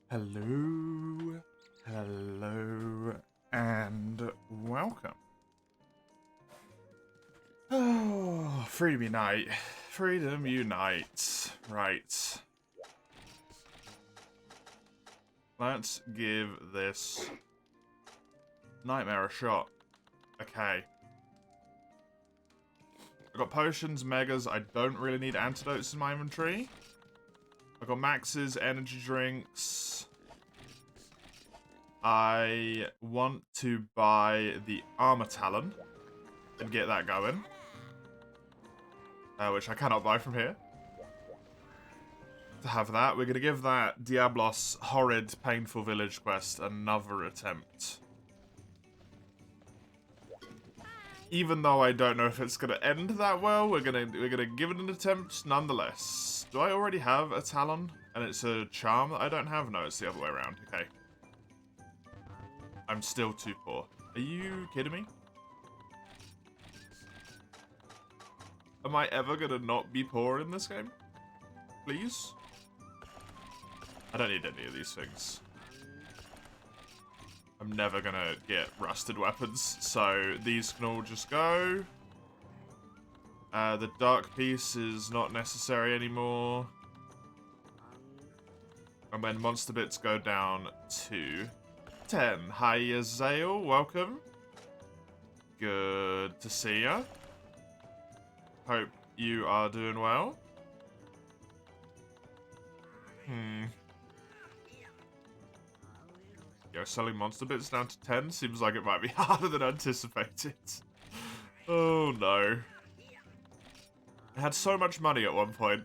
Hello, hello, and welcome. Oh, Freedom Unite. Freedom Unite. Right. Let's give this nightmare a shot. Okay. I've got potions, megas. I don't really need antidotes in my inventory. I've got maxes, energy drinks. I want to buy the armor talon and get that going. Which I cannot buy from here. To have that, we're going to give that Diablos horrid painful village quest another attempt. Even though I don't know if it's going to end that well, we're gonna give it an attempt nonetheless. Do I already have a talon and it's a charm that I don't have? No, it's the other way around. Okay. I'm still too poor. Are you kidding me? Am I ever gonna not be poor in this game? Please? I don't need any of these things. I'm never gonna get rusted weapons, so these can all just go. The dark piece is not necessary anymore. And then monster bits go down to 10. Hi, Azael, welcome. Good to see ya. Hope you are doing well. Yeah, selling monster bits down to 10 seems like it might be harder than anticipated. Oh no. I had so much money at one point.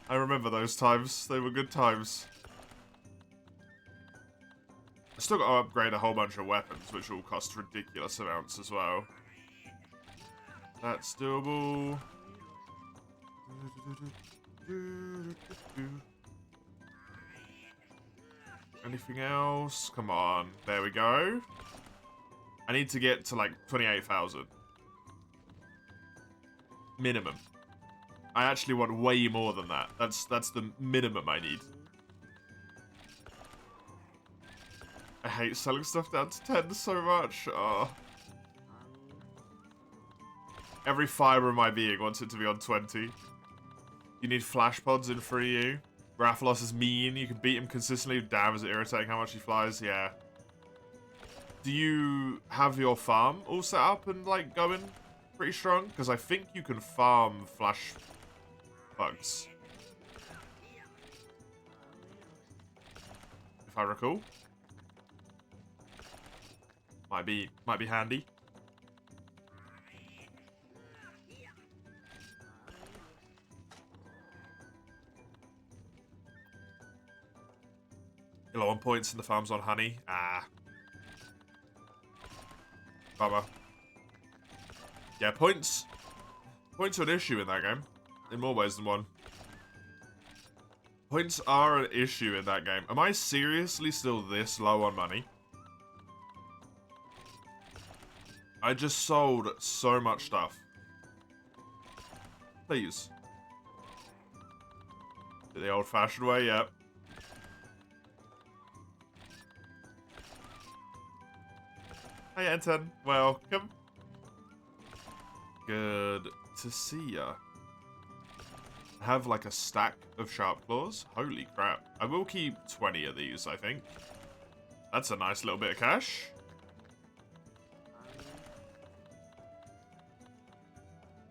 I remember those times. They were good times. I still got to upgrade a whole bunch of weapons, which all cost ridiculous amounts as well. That's doable. Anything else? Come on. There we go. I need to get to like 28,000. Minimum. I actually want way more than that. That's the minimum I need. I hate selling stuff down to 10 so much. Oh. Every fibre of my being wants it to be on 20. You need flash pods in 3U. Rathalos is mean. You can beat him consistently. Damn, is it irritating how much he flies? Yeah. Do you have your farm all set up and, like, going pretty strong? Because I think you can farm flash bugs. If I recall. Might be handy. Low on points and the farm's on honey. Ah. Bummer. Yeah, points. Points are an issue in that game. In more ways than one. Points are an issue in that game. Am I seriously still this low on money? I just sold so much stuff. Please. The old-fashioned way, yep. Hey, Anton. Welcome. Good to see ya. I have like a stack of sharp claws. Holy crap. I will keep 20 of these, I think. That's a nice little bit of cash.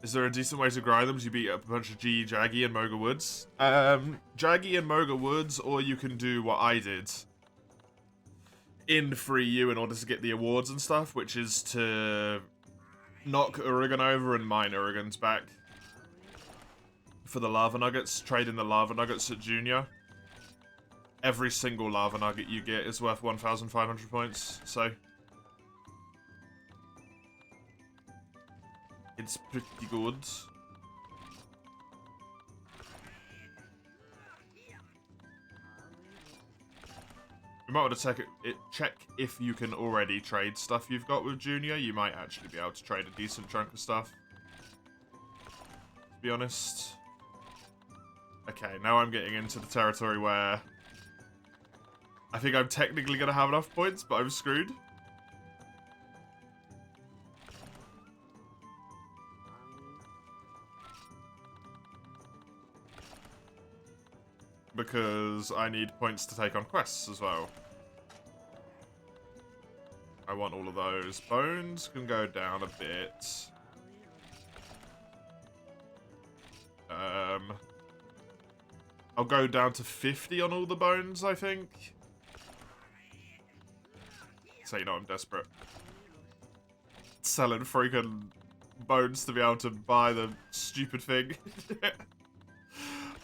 Is there a decent way to grind them? Do you beat up a bunch of Jaggy and Moga Woods? Jaggy and Moga Woods, or you can do what I did in 3U in order to get the awards and stuff, which is to knock Urigan over and mine Urigan's back for the lava nuggets. Trade in the lava nuggets at Junior. Every single lava nugget you get is worth 1,500 points, so it's pretty good. You might want to check if you can already trade stuff you've got with Junior. You might actually be able to trade a decent chunk of stuff, to be honest. Okay, now I'm getting into the territory where I think I'm technically going to have enough points, but I'm screwed. Because I need points to take on quests as well. I want all of those. Bones can go down a bit. I'll go down to 50 on all the bones, I think. So, you know, I'm desperate. Selling freaking bones to be able to buy the stupid thing.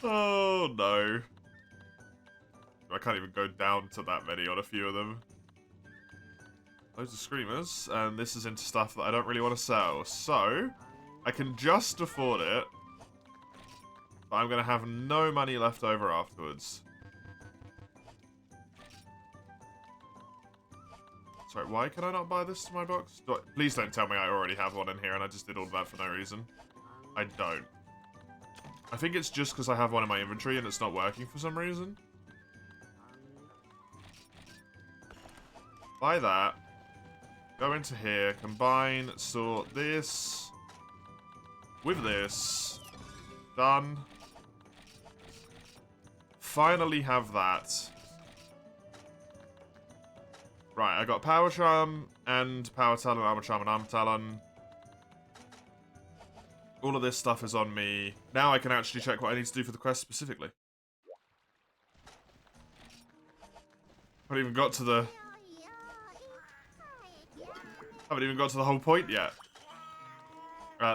Oh, no. I can't even go down to that many on a few of them. Loads of screamers, and this is into stuff that I don't really want to sell. So, I can just afford it. But I'm going to have no money left over afterwards. Sorry, why can I not buy this to my box? Please don't tell me I already have one in here and I just did all that for no reason. I don't. I think it's just because I have one in my inventory and it's not working for some reason. Buy that. Go into here. Combine, sort this with this. Done. Finally have that. Right, I got Power Charm and Power Talon, Armor Charm and Armor Talon. All of this stuff is on me. Now I can actually check what I need to do for the quest specifically. Haven't even got to the... Haven't even got to the whole point yet.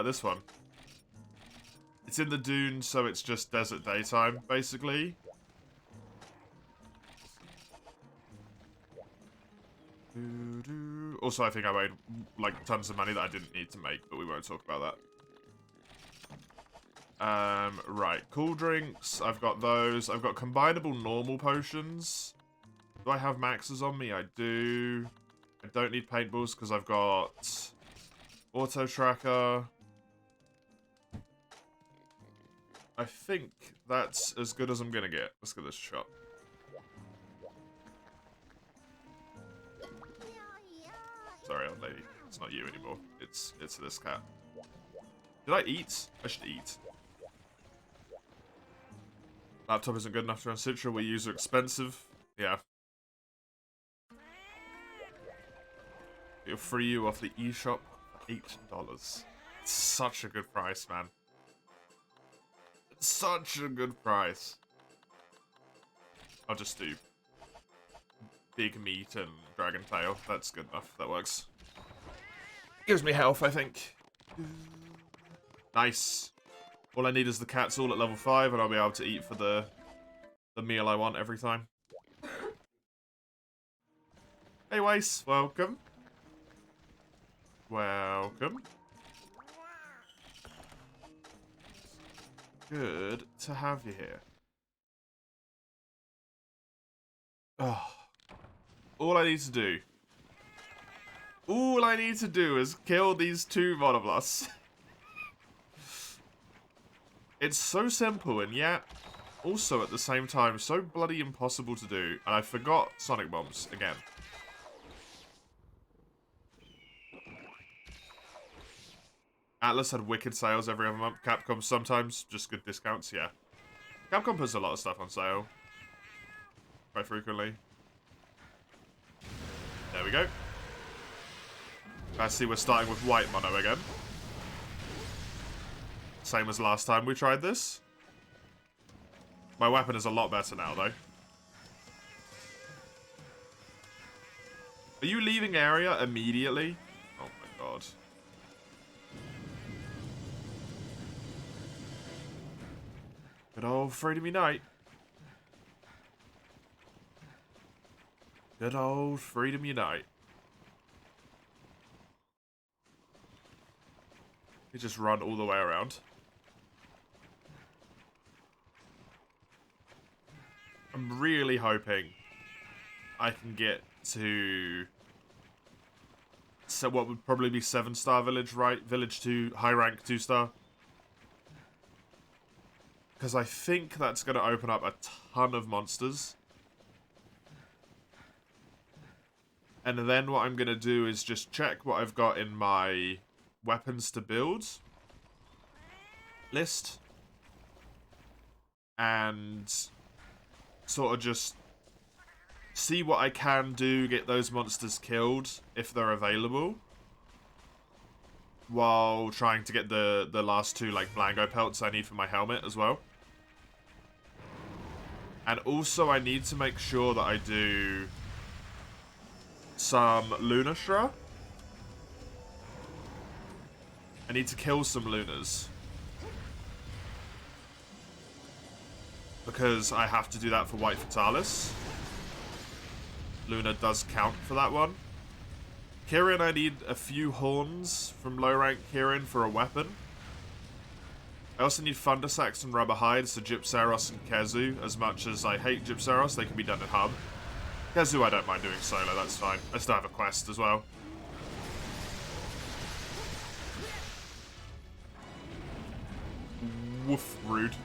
This one. It's in the dunes, so it's just desert daytime, basically. Also, I think I made, like, tons of money that I didn't need to make, but we won't talk about that. Right. Cool drinks. I've got those. I've got combinable normal potions. Do I have maxes on me? I do. I don't need paintballs because I've got auto tracker. I think that's as good as I'm gonna get. Let's give this a shot. Sorry, old lady. It's not you anymore. It's this cat. Did I eat? I should eat. Laptop isn't good enough to run Citra. We use are expensive. Yeah. It'll free you off the eShop for $8. It's such a good price, man. It's such a good price. I'll just do big meat and dragon tail. That's good enough. That works. Gives me health, I think. Nice. All I need is the cats all at level 5 and I'll be able to eat for the meal I want every time. Hey Weiss, welcome. Welcome. Good to have you here. Oh. All I need to do. All I need to do is kill these 2 monoblasts. It's so simple and yet also at the same time so bloody impossible to do. And I forgot Sonic Bombs again. Atlas had wicked sales every other month. Capcom sometimes just good discounts, yeah. Capcom puts a lot of stuff on sale. Quite frequently. There we go. I see we're starting with white mono again. Same as last time we tried this. My weapon is a lot better now, though. Are you leaving area immediately? Oh my god. Good old Freedom Unite. Good old Freedom Unite. You just run all the way around. I'm really hoping I can get to what would probably be 7-star village, right? Village 2, high rank 2-star. Because I think that's going to open up a ton of monsters. And then what I'm going to do is just check what I've got in my weapons to build list. And sort of just see what I can do, get those monsters killed if they're available. While trying to get the last two, like, Blango pelts I need for my helmet as well. And also I need to make sure that I do some Lunastra. I need to kill some Lunas. Because I have to do that for White Fatalis. Luna does count for that one. Kirin, I need a few horns from low rank Kirin for a weapon. I also need Thunder Sacks and Rubber Hides to Gypsaros and Kezu. As much as I hate Gypsaros, they can be done at hub. Kezu I don't mind doing solo, that's fine. I still have a quest as well. Woof, rude.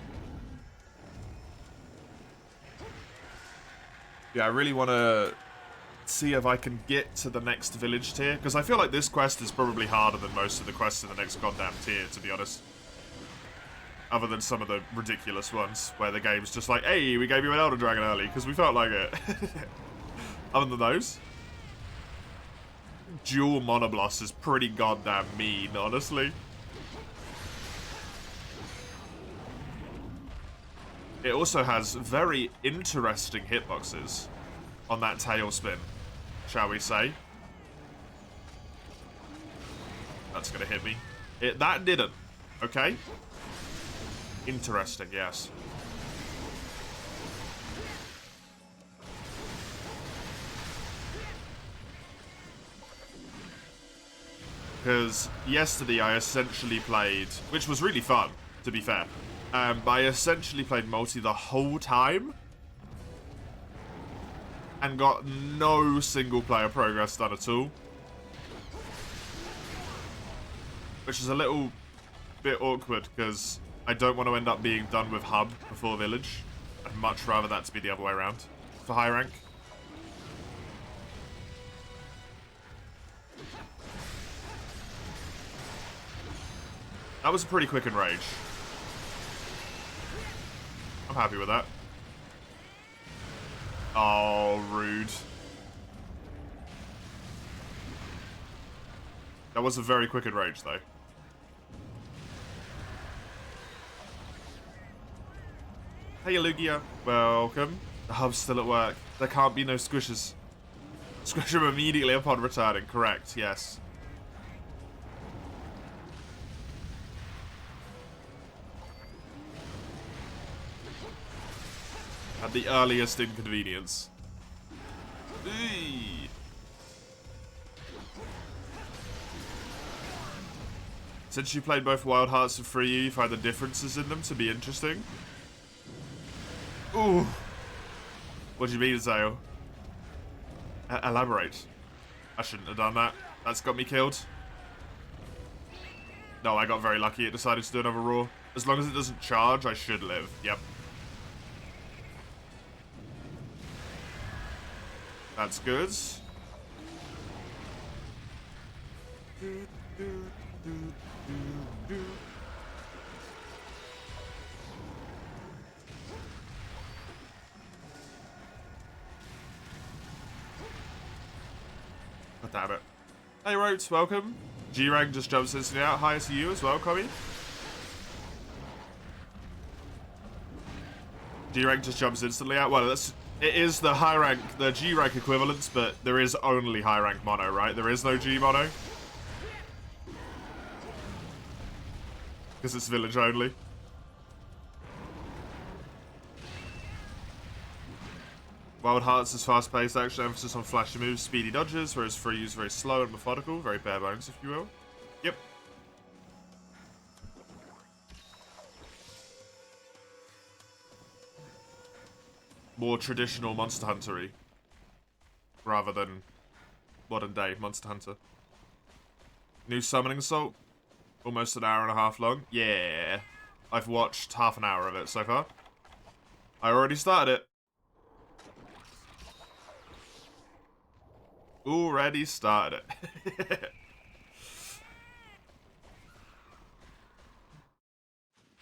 Yeah, I really want to see if I can get to the next village tier, because I feel like this quest is probably harder than most of the quests in the next goddamn tier, to be honest. Other than some of the ridiculous ones, where the game's just like, hey, we gave you an Elder Dragon early, because we felt like it. Other than those. Dual Monobloss is pretty goddamn mean, honestly. It also has very interesting hitboxes on that tailspin, shall we say. That's gonna hit me. That didn't, okay? Interesting, yes. Because yesterday I essentially played, which was really fun, to be fair. But I essentially played multi the whole time. And got no single player progress done at all. Which is a little bit awkward, because I don't want to end up being done with hub before village. I'd much rather that to be the other way around for high rank. That was a pretty quick enrage. I'm happy with that. Oh, rude. That was a very quick enrage, though. Hey, Lugia. Welcome. The hub's still at work. There can't be no squishes. Squish them immediately upon returning. Correct, yes. At the earliest inconvenience. Eee. Since you played both Wild Hearts and Free you find the differences in them to be interesting? Ooh. What do you mean, Zale? Elaborate. I shouldn't have done that. That's got me killed. No, I got very lucky. It decided to do another roar. As long as it doesn't charge, I should live. Yep. That's good. God damn it. Hey, Rotes, welcome. G-Rank just jumps instantly out. Hi to you as well, Commie. G-Rank just jumps instantly out. Well, it is the high rank, the G rank equivalents, but there is only high rank mono, right? There is no G mono. Because it's village only. Wild Hearts is fast paced action, emphasis on flashy moves, speedy dodges, whereas Free is very slow and methodical, very bare bones, if you will. Yep. More traditional Monster Hunter-y, rather than modern day Monster Hunter. New Summoning Assault, almost an hour and a half long. Yeah. I've watched half an hour of it so far. I already started it. Already started it.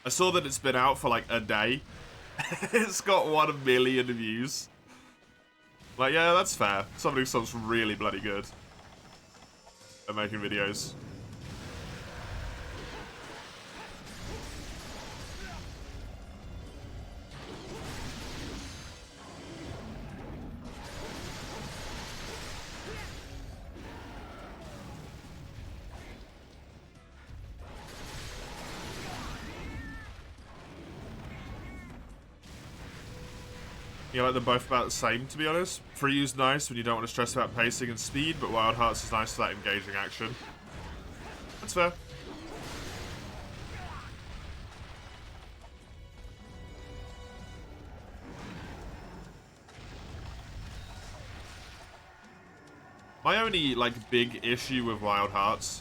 I saw that it's been out for like a day. It's got 1 million views. Like, yeah, that's fair. Somebody who's really bloody good at making videos. Yeah, like they're both about the same, to be honest. Free U's nice when you don't want to stress about pacing and speed, but Wild Hearts is nice for that engaging action. That's fair. My only, like, big issue with Wild Hearts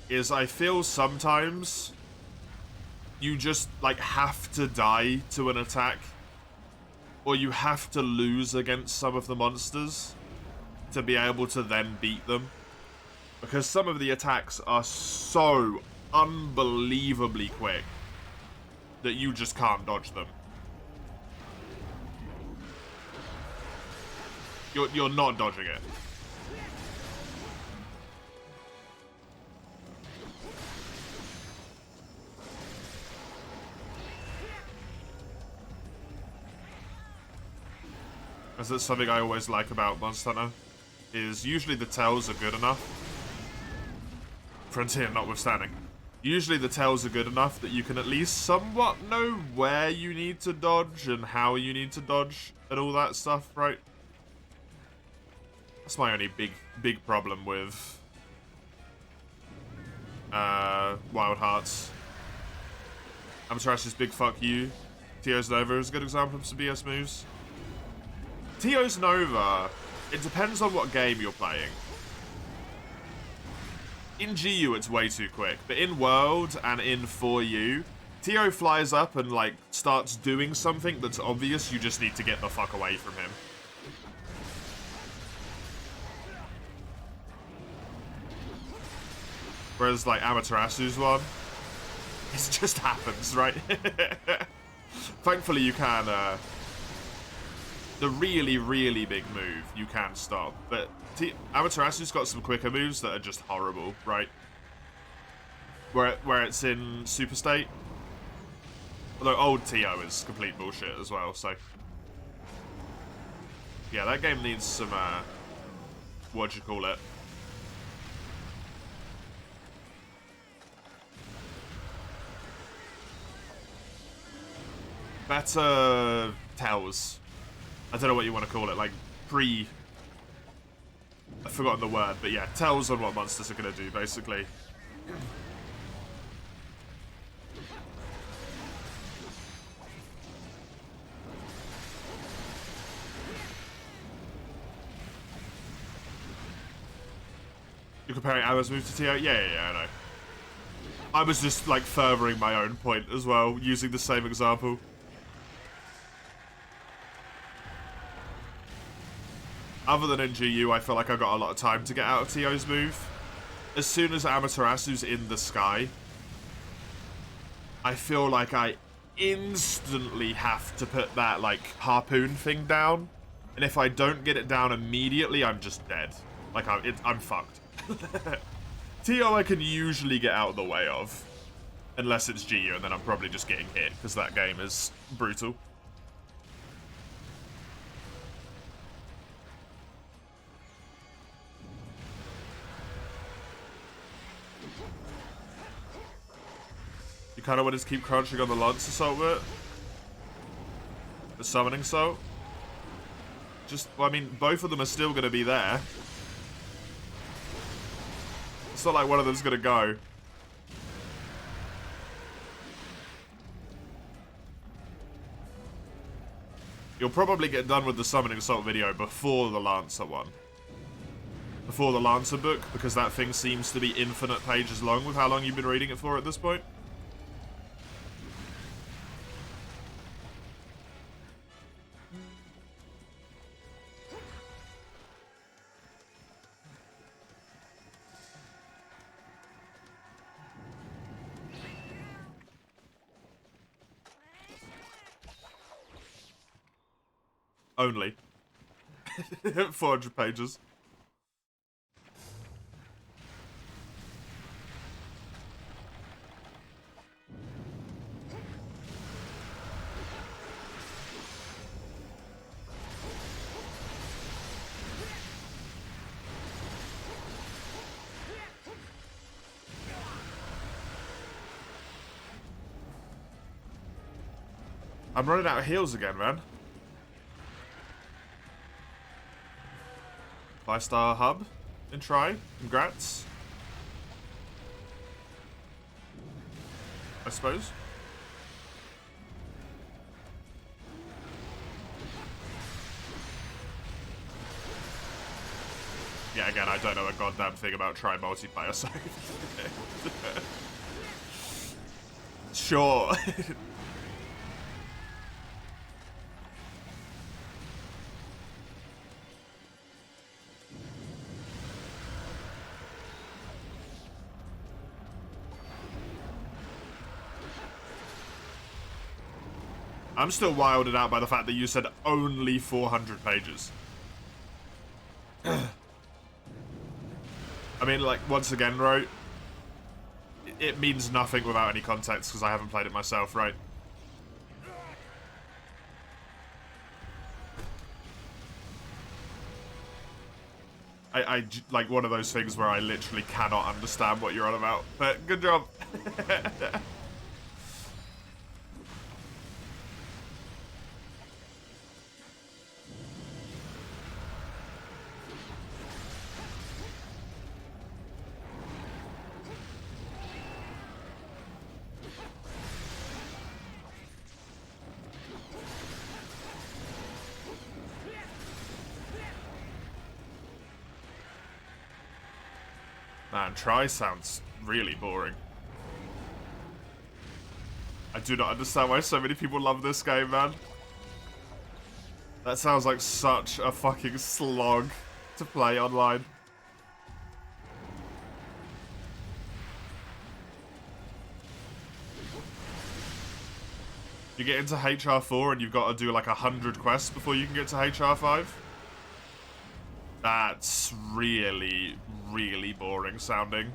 is I feel sometimes you just, like, have to die to an attack. Or you have to lose against some of the monsters to be able to then beat them. Because some of the attacks are so unbelievably quick that you just can't dodge them. You're not dodging it. That's something I always like about Monster Hunter, is usually the tells are good enough. Frontier notwithstanding. Usually the tells are good enough that you can at least somewhat know where you need to dodge and how you need to dodge and all that stuff, right? That's my only big problem with Wild Hearts. Amaterasu's big fuck you. Tio's Nova is a good example of some BS moves. Tio's Nova, it depends on what game you're playing. In GU, it's way too quick, but in World and in 4U, Tio flies up and, like, starts doing something that's obvious. You just need to get the fuck away from him. Whereas, like, Amaterasu's one, it just happens, right? Thankfully, you can, the really, really big move, you can stop. But Amaterasu's got some quicker moves that are just horrible, right? Where it's in Super State. Although old Tio is complete bullshit as well, so... Yeah, that game needs some, what'd you call it? Better tells. I don't know what you want to call it, like, I've forgotten the word, but yeah, tells on what monsters are going to do, basically. You're comparing Amma's move to Tio? Yeah, I know. I was just, like, furthering my own point as well, using the same example. Other than in GU, I feel like I got a lot of time to get out of Tio's move. As soon as Amaterasu's in the sky, I feel like I instantly have to put that, like, harpoon thing down. And if I don't get it down immediately, I'm just dead. Like, I'm fucked. Tio I can usually get out of the way of. Unless it's GU, and then I'm probably just getting hit, because that game is brutal. You kind of want to keep crunching on the Lance Assault bit. The Summoning Assault. Just, well, I mean, both of them are still going to be there. It's not like one of them's going to go. You'll probably get done with the Summoning Assault video before the Lancer one. before the Lancer book, because that thing seems to be infinite pages long with how long you've been reading it for at this point. Only. 400 pages. I'm running out of heals again, man. 5-star hub and try. Congrats. I suppose. Yeah, again, I don't know a goddamn thing about try multiplayer, so... Sure. I'm still wilded out by the fact that you said only 400 pages. I mean, like, once again, right? It means nothing without any context, because I haven't played it myself, right? Like, one of those things where I literally cannot understand what you're on about. But, good job. Man, try sounds really boring. I do not understand why so many people love this game, man. That sounds like such a fucking slog to play online. You get into HR4 and you've got to do like 100 quests before you can get to HR5. That's really, really boring sounding.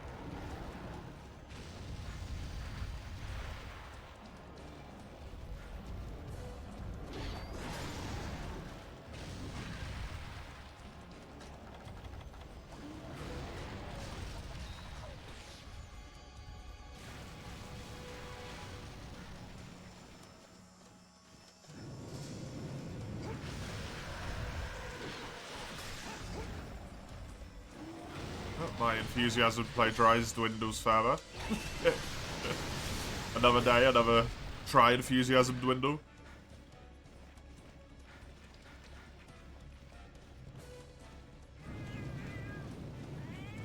My enthusiasm to play Dries dwindles further. Another day, another try enthusiasm dwindle.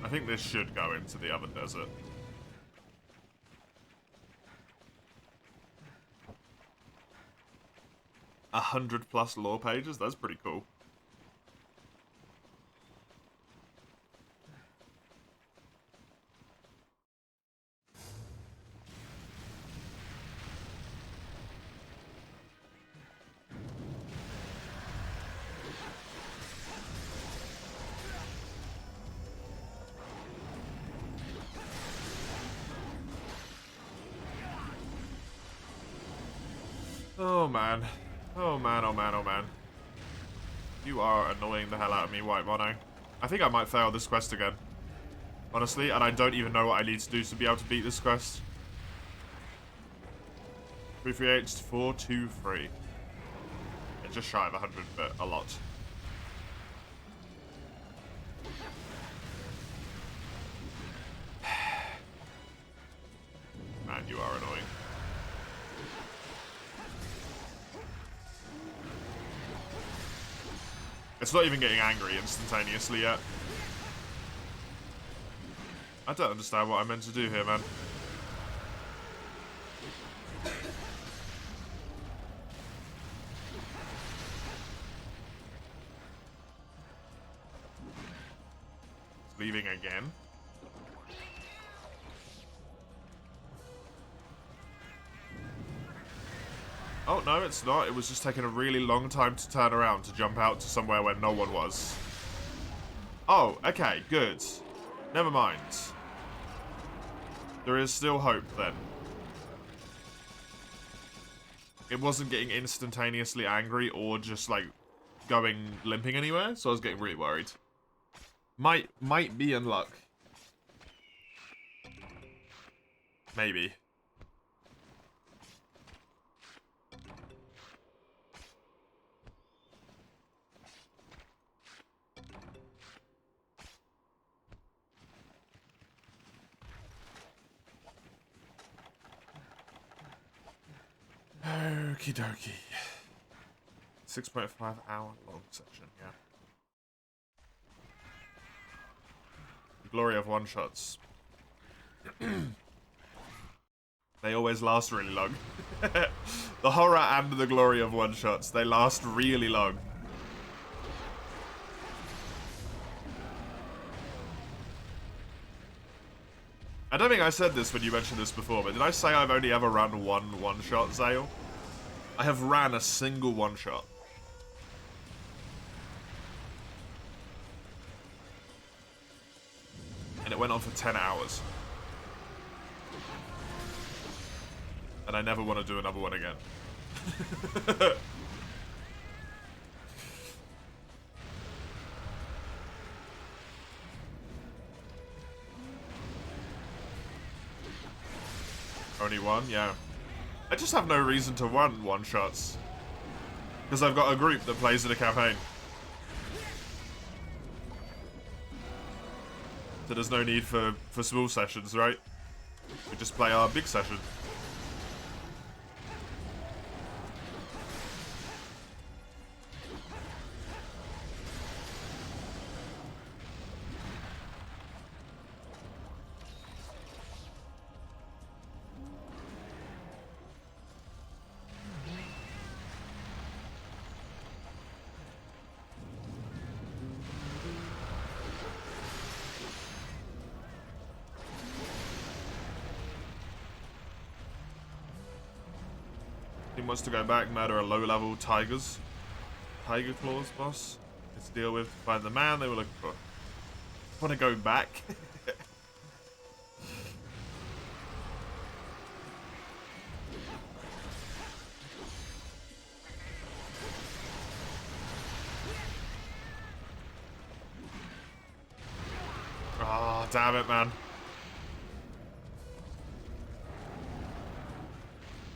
I think this should go into the other desert. 100+ lore pages? That's pretty cool. Oh man. Oh man, oh man, oh man. You are annoying the hell out of me, White Mono. I think I might fail this quest again. Honestly, and I don't even know what I need to do to be able to beat this quest. 338 to 423. It's just shy of 100, but a lot. Man, you are annoying. It's not even getting angry instantaneously yet. I don't understand what I meant to do here, man. It's leaving again. Oh, no, it's not. It was just taking a really long time to turn around to jump out to somewhere where no one was. Oh, okay, good. Never mind. There is still hope, then. It wasn't getting instantaneously angry or just, like, limping anywhere, so I was getting really worried. Might be in luck. Maybe. Okie dokie. 6.5 hour long session, yeah. The glory of one-shots. They always last really long. The horror and the glory of one-shots, they last really long. I don't think I said this when you mentioned this before, but did I say I've only ever run one-shot, Zale? I have ran a single one-shot. And it went on for 10 hours. And I never want to do another one again. Only one? Yeah. I just have no reason to run one-shots. Because I've got a group that plays in a campaign. So there's no need for small sessions, right? We just play our big session. Wants to go back, murder a low-level tiger claws boss. Let's deal with, find the man they were looking for. Want to go back? Oh, damn it, man.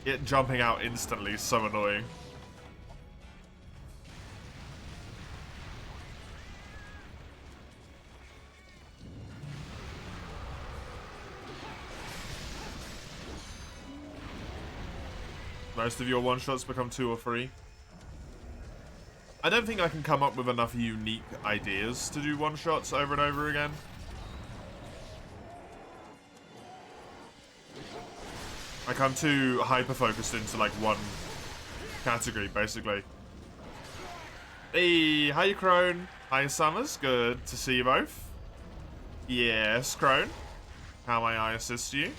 It jumping out instantly is so annoying. Most of your one-shots become 2 or 3. I don't think I can come up with enough unique ideas to do one-shots over and over again. Like, I'm too hyper-focused into, like, one category, basically. Hey, hi, Crone. Hi, Summers. Good to see you both. Yes, Crone. How may I assist you?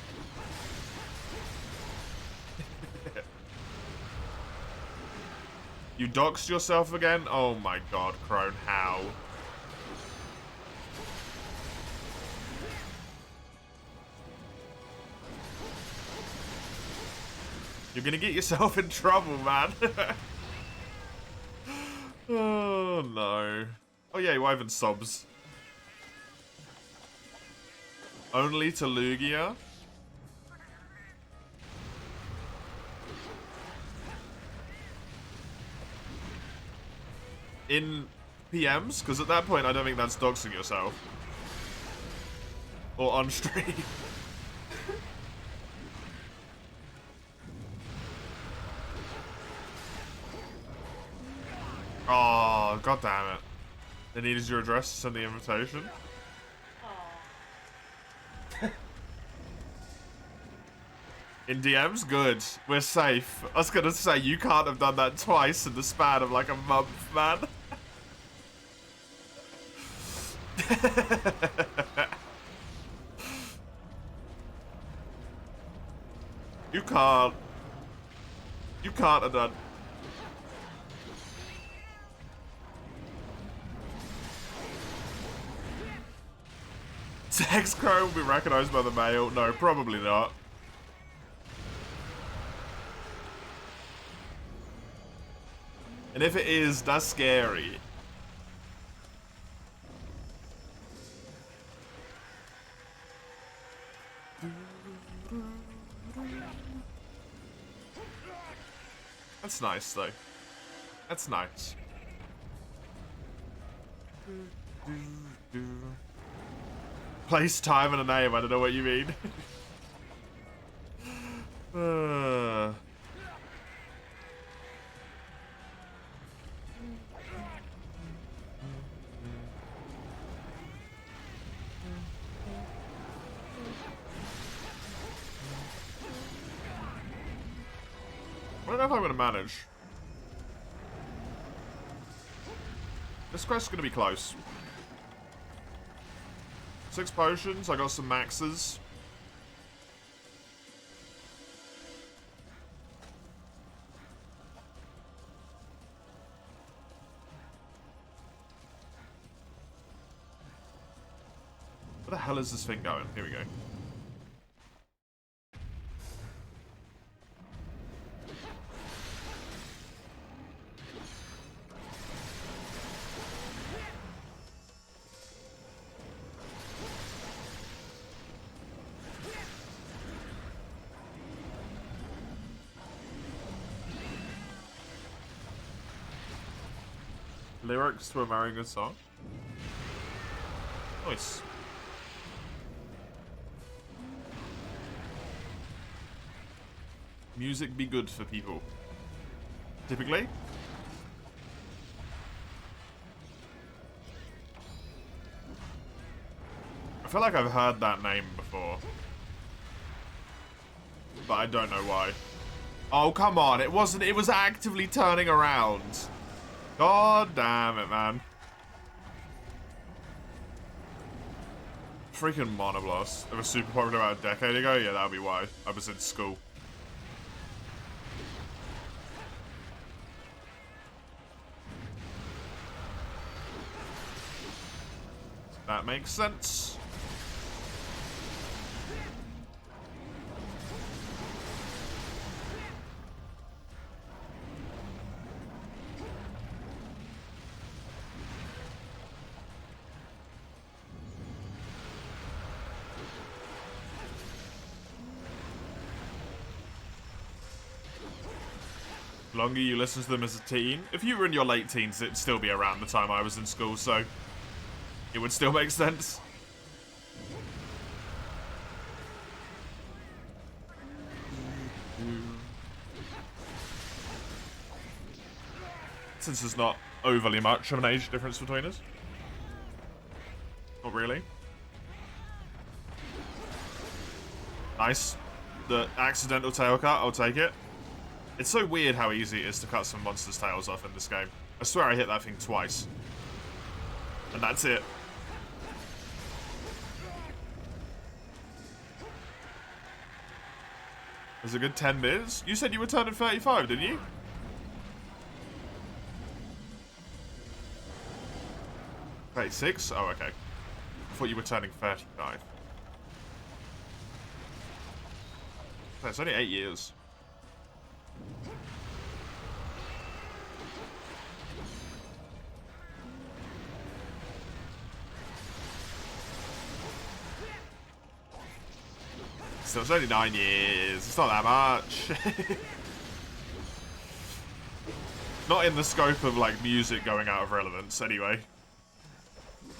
You doxed yourself again? Oh my god, Crone, how? You're gonna get yourself in trouble, man. Oh, no. Oh, yeah, Wyvern sobs. Only to Lugia? In PMs? Because at that point, I don't think that's doxing yourself. Or on stream. Oh, god damn it. They needed your address to send the invitation. In DMs? Good. We're safe. I was gonna say, you can't have done that twice in the span of like a month, man. You can't. You can't have done. Sex Crow will be recognized by the male? No, probably not. And if it is, that's scary. That's nice, though. That's nice. Place, time, and a name. I don't know what you mean. I don't know if I'm going to manage. This quest is going to be close. 6 potions, I got some maxes. Where the hell is this thing going? Here we go. Lyrics to a very good song. Nice. Music be good for people. Typically. I feel like I've heard that name before. But I don't know why. Oh, come on. It wasn't. It was actively turning around. God damn it, man. Freaking Monoblast. It was super popular about a decade ago? Yeah, that'll be why. I was in school. That makes sense. The longer you listen to them as a teen. If you were in your late teens, it'd still be around the time I was in school, so it would still make sense. Since there's not overly much of an age difference between us. Not really. Nice. The accidental tail cut, I'll take it. It's so weird how easy it is to cut some monsters' tails off in this game. I swear I hit that thing twice. And that's it. There's a good 10 minutes. You said you were turning 35, didn't you? $36? Oh, okay. I thought you were turning 35. It's only 8 years. So it's only 9 years. It's not that much. Not in the scope of, like, music going out of relevance, anyway.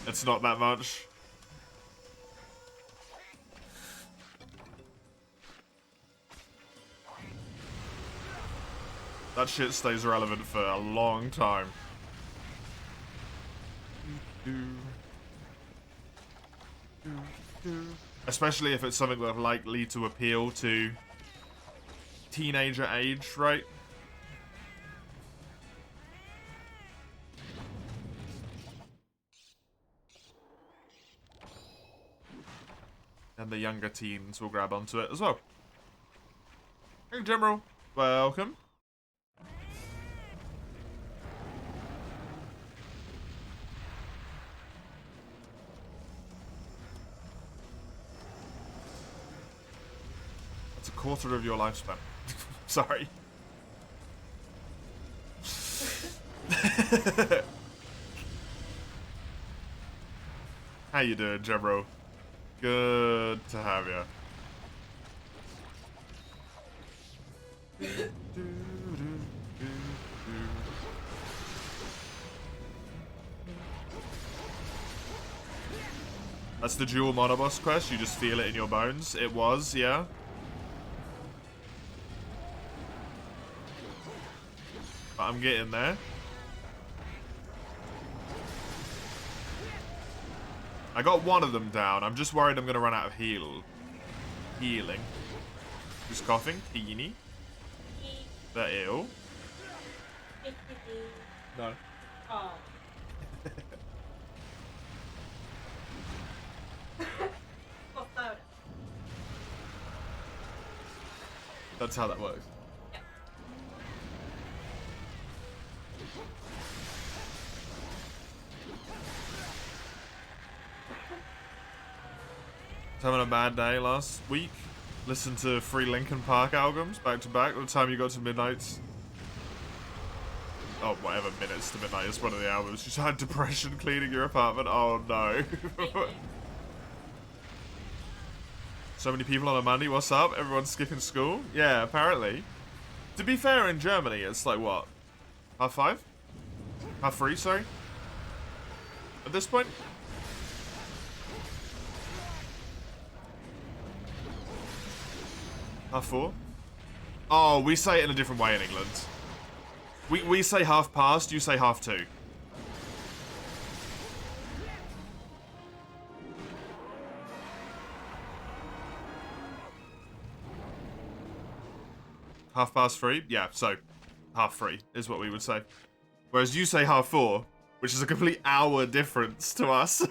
It's not that much. That shit stays relevant for a long time. Especially if it's something that's likely to appeal to teenager age, right? And the younger teens will grab onto it as well. Hey, General. Welcome. That's a quarter of your lifespan. Sorry. How you doing, General? Good to have you. That's the dual monoboss quest, you just feel it in your bones. It was, yeah. But I'm getting there. I got one of them down. I'm just worried I'm going to run out of healing. Just coughing. Teeny. The ill. No. Oh. That's how that works. Yep. Having a bad day last week. Listened to 3 Linkin Park albums back to back. By the time you got to midnight. Oh, whatever minutes to midnight is one of the albums. You had depression cleaning your apartment. Oh no. So many people on a Monday. What's up? Everyone's skipping school? Yeah, apparently. To be fair, in Germany, it's like what? 5:30? 3:30, sorry? At this point? Half 4? Oh, we say it in a different way in England. We say half past, you say half 2. Half past 3? Yeah, so half 3 is what we would say. Whereas you say half 4, which is a complete hour difference to us.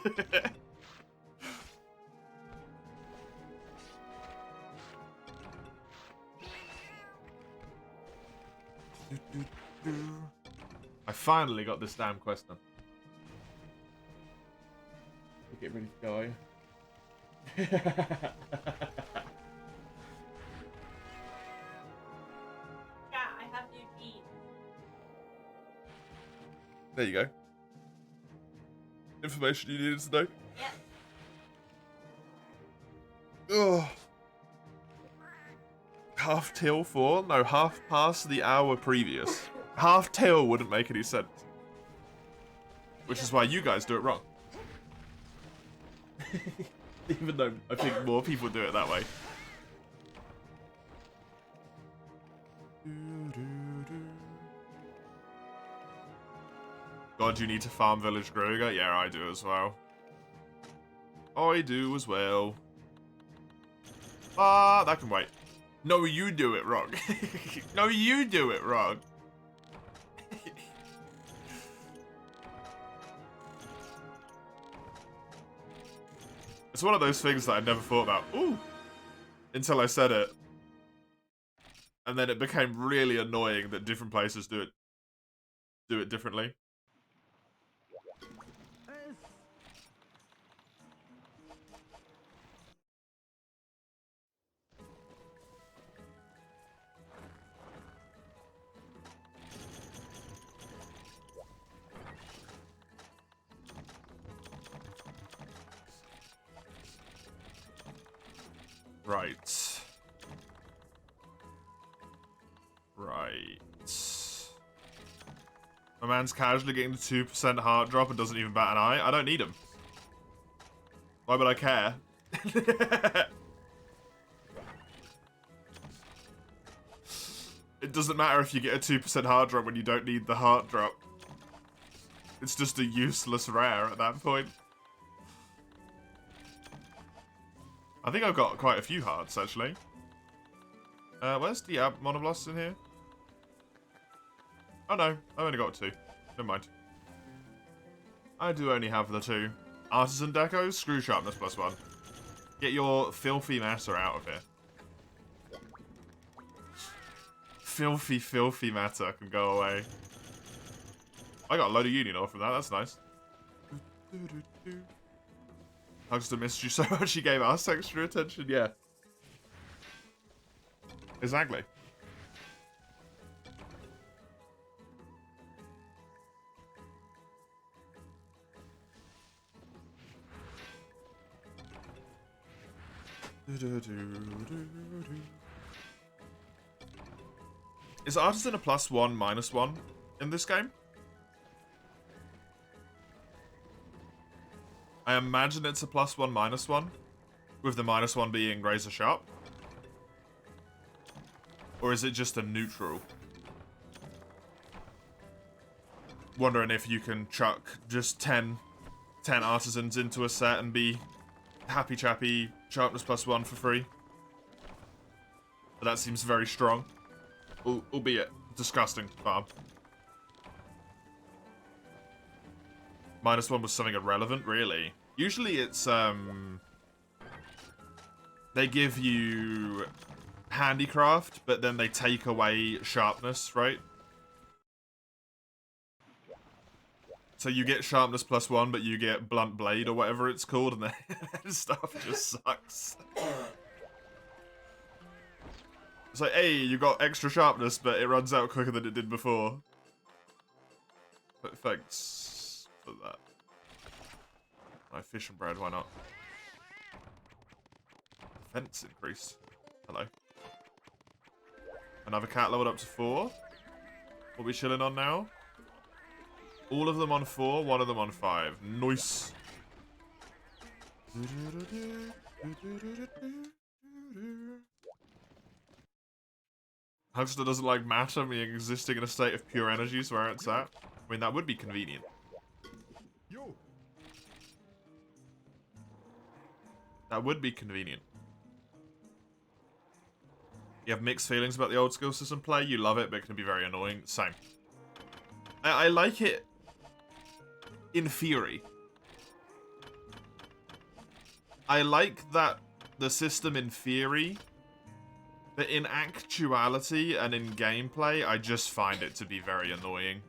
I finally got this damn quest done. You get ready to go, are you? There you go. Information you needed to know. Yeah. Ugh. Half till 4? No, half past the hour previous. Half till wouldn't make any sense. Which is why you guys do it wrong. Even though I think more people do it that way. God, you need to farm Village Gruger? Yeah, I do as well. I do as well. Ah, that can wait. No, you do it wrong. No, you do it wrong. It's one of those things that I never thought about. Ooh. Until I said it. And then it became really annoying that different places do it differently. Right. My man's casually getting the 2% heart drop and doesn't even bat an eye. I don't need him. Why would I care? It doesn't matter if you get a 2% heart drop when you don't need the heart drop. It's just a useless rare at that point. I think I've got quite a few hearts, actually. Where's the monoblast in here? Oh no, I've only got 2. Never mind. I do only have the 2. Artisan Deco, screw sharpness +1. Get your filthy matter out of here. Filthy matter can go away. I got a load of union ore from that, that's nice. Hugston missed you so much he gave us extra attention, yeah. Exactly. Is Artisan a +1, -1 in this game? I imagine it's a +1, -1, with the -1 being razor sharp. Or is it just a neutral? Wondering if you can chuck just 10 artisans into a set and be happy chappy sharpness +1 for free. But that seems very strong. Albeit disgusting farm. -1 was something irrelevant, really. Usually it's, they give you handicraft, but then they take away sharpness, right? So you get sharpness +1, but you get blunt blade or whatever it's called, and the stuff just sucks. It's like, hey, you got extra sharpness, but it runs out quicker than it did before. But thanks for that. My fish and bread, why not? Defense increased. Hello. Another cat leveled up to 4. What are we chilling on now? All of them on 4, one of them on 5. Nice. Huckster doesn't like matter being existing in a state of pure energy is where it's at. I mean, that would be convenient. That would be convenient. You have mixed feelings about the old skill system play. You love it, but it can be very annoying. Same. I like it in theory. I like that the system in theory, but in actuality and in gameplay, I just find it to be very annoying.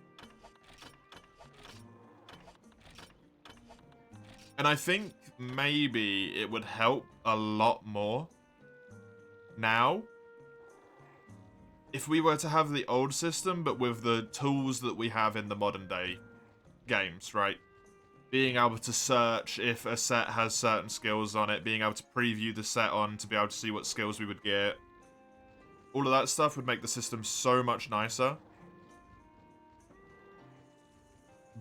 And I think maybe it would help a lot more now if we were to have the old system, but with the tools that we have in the modern day games, right? Being able to search if a set has certain skills on it, being able to preview the set on to be able to see what skills we would get. All of that stuff would make the system so much nicer.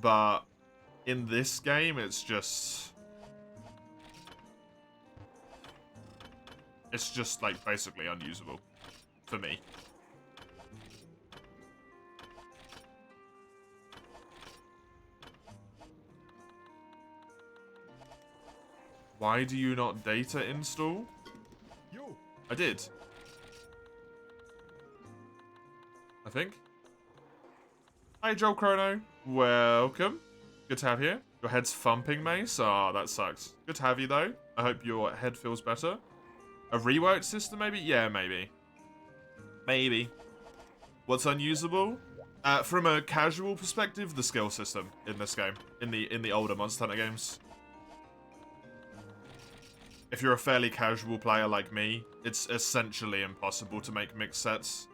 But in this game, it's just like basically unusable for me. Why do you not data install? I did. I think. Hi, Joel Chrono. Welcome. Good to have you. Your head's thumping, Mace. Oh, that sucks. Good to have you, though. I hope your head feels better. A reworked system, maybe? Yeah, maybe. Maybe. What's unusable? From a casual perspective, the skill system in this game. In the older Monster Hunter games. If you're a fairly casual player like me, it's essentially impossible to make mixed sets.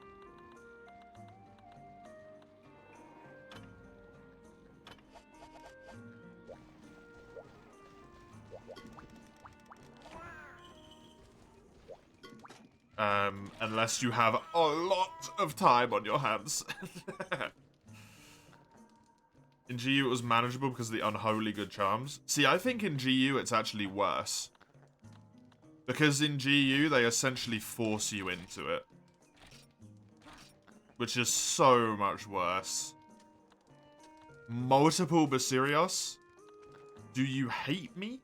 Unless you have a lot of time on your hands. In GU it was manageable because of the unholy good charms. See, I think in GU it's actually worse. Because in GU, they essentially force you into it. Which is so much worse. Multiple Basirios? Do you hate me?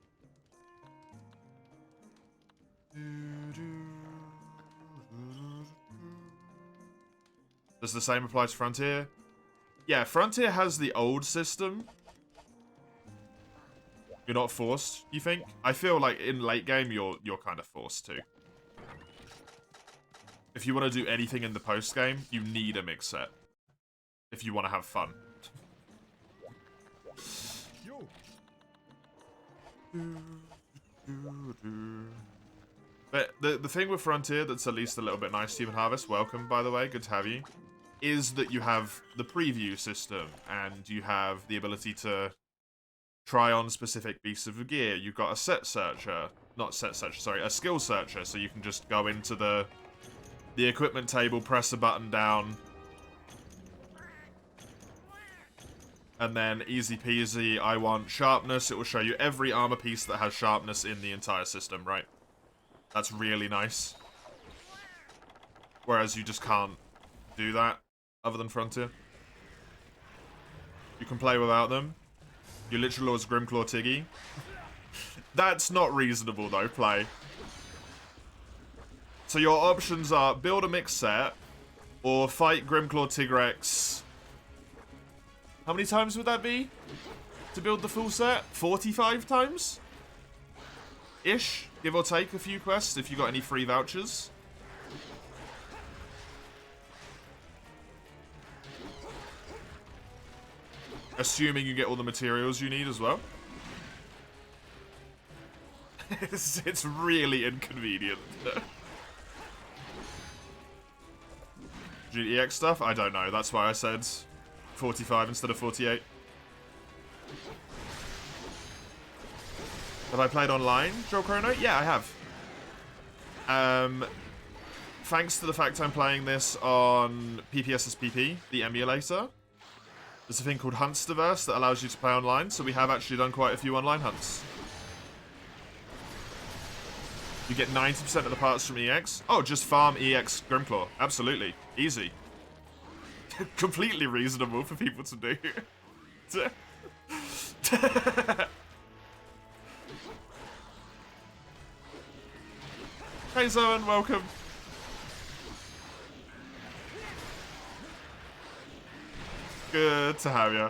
Does the same apply to Frontier? Yeah, Frontier has the old system. You're not forced, you think? I feel like in late game, you're kind of forced to. If you want to do anything in the post game, you need a mix set. If you want to have fun. But the thing with Frontier that's at least a little bit nice, Human Harvest, welcome, by the way, good to have you, is that you have the preview system, and you have the ability to try on specific pieces of gear. You've got a set searcher, not set searcher, sorry, a skill searcher, so you can just go into the equipment table, press a button down, and then easy peasy, I want sharpness. It will show you every armor piece that has sharpness in the entire system, right? That's really nice. Whereas you just can't do that other than Frontier. You can play without them. You literally was Grimclaw Tiggy. That's not reasonable though, play. So your options are build a mix set or fight Grimclaw Tigrex. How many times would that be to build the full set? 45 times? Ish, give or take a few quests if you got any free vouchers. Assuming you get all the materials you need as well. It's really inconvenient. GTX stuff? I don't know. That's why I said 45 instead of 48. Have I played online, Joe Chrono? Yeah, I have. Thanks to the fact I'm playing this on PPSSPP, the emulator, there's a thing called Huntsterverse that allows you to play online, so we have actually done quite a few online hunts. You get 90% of the parts from EX. Oh, just farm EX Grimclaw. Absolutely. Easy. Completely reasonable for people to do. Hey Zoan, welcome. Good to have you.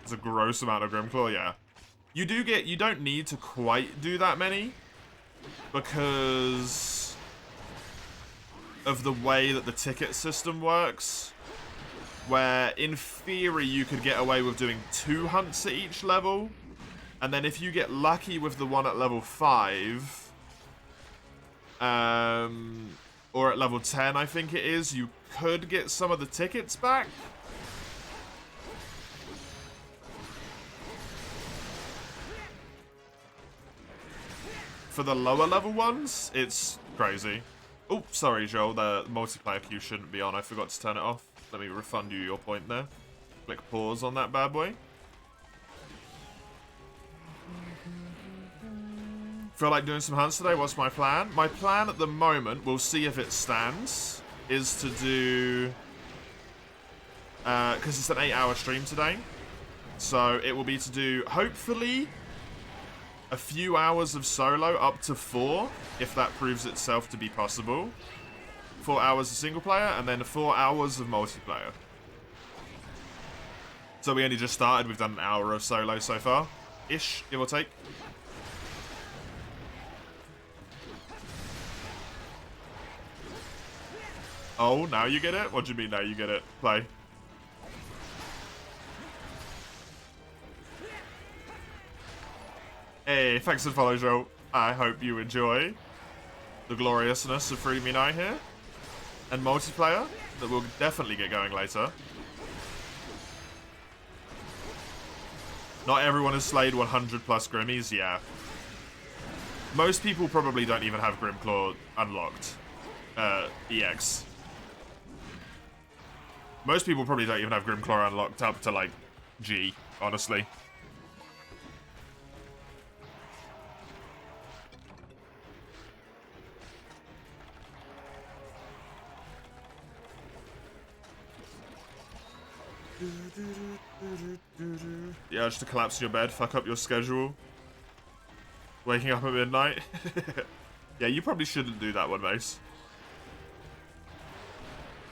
It's a gross amount of Grimclaw, yeah. You don't need to quite do that many, because of the way that the ticket system works, where in theory you could get away with doing 2 hunts at each level, and then if you get lucky with the one at level 5, or at level 10 I think it is, you could get some of the tickets back. For the lower level ones, it's crazy. Oh, sorry, Joel. The multiplayer queue shouldn't be on. I forgot to turn it off. Let me refund you your point there. Click pause on that bad boy. Feel like doing some hunts today? What's my plan? My plan at the moment, we'll see if it stands, is to do... because it's an 8-hour stream today. So it will be to do, hopefully, a few hours of solo, up to 4, if that proves itself to be possible. 4 hours of single player, and then 4 hours of multiplayer. So we only just started, we've done an hour of solo so far. Ish, give or take. Oh, now you get it? What do you mean now you get it? Play. Hey, thanks for the follow, Joe. I hope you enjoy the gloriousness of Free Me Night here. And multiplayer, that we'll definitely get going later. Not everyone has slayed 100 plus Grimmies, yeah. Most people probably don't even have Grimclaw unlocked. EX. Most people probably don't even have Grimclaw unlocked up to, like, G, honestly. Yeah, just to collapse in your bed, fuck up your schedule. Waking up at midnight. Yeah, you probably shouldn't do that one, Mace.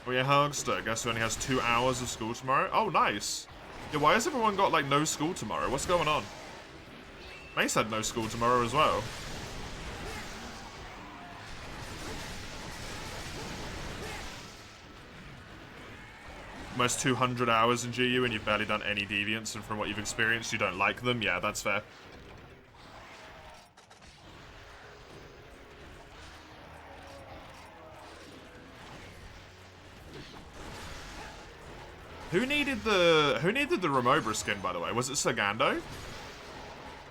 Oh yeah, Hugster. Guess who only has 2 hours of school tomorrow? Oh, nice. Yeah, why has everyone got, like, no school tomorrow? What's going on? Mace had no school tomorrow as well. Almost 200 hours in GU and you've barely done any deviants, and from what you've experienced, you don't like them? Yeah, that's fair. Who needed the Remobra skin, by the way? Was it Sagando?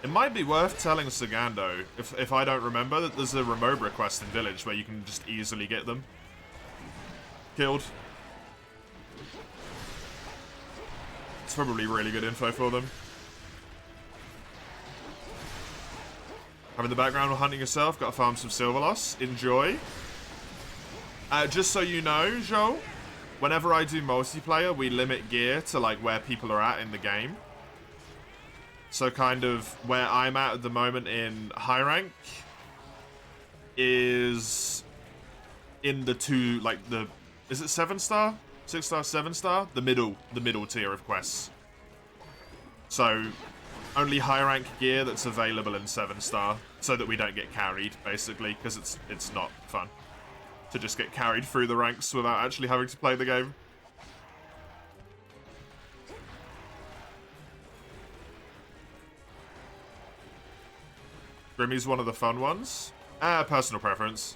It might be worth telling Sagando, if I don't remember, that there's a Remobra quest in Village where you can just easily get them killed. It's probably really good info for them. Having the background while hunting yourself, gotta farm some silver loss. Enjoy. Just so you know, Joel, whenever I do multiplayer, we limit gear to like where people are at in the game. So kind of where I'm at the moment in high rank is in the two, like the, is it 7-star? 6-star, 7-star? The middle tier of quests. So only high rank gear that's available in 7-star so that we don't get carried, basically, because it's not fun to just get carried through the ranks without actually having to play the game. Grimmy's one of the fun ones. Personal preference.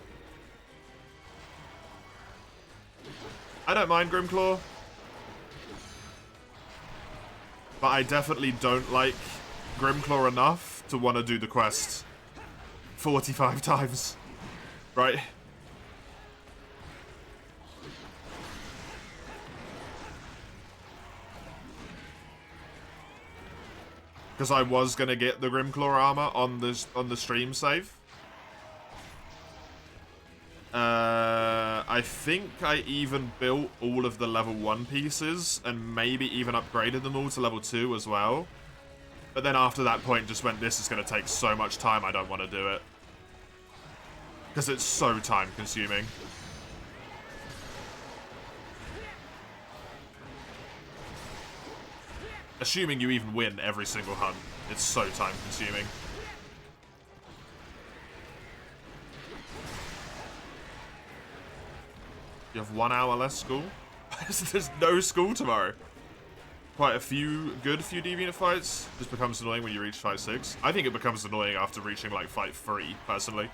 I don't mind Grimclaw. But I definitely don't like Grimclaw enough to want to do the quest 45 times. Right? Because I was gonna get the Grimclaw armor on the stream save. I think I even built all of the level 1 pieces and maybe even upgraded them all to level 2 as well. But then after that point just went, this is gonna take so much time, I don't want to do it. Because it's so time consuming. Assuming you even win every single hunt, it's so time consuming. You have 1 hour less school? There's no school tomorrow. Quite a few deviant fights. This becomes annoying when you reach fight 6. I think it becomes annoying after reaching like fight 3, personally.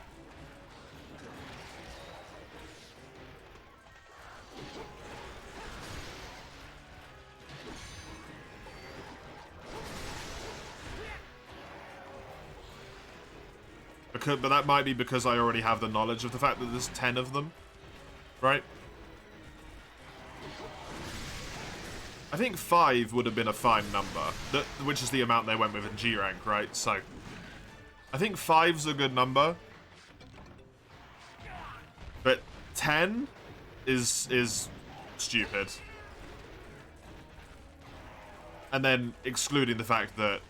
But that might be because I already have the knowledge of the fact that there's 10 of them. Right? I think 5 would have been a fine number, which is the amount they went with in G rank, right? So, I think 5's a good number, but 10 is stupid. And then excluding the fact that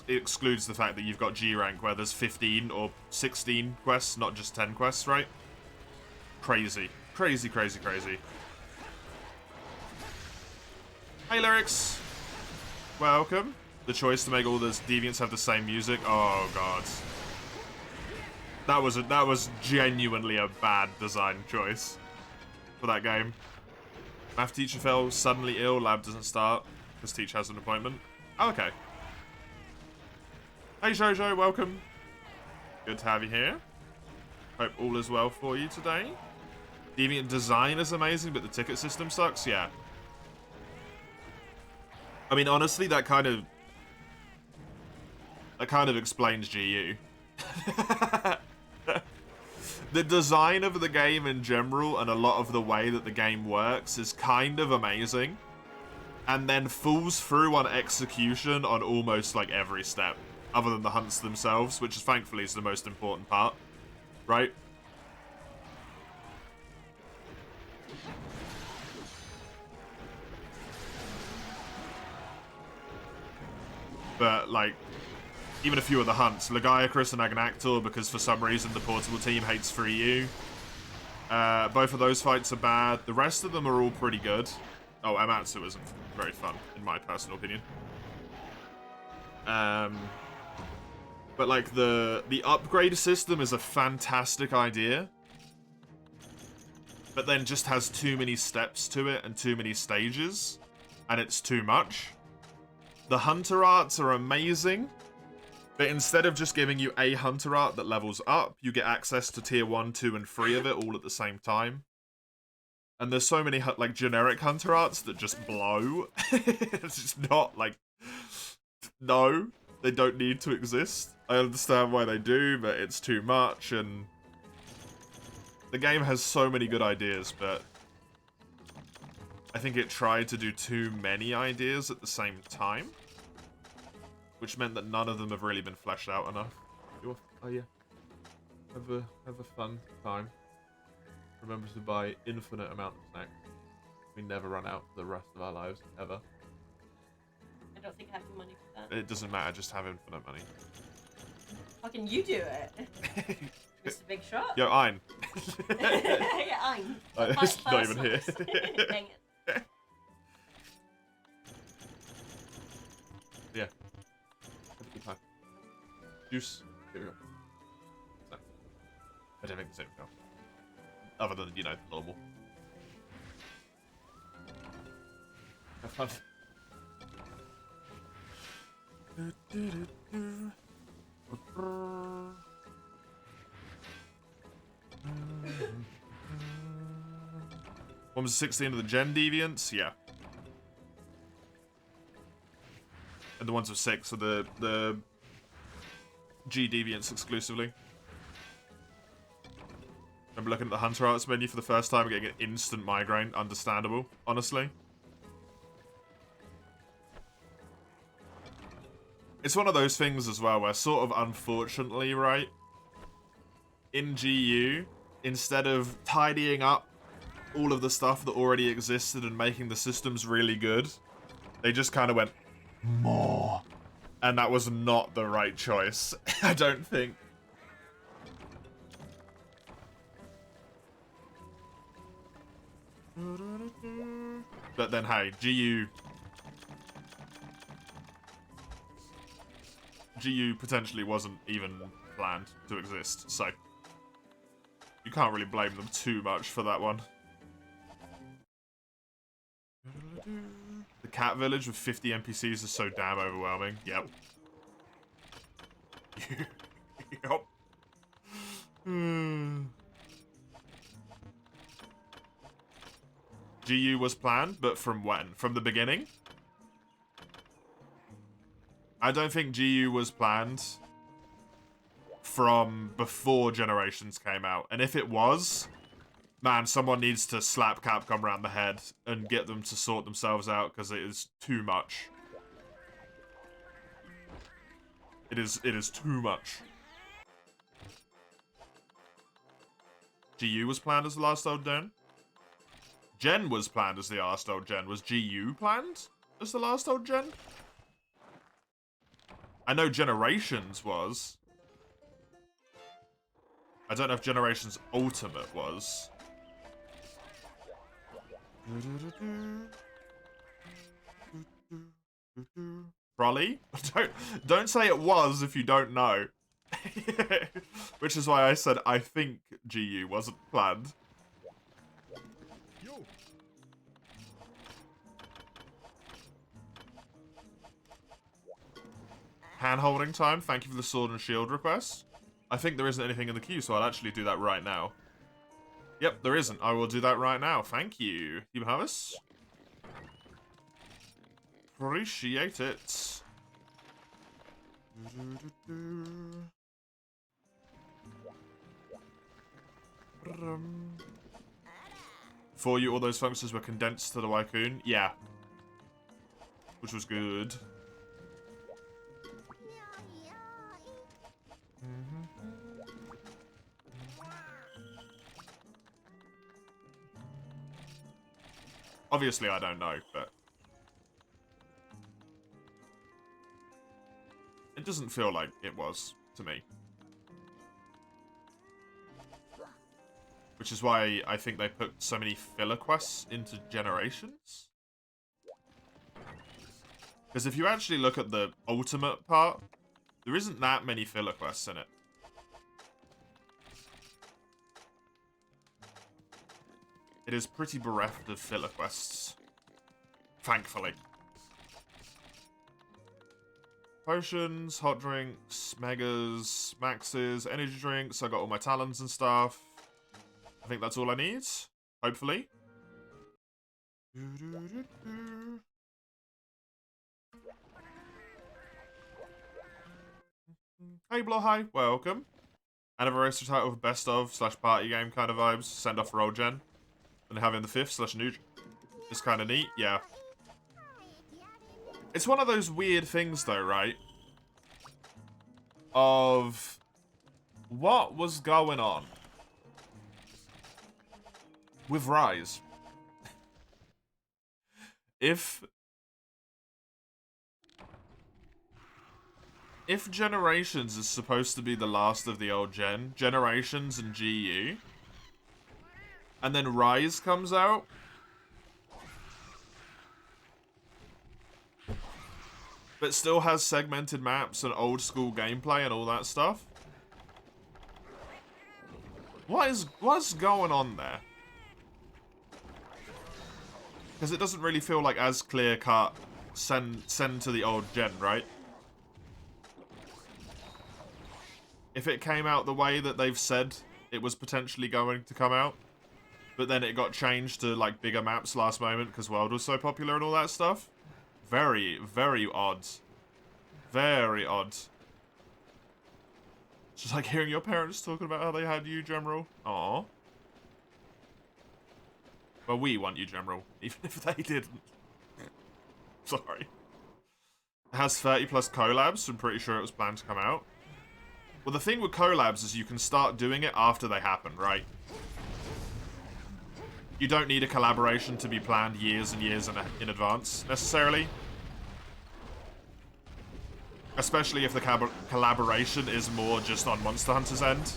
excludes the fact that you've got G rank where there's 15 or 16 quests, not just 10 quests, right? Crazy. Crazy, crazy, crazy. Hey, Lyrics. Welcome. The choice to make all the deviants have the same music. Oh, God. That was genuinely a bad design choice for that game. Math teacher fell suddenly ill. Lab doesn't start because teacher has an appointment. Oh, okay. Hey, Jojo. Welcome. Good to have you here. Hope all is well for you today. Deviant design is amazing, but the ticket system sucks. Yeah. I mean, honestly, that kind of explains GU. The design of the game in general and a lot of the way that the game works is kind of amazing, and then falls through on execution on almost like every step, other than the hunts themselves, which is thankfully is the most important part, right? But, like, even a few of the hunts, Lagiacrus and Agnactor, because for some reason the portable team hates 3U. Both of those fights are bad. The rest of them are all pretty good. Oh, Amatsu isn't very fun, in my personal opinion. But, like, the upgrade system is a fantastic idea. But then just has too many steps to it and too many stages. And it's too much. The Hunter arts are amazing. But instead of just giving you a Hunter art that levels up, you get access to tier 1, 2, and 3 of it all at the same time. And there's so many, like, generic Hunter arts that just blow. It's just not, like... No, they don't need to exist. I understand why they do, but it's too much, and... The game has so many good ideas, but... I think it tried to do too many ideas at the same time. Which meant that none of them have really been fleshed out enough. Oh yeah. Have a fun time. Remember to buy infinite amount of snacks. We never run out for the rest of our lives, ever. I don't think I have the money for that. It doesn't matter, just have infinite money. Fucking you do it. Mr. Big Shot. Yo, Ein. Yeah, Ein. It's not even here. Dang it. Yeah. Have a good time. Juice. Here we go. So, I don't think the same film. Other than, you know, normal. Have fun. One was 16 of the Gen Deviants? Yeah. And the ones with 6 are the G Deviants exclusively. Remember looking at the Hunter Arts menu for the first time and getting an instant migraine? Understandable, honestly. It's one of those things as well where sort of unfortunately, right? In GU, instead of tidying up all of the stuff that already existed and making the systems really good, they just kind of went, more. And that was not the right choice, I don't think. But then, hey, GU potentially wasn't even planned to exist, so you can't really blame them too much for that one. The cat village with 50 NPCs is so damn overwhelming. Yep. Yep. GU was planned, but from when? From the beginning? I don't think GU was planned from before Generations came out. And if it was, man, someone needs to slap Capcom around the head and get them to sort themselves out, because it is too much. It is too much. GU was planned as the last old gen? Gen was planned as the last old gen. Was GU planned as the last old gen? I know Generations was. I don't know if Generations Ultimate was. Probably? Don't say it was if you don't know. Which is why I said I think GU wasn't planned. Hand-holding time, thank you for the sword and shield request. I think there isn't anything in the queue, so I'll actually do that right now. Yep, there isn't. I will do that right now. Thank you. You have us? Appreciate it. For you, all those functions were condensed to the Wycoon? Yeah. Which was good. Obviously, I don't know, but... It doesn't feel like it was, to me. Which is why I think they put so many filler quests into Generations. Because if you actually look at the ultimate part, there isn't that many filler quests in it. It is pretty bereft of filler quests. Thankfully. Potions, hot drinks, megas, maxes, energy drinks. I got all my talons and stuff. I think that's all I need. Hopefully. Hey, Blowhigh. Welcome. Anniversary title of best of / party game kind of vibes. Send off for old gen. And having the 5th / new. It's kind of neat. Yeah. It's one of those weird things, though, right? Of what was going on with Rise. If Generations is supposed to be the last of the old gen, Generations and GU, and then Rise comes out, but still has segmented maps and old school gameplay and all that stuff. What's going on there? Because it doesn't really feel like as clear cut send to the old gen, right? If it came out the way that they've said it was potentially going to come out, but then it got changed to like bigger maps last moment because World was so popular and all that stuff. Very, very odd. Very odd. It's just like hearing your parents talking about how they had you, General. Aww. Well, we want you, General, even if they didn't. Sorry. It has 30 plus collabs, so I'm pretty sure it was planned to come out. Well, the thing with collabs is you can start doing it after they happen, right? You don't need a collaboration to be planned years and years in advance, necessarily. Especially if the collaboration is more just on Monster Hunter's end.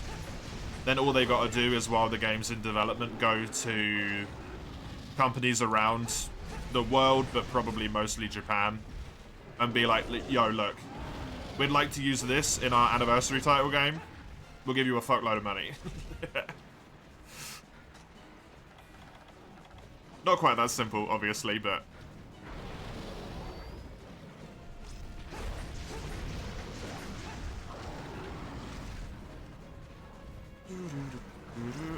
Then all they got to do is, while the game's in development, go to companies around the world, but probably mostly Japan, and be like, yo, look, we'd like to use this in our anniversary title game. We'll give you a fuckload of money. Not quite that simple, obviously, but...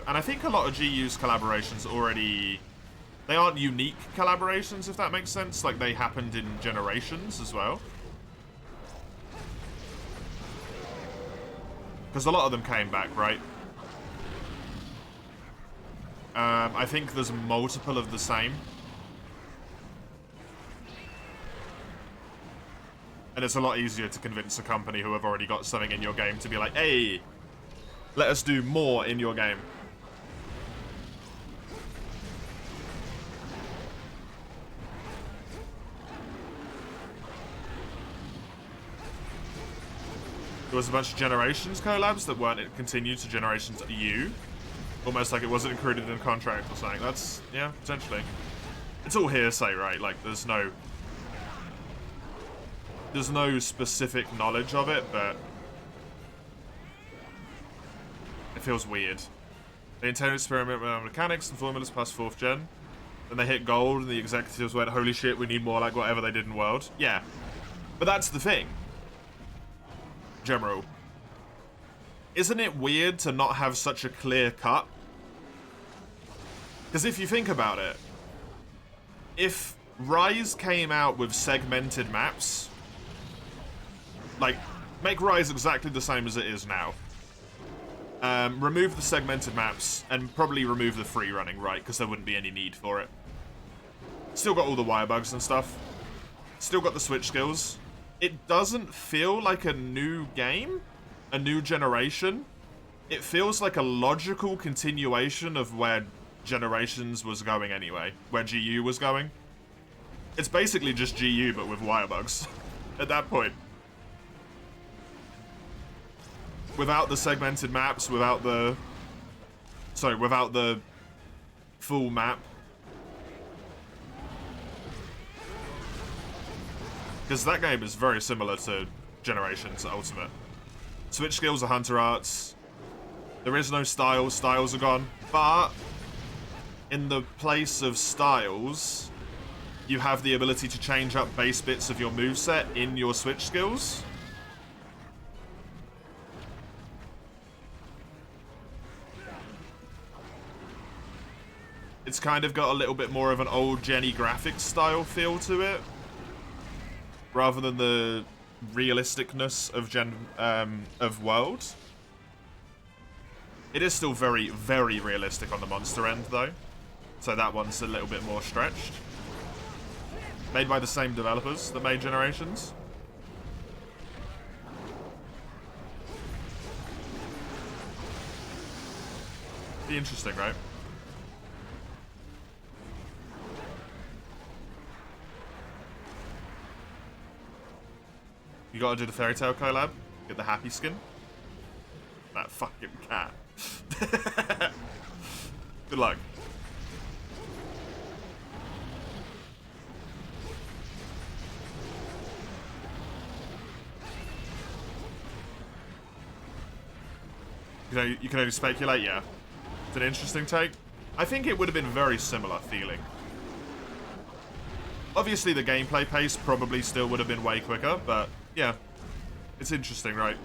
And I think a lot of GU's collaborations already... They aren't unique collaborations, if that makes sense. Like, they happened in Generations as well. Because a lot of them came back, right? I think there's multiple of the same. And it's a lot easier to convince a company who have already got something in your game to be like, hey, let us do more in your game. There was a bunch of Generations collabs that weren't continued to Generations U. Almost like it wasn't included in the contract or something. That's, yeah, potentially. It's all hearsay, right? Like, there's no specific knowledge of it, but it feels weird. They intend to experiment with our mechanics and formulas past 4th gen. Then they hit gold, and the executives went, holy shit, we need more like whatever they did in World. Yeah. But that's the thing. General. Isn't it weird to not have such a clear cut? Because if you think about it, if Rise came out with segmented maps, like, make Rise exactly the same as it is now. Remove the segmented maps, and probably remove the free running, right? Because there wouldn't be any need for it. Still got all the wire bugs and stuff. Still got the switch skills. It doesn't feel like a new game, a new generation. It feels like a logical continuation of where Generations was going anyway, where GU was going. It's basically just GU, but with wire bugs at that point. without the segmented maps, without the full map. Because that game is very similar to Generations Ultimate. Switch skills are Hunter Arts. There is no styles. Styles are gone. But in the place of styles, you have the ability to change up base bits of your moveset in your switch skills. It's kind of got a little bit more of an old Jenny graphics style feel to it, rather than the realisticness of World. It is still very, very realistic on the monster end, though. So that one's a little bit more stretched. Made by the same developers that made Generations. Be interesting, right? You gotta do the Fairy Tail collab. Get the happy skin. That fucking cat. Good luck. You can only speculate, yeah. It's an interesting take. I think it would have been very similar feeling. Obviously, the gameplay pace probably still would have been way quicker, but yeah, it's interesting, right?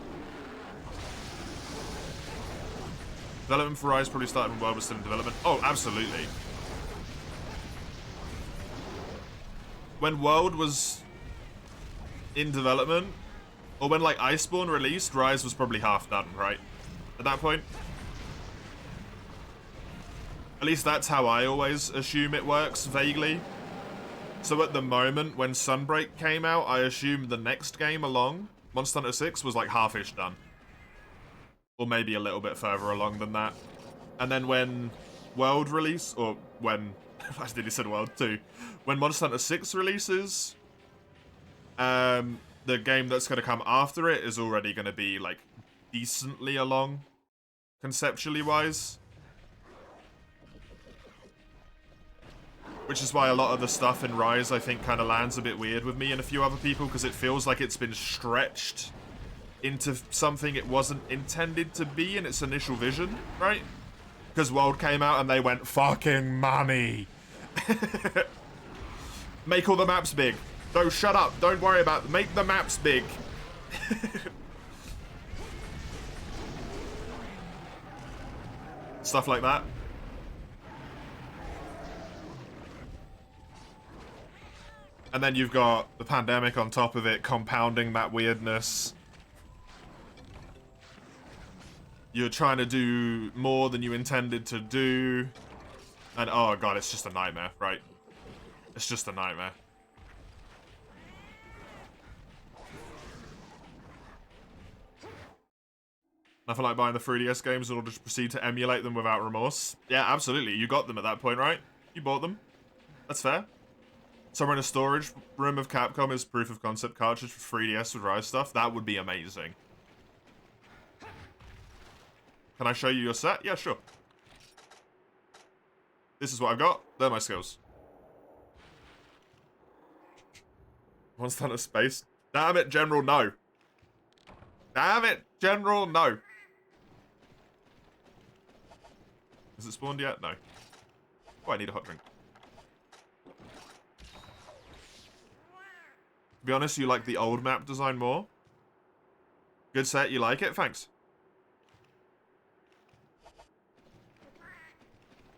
Development for Rise probably started when World was still in development. Oh, absolutely. When World was in development, or when like Iceborne released, Rise was probably half done, right? At that point. At least that's how I always assume it works, vaguely. So at the moment, when Sunbreak came out, I assumed the next game along, Monster Hunter 6, was like half-ish done. Or maybe a little bit further along than that. And then when World release, or when, I nearly said World too, when Monster Hunter 6 releases, the game that's going to come after it is already going to be like decently along, conceptually wise. Which is why a lot of the stuff in Rise, I think, kind of lands a bit weird with me and a few other people, because it feels like it's been stretched into something it wasn't intended to be in its initial vision, right? Because World came out and they went, fucking money. Make all the maps big. No, shut up. Don't worry about it. Make the maps big. Stuff like that. And then you've got the pandemic on top of it, compounding that weirdness. You're trying to do more than you intended to do. And oh god, it's just a nightmare, right? It's just a nightmare. Nothing like buying the 3DS games in order to proceed to emulate them without remorse. Yeah, absolutely. You got them at that point, right? You bought them. That's fair. Somewhere in a storage room of Capcom is proof of concept cartridge for 3DS with Rise stuff. That would be amazing. Can I show you your set? Yeah, sure. This is what I've got. They're my skills. Monster Hunter Space. Damn it, General, no. Damn it, General, no. Has it spawned yet? No. Oh, I need a hot drink. To be honest, you like the old map design more? Good set, you like it? Thanks.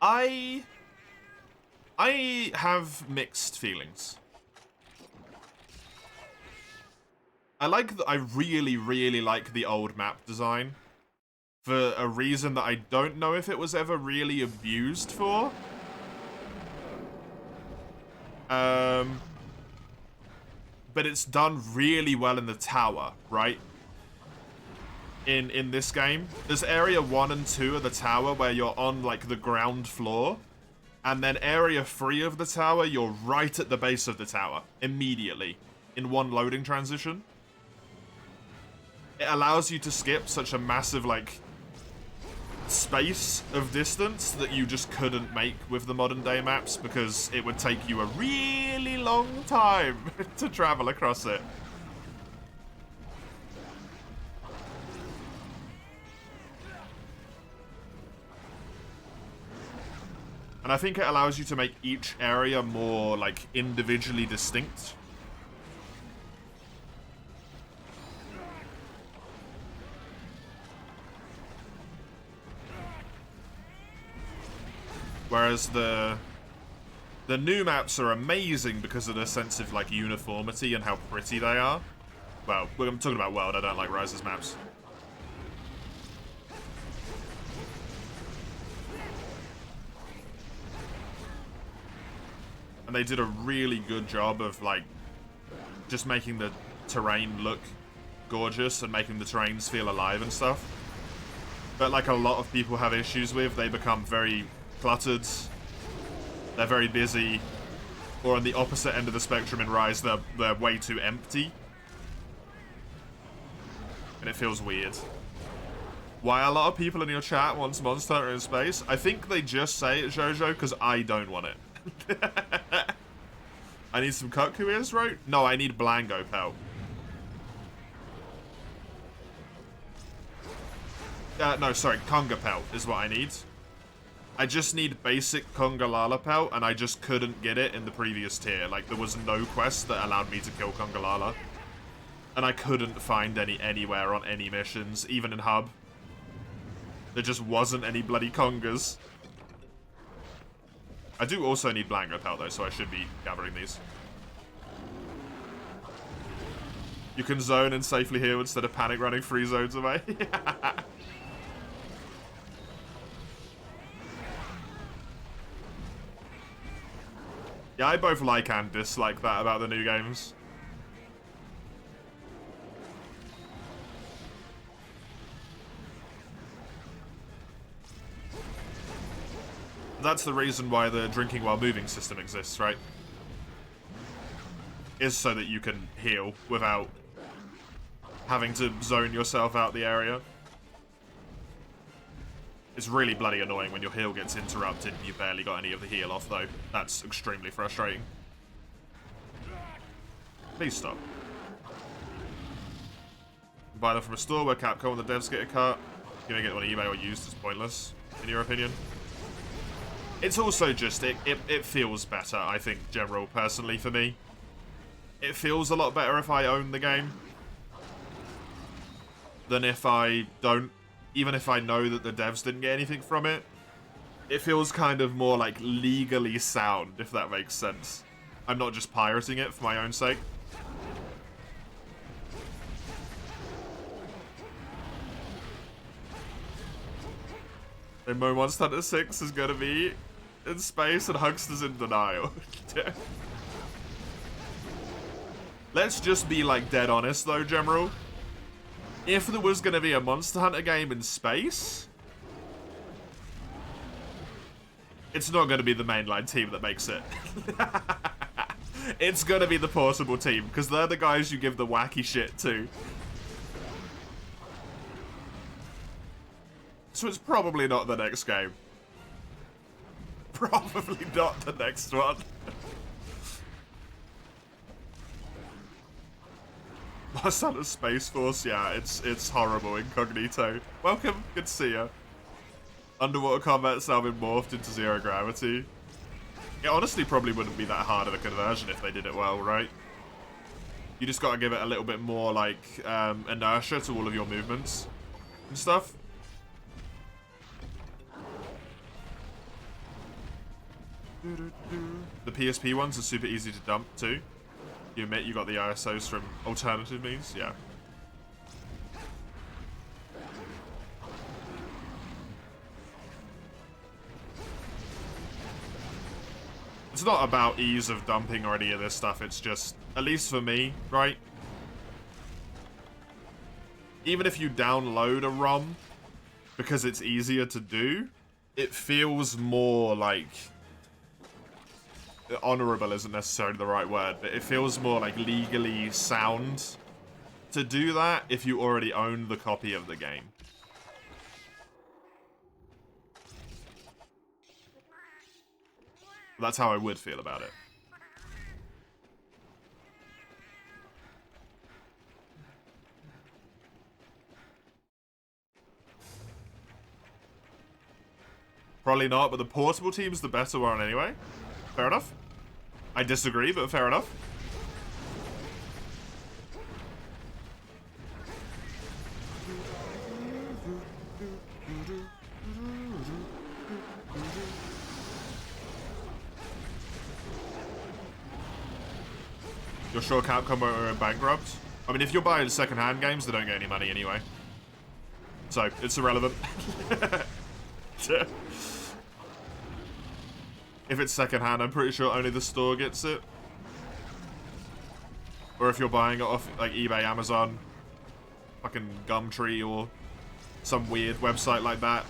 I have mixed feelings. I really, really like the old map design. For a reason that I don't know if it was ever really abused for. But it's done really well in the tower, right? In this game. There's area 1 and 2 of the tower where you're on, like, the ground floor. And then area 3 of the tower, you're right at the base of the tower. Immediately. In one loading transition. it allows you to skip such a massive, like, space of distance that you just couldn't make with the modern day maps because it would take you a really long time to travel across it. And I think it allows you to make each area more, like, individually distinct. Whereas the new maps are amazing because of their sense of, like, uniformity and how pretty they are. Well, I'm talking about World, I don't like Rise's maps. And they did a really good job of, like, just making the terrain look gorgeous and making the terrains feel alive and stuff. But like a lot of people have issues with, they become very cluttered, they're very busy, or on the opposite end of the spectrum in Rise, they're way too empty. And it feels weird. Why a lot of people in your chat wants Monster Hunter in space? I think they just say it, Jojo, because I don't want it. I need some Kutku ears, right? No, I need Blango pelt. No, sorry, Conga pelt is what I need. I just need basic Conga Lala pelt, and I just couldn't get it in the previous tier. Like, there was no quest that allowed me to kill Conga Lala. And I couldn't find any anywhere on any missions, even in Hub. There just wasn't any bloody Congas. I do also need Blango pelt though, so I should be gathering these. You can zone and safely heal instead of panic running 3 zones away. Yeah, I both like and dislike that about the new games. That's the reason why the drinking while moving system exists, right? Is so that you can heal without having to zone yourself out the area. It's really bloody annoying when your heal gets interrupted and you barely got any of the heal off, though. That's extremely frustrating. Please stop. Buy them from a store where Capcom and the devs get a cut. Giving it on eBay or used is pointless, in your opinion. It's also just, it feels better, I think, general, personally, for me. It feels a lot better if I own the game than if I don't. Even if I know that the devs didn't get anything from it, it feels kind of more, like, legally sound, if that makes sense. I'm not just pirating it for my own sake. And Monster Hunter 6 is gonna be in space and Huckster's in denial. Let's just be, like, dead honest, though, General. If there was gonna be a Monster Hunter game in space, it's not gonna be the mainline team that makes it. It's gonna be the portable team, because they're the guys you give the wacky shit to. So it's probably not the next game. Probably not the next one. Monster Hunter Space Force, yeah, it's horrible. Incognito. Welcome, good to see ya. Underwater combat's now been morphed into zero gravity. It honestly probably wouldn't be that hard of a conversion if they did it well, right? You just gotta give it a little bit more, like, inertia to all of your movements and stuff. The PSP ones are super easy to dump too. You admit you got the ISOs from alternative means? Yeah. It's not about ease of dumping or any of this stuff, it's just, at least for me, right? Even if you download a ROM, because it's easier to do, it feels more like... honorable isn't necessarily the right word, but it feels more like legally sound to do that if you already own the copy of the game. That's how I would feel about it. Probably not, but the portable team's the better one anyway. Fair enough. I disagree, but fair enough. You're sure Capcom won't go bankrupt? I mean, if you're buying second-hand games, they don't get any money anyway. So, it's irrelevant. If it's second-hand, I'm pretty sure only the store gets it. Or if you're buying it off, like, eBay, Amazon, fucking Gumtree, or some weird website like that.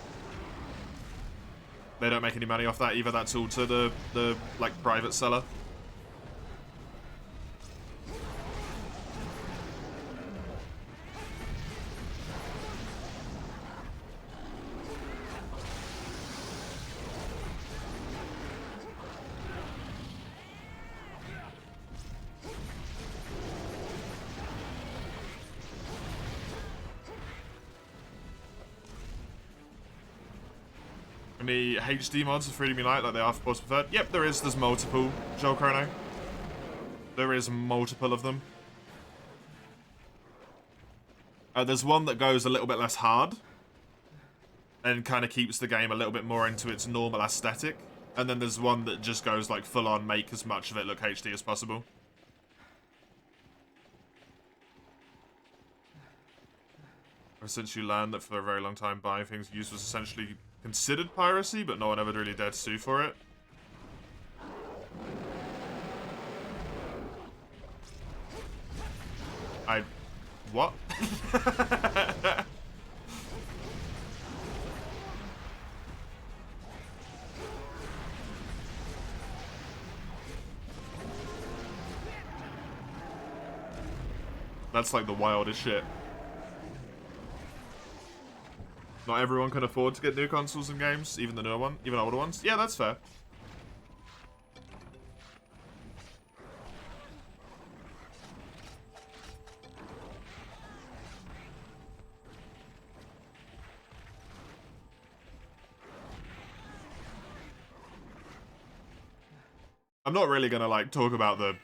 They don't make any money off that either. That's all to the like, private seller. Any HD mods for Freedom Unite like they are for Pause Preferred? Yep, there is. There's multiple, Joel Chrono. There is multiple of them. There's one that goes a little bit less hard and kind of keeps the game a little bit more into its normal aesthetic. And then there's one that just goes like full on, make as much of it look HD as possible. Ever since you learned that for a very long time buying things used was essentially considered piracy, but no one ever really dared to sue for it. What? That's like the wildest shit. Not everyone can afford to get new consoles and games, even the newer one, even older ones. Yeah, that's fair. I'm not really gonna like talk about the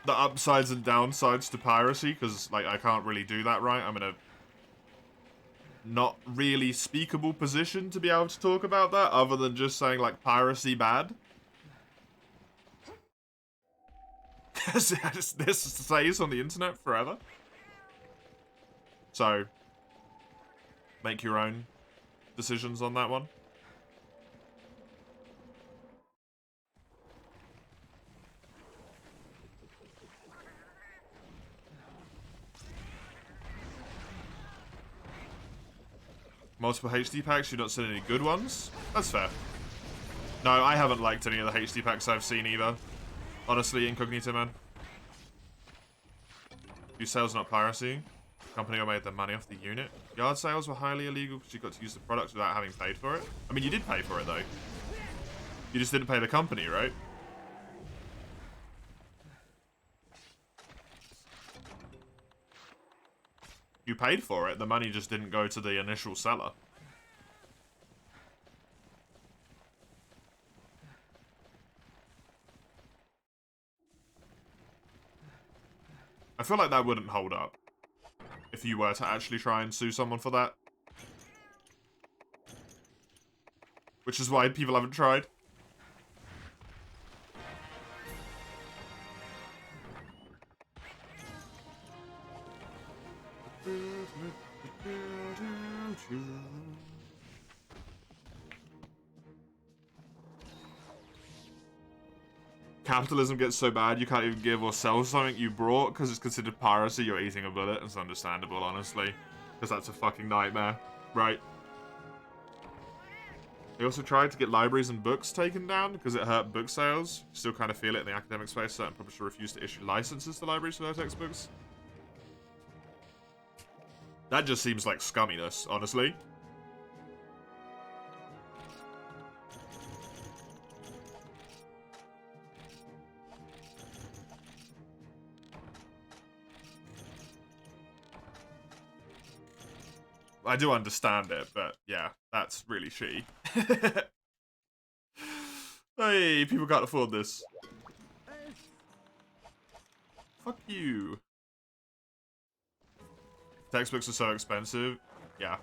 upsides and downsides to piracy, because like I can't really do that right. I'm in a not really speakable position to be able to talk about that, other than just saying like piracy bad. This stays on the internet forever. So make your own decisions on that one. Multiple HD packs, you've not seen any good ones? That's fair. No, I haven't liked any of the HD packs I've seen either. Honestly, Incognito Man. Your sales not piracy. Company made their money off the unit. Yard sales were highly illegal because you got to use the product without having paid for it. I mean, you did pay for it though. You just didn't pay the company, right? You paid for it, the money just didn't go to the initial seller. I feel like that wouldn't hold up if you were to actually try and sue someone for that. Which is why people haven't tried. Capitalism gets so bad you can't even give or sell something you brought because it's considered piracy. You're eating a bullet. It's understandable, honestly, because that's a fucking nightmare, right? They also tried to get libraries and books taken down because it hurt book sales. You still kind of feel it in the academic space. Certain publishers refuse to issue licenses to libraries for their textbooks. That just seems like scumminess, honestly. I do understand it, but yeah, that's really shitty. Hey, people can't afford this. Fuck you. Textbooks are so expensive. Yeah.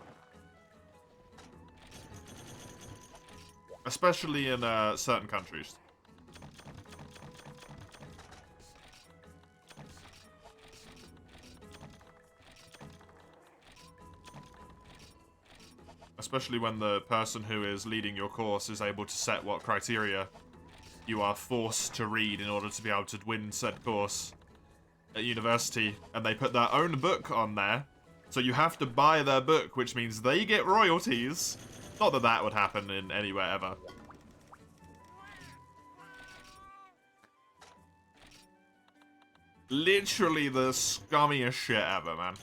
Especially in certain countries. Especially when the person who is leading your course is able to set what criteria you are forced to read in order to be able to win said course at university. And they put their own book on there. So you have to buy their book, which means they get royalties. Not that that would happen in anywhere ever. Literally the scummiest shit ever, man.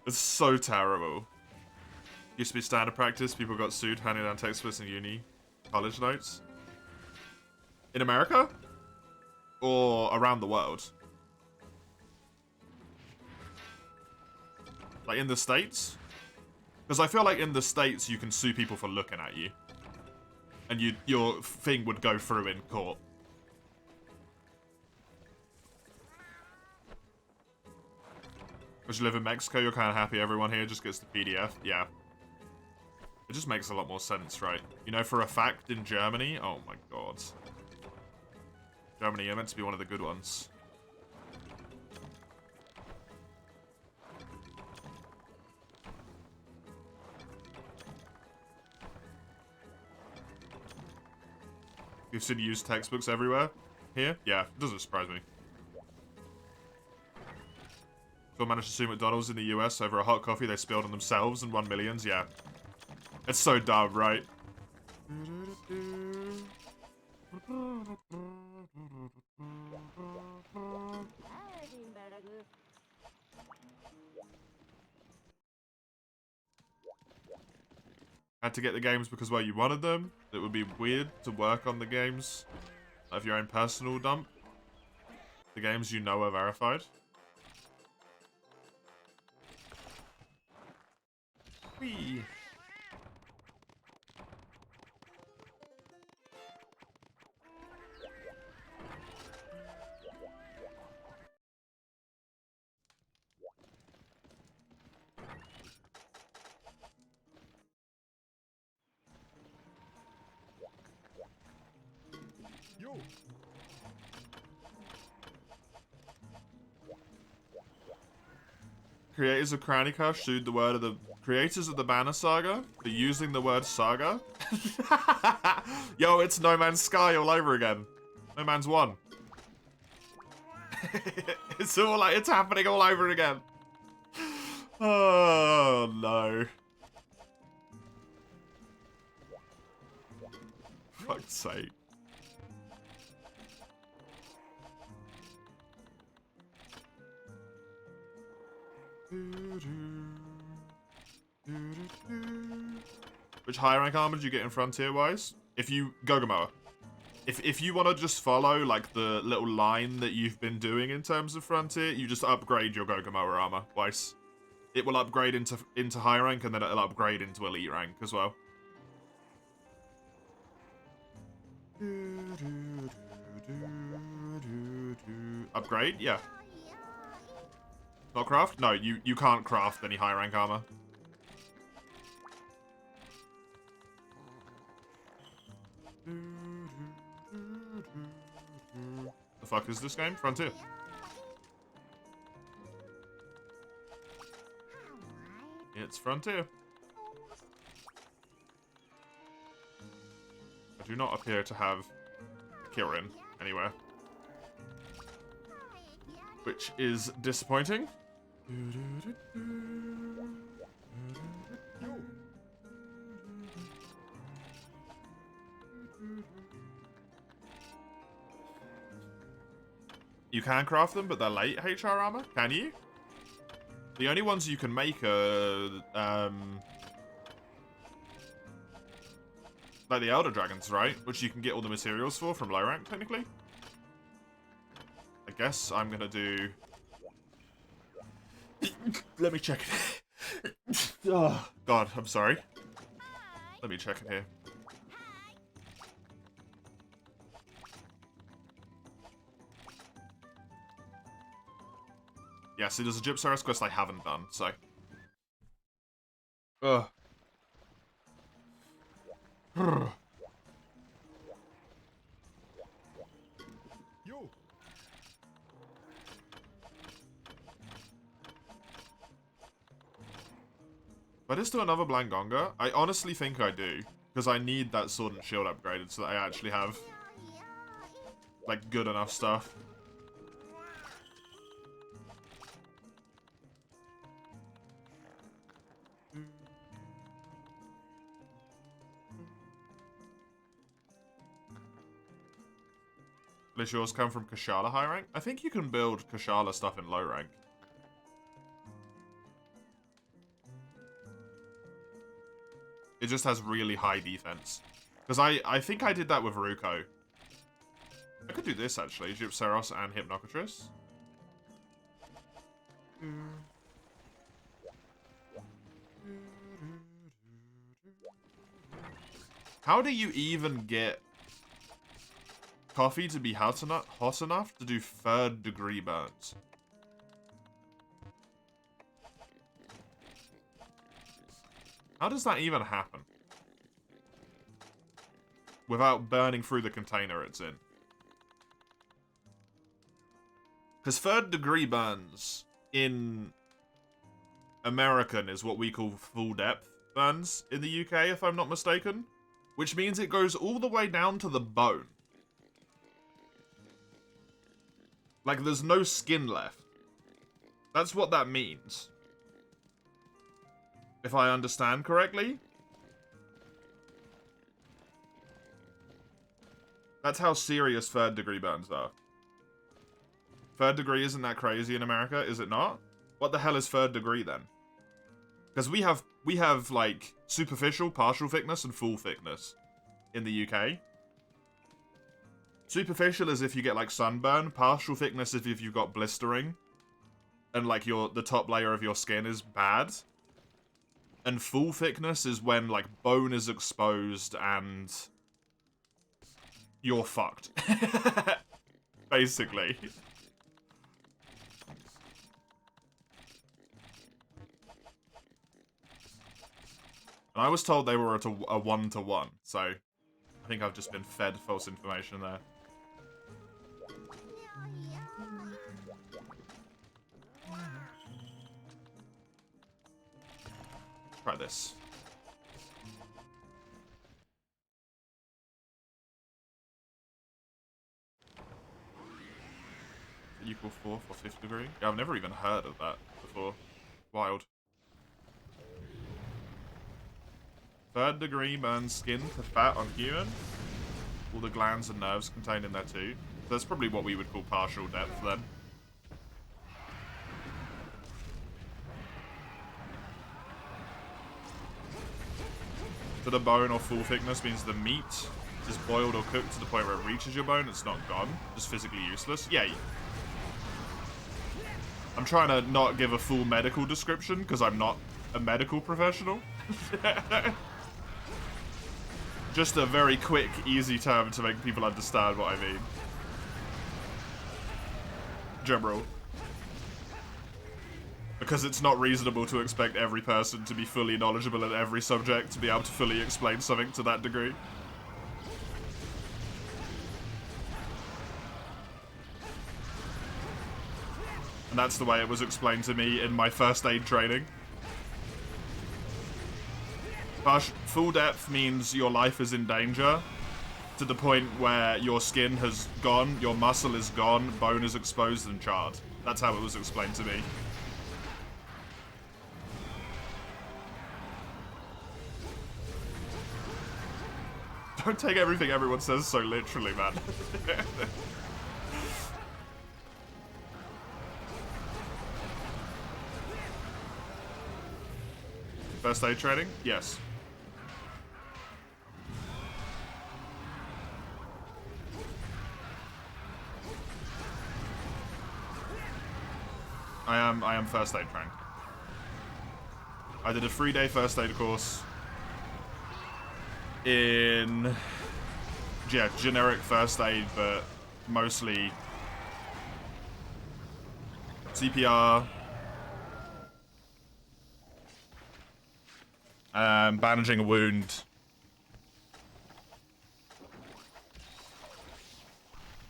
It's so terrible. Used to be standard practice. People got sued handing down textbooks in uni college notes. In America? Or around the world? Like in the States? Because I feel like in the States you can sue people for looking at you. And your thing would go through in court. Because you live in Mexico, you're kind of happy everyone here just gets the PDF. Yeah. It just makes a lot more sense, right? You know, for a fact, in Germany... Oh my god. Germany, you're meant to be one of the good ones. You've seen used textbooks everywhere? Here? Yeah, it doesn't surprise me. Someone managed to sue McDonald's in the US over a hot coffee they spilled on themselves and won millions, yeah. It's so dumb, right? Had to get the games because, well, you wanted them. It would be weird to work on the games of your own personal dump. The games you know are verified. Whee! Yo. Creators of Cranny Crush sued the word of the creators of the Banner Saga for using the word saga. Yo, it's No Man's Sky all over again. No Man's won. It's all like it's happening all over again. Oh no. Fuck's sake. Which high rank armor did you get in Frontier wise? If you Gogamoa. If you want to just follow like the little line that you've been doing in terms of Frontier, you just upgrade your Gogamoa armor twice. It will upgrade into high rank and then it'll upgrade into elite rank as well. Upgrade? Yeah. Not craft? No, you can't craft any high rank armor. The fuck is this game? Frontier. It's Frontier. I do not appear to have Kirin anywhere. Which is disappointing. You can craft them, but they're late HR armor. Can you? The only ones you can make are, like the Elder Dragons, right? Which you can get all the materials for from low rank, technically. I guess I'm gonna do... Let me check it. Oh, God, I'm sorry. Let me check it here. Yeah, see, there's a Gypsaurus quest I haven't done, so... Ugh. Yo. But is to another Blangonga? I honestly think I do. Because I need that sword and shield upgraded so that I actually have, like, good enough stuff. Does yours come from Kashala high rank? I think you can build Kashala stuff in low rank. It just has really high defense. Because I think I did that with Ruko. I could do this, actually. Gypsaros and Hypnocatrix. How do you even get coffee to be hot enough to do 3rd degree burns? How does that even happen? Without burning through the container it's in. Because 3rd degree burns in American is what we call full depth burns in the UK, if I'm not mistaken. Which means it goes all the way down to the bone. Like, there's no skin left. That's what that means. If I understand correctly. That's how serious 3rd degree burns are. 3rd degree isn't that crazy in America, is it not? What the hell is 3rd degree then? Because we have like superficial, partial thickness, and full thickness in the UK. Superficial is if you get like sunburn. Partial thickness is if you've got blistering, and like the top layer of your skin is bad. And full thickness is when like bone is exposed and you're fucked. Basically. And I was told they were at a 1-to-1, so I think I've just been fed false information there. Try this. Equal 4th or 5th degree? Yeah, I've never even heard of that before. Wild. 3rd degree burns skin to fat on human. All the glands and nerves contained in there too. So that's probably what we would call partial depth then. To the bone or full thickness means the meat is boiled or cooked to the point where it reaches your bone. It's not gone. Just physically useless. Yeah. I'm trying to not give a full medical description because I'm not a medical professional. Just a very quick, easy term to make people understand what I mean. General. Because it's not reasonable to expect every person to be fully knowledgeable in every subject to be able to fully explain something to that degree. And that's the way it was explained to me in my first aid training. Full depth means your life is in danger to the point where your skin has gone, your muscle is gone, bone is exposed and charred. That's how it was explained to me. Don't take everything everyone says so literally, man. First aid training? Yes. I am first aid trained. I did a 3-day first aid course in, yeah, generic first aid, but mostly CPR, bandaging a wound,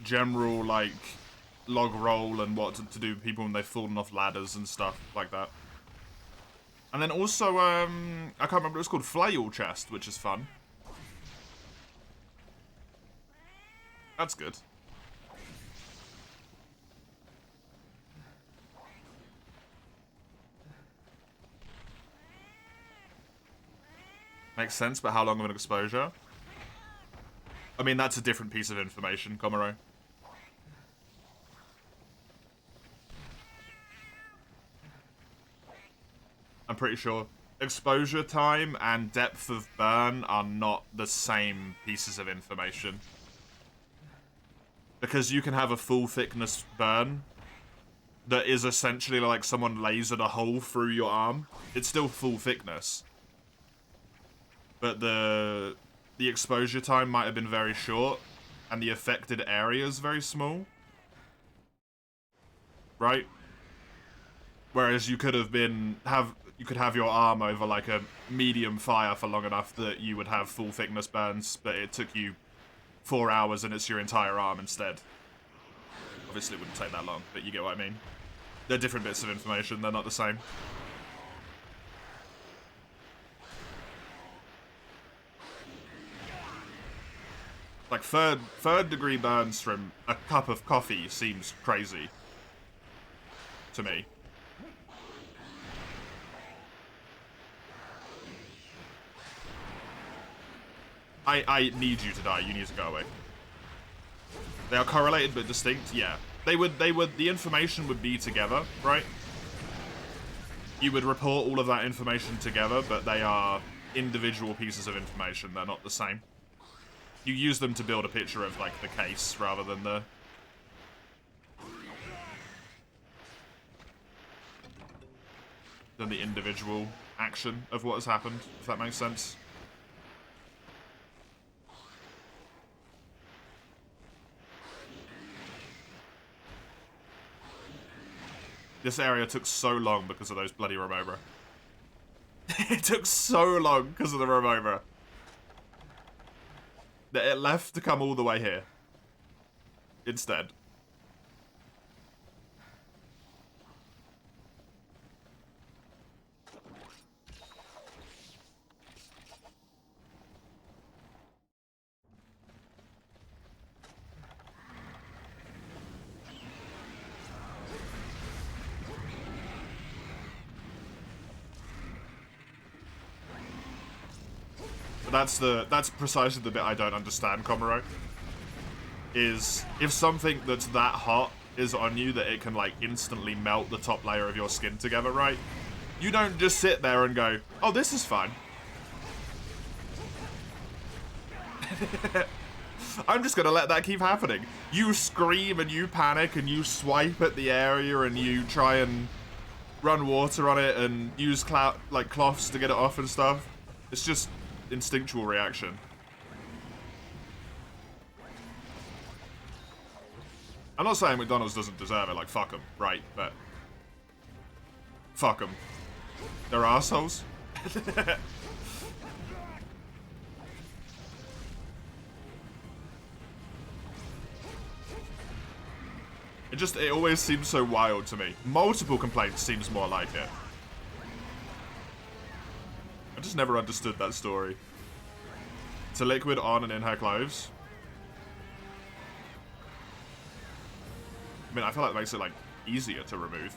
general, like, log roll and what to do with people when they've fallen off ladders and stuff like that. And then also, I can't remember, it was called Flail Chest, which is fun. That's good. Makes sense, but how long of an exposure? I mean, that's a different piece of information, Komaro. I'm pretty sure. Exposure time and depth of burn are not the same pieces of information. Because you can have a full thickness burn that is essentially like someone lasered a hole through your arm. It's still full thickness. But the exposure time might have been very short, and the affected area is very small. Right? Whereas you could have you could have your arm over like a medium fire for long enough that you would have full thickness burns, but it took you 4 hours and it's your entire arm instead. Obviously it wouldn't take that long, but you get what I mean. They're different bits of information, they're not the same. Like, third degree burns from a cup of coffee seems crazy. To me. I need you to die, you need to go away. They are correlated but distinct, yeah. The information would be together, right? You would report all of that information together, but they are individual pieces of information, they're not the same. You use them to build a picture of, like, the case, rather than the individual action of what has happened, if that makes sense. This area took so long because of those bloody Remobra. It took so long because of the Remobra. That it left to come all the way here. Instead. That's precisely the bit I don't understand, Komaro. Is if something that's that hot is on you that it can like instantly melt the top layer of your skin together, right? You don't just sit there and go, oh, this is fine. I'm just gonna let that keep happening. You scream and you panic and you swipe at the area and you try and run water on it and use cloths to get it off and stuff. It's just instinctual reaction. I'm not saying McDonald's doesn't deserve it, like, fuck them, right, but fuck them. They're assholes. It always seems so wild to me. Multiple complaints seems more like it. I just never understood that story. It's a liquid on and in her clothes. I mean, I feel like that makes it, like, easier to remove.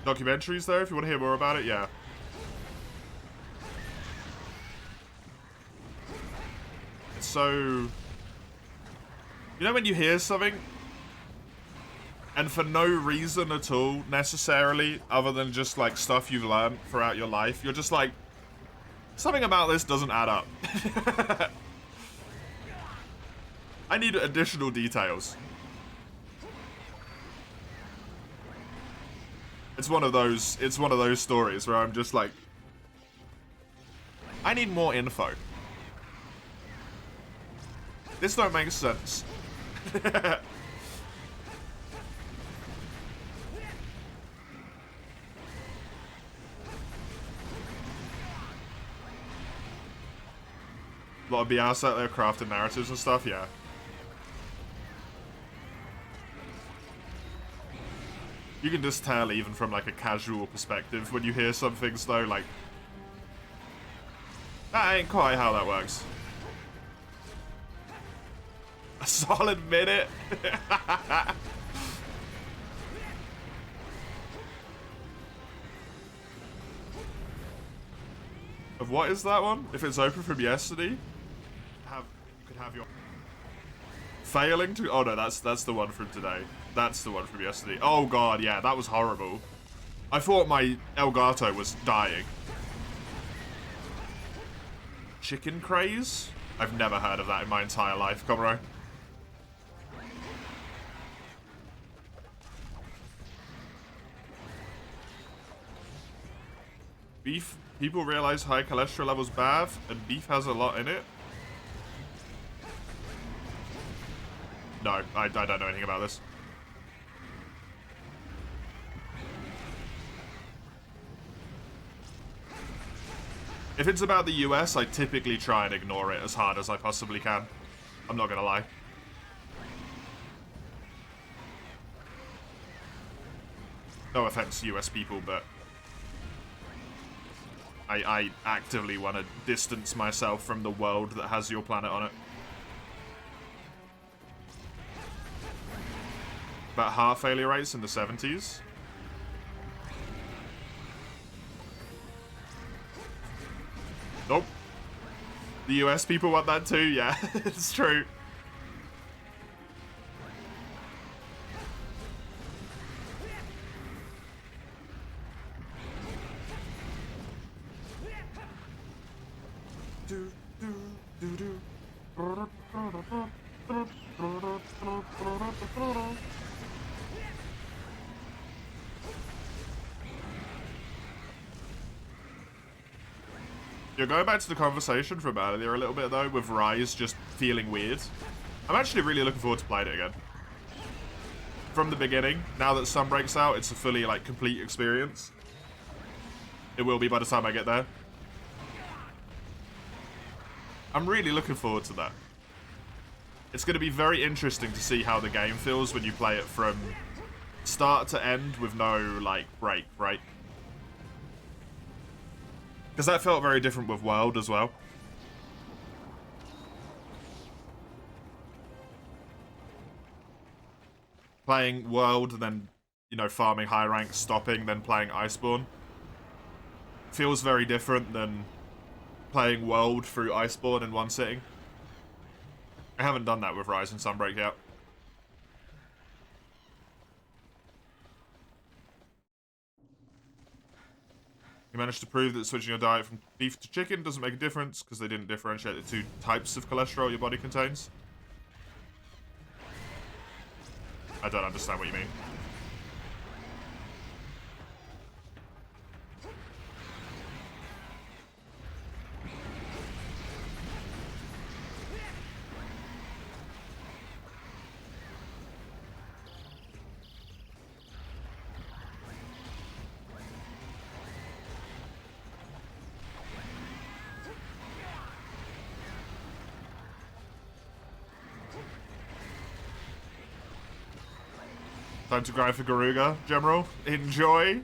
documentaries though, if you want to hear more about it, yeah. So, you know when you hear something, and for no reason at all, necessarily, other than just, like, stuff you've learned throughout your life, you're just like, something about this doesn't add up. I need additional details. It's one of those stories where I'm just like, I need more info. This don't make sense. A lot of BS out there crafting narratives and stuff, yeah. You can just tell even from like a casual perspective when you hear some things though, like, that ain't quite how that works. A solid minute? Of what is that one? If it's open from yesterday, you could have your failing to. Oh no, that's the one from today. That's the one from yesterday. Oh god, yeah, that was horrible. I thought my Elgato was dying. Chicken craze? I've never heard of that in my entire life, Comro. Beef. People realize high cholesterol levels bad, and beef has a lot in it. No, I don't know anything about this. If it's about the US, I typically try and ignore it as hard as I possibly can. I'm not gonna lie. No offense to US people, but I actively want to distance myself from the world that has your planet on it. About heart failure rates in the 70s. Nope. The US people want that too, yeah, it's true. Yeah, going back to the conversation from earlier a little bit though, with Rise just feeling weird. I'm actually really looking forward to playing it again. From the beginning, now that Sunbreak's out, it's a fully, like, complete experience. It will be by the time I get there. I'm really looking forward to that. It's going to be very interesting to see how the game feels when you play it from start to end with no, like, break, right? Because that felt very different with World as well. Playing World and then, you know, farming high rank, stopping, then playing Iceborne. Feels very different than playing World through Iceborne in one sitting. I haven't done that with Rise and Sunbreak yet. You managed to prove that switching your diet from beef to chicken doesn't make a difference because they didn't differentiate the two types of cholesterol your body contains. I don't understand what you mean. Time to grind for Garuga, General. Enjoy.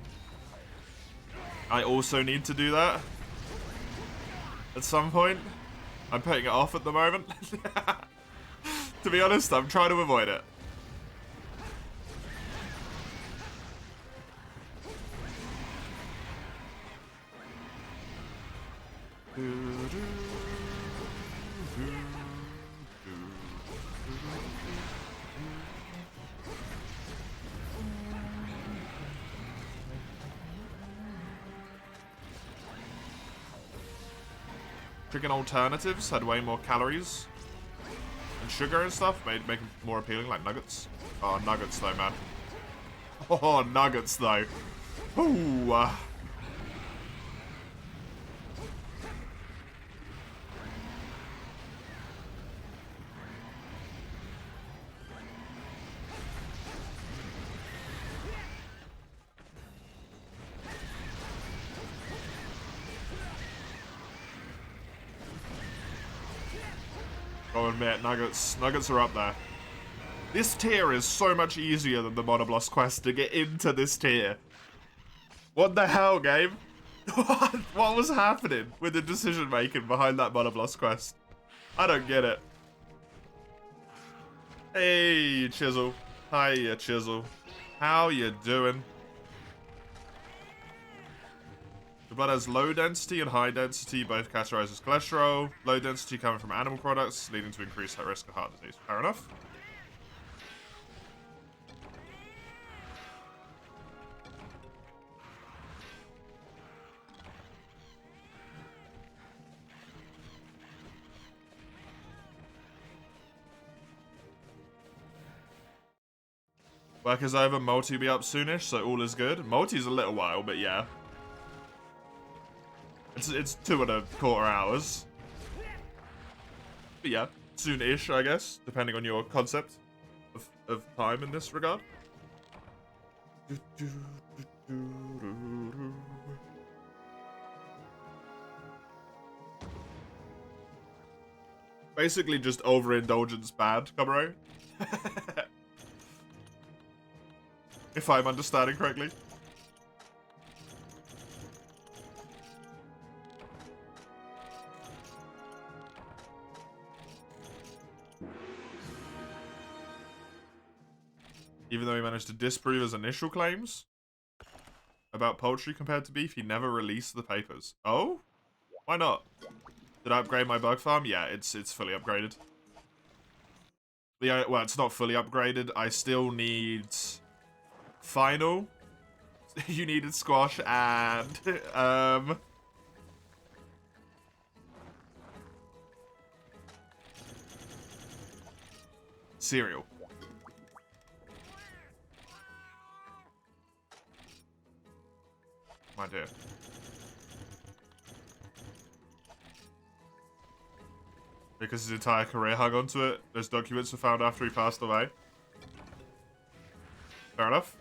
I also need to do that. At some point. I'm putting it off at the moment. To be honest, I'm trying to avoid it. Chicken alternatives had way more calories and sugar and stuff, make them more appealing, like nuggets. Oh, nuggets though, man. Oh, nuggets though. Ooh. I'll admit, nuggets are up there. This tier is so much easier than the Monobloss quest to get into this tier. What the hell, game? What was happening with the decision making behind that Monobloss quest? I don't get it. Hey, Chisel. Hiya, Chisel. How you doing? The blood has low density and high density, both categorized as cholesterol. Low density coming from animal products, leading to increased risk of heart disease. Fair enough. Work is over, multi will be up soonish, so all is good. Multi's a little while, but yeah. It's 2.25 hours. But yeah, soon-ish, I guess, depending on your concept of time in this regard. Basically just overindulgence bad, Cabro. If I'm understanding correctly. Even though he managed to disprove his initial claims about poultry compared to beef, he never released the papers. Oh? Why not? Did I upgrade my bug farm? Yeah, it's fully upgraded. Well, it's not fully upgraded. I still need final. You needed squash and cereal. My dear. Because his entire career hung onto it. Those documents were found after he passed away. Fair enough.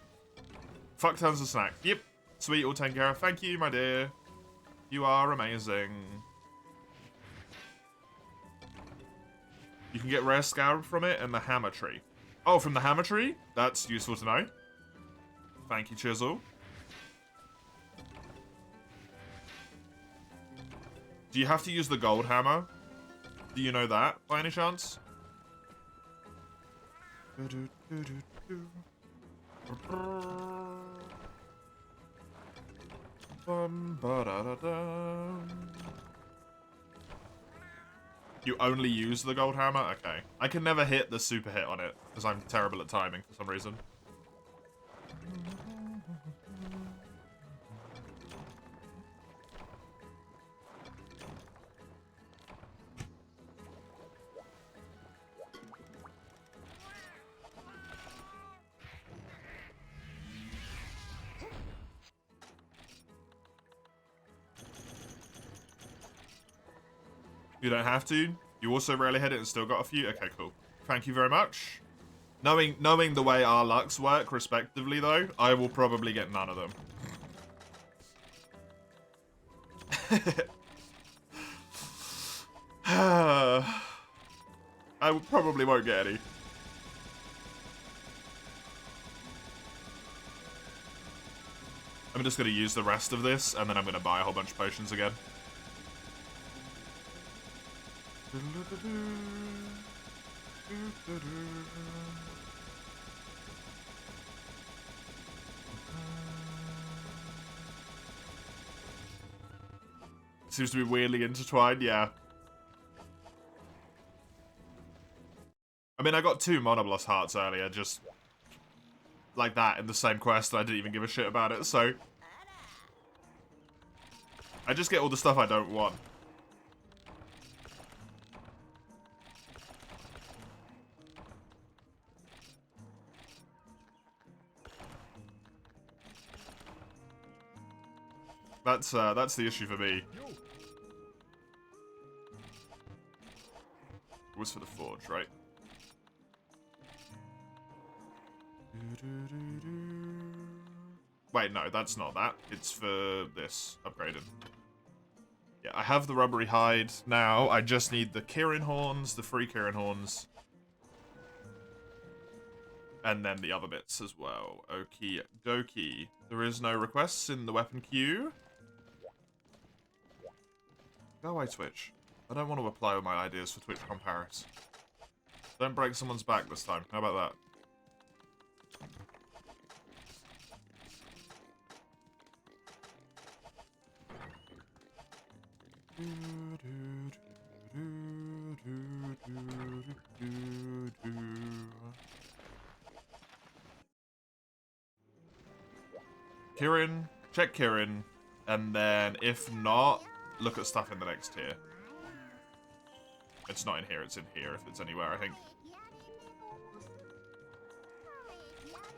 Fuck tons of snack. Yep. Sweet, all taken care of. Thank you, my dear. You are amazing. You can get rare scarab from it and the hammer tree. Oh, from the hammer tree? That's useful to know. Thank you, Chisel. Do you have to use the gold hammer? Do you know that, by any chance? You only use the gold hammer? Okay. I can never hit the super hit on it, because I'm terrible at timing for some reason. You don't have to. You also rarely hit it and still got a few. Okay, cool. Thank you very much. Knowing the way our lucks work, respectively, though, I will probably get none of them. I probably won't get any. I'm just going to use the rest of this, and then I'm going to buy a whole bunch of potions again. Seems to be weirdly intertwined, yeah. I mean, I got 2 Monobloss hearts earlier, just like that in the same quest, and I didn't even give a shit about it, so I just get all the stuff I don't want. That's the issue for me. It was for the forge, right? Wait, no, that's not that. It's for this upgraded. Yeah, I have the rubbery hide now. I just need the Kirin horns, the free Kirin horns. And then the other bits as well. Okie dokie. There is no requests in the weapon queue. Go away, Twitch. I don't want to apply all my ideas for TwitchCon Paris. Don't break someone's back this time. How about that? Kirin, check Kirin, and then if not, look at stuff in the next tier. It's not in here, it's in here if it's anywhere, I think.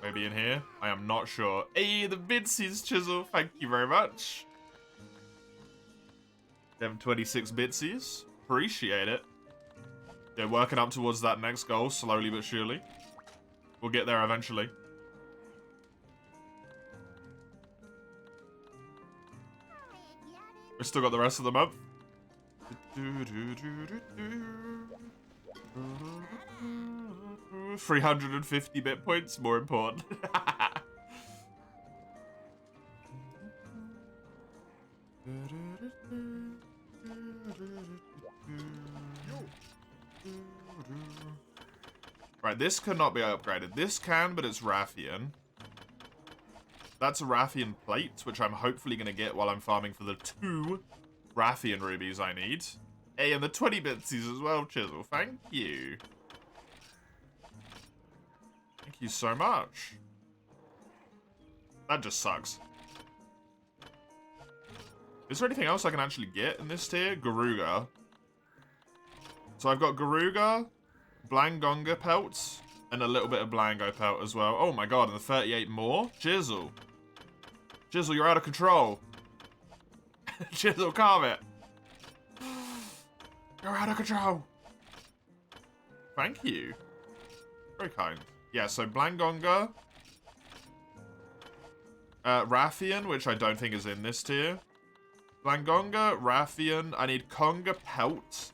Maybe in here? I am not sure. Hey, the Bitsies, Chisel, thank you very much. Them 26 Bitsies. Appreciate it. Yeah, working up towards that next goal, slowly but surely. We'll get there eventually. We still got the rest of the month. 350 bit points, more important. Right, this could not be upgraded. This can, but it's Rathian. That's a Rathian plate, which I'm hopefully going to get while I'm farming for the 2 Rathian rubies I need. Hey, and the 20 bitsies as well, Chisel. Thank you. Thank you so much. That just sucks. Is there anything else I can actually get in this tier? Garuga. So I've got Garuga, Blangonga pelts, and a little bit of Blango pelt as well. Oh my god, and the 38 more? Chisel. Chisel, you're out of control. Chisel, calm it. You're out of control. Thank you. Very kind. Yeah, so Blangonga. Rathian, which I don't think is in this tier. Blangonga, Rathian. I need Conga pelt.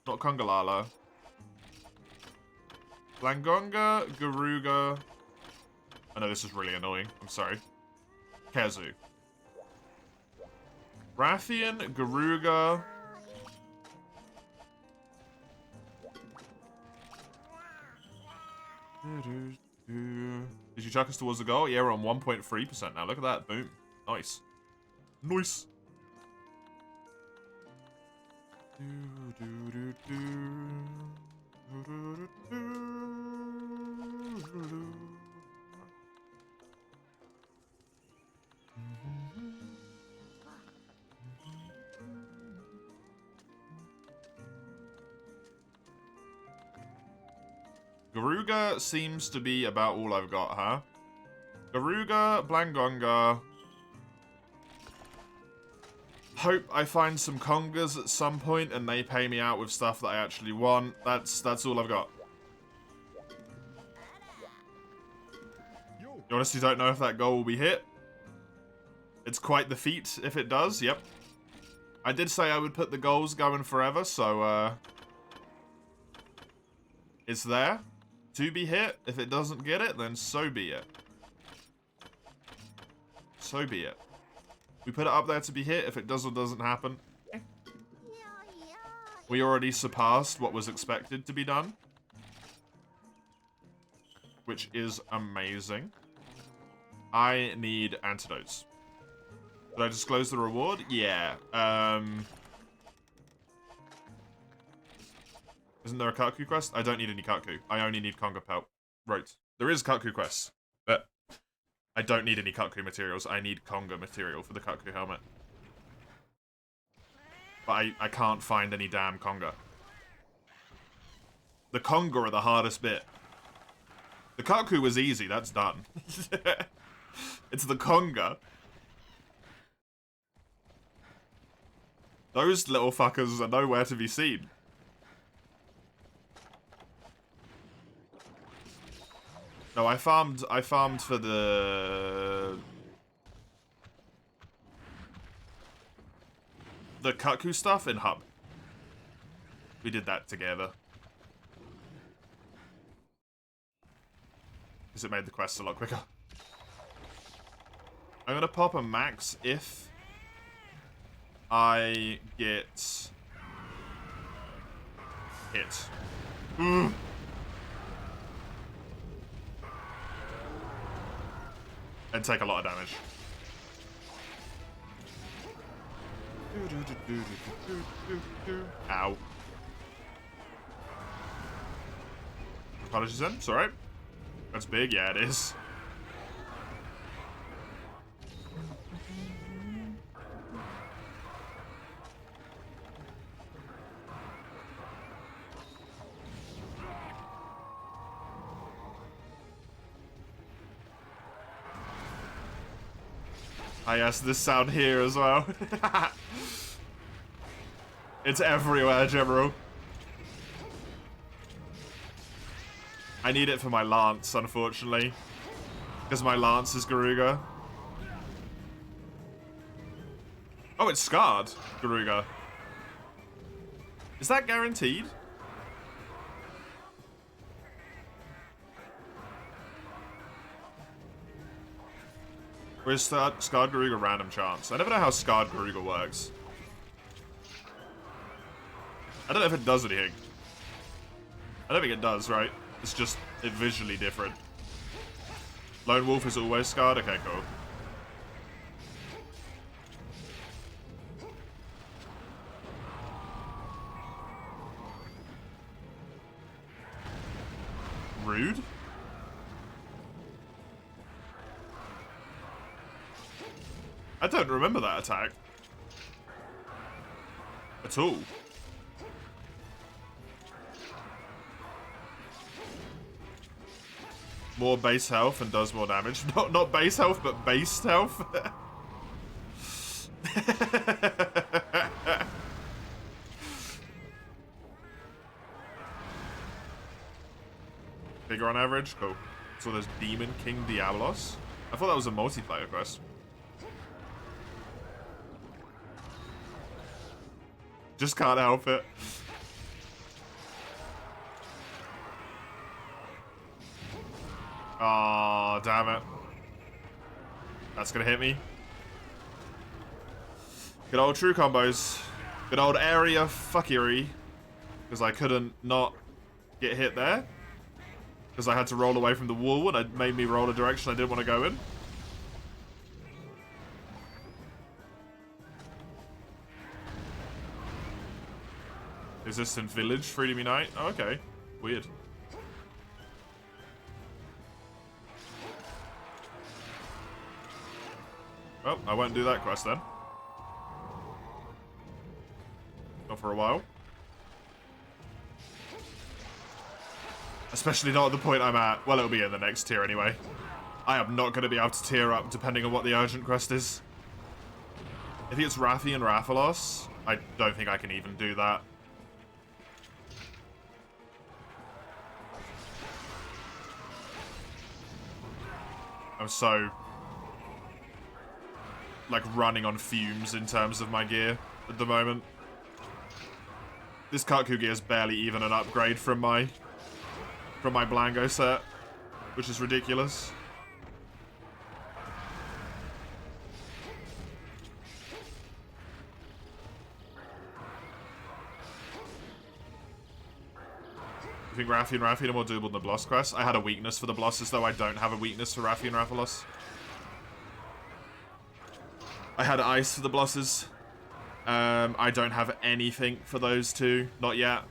Not Congalala. Blangonga, Garuga. I know this is really annoying. I'm sorry. Kazu. Rathian, Garuga. Did you chuck us towards the goal? Yeah, we're on 1.3% now. Look at that. Boom. Nice. Nice. Garuga seems to be about all I've got, huh? Garuga, Blangonga. Hope I find some Congas at some point and they pay me out with stuff that I actually want. That's all I've got. You honestly don't know if that goal will be hit. It's quite the feat if it does, yep. I did say I would put the goals going forever, so it's there to be hit. If it doesn't get it, then so be it. So be it. We put it up there to be hit. If it does or doesn't happen, we already surpassed what was expected to be done, which is amazing. I need antidotes. Did I disclose the reward? Yeah. Isn't there a Kaku quest? I don't need any Kaku. I only need Conga Pelt. Right. There is Kaku quest, but I don't need any Kaku materials. I need Conga material for the Kaku helmet. But I can't find any damn Conga. The Conga are the hardest bit. The Kaku was easy. That's done. It's the Conga. Those little fuckers are nowhere to be seen. No, I farmed for the Kutku stuff in Hub. We did that together. Because it made the quest a lot quicker. I'm gonna pop a max if I get hit. And take a lot of damage. Ow. Apologies then, it's alright. That's big, yeah it is. Ah yes, this sound here as well. It's everywhere, General. I need it for my lance, unfortunately. Because my lance is Garuga. Oh, it's scarred, Garuga. Is that guaranteed? Or is Scarred Garuga random chance? I never know how Scarred Garuga works. I don't know if it does anything. I don't think it does, right? It's just visually different. Lone Wolf is always scarred? Okay, cool. Rude? I don't remember that attack. At all. More base health and does more damage. Not base health, but based health. Bigger on average? Cool. So there's Demon King Diablos. I thought that was a multiplayer quest. Just can't help it. Oh, damn it. That's gonna hit me. Good old true combos. Good old area fuckery. Because I couldn't not get hit there. Because I had to roll away from the wall and it made me roll a direction I didn't want to go in. Resistant Village, Freedom Unite. Oh, okay. Weird. Well, I won't do that quest then. Not for a while. Especially not at the point I'm at. Well, it'll be in the next tier anyway. I am not going to be able to tier up depending on what the urgent quest is. If it's Raffi and Rathalos, I don't think I can even do that. I'm so, like, running on fumes in terms of my gear at the moment. This Kutku gear is barely even an upgrade from my Blango set, which is ridiculous. I think Raffi and Raffi are more doable than the Bloss quest. I had a weakness for the Blosses, though I don't have a weakness for Raffi and Rathalos. I had Ice for the Blosses. I don't have anything for those two. Not yet.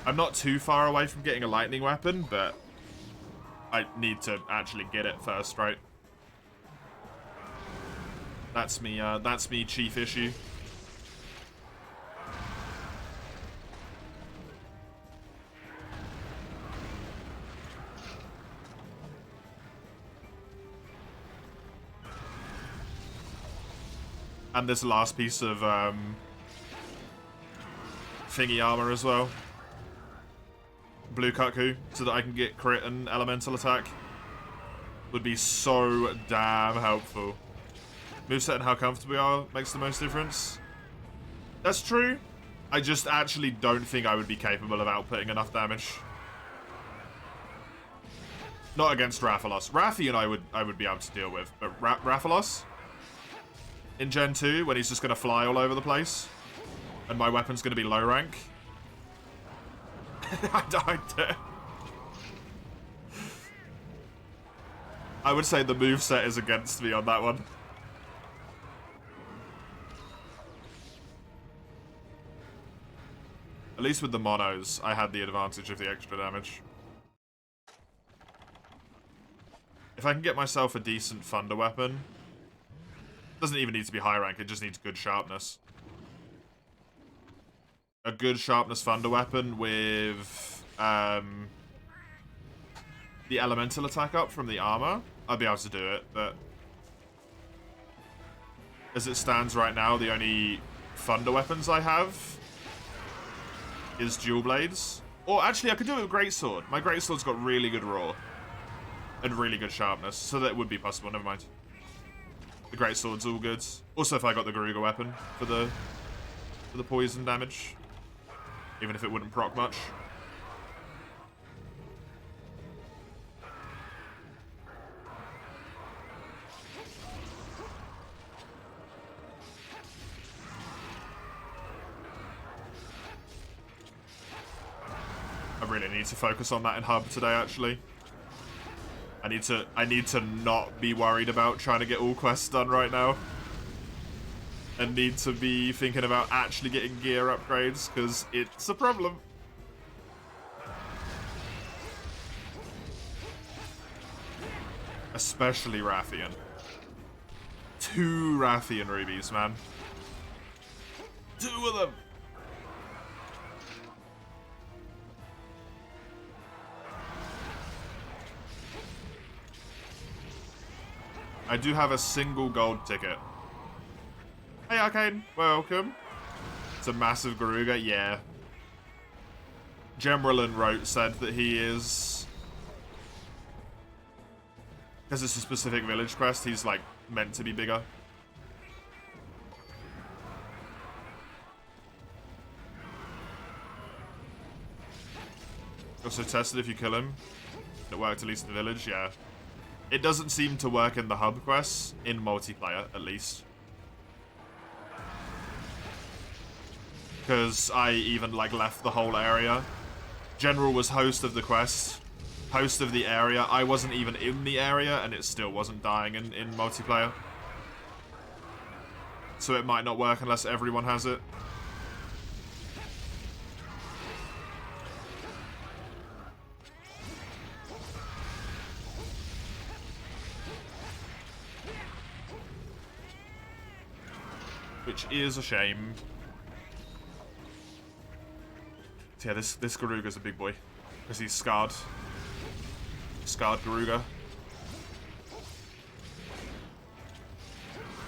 I'm not too far away from getting a lightning weapon, but I need to actually get it first, right? That's me chief issue. And this last piece of thingy armor as well. Blue Kaku, so that I can get crit and elemental attack. Would be so damn helpful. Moveset and how comfortable we are makes the most difference. That's true. I just actually don't think I would be capable of outputting enough damage. Not against Rathalos. Rathian I would be able to deal with, but Rathalos in Gen 2, when he's just going to fly all over the place, and my weapon's going to be low rank. I died. I would say the moveset is against me on that one. At least with the monos, I had the advantage of the extra damage. If I can get myself a decent thunder weapon, doesn't even need to be high rank, it just needs good sharpness. A good sharpness thunder weapon with the elemental attack up from the armor, I'd be able to do it, but as it stands right now, the only thunder weapons I have is dual blades. Or actually, I could do it with greatsword. My greatsword's got really good raw and really good sharpness, so that would be possible. Never mind. The greatsword's all good. Also, if I got the Garuga weapon for the poison damage, even if it wouldn't proc much. I really need to focus on that in hub today, actually. I need to not be worried about trying to get all quests done right now. And need to be thinking about actually getting gear upgrades, because it's a problem. Especially Rathian. 2 Rathian rubies, man. 2 of them! I do have a single gold ticket. Hey Arcane, welcome. It's a massive Garuga, yeah. Gemrelin wrote said that he is, because it's a specific village quest, he's like meant to be bigger. Also tested if you kill him. It worked at least in the village, yeah. It doesn't seem to work in the hub quests, in multiplayer at least. Because I even like left the whole area. General was host of the quest, host of the area. I wasn't even in the area and it still wasn't dying in multiplayer. So it might not work unless everyone has it. Which is a shame. So yeah, this Garuga's a big boy. Because he's scarred. Scarred Garuga.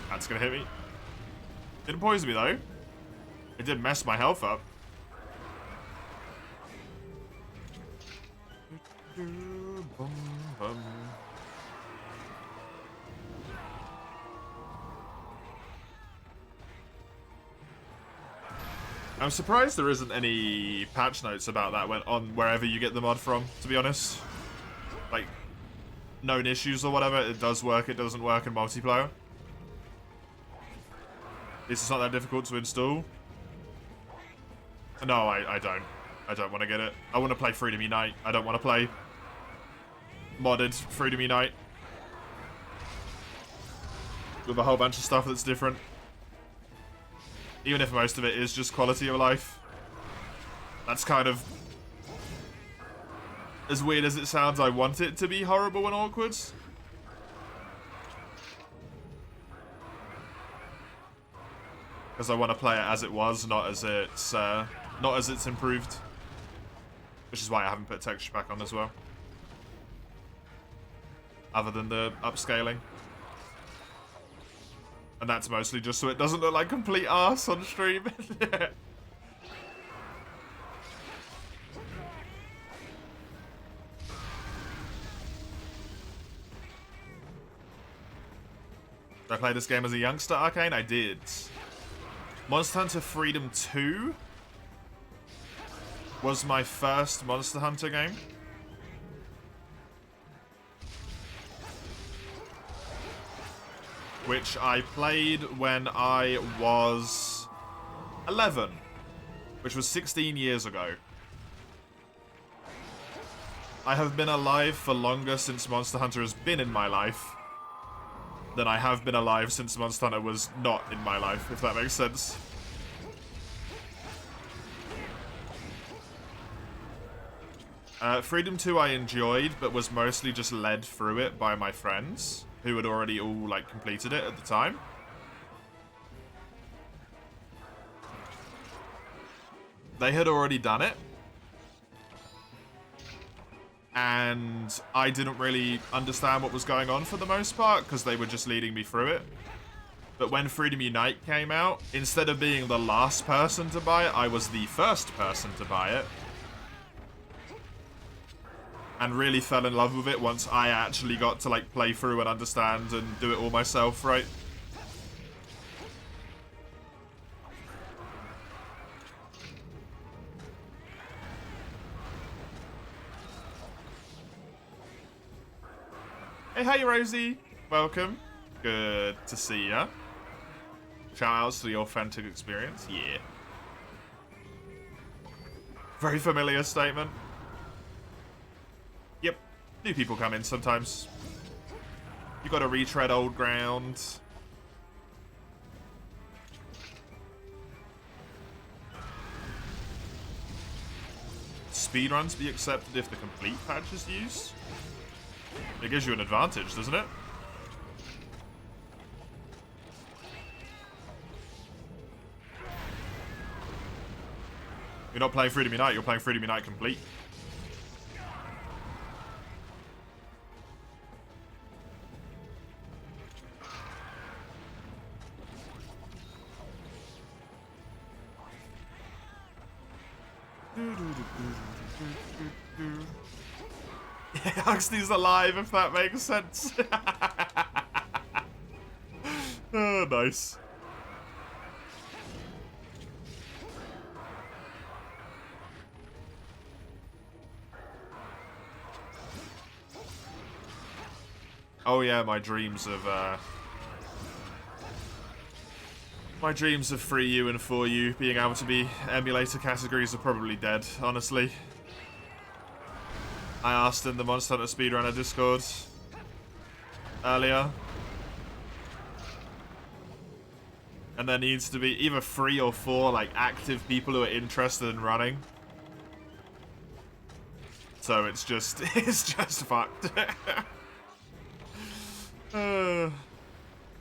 That's gonna hit me. Didn't poison me though. It did mess my health up. I'm surprised there isn't any patch notes about that on wherever you get the mod from, to be honest. Like, known issues or whatever, it does work, it doesn't work in multiplayer. At least it's not that difficult to install. No, I don't. I don't want to get it. I want to play Freedom Unite. I don't want to play modded Freedom Unite with a whole bunch of stuff that's different. Even if most of it is just quality of life. That's kind of, as weird as it sounds, I want it to be horrible and awkward. Because I want to play it as it was, not as it's improved. Which is why I haven't put texture pack on as well. Other than the upscaling. And that's mostly just so it doesn't look like complete arse on stream. Did I play this game as a youngster, Arcane? I did. Monster Hunter Freedom 2 was my first Monster Hunter game. Which I played when I was 11, which was 16 years ago. I have been alive for longer since Monster Hunter has been in my life than I have been alive since Monster Hunter was not in my life, if that makes sense. Freedom 2 I enjoyed, but was mostly just led through it by my friends, who had already all, like, completed it at the time. They had already done it. And I didn't really understand what was going on for the most part, because they were just leading me through it. But when Freedom Unite came out, instead of being the last person to buy it, I was the first person to buy it. And really fell in love with it once I actually got to, like, play through and understand and do it all myself, right? Hey, hi, Rosie. Welcome. Good to see ya. Shoutouts to the authentic experience. Yeah. Very familiar statement. Yep. New people come in sometimes. You gotta retread old ground. Speedruns be accepted if the complete patch is used? It gives you an advantage, doesn't it? You're not playing Freedom Unite, you're playing Freedom Unite Complete. Huxley's alive, if that makes sense. Oh, nice. Oh yeah, my dreams of Free U and For You being able to be emulator categories are probably dead, honestly. I asked in the Monster Hunter Speedrunner Discord earlier. And there needs to be either 3 or 4 like active people who are interested in running. So it's just fucked. Oh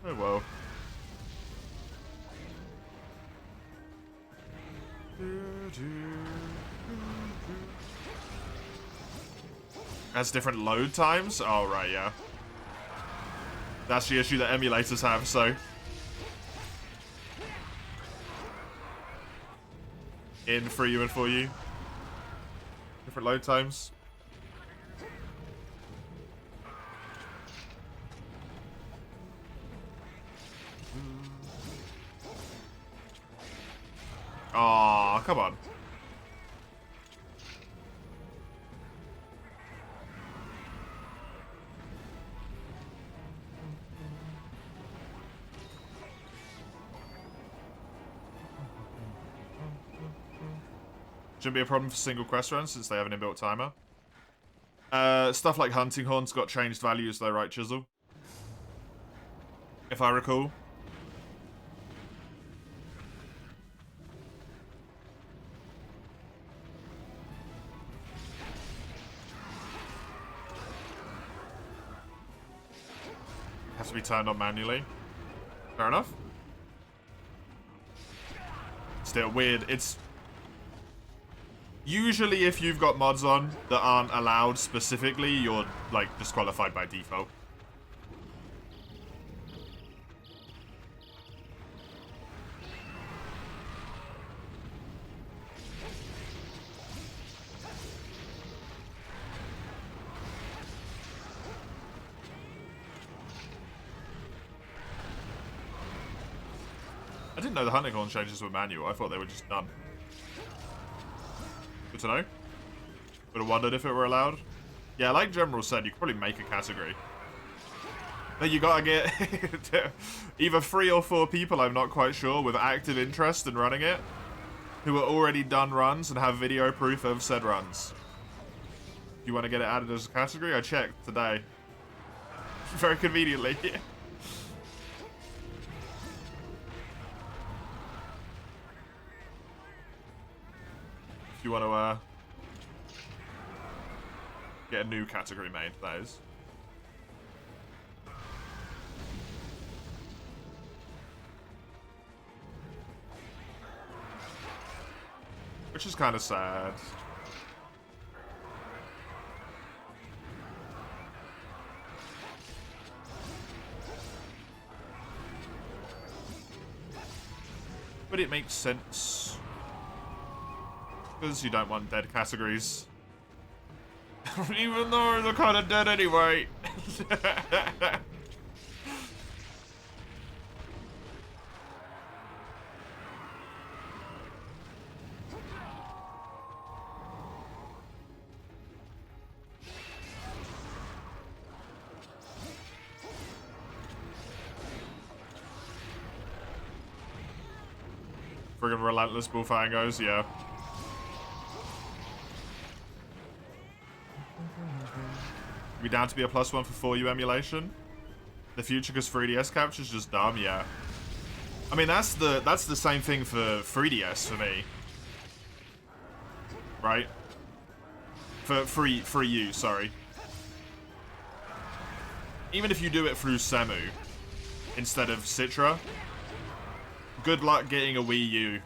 well. Has different load times? Oh, right, yeah. That's the issue that emulators have, so. In For You and For You. Different load times. Aw, come on. Shouldn't be a problem for single quest runs since they have an inbuilt timer. Stuff like hunting horns got changed values though, right, Chisel? If I recall. Has to be turned on manually. Fair enough. Still weird. It's usually if you've got mods on that aren't allowed specifically, you're like disqualified by default. didn't know the hunting horn changes were manual. I thought they were just done. Good to know. Would have wondered if it were allowed. Yeah, like General said, you could probably make a category. But you gotta get either 3 or 4 people, I'm not quite sure, with active interest in running it, who are already done runs and have video proof of said runs. If you want to get it added as a category, I checked today. Very conveniently. If you want to get a new category made, that is. Which is kind of sad. But it makes sense. Because you don't want dead categories. Even though they're kind of dead anyway. Friggin' relentless bullfangos, yeah. Be down to be a +1 for 4U emulation. The future because 3DS capture's just dumb, yeah. I mean that's the same thing for 3DS for me. Right? For 3U, sorry. Even if you do it through Semu instead of Citra, good luck getting a Wii U.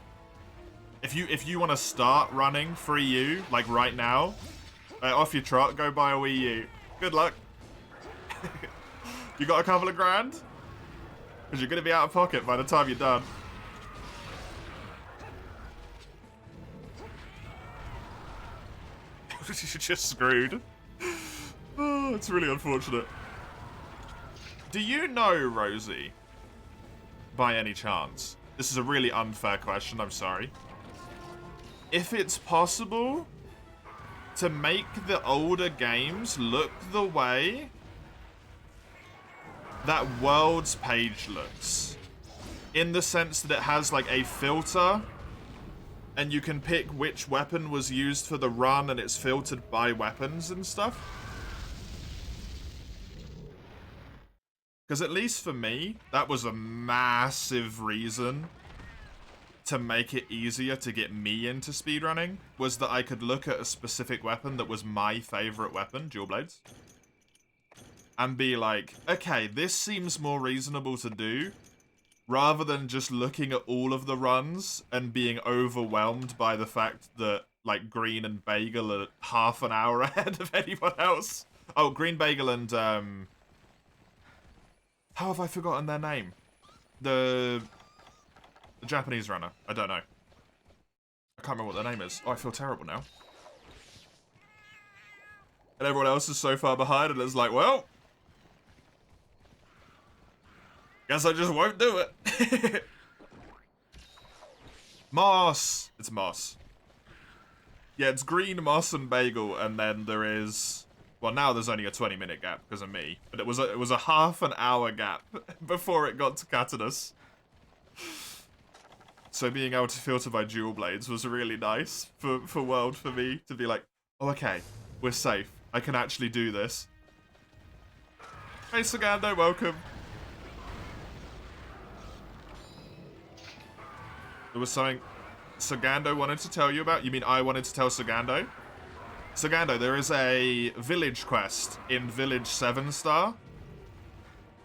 If you want to start running 3U, like right now, off your trot, go buy a Wii U. Good luck. You got a couple of grand? Because you're going to be out of pocket by the time you're done. You're just screwed. Oh, it's really unfortunate. Do you know, Rosie, by any chance? This is a really unfair question, I'm sorry. If it's possible to make the older games look the way that Worlds page looks. In the sense that it has like a filter and you can pick which weapon was used for the run and it's filtered by weapons and stuff. Because at least for me, that was a massive reason to make it easier to get me into speedrunning, was that I could look at a specific weapon that was my favorite weapon, dual blades, and be like, okay, this seems more reasonable to do, rather than just looking at all of the runs and being overwhelmed by the fact that, like, Green and Bagel are half an hour ahead of anyone else. Oh, Green Bagel and, how have I forgotten their name? The Japanese runner. I don't know. I can't remember what their name is. Oh, I feel terrible now. And everyone else is so far behind, and it's like, well, guess I just won't do it. Moss. It's Moss. Yeah, it's Green, Moss, and Bagel, and then there is... Well, now there's only a 20-minute gap because of me, but it was a half an hour gap before it got to Catanus. So being able to filter by dual blades was really nice for World for me to be like, oh, okay, we're safe. I can actually do this. Hey, Sagando, welcome. There was something Sagando wanted to tell you about. You mean I wanted to tell Sagando? Sagando, there is a village quest in Village 7-star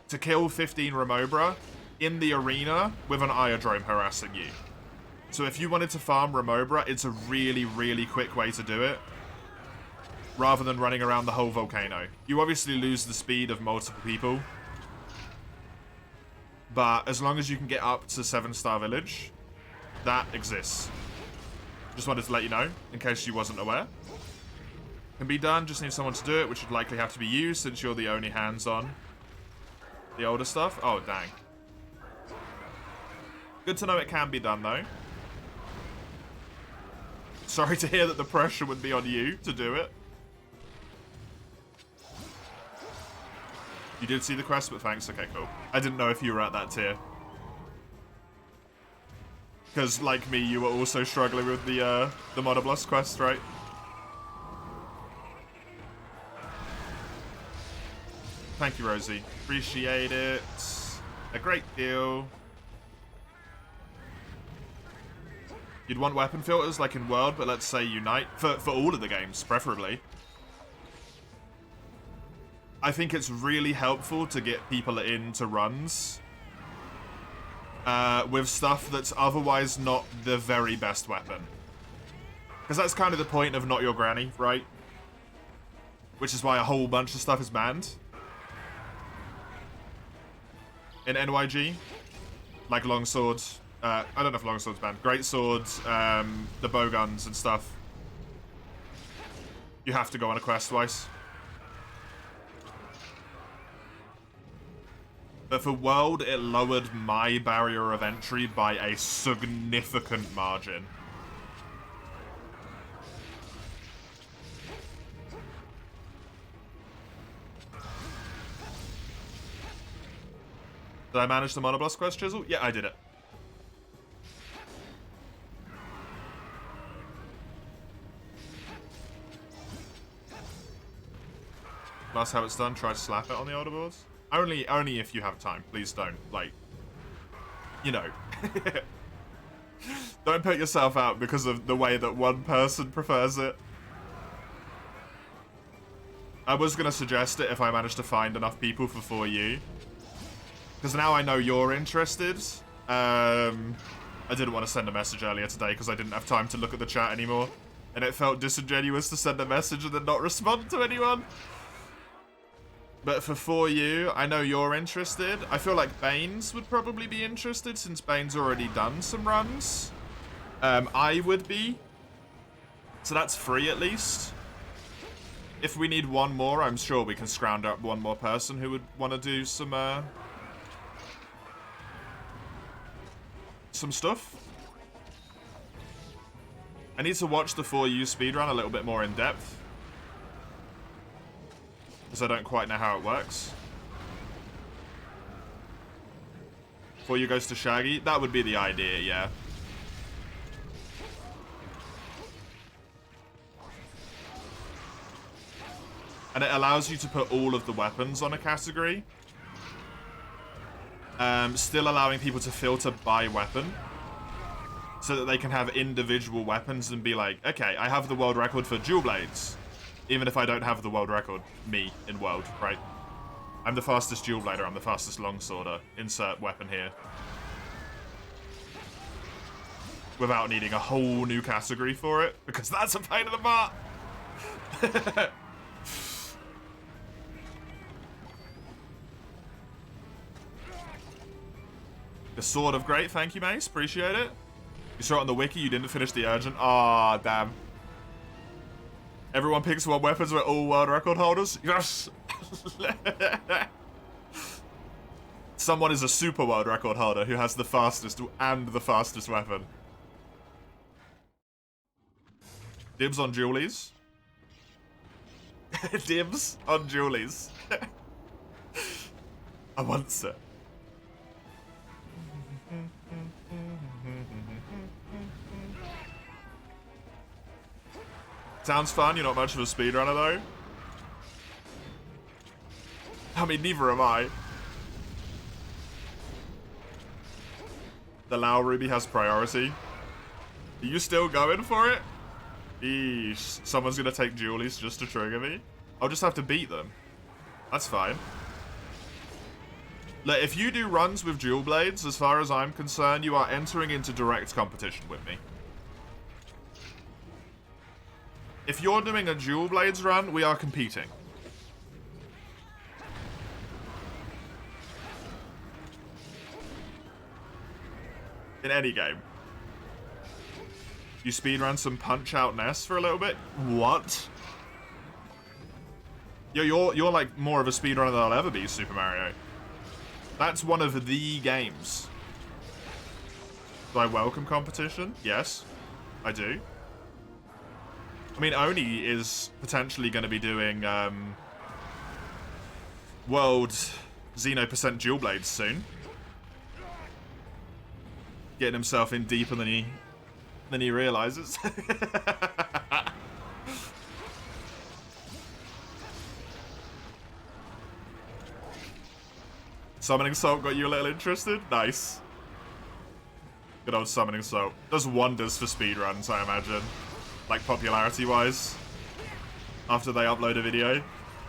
to kill 15 Remobra in the arena with an Iodrome harassing you. So if you wanted to farm Remobra, it's a really, really quick way to do it, rather than running around the whole volcano. You obviously lose the speed of multiple people, but as long as you can get up to 7-star village, that exists. Just wanted to let you know, in case you wasn't aware. Can be done, just need someone to do it, which would likely have to be you, since you're the only hands-on the older stuff. Oh, dang. Good to know it can be done, though. Sorry to hear that the pressure would be on you to do it. You did see the quest, but thanks. Okay, cool. I didn't know if you were at that tier. Because, like me, you were also struggling with the Monoblast quest, right? Thank you, Rosie. Appreciate it. A great deal. You'd want weapon filters like in World, but let's say Unite. For all of the games, preferably. I think it's really helpful to get people into runs with stuff that's otherwise not the very best weapon. Because that's kind of the point of Not Your Granny, right? Which is why a whole bunch of stuff is banned. In NYG. Like longswords. I don't know if longswords banned. Great swords, the bow guns and stuff. You have to go on a quest twice. But for World, it lowered my barrier of entry by a significant margin. Did I manage the Monoblast quest, Chisel? Yeah, I did it. That's how it's done. Try to slap it on the older boards. Only if you have time. Please don't, like, you know. Don't put yourself out because of the way that one person prefers it. I was going to suggest it if I managed to find enough people for 4U. Because now I know you're interested. I didn't want to send a message earlier today because I didn't have time to look at the chat anymore. And it felt disingenuous to send a message and then not respond to anyone. But for 4U, I know you're interested. I feel like Banes would probably be interested since Bane's already done some runs. I would be. So that's free at least. If we need one more, I'm sure we can scrounge up one more person who would want to do some stuff. I need to watch the 4U speedrun a little bit more in depth. Because I don't quite know how it works. 4U goes to Shaggy. That would be the idea, yeah. And it allows you to put all of the weapons on a category. Still allowing people to filter by weapon. So that they can have individual weapons and be like, okay, I have the world record for dual blades. Even if I don't have the world record, me, in world, right? I'm the fastest dual blader, I'm the fastest longsworder. Insert weapon here. Without needing a whole new category for it, because that's a pain in the butt! The Sword of Great, thank you, Mace, appreciate it. You saw it on the wiki, you didn't finish the urgent. Ah, damn. Everyone picks one weapons, we're all world record holders? Yes! Someone is a super world record holder who has the fastest and the fastest weapon. Dibs on Julies. Dibs on Julies. I want it. Sounds fun, you're not much of a speedrunner though. I mean, neither am I. The Lao Ruby has priority. Are you still going for it? Eesh. Someone's gonna take Julies just to trigger me. I'll just have to beat them. That's fine. Look, if you do runs with dual blades, as far as I'm concerned, you are entering into direct competition with me. If you're doing a dual blades run, we are competing. In any game. You speedrun some Punch-Out Ness for a little bit? What? Yo, you're like more of a speedrunner than I'll ever be, Super Mario. That's one of the games. Do I welcome competition? Yes, I do. I mean, Oni is potentially going to be doing World Xeno% Dual Blades soon. Getting himself in deeper than he realizes. Summoning Salt got you a little interested? Nice. Good old Summoning Salt. Does wonders for speedruns, I imagine. Like, popularity-wise. After they upload a video.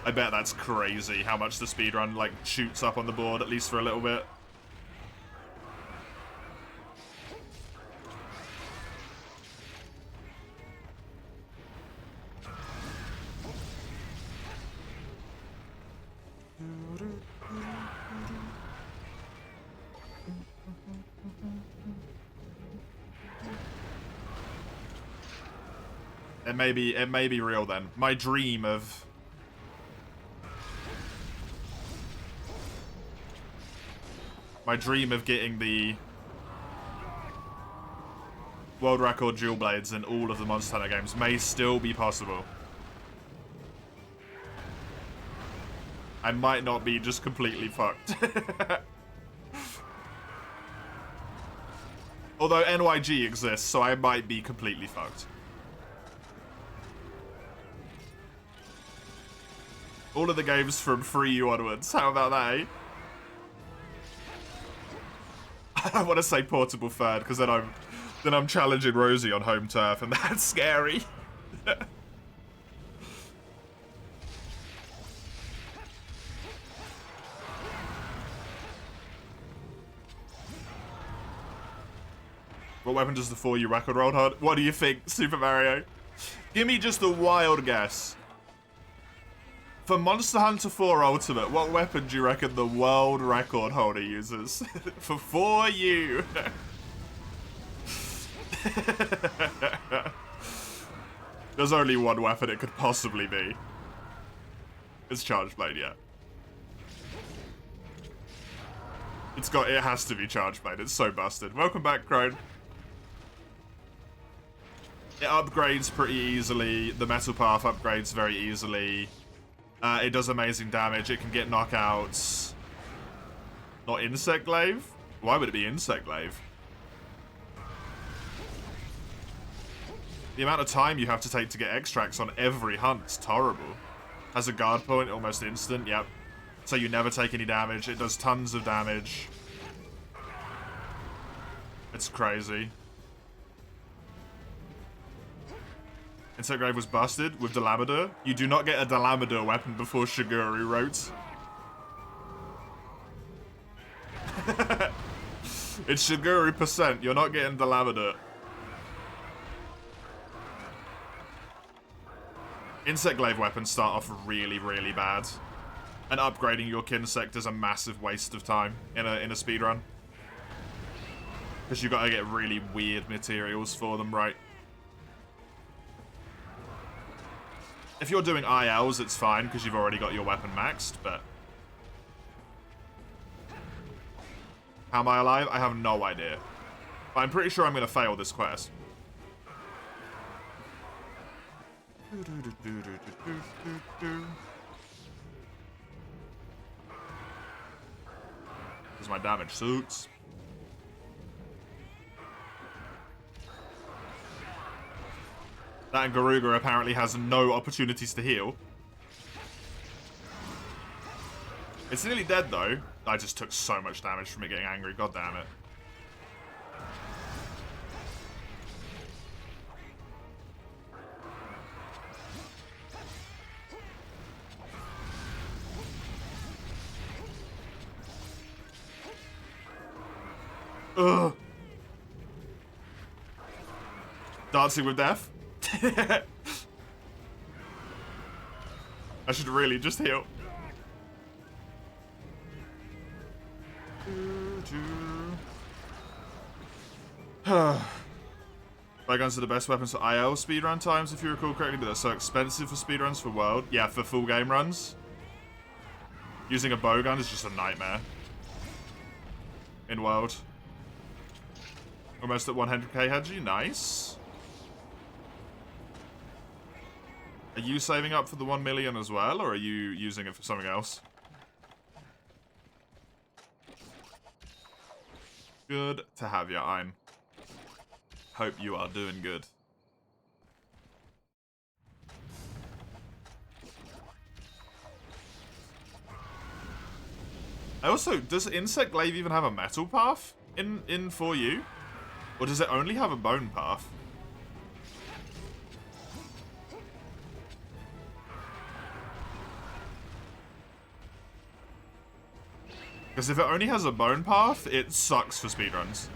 I bet that's crazy how much the speedrun, like, shoots up on the board, at least for a little bit. It may be real then. My dream of getting the world record dual blades in all of the Monster Hunter games may still be possible. I might not be just completely fucked. Although NYG exists, so I might be completely fucked. All of the games from 3U onwards. How about that, eh? I want to say portable third, because then I'm challenging Rosie on home turf, and that's scary. What weapon does the 4U record roll hard? What do you think, Super Mario? Give me just a wild guess. For Monster Hunter 4 Ultimate, what weapon do you reckon the world record holder uses? For 4U. There's only one weapon it could possibly be. It's Charge Blade, yeah. It has to be Charge Blade. It's so busted. Welcome back, Crone. It upgrades pretty easily. The Metal Path upgrades very easily. It does amazing damage. It can get knockouts. Not Insect Glaive? Why would it be Insect Glaive? The amount of time you have to take to get extracts on every hunt is horrible. Has a guard point, almost instant, yep. So you never take any damage. It does tons of damage. It's crazy. Insect Glaive was busted with Delamador. You do not get a Delamador weapon before Shiguru wrote. It's Shiguru %. You're not getting Delamador. Insect Glaive weapons start off really, really bad. And upgrading your Kinsect is a massive waste of time in a speedrun. Because you've got to get really weird materials for them, right? If you're doing ILs, it's fine, because you've already got your weapon maxed, but... How am I alive? I have no idea. But I'm pretty sure I'm going to fail this quest. Because my damage suits. That Garuga apparently has no opportunities to heal. It's nearly dead, though. I just took so much damage from it getting angry. God damn it. Ugh. Dancing with Death? I should really just heal. Bowguns are the best weapons for IL speedrun times, if you recall correctly, but they're so expensive for speedruns for World. Yeah, for full game runs. Using a bowgun is just a nightmare. In World. Almost at 100k, Hedgie. Nice. Are you saving up for the 1 million as well, or are you using it for something else? Good to have you, Ein. Hope you are doing good. I also, does Insect Glaive even have a metal path in 4U? Or does it only have a bone path? Because if it only has a bone path, it sucks for speedruns.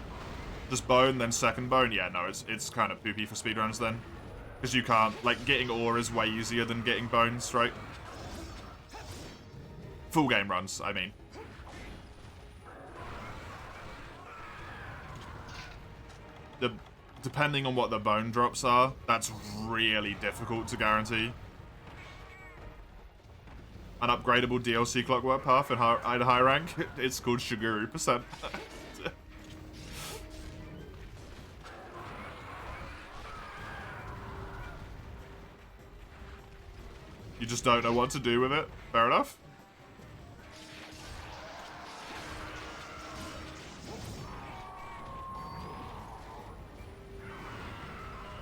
Just bone, then second bone. Yeah, no, it's kind of poopy for speedruns then. Because you can't, like, getting ore is way easier than getting bones, right? Full game runs, I mean. Depending on what the bone drops are, that's really difficult to guarantee. An upgradable DLC clockwork path in high rank. It's called Shiguru percent. You just don't know what to do with it. Fair enough.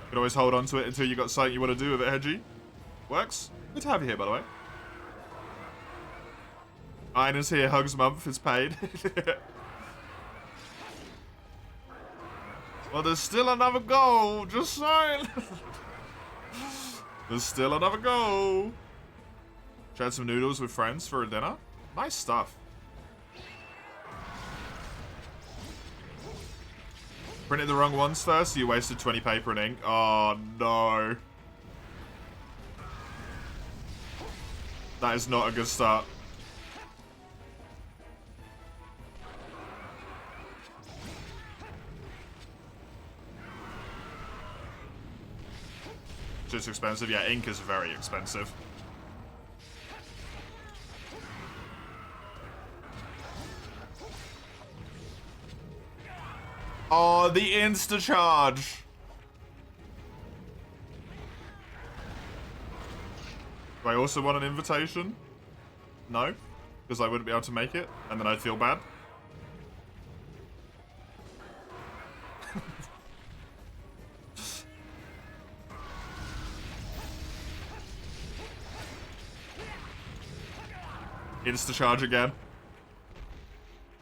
You can always hold on to it until you got something you want to do with it, Hedgie. Works. Good to have you here, by the way. Ina's here, Hugs month is paid. Well, there's still another goal, just saying. There's still another goal. Shared some noodles with friends for a dinner. Nice stuff. Printed the wrong ones first, so you wasted 20 paper and ink. Oh, no. That is not a good start. Just expensive. Yeah, ink is very expensive. Oh, the insta-charge! Do I also want an invitation? No, because I wouldn't be able to make it, and then I'd feel bad. Insta-charge again.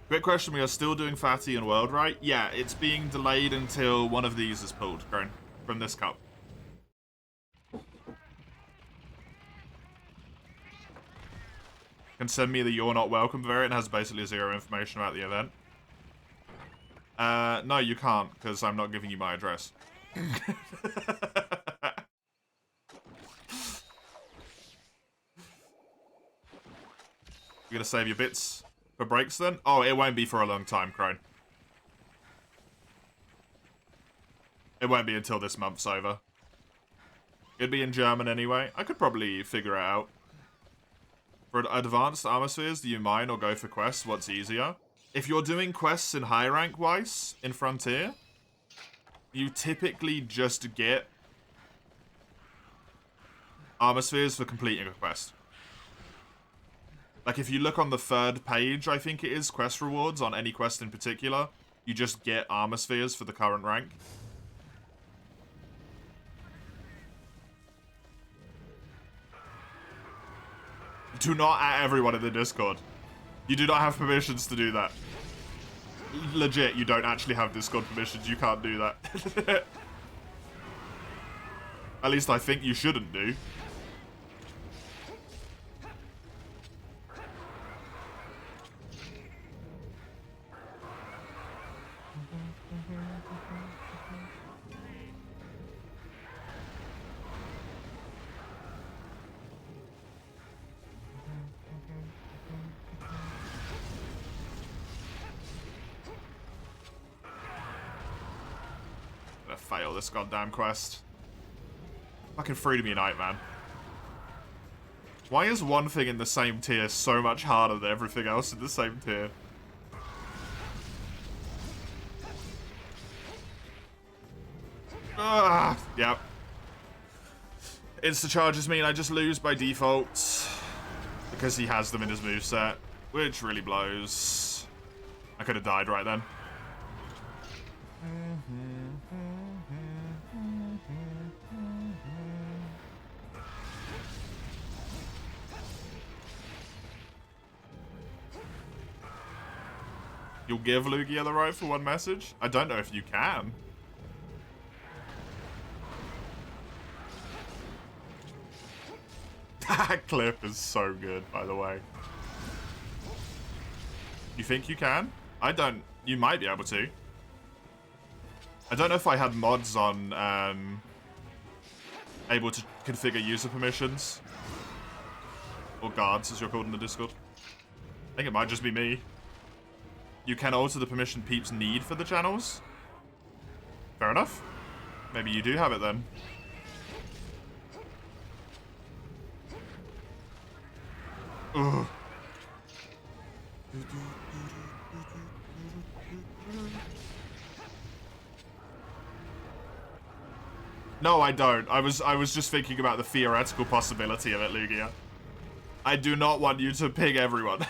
Quick question, we are still doing Fatty and World, right? Yeah, it's being delayed until one of these is pulled, Grown, from this cup. Can send me the You're Not Welcome variant, has basically zero information about the event. No, you can't, because I'm not giving you my address. You're gonna save your bits for breaks then? Oh, it won't be for a long time, Crone. It won't be until this month's over. It'd be in German anyway. I could probably figure it out. For advanced armor spheres, do you mine or go for quests? What's easier? If you're doing quests in high rank wise, in Frontier, you typically just get armor spheres for completing a quest. Like, if you look on the third page, I think it is, quest rewards, on any quest in particular, you just get armor spheres for the current rank. Do not at everyone in the Discord. You do not have permissions to do that. Legit, you don't actually have Discord permissions, you can't do that. At least I think you shouldn't do. Fail this goddamn quest. Fucking free to me night, man. Why is one thing in the same tier so much harder than everything else in the same tier? Yep. Insta charges mean I just lose by default. Because he has them in his moveset. Which really blows. I could have died right then. You'll give Lugia the right for one message? I don't know if you can. That clip is so good, by the way. You think you can? I don't. You might be able to. I don't know if I had mods on, able to configure user permissions. Or guards, as you're called in the Discord. I think it might just be me. You can alter the permission peeps need for the channels. Fair enough. Maybe you do have it then. Ugh. No, I don't. I was just thinking about the theoretical possibility of it, Lugia. I do not want you to ping everyone.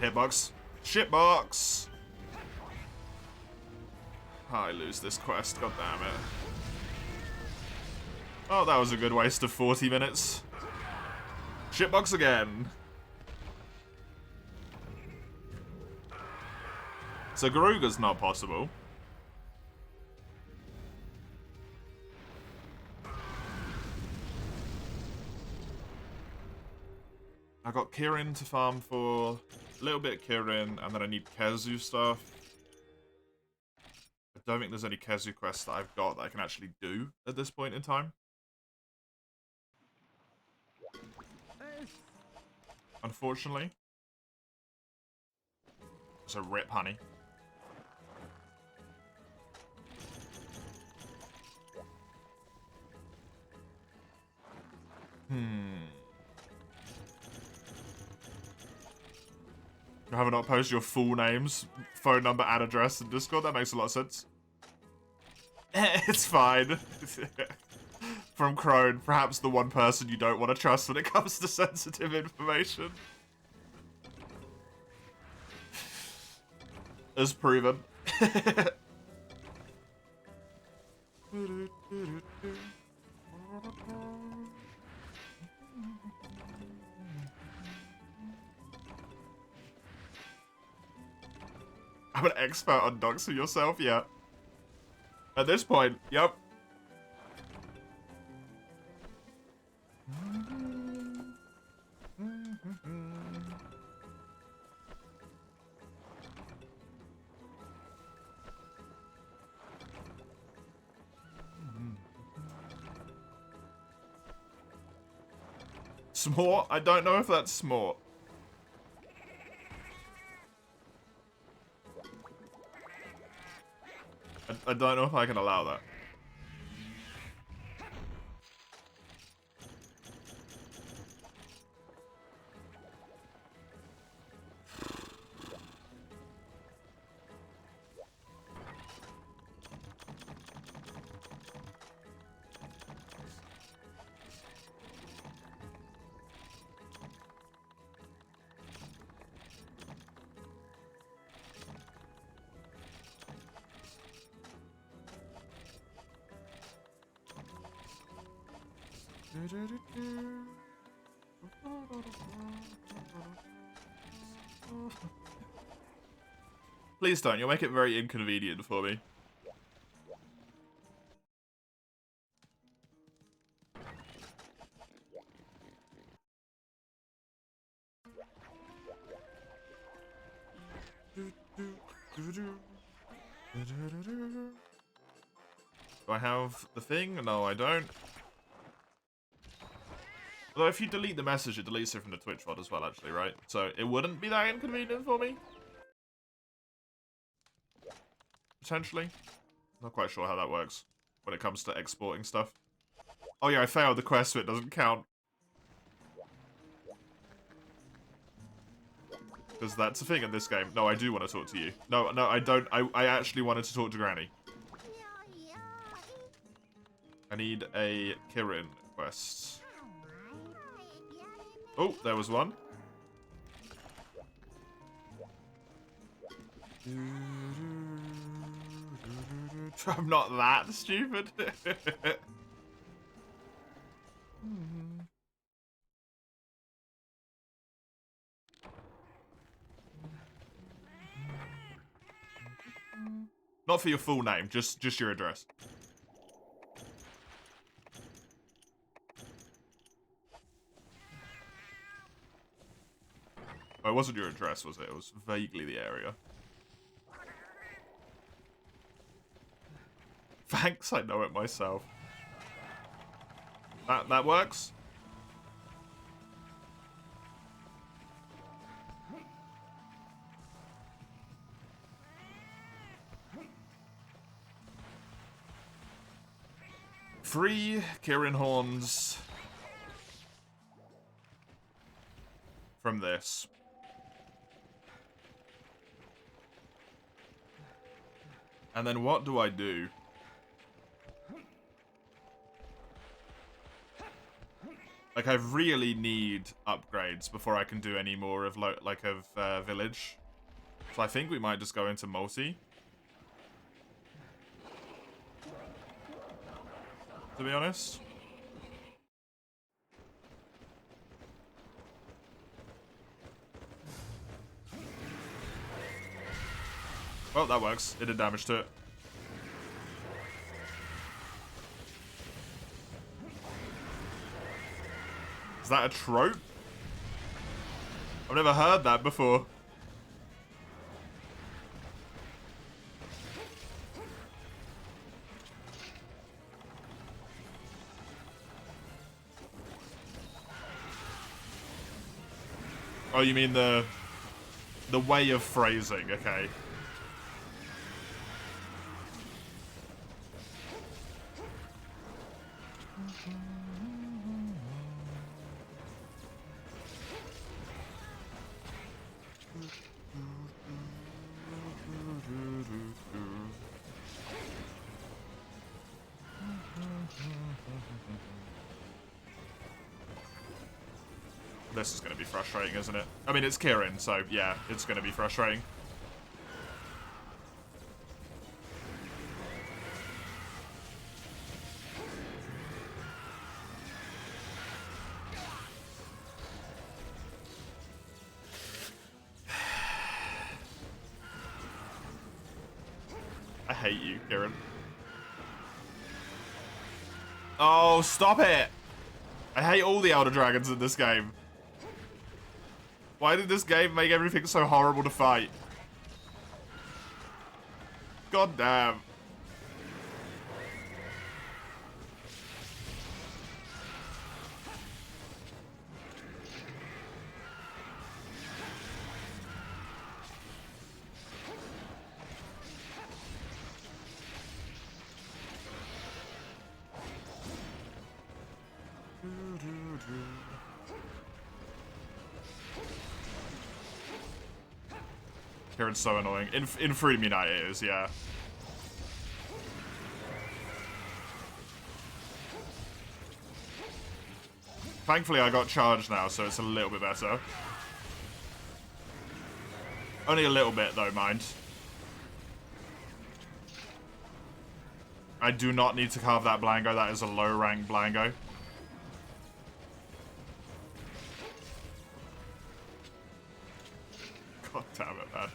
Hitbox. Shitbox! I lose this quest, god damn it. Oh, that was a good waste of 40 minutes. Shitbox again. So Garuga's not possible. I got Kirin to farm for a little bit of Kirin, and then I need Kezu stuff. I don't think there's any Kezu quests that I've got that I can actually do at this point in time. Unfortunately. So rip, honey. You have not posted your full names, phone number, and address in Discord? That makes a lot of sense. It's fine. From Crone, perhaps the one person you don't want to trust when it comes to sensitive information. As proven. I'm an expert on doxing yourself, yeah. At this point, yep. Smart? I don't know if that's smart. I don't know if I can allow that. Please don't, you'll make it very inconvenient for me. Do I have the thing? No, I don't. Although if you delete the message, it deletes it from the Twitch VOD as well, actually, right? So it wouldn't be that inconvenient for me. Potentially. Not quite sure how that works when it comes to exporting stuff. Oh yeah, I failed the quest, so it doesn't count. Because that's a thing in this game. No, I do want to talk to you. No, I don't. I actually wanted to talk to Granny. I need a Kirin quest. Oh, there was one. I'm not that stupid. Not for your full name, just your address. Oh, it wasn't your address, was it? It was vaguely the area. Thanks, I know it myself. That works? Free Kirin horns from this. And then what do I do? Like, I really need upgrades before I can do any more of, village. So I think we might just go into multi. To be honest. Well, that works. It did damage to it. Is that a trope? I've never heard that before. Oh, you mean the way of phrasing, okay. This is going to be frustrating, isn't it? I mean, it's Kirin, so yeah, it's going to be frustrating. I hate you, Kirin. Oh, stop it! I hate all the Elder Dragons in this game. Why did this game make everything so horrible to fight? God damn. Kirin's so annoying. In Fruit Me Night it is, yeah. Thankfully I got charged now, so it's a little bit better. Only a little bit though, mind. I do not need to carve that Blango, that is a low rank Blango. God damn it, man.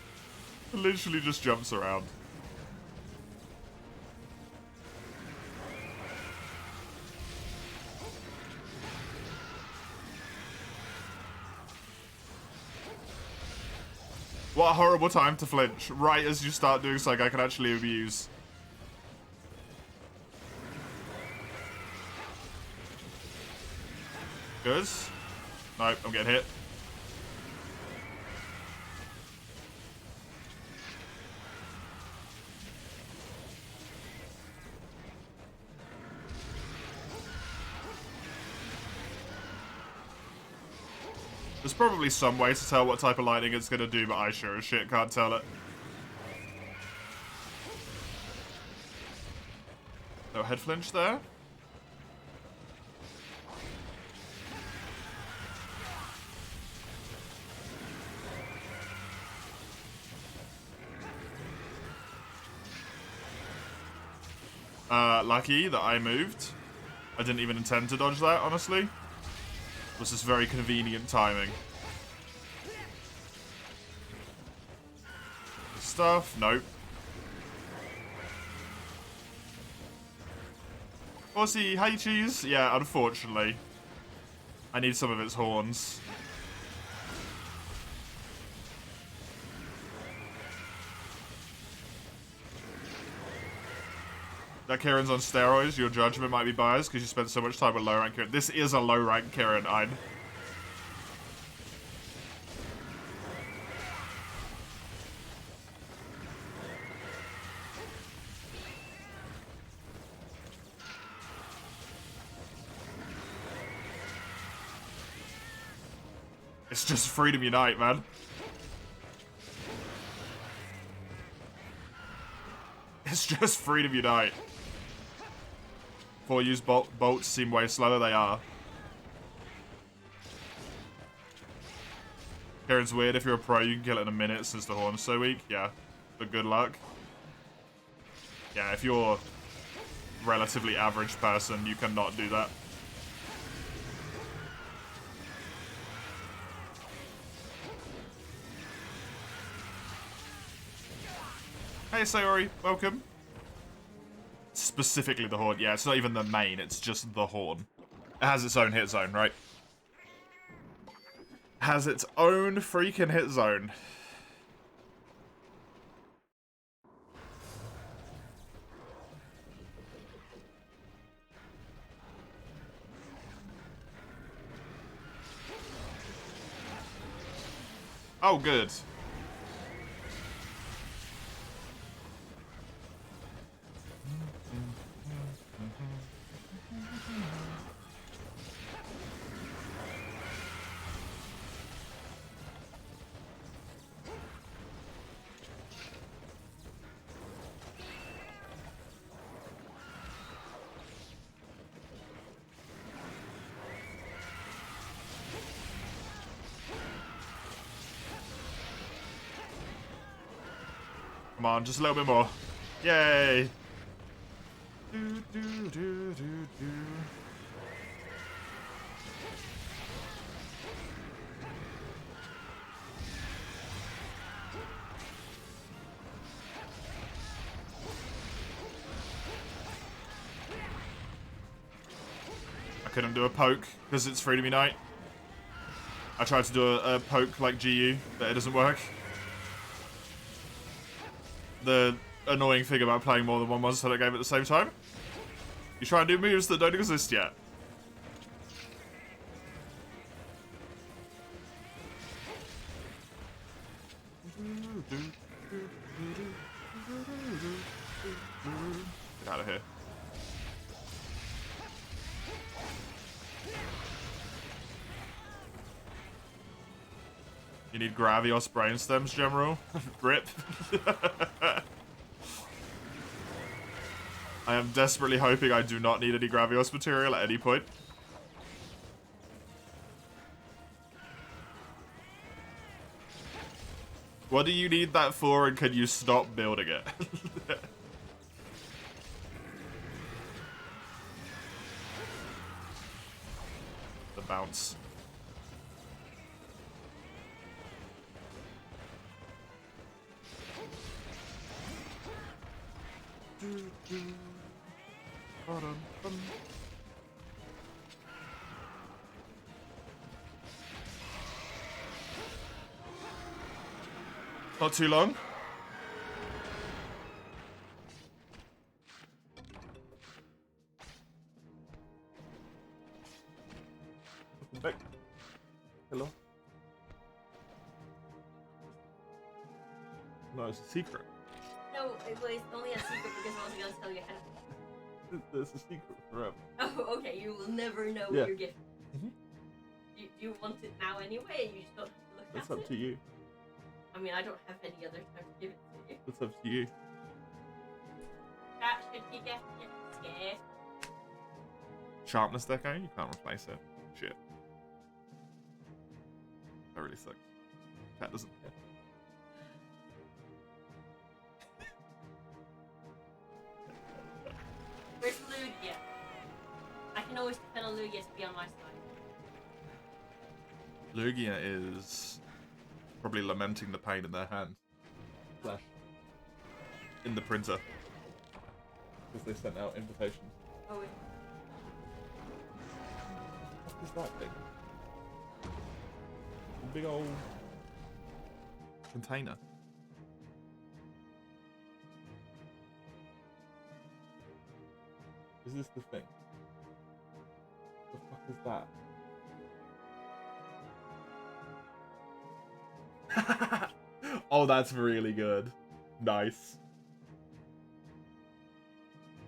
It literally just jumps around. What a horrible time to flinch, right as you start doing something I can actually abuse. Good. Nope, I'm getting hit. There's probably some way to tell what type of lightning it's gonna do, but I sure as shit can't tell it. No head flinch there. Lucky that I moved. I didn't even intend to dodge that, honestly. It was just very convenient timing. Stuff? Nope. Aussie, hey cheese? Yeah, unfortunately. I need some of its horns. That Kieran's on steroids, your judgment might be biased because you spent so much time with low rank Kieran. This is a low rank Kieran, It's just Freedom Unite, man. It's just Freedom Unite. Before use bolts seem way slower, they are. Kieran's weird. If you're a pro, you can kill it in a minute since the horn's so weak. Yeah, but good luck. Yeah, if you're a relatively average person, you cannot do that. Hey, Sayori, welcome. Specifically the horn. Yeah, it's not even the main, it's just the horn. It has its own hit zone, right? Has its own freaking hit zone. Oh, good. Come on, just a little bit more. Yay! Do, do, do, do, do. I couldn't do a poke because it's Freedom Unite. I tried to do a poke like GU, but it doesn't work. The annoying thing about playing more than one Monster Hunter game at the same time. You try and do moves that don't exist yet. Get out of here. You need Gravios brainstems, General. Rip. I am desperately hoping I do not need any Gravios material at any point. What do you need that for, and can you stop building it? The bounce. Not too long. Hey. Hello. No, it's a secret. No, it was only a secret because I wasn't going to tell you ahead of time. It's a secret forever. Oh, okay. You will never know Yeah. your gift. Mm-hmm. Do you want it now anyway, and you just don't have to look That's at up it? to you. I mean, I don't have any other time to give it to you. That's up to you. That should you get it scared? Sharpness deco? You can't replace it. Shit. That really sucks. Cat doesn't care. Where's Lugia? I can always depend on Lugia to be on my side. Lugia is probably lamenting the pain in their hand. Flash. In the printer. Because they sent out invitations. Oh, wait. What is that thing? A big old container. Is this the thing? The fuck is that? Oh, that's really good. Nice.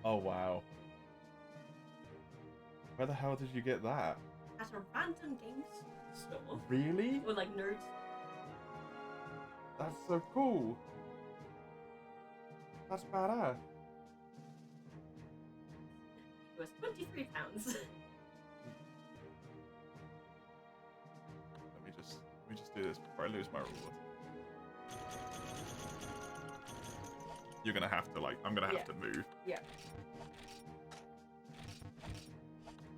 Oh, wow. Where the hell did you get that? At a random games store. Really? Or like nerds. That's so cool. That's badass. It was £23. Let me just do this before I lose my reward. You're gonna have to I'm gonna have to move. Yeah.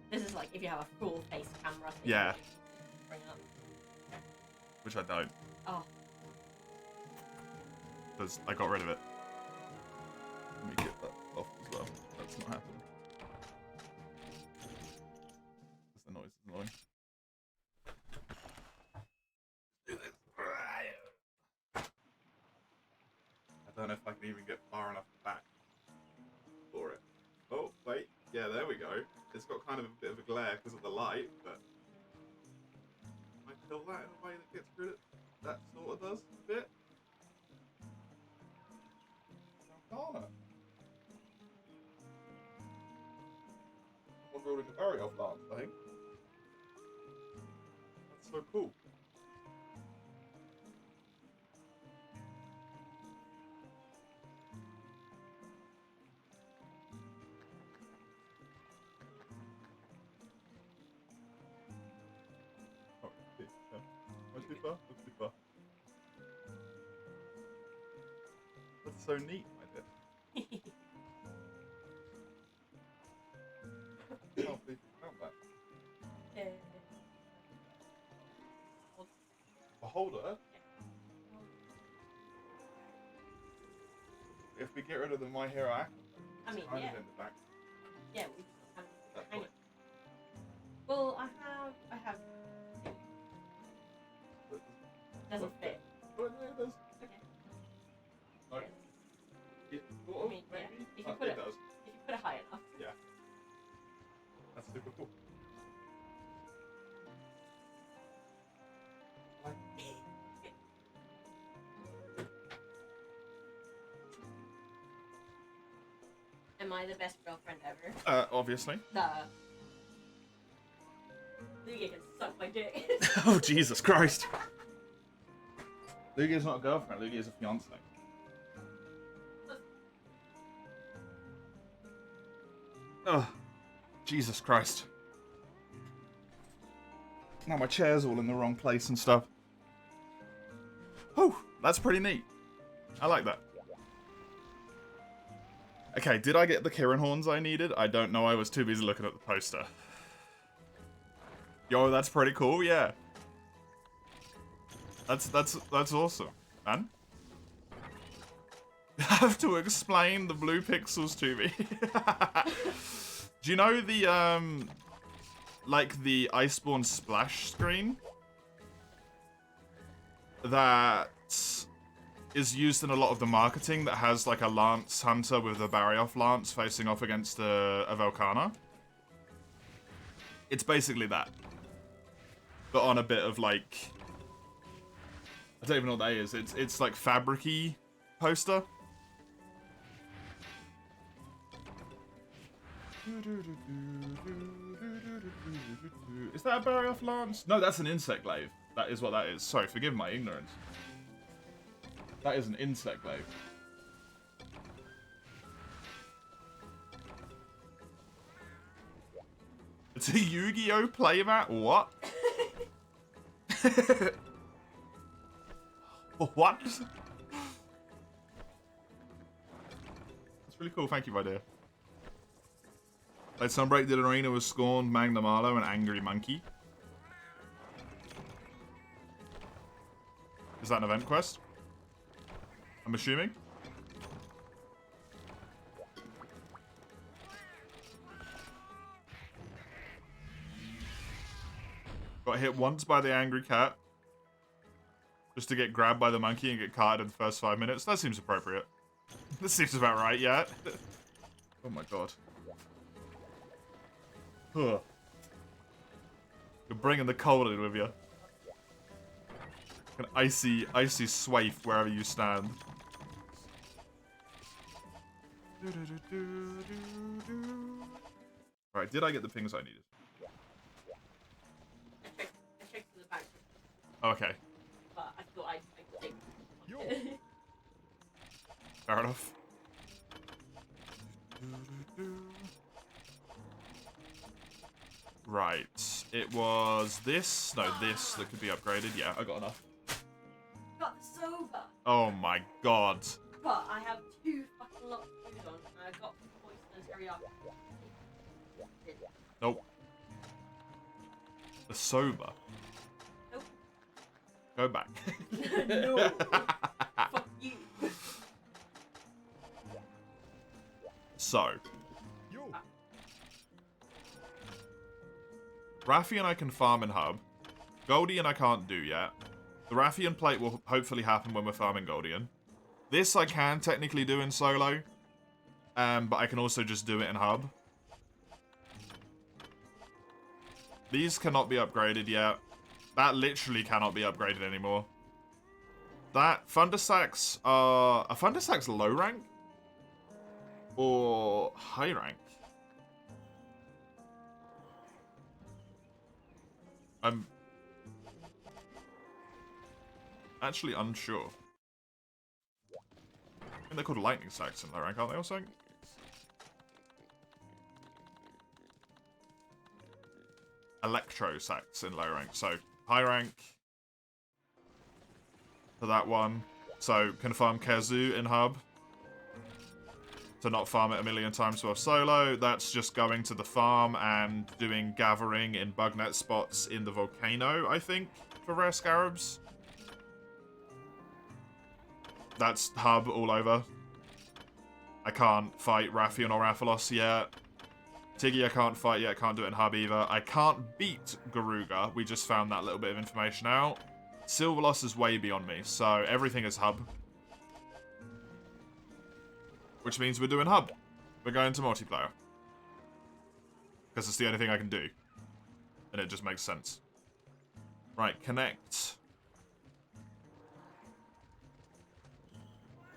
This is like if you have a full face camera. Thing Yeah. Bring up. Which I don't, Oh. because I got rid of it. Let me get that off as well. That's not happening. The noise is annoying. I don't know if I can even get far enough back for it. Oh, wait. Yeah, there we go. It's got kind of a bit of a glare because of the light, but can I kill that in a way that gets rid of that sort of does a bit? How can it? Someone building a very off lance, I think. That's so cool. Oh, okay. Yeah. That's too far? That's too far. That's so neat, my dear. I can't believe you found that. A holder? If we get rid of the My Hero Academia, I mean, kind yeah. of in the back. Yeah, we just have That hang point. it. Well, I have. Doesn't fit. But no, it does. Okay. No. Yeah. It sort of, I mean, yeah. maybe. If you put it it- does. If you put it high enough. Yeah. That's super cool. Like, Am I the best girlfriend ever? obviously. Nah. Lugia can suck my dick. Oh, Jesus Christ. Lugia's not a girlfriend, Lugia's a fiance. Oh, Jesus Christ. Now my chair's all in the wrong place and stuff. Oh, that's pretty neat. I like that. Okay, did I get the Kirin horns I needed? I don't know, I was too busy looking at the poster. Yo, that's pretty cool, yeah. That's awesome, man. You have to explain the blue pixels to me. Do you know the, like the Iceborne splash screen? That is used in a lot of the marketing that has like a Lance Hunter with a Barioth Lance facing off against a Velkhana. It's basically that. but on a bit of like, I don't even know what that is. It's like fabric-y poster. Is that a Barioth Lance? No, that's an insect glaive. That is what that is. Sorry, forgive my ignorance. That is an insect glaive. It's a Yu-Gi-Oh playmat? What? What? That's really cool. Thank you, my dear. Played Sunbreak, did an arena with Scorned, Magnum Arlo, and Angry Monkey. Is that an event quest? I'm assuming. Got hit once by the angry cat. Just to get grabbed by the monkey and get carted in the first 5 minutes. That seems appropriate. This seems about right, yeah. Oh my god. Huh. You're bringing the cold in with you. An icy swath wherever you stand. Right, did I get the things I needed? I checked to the back. Oh, okay. But I thought I'd take it. Fair enough. Right. It was this. No, this that could be upgraded. Yeah, I got enough. Got the soba. Oh my god. But I have 2 fucking lots of food on, and I got some poisoners. Hurry up. Nope. The sober. Nope. Go back. No. Fuck you. So. Rathian I can farm in hub. Goldian I can't do yet. The Rathian plate will hopefully happen when we're farming Goldian. This I can technically do in solo. But I can also just do it in hub. These cannot be upgraded yet. That literally cannot be upgraded anymore. That Thunder Sacks are... Are Thunder Sacks low rank? Or high rank? I'm actually unsure. I think they're called lightning sacks in low rank, aren't they also? Electro sacks in low rank. So high rank for that one. So can farm Kazoo in hub. To not farm it a million times while solo. That's just going to the farm and doing gathering in bugnet spots in the volcano, I think, for rare scarabs. That's hub all over. I can't fight Rathian or Rathalos yet. Tiggy I can't fight yet, can't do it in hub either. I can't beat Garuga, we just found that little bit of information out. Silverloss is way beyond me, so everything is hub. Which means we're doing hub. We're going to multiplayer. Because it's the only thing I can do. And it just makes sense. Right, connect.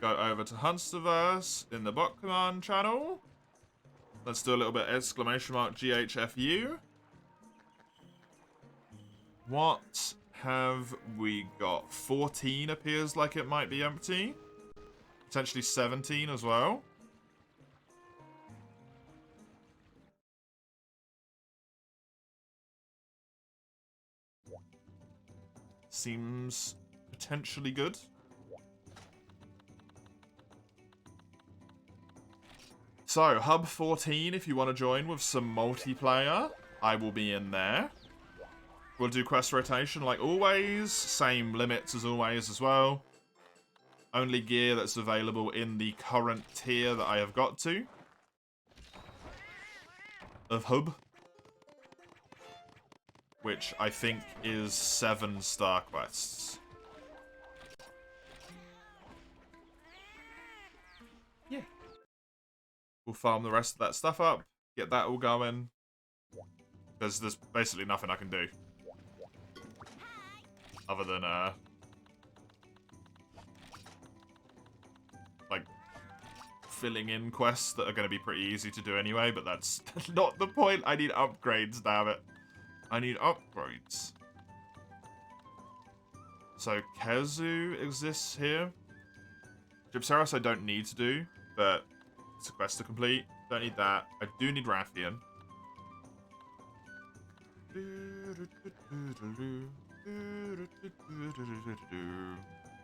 Go over to Hunsterverse in the bot command channel. Let's do a little bit !GHFU. What have we got? 14 appears like it might be empty. Potentially 17 as well. Seems potentially good. So, Hub 14, if you want to join with some multiplayer, I will be in there. We'll do quest rotation like always. Same limits as always as well. Only gear that's available in the current tier that I have got to. Of Hub. Which I think is 7 star quests. Yeah. We'll farm the rest of that stuff up. Get that all going. There's basically nothing I can do. other than, like, filling in quests that are going to be pretty easy to do anyway, but that's not the point. I need upgrades, damn it. I need upgrades. So, Kezu exists here. Gypsaros I don't need to do, but it's a quest to complete. Don't need that. I do need Rathian.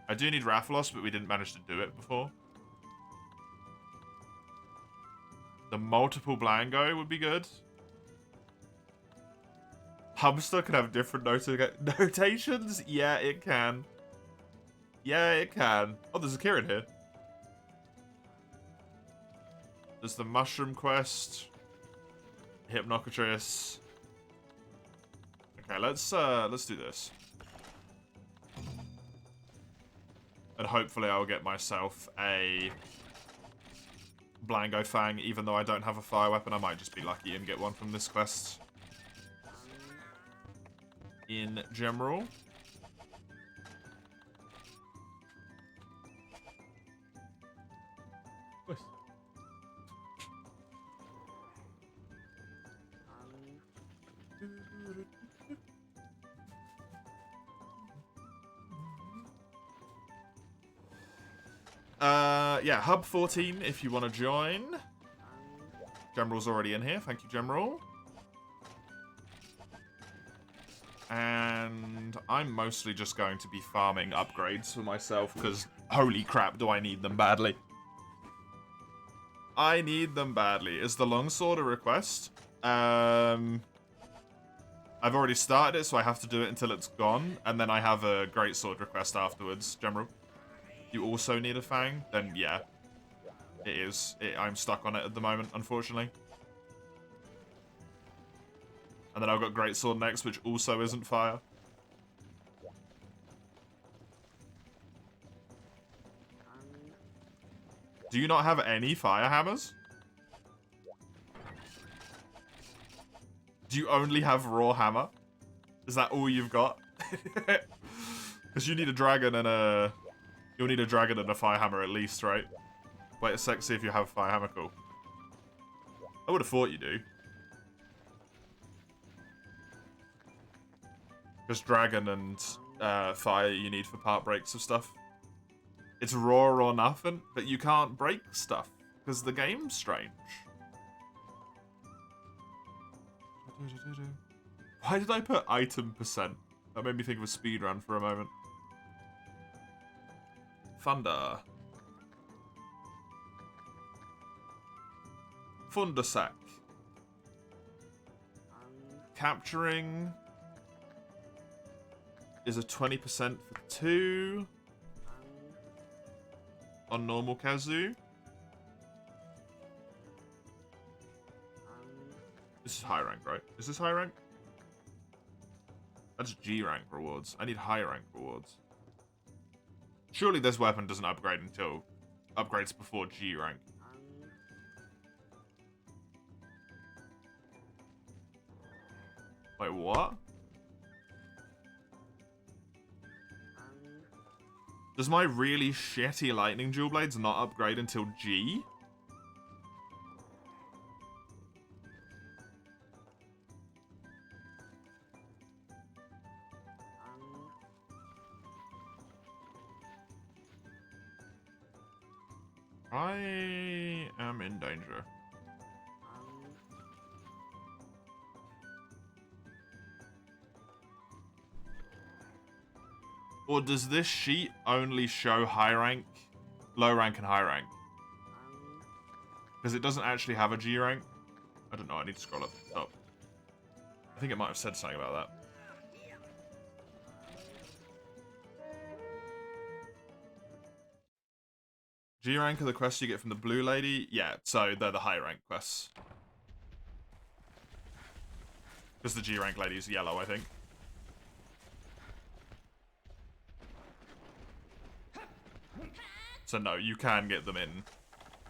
I do need Rathalos, but we didn't manage to do it before. The multiple Blango would be good. Hamster can have different notations? Yeah, it can. Yeah, it can. Oh, there's a Kirin here. There's the Mushroom Quest. Hypnocatrice. Okay, let's do this. And hopefully I'll get myself a Blango Fang, even though I don't have a fire weapon. I might just be lucky and get one from this quest. In general. Yeah, Hub 14 if you want to join. General's already in here. Thank you, General. And I'm mostly just going to be farming upgrades for myself, because holy crap, do I need them badly. I need them badly. Is the longsword a request? I've already started it, so I have to do it until it's gone, and then I have a greatsword request afterwards, General. You also need a Fang? Then yeah, it is. I'm stuck on it at the moment, unfortunately. And then I've got greatsword next, which also isn't fire. Do you not have any fire hammers? Do you only have raw hammer? Is that all you've got? Because you need a dragon and a... You'll need a dragon and a fire hammer at least, right? Wait a sec, see if you have fire hammer. Cool. I would have thought you do. Just dragon and fire you need for part breaks of stuff. It's raw or nothing, but you can't break stuff because the game's strange. Why did I put item percent? That made me think of a speedrun for a moment. Thunder. Thundersack. Capturing is a 20% for 2 on normal Kazu. This is high rank, right? Is this high rank? That's G rank rewards. I need high rank rewards. Surely this weapon doesn't upgrade until upgrades before G rank. Wait, what? Does my really shitty lightning dual blades not upgrade until G? I am in danger. Or does this sheet only show high rank, low rank, and high rank? Because it doesn't actually have a G rank. I don't know, I need to scroll up the top. I think it might have said something about that. G rank are the quests you get from the blue lady? Yeah, so they're the high rank quests. Because the G rank lady is yellow, I think. So no, you can get them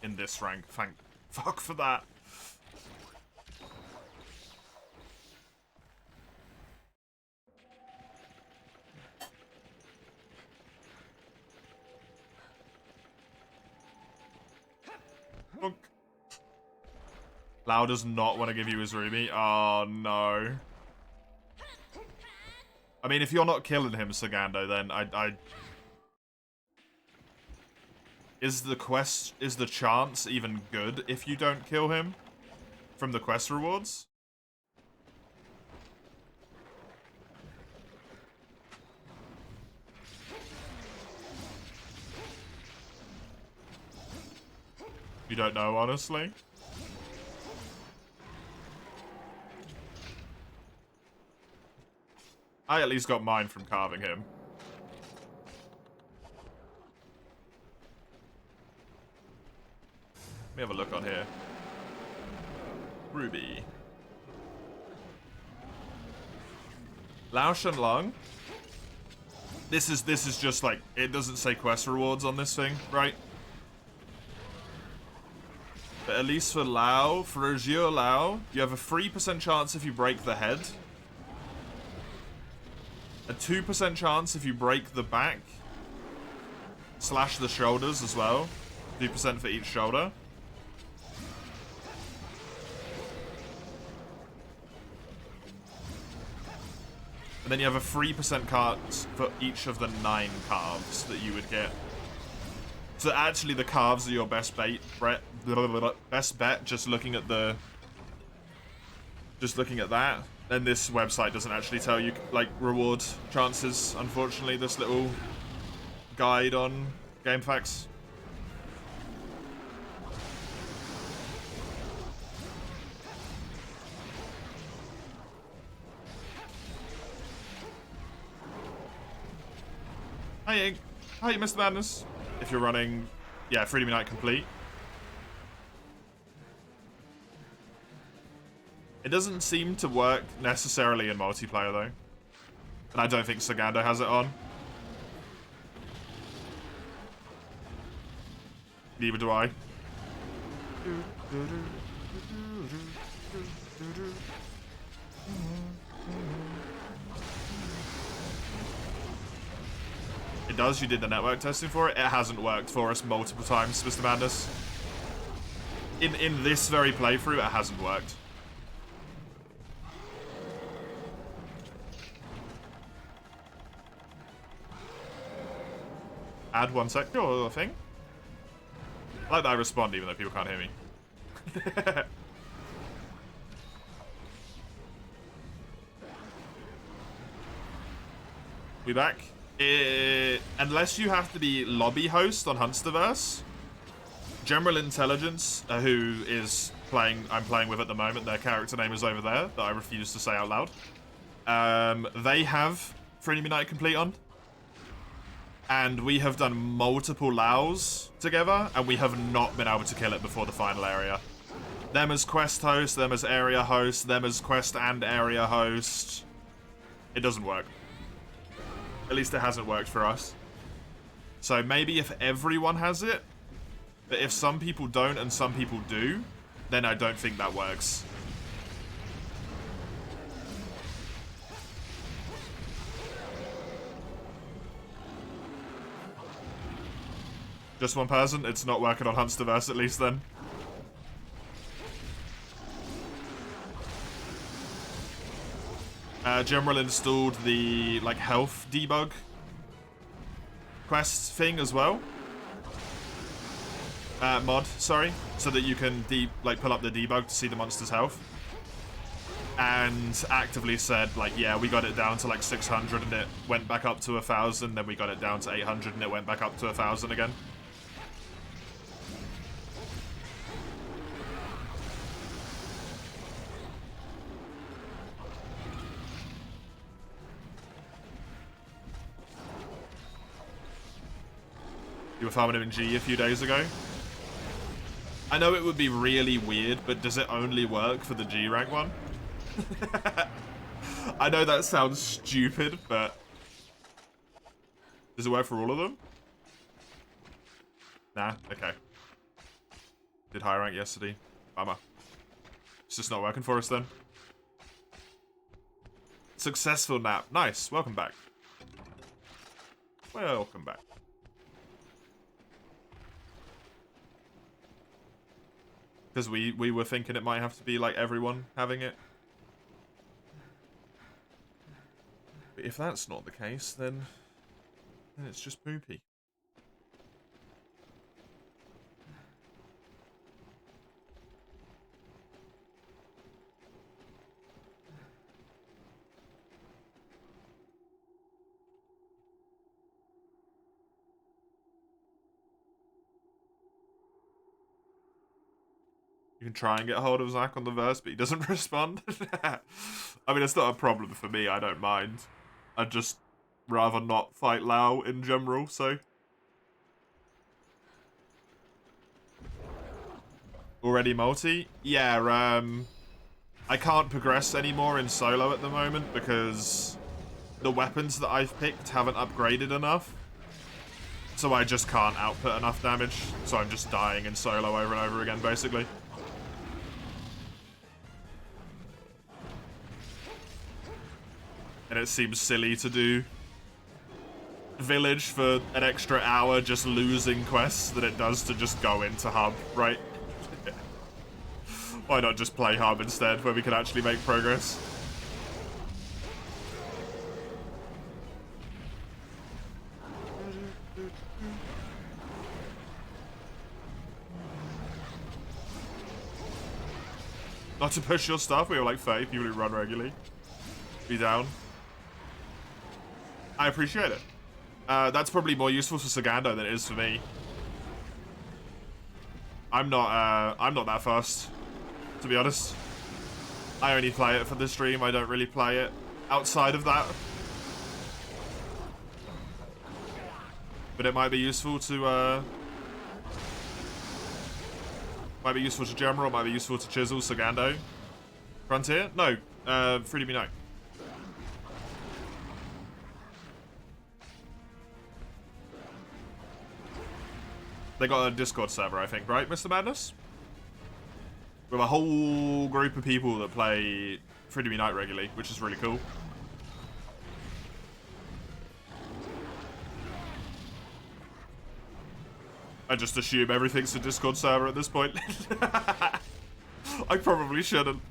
in this rank. Thank fuck for that. Lau does not want to give you his ruby. Oh, no. I mean, if you're not killing him, Sagando, then I... Is the chance even good if you don't kill him? From the quest rewards? You don't know, honestly? I at least got mine from carving him. Let me have a look on here. Ruby. Lao Shenlong. This is just like, it doesn't say quest rewards on this thing, right? But at least for Lao, for Azure Lao, you have a 3% chance if you break the head. A 2% chance if you break the back. Slash the shoulders as well. 2% for each shoulder. And then you have a 3% chance for each of the 9 calves that you would get. So actually the calves are your best bet, best bet, just looking at that. Then this website doesn't actually tell you, like, reward chances, unfortunately, this little guide on game facts. Hi, Mr. Madness. If you're running, yeah, Freedom Unite complete. It doesn't seem to work necessarily in multiplayer, though. And I don't think Sagando has it on. Neither do I. It does, you did the network testing for it. It hasn't worked for us multiple times, Mr. Madness. In this very playthrough, it hasn't worked. Add 1 sec to your thing. I like that I respond even though people can't hear me. We back? Unless you have to be lobby host on Hunsterverse, General Intelligence, who is I'm playing with at the moment, their character name is over there, that I refuse to say out loud. They have Freedom Unite complete on. And we have done multiple Laos together, and we have not been able to kill it before the final area. Them as quest host, them as area host, them as quest and area host. It doesn't work. At least it hasn't worked for us. So maybe if everyone has it, but if some people don't and some people do, then I don't think that works. Just one person? It's not working on Hunsterverse at least then. General installed the, like, health debug quest thing as well. Mod, sorry. So that you can, pull up the debug to see the monster's health. And actively said, like, yeah, we got it down to, like, 600 and it went back up to 1,000. Then we got it down to 800 and it went back up to 1,000 again. You were farming him in G a few days ago. I know it would be really weird, but does it only work for the G rank one? I know that sounds stupid, but does it work for all of them? Nah, okay. Did high rank yesterday. Bummer. It's just not working for us then. Successful nap. Nice. Welcome back. Welcome back. Because we were thinking it might have to be like everyone having it. But if that's not the case, then it's just poopy. You can try and get a hold of Zach on the verse, but he doesn't respond. I mean, it's not a problem for me. I don't mind. I'd just rather not fight Lao in general, so. Already multi? Yeah, I can't progress anymore in solo at the moment because the weapons that I've picked haven't upgraded enough. So I just can't output enough damage. So I'm just dying in solo over and over again, basically. And it seems silly to do village for an extra hour just losing quests than it does to just go into hub, right? Why not just play hub instead, where we can actually make progress? Not to push your stuff, we have like 30 people who run regularly. Be down. I appreciate it. That's probably more useful for Sagando than it is for me. I'm not that fast, to be honest. I only play it for the stream. I don't really play it outside of that. But it might be useful to Gemma, or might be useful to Chisel, Sagando. Frontier? No. Freedom no. They got a Discord server, I think, right, Mr. Madness? We have a whole group of people that play Freedom Unite regularly, which is really cool. I just assume everything's a Discord server at this point. I probably shouldn't.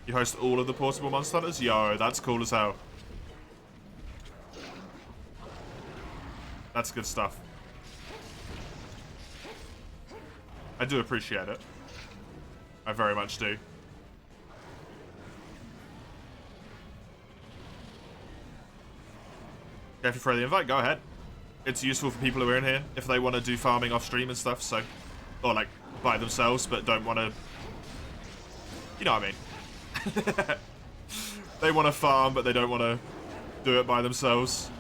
You host all of the portable Monster Hunters? Yo, that's cool as hell. That's good stuff. I do appreciate it. I very much do. Okay, if you throw the invite, go ahead. It's useful for people who are in here if they want to do farming off stream and stuff, so. Or like by themselves, but don't want to. You know what I mean. They want to farm, but they don't want to do it by themselves.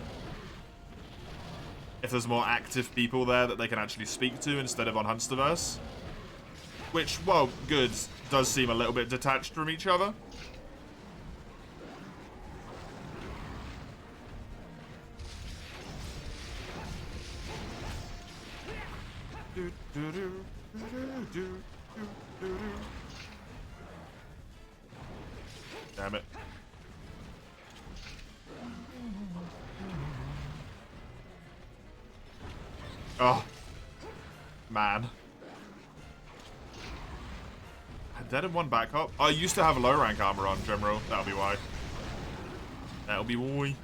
If there's more active people there that they can actually speak to instead of on Hunsterverse. Which, well, good, does seem a little bit detached from each other. Damn it. Oh. Man. Dead in one back up. I used to have low rank armor on, General. That'll be why. That'll be why. You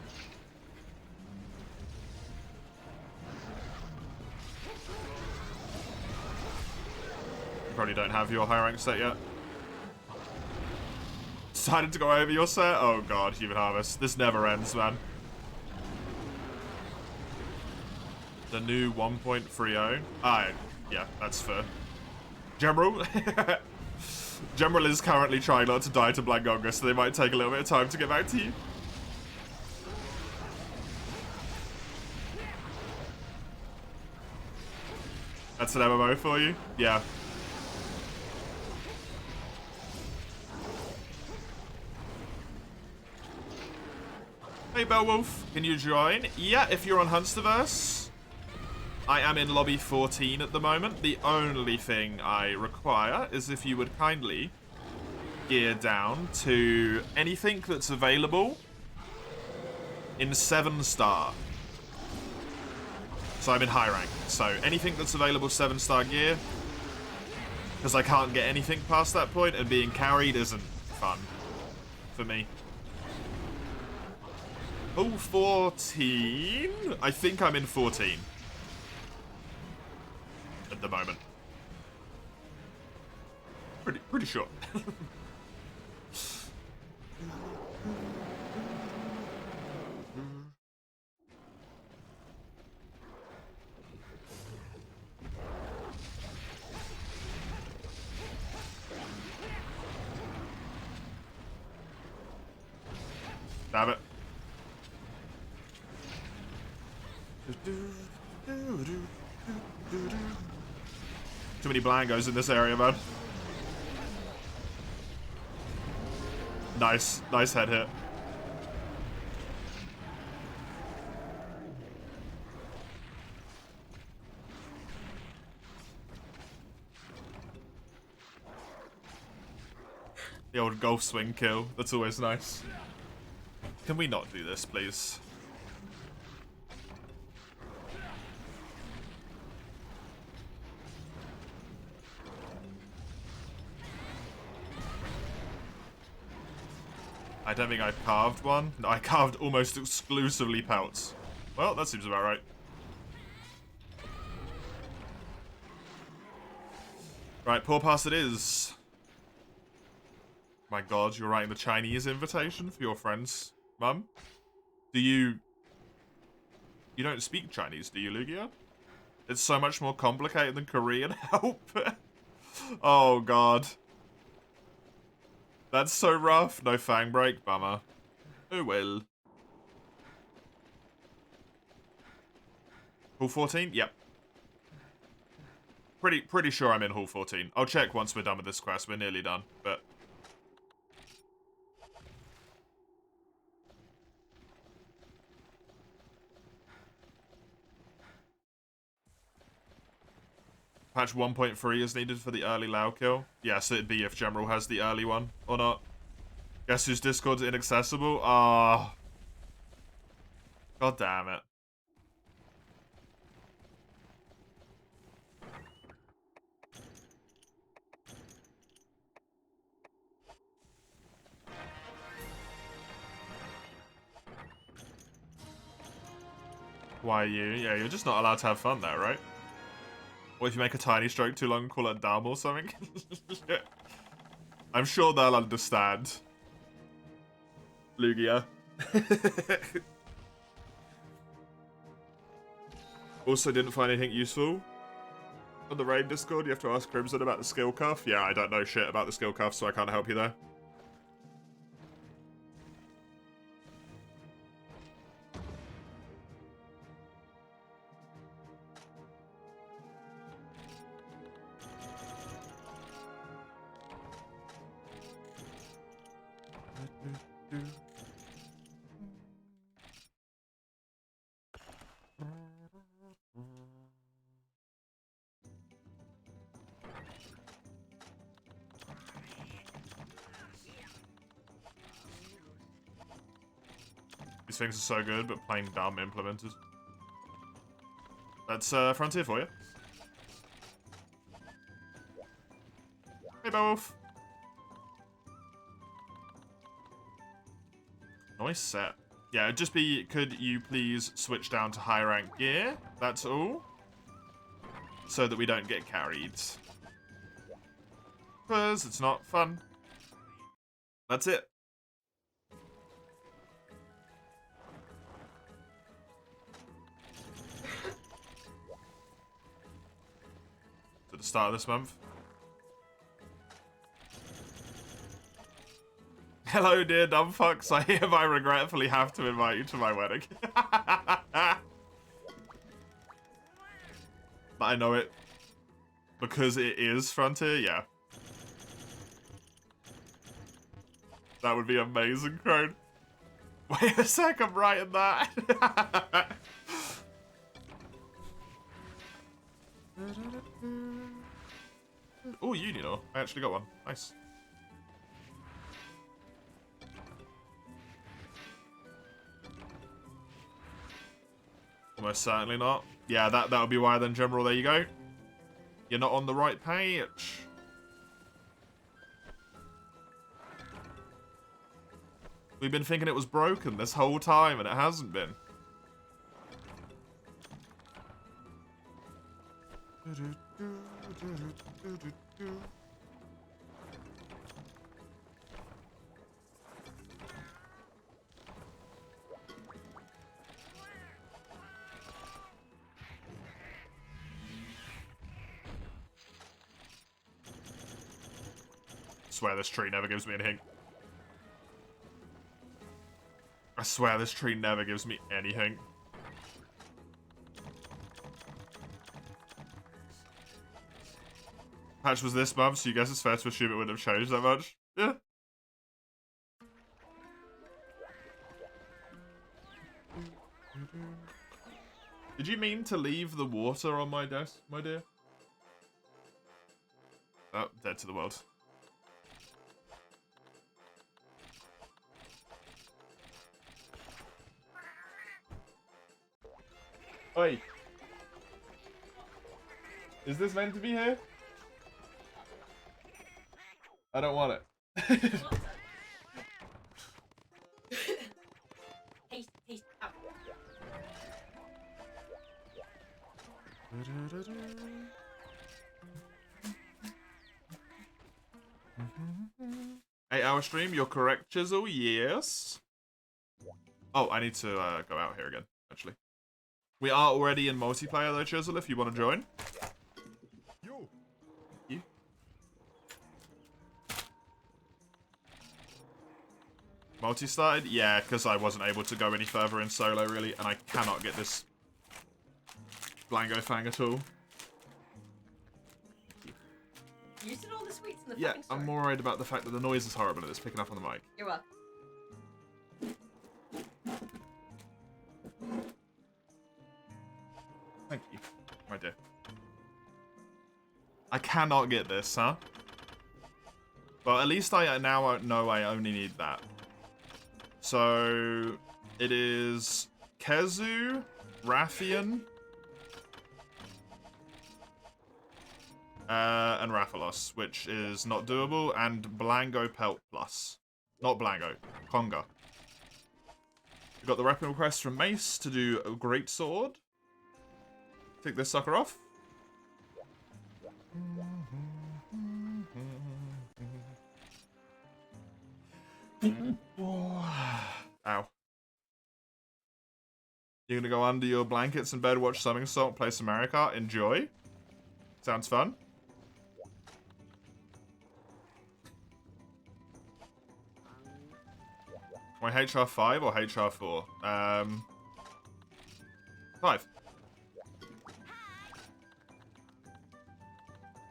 probably don't have your high rank set yet. Decided to go over your set? Oh god, Human Harvest. This never ends, man. The new 1.30. Yeah, that's fair. General? General is currently trying not to die to Blangonga, so they might take a little bit of time to get back to you. That's an MMO for you? Yeah. Hey, Beowulf, can you join? Yeah, if you're on Hunsterverse. I am in lobby 14 at the moment. The only thing I require is if you would kindly gear down to anything that's available in 7-star. So I'm in high rank. So anything that's available 7-star gear, Because I can't get anything past that point, and being carried isn't fun for me. Oh, 14? I think I'm in 14. At the moment. Pretty sure. Damn it. Too many blangos in this area, man. Nice head hit. The old golf swing kill. That's always nice. Can we not do this, please? I don't think I've carved one. No, I carved almost exclusively pelts. Well, that seems about right. Right, poor pass it is. My god, you're writing the Chinese invitation for your friends, Mum? Do you... You don't speak Chinese, do you, Lugia? It's so much more complicated than Korean. Help! Oh god. That's so rough. No fang break, bummer. Oh well. Hall 14? Yep. Pretty sure I'm in Hall 14. I'll check once we're done with this quest. We're nearly done, but... Patch 1.3 is needed for the early Lao kill. Yes, it'd be if General has the early one, or not. Guess whose Discord's inaccessible? Ah. God damn it. Why you? Yeah, you're just not allowed to have fun there, right? Or if you make a tiny stroke too long, call it dumb or something. I'm sure they'll understand. Lugia. Also didn't find anything useful. On the raid Discord, you have to ask Crimson about the skill cuff. Yeah, I don't know shit about the skill cuff, so I can't help you there. These things are so good, but plain dumb implemented. That's Frontier for you. Hey both. Nice set. Yeah, it'd just be, could you please switch down to high rank gear? That's all. So that we don't get carried. Because it's not fun. That's it. To the start of this month. Hello, dear dumb fucks. I hereby regretfully have to invite you to my wedding. I know it. Because it is Frontier, yeah. That would be amazing, Crone. Wait a sec, I'm writing that. Oh, Unionor. I actually got one. Nice. Almost certainly not. Yeah, that would be why then, General. There you go. You're not on the right page. We've been thinking it was broken this whole time, and it hasn't been. I swear this tree never gives me any hint. I swear this tree never gives me any hint. Patch was this month, so you guess it's fair to assume it wouldn't have changed that much. Yeah. Did you mean to leave the water on my desk, my dear? Oh, dead to the world. Oi. Is this meant to be here? I don't want it. Taste, out. Eight-hour stream, you're correct, Chisel, yes. Oh, I need to go out here again, actually. We are already in multiplayer though, Chisel, if you want to join. You. Multi-started? Yeah, because I wasn't able to go any further in solo, really, and I cannot get this Blango Fang at all. You said all the sweets in the Yeah, fucking store. I'm more worried about the fact that the noise is horrible and it's picking up on the mic. You're welcome. Thank you, my dear. I cannot get this, huh? Well, at least I now know I only need that. So, it is Kezu, Rathian, and Rathalos, which is not doable, and Blango Pelt Plus. Not Blango, Conga. We got the weapon request from Mace to do a great sword. Take this sucker off. Ow. You're gonna go under your blankets in bed, watch Summing Salt, play some Mario Kart, enjoy. Sounds fun. Wait, HR5 or HR4? 5.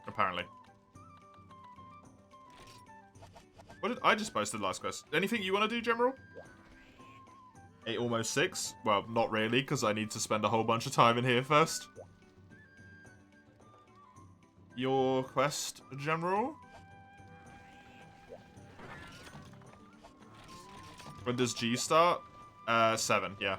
Apparently. What did I just posted last quest? Anything you want to do, General? 8, almost 6? Well, not really, because I need to spend a whole bunch of time in here first. Your quest, General? When does G start? 7, yeah.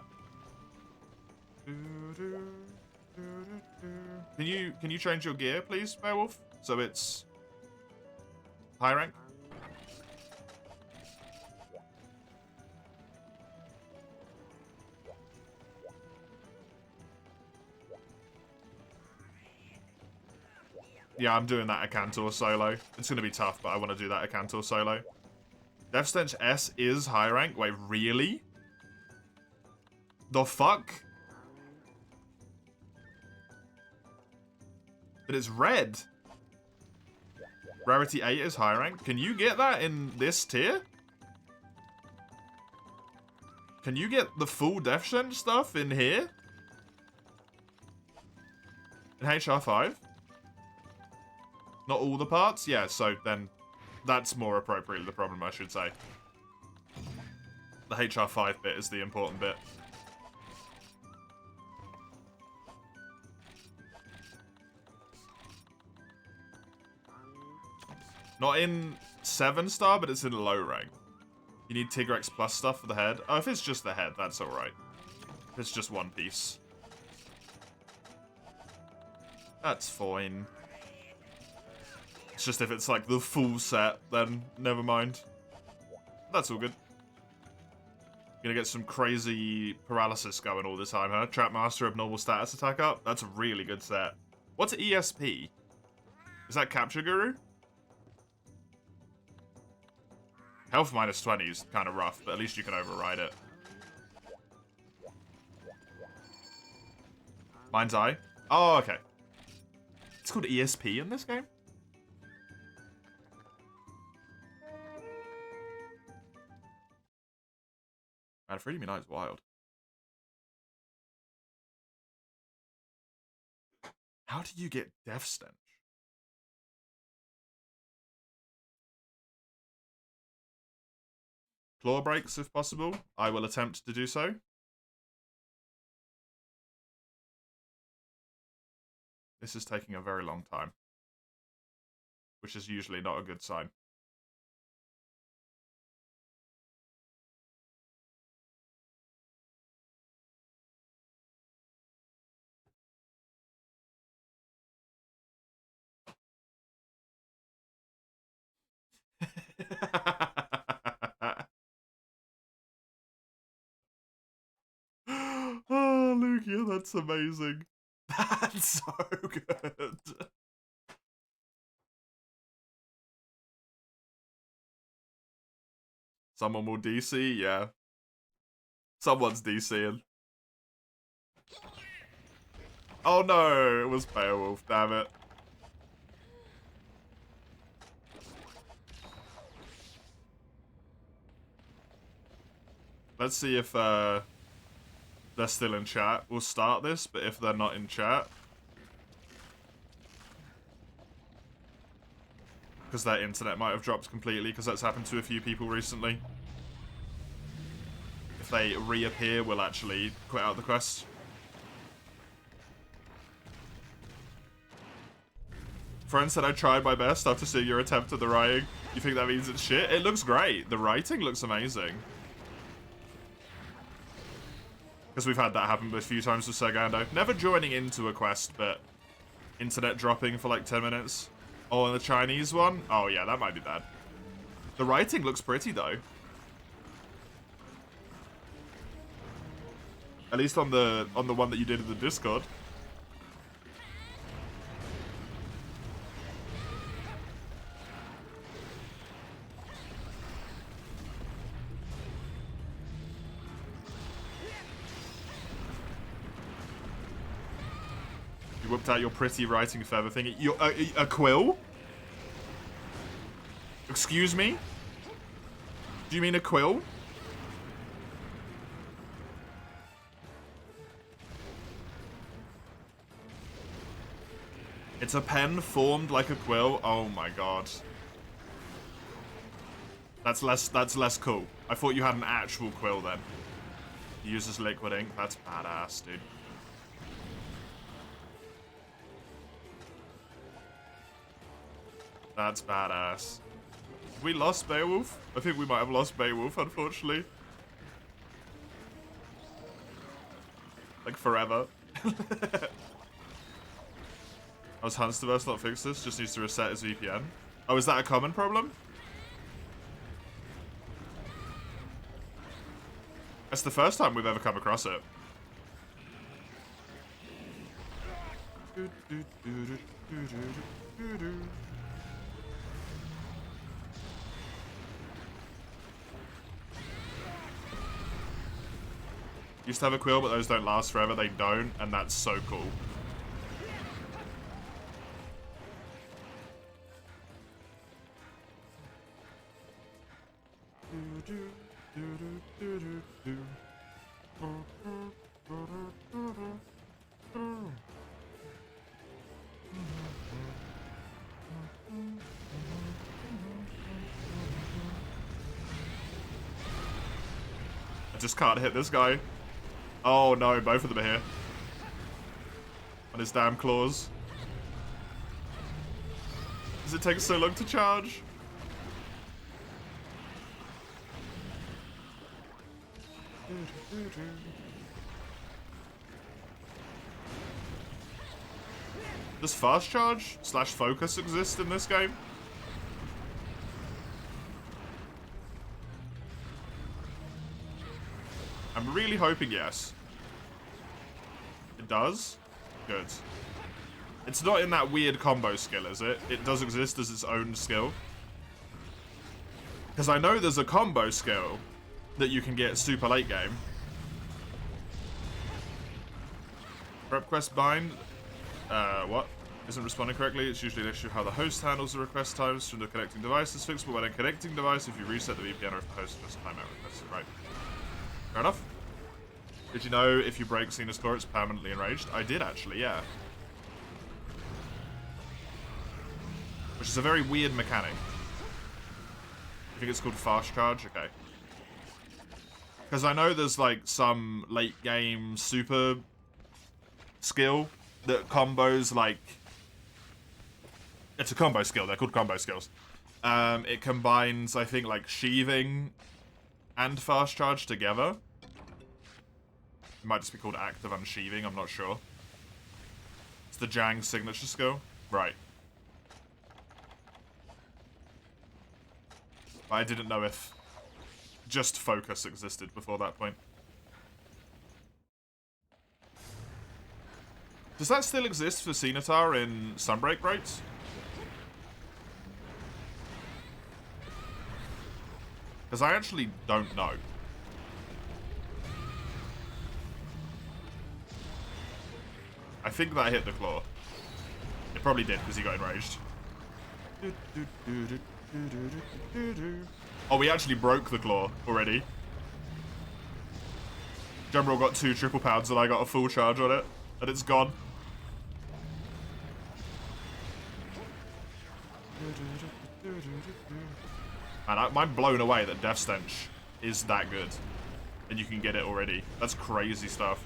Can you change your gear, please, Beowulf? So it's high rank? Yeah, I'm doing that at Cantor solo. It's going to be tough, but I want to do that at Cantor solo. Death Stench S is high rank? Wait, really? The fuck? But it's red. Rarity 8 is high rank. Can you get that in this tier? Can you get the full Death Stench stuff in here? In HR5? Not all the parts? Yeah, so then that's more appropriately the problem, I should say. The HR5 bit is the important bit. Not in 7-star, but it's in low rank. You need Tigrex plus stuff for the head. Oh, if it's just the head, that's alright. If it's just one piece. That's fine. It's just if it's like the full set, then never mind. That's all good. Gonna get some crazy paralysis going all the time, huh? Trap Master, abnormal status attack up. That's a really good set. What's ESP? Is that Capture Guru? Health minus 20 is kind of rough, but at least you can override it. Mind's Eye? Oh, okay. It's called ESP in this game? Man, Freedom Unite is wild. How do you get Death Stench? Claw breaks if possible. I will attempt to do so. This is taking a very long time, which is usually not a good sign. Oh, Lugia, that's amazing. That's so good. Someone will DC? Yeah. Someone's DCing. Oh no, it was Beowulf, damn it. Let's see if they're still in chat. We'll start this, but if they're not in chat, because their internet might have dropped completely, because that's happened to a few people recently. If they reappear, we'll actually quit out the quest. Friend said I tried my best after seeing your attempt at the writing. You think that means it's shit? It looks great. The writing looks amazing. Because we've had that happen a few times with Sergando. Never joining into a quest, but internet dropping for like 10 minutes. Oh, and the Chinese one? Oh yeah, that might be bad. The writing looks pretty though. At least on the one that you did in the Discord. You whipped out your pretty writing feather thing. A quill? Excuse me? Do you mean a quill? It's a pen formed like a quill. Oh my god. That's less cool. I thought you had an actual quill then. You use this liquid ink. That's badass, dude. That's badass. We lost Beowulf? I think we might have lost Beowulf, unfortunately. Like forever. Was Hunsterverse not fixed this? Just needs to reset his VPN. Oh, is that a common problem? That's the first time we've ever come across it. Used to have a quill, but those don't last forever. They don't, and that's so cool. I just can't hit this guy. Oh no, both of them are here. On his damn claws. Does it take so long to charge? Does fast charge / focus exist in this game? I'm really hoping yes. It does? Good. It's not in that weird combo skill, is it? It does exist as its own skill. Because I know there's a combo skill that you can get super late game. Prep quest bind. What? Isn't responding correctly. It's usually an issue of how the host handles the request times from the connecting device is fixable when a connecting device if you reset the VPN or if the host just timeout requests. Right. Fair enough. Did you know if you break Cena's core, it's permanently enraged? I did actually, yeah. Which is a very weird mechanic. I think it's called fast charge. Okay. Because I know there's like some late game super skill that combos like. It's a combo skill. They're called combo skills. It combines, I think, like sheathing and fast charge together. It might just be called active unsheathing. I'm not sure. It's the Jang signature skill, right? But I didn't know if just focus existed before that point. Does that still exist for Cenatar in Sunbreak rates? Because I actually don't know. I think that hit the claw. It probably did because he got enraged. Oh, we actually broke the claw already. Jumbo got 2 triple pounds and I got a full charge on it. And it's gone. And I'm blown away that Death Stench is that good. And you can get it already. That's crazy stuff.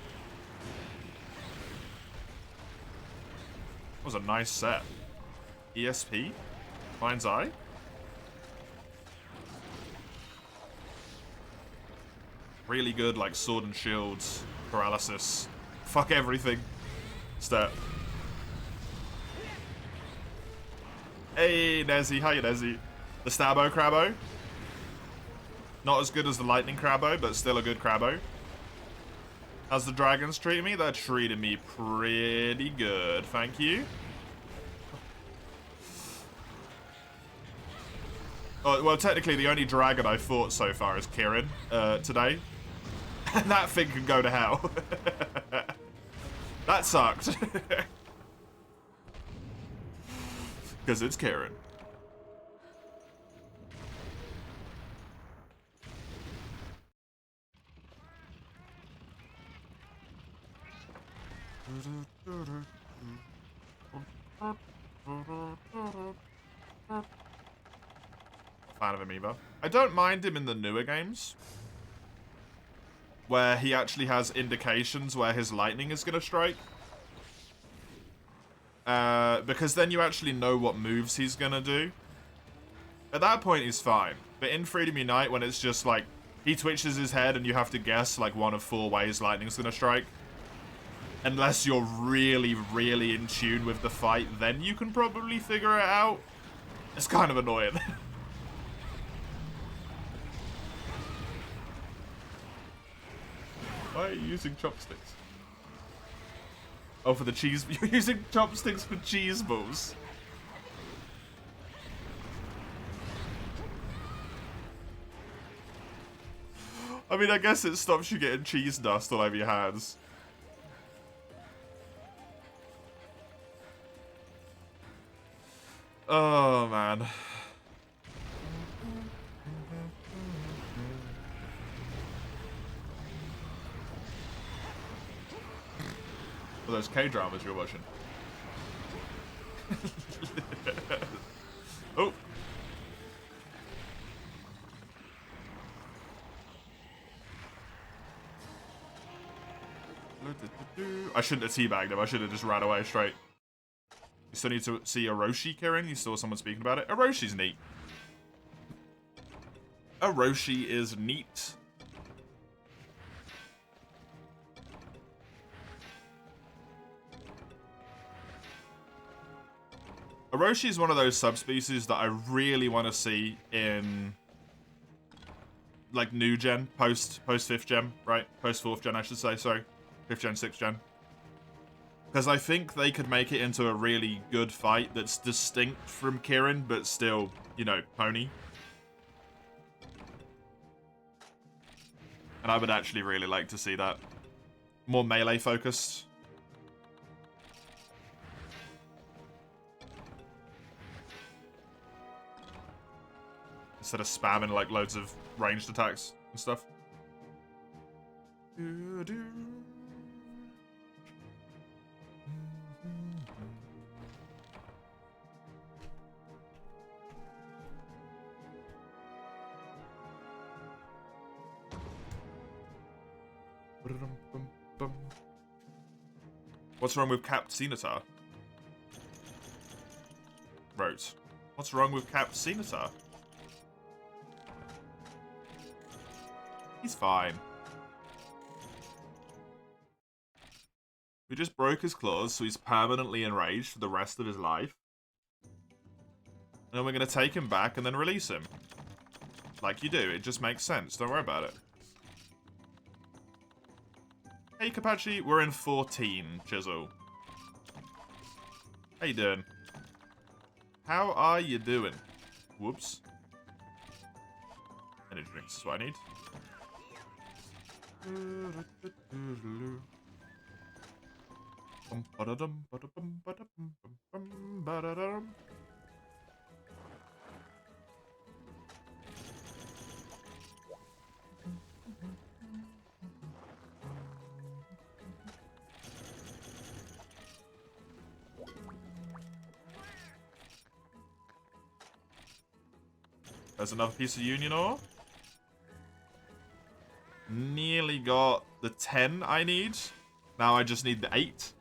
That was a nice set. ESP? Mind's Eye? Really good, like, sword and shields paralysis. Fuck everything. Stat. Hey, Nezzy. How you, Nezzy? The Stabbo Crabbo. Not as good as the Lightning Crabbo, but still a good Crabbo. How's the dragons treating me? They're treating me pretty good, thank you. Oh, well, technically, the only dragon I fought so far is Kirin today. And that thing can go to hell. That sucked. Because it's Kirin. Fan of Amiibo. I don't mind him in the newer games, where he actually has indications where his lightning is going to strike. Because then you actually know what moves he's going to do. At that point, he's fine. But in Freedom Unite, when it's just like, he twitches his head and you have to guess like 1 of 4 ways lightning's going to strike. Unless you're really, really in tune with the fight, then you can probably figure it out. It's kind of annoying. Why are you using chopsticks? Oh, for the cheese. You're using chopsticks for cheese balls. I mean, I guess it stops you getting cheese dust all over your hands. Oh, man. Well, those K-dramas you're watching. Oh. I shouldn't have teabagged him. I should have just ran away straight. You still need to see Orochi, Kirin? You saw someone speaking about it? Oroshi's neat. Orochi is neat. Orochi is one of those subspecies that I really want to see in like new gen, post 5th gen, right? Post 4th gen, I should say. Sorry, 5th gen, 6th gen. Because I think they could make it into a really good fight that's distinct from Kirin, but still, you know, pony. And I would actually really like to see that. More melee focused. Instead of spamming like loads of ranged attacks and stuff. What's wrong with Cap Scimitar? Rose. What's wrong with Cap Scimitar? He's fine. We just broke his claws, so he's permanently enraged for the rest of his life. And then we're going to take him back and then release him. Like you do. It just makes sense. Don't worry about it. Hey, Kapachi. We're in 14, Chisel. How you doing? How are you doing? Whoops. Energy drinks is what I need. There's another piece of union ore. Nearly got the 10 I need. Now I just need the 8.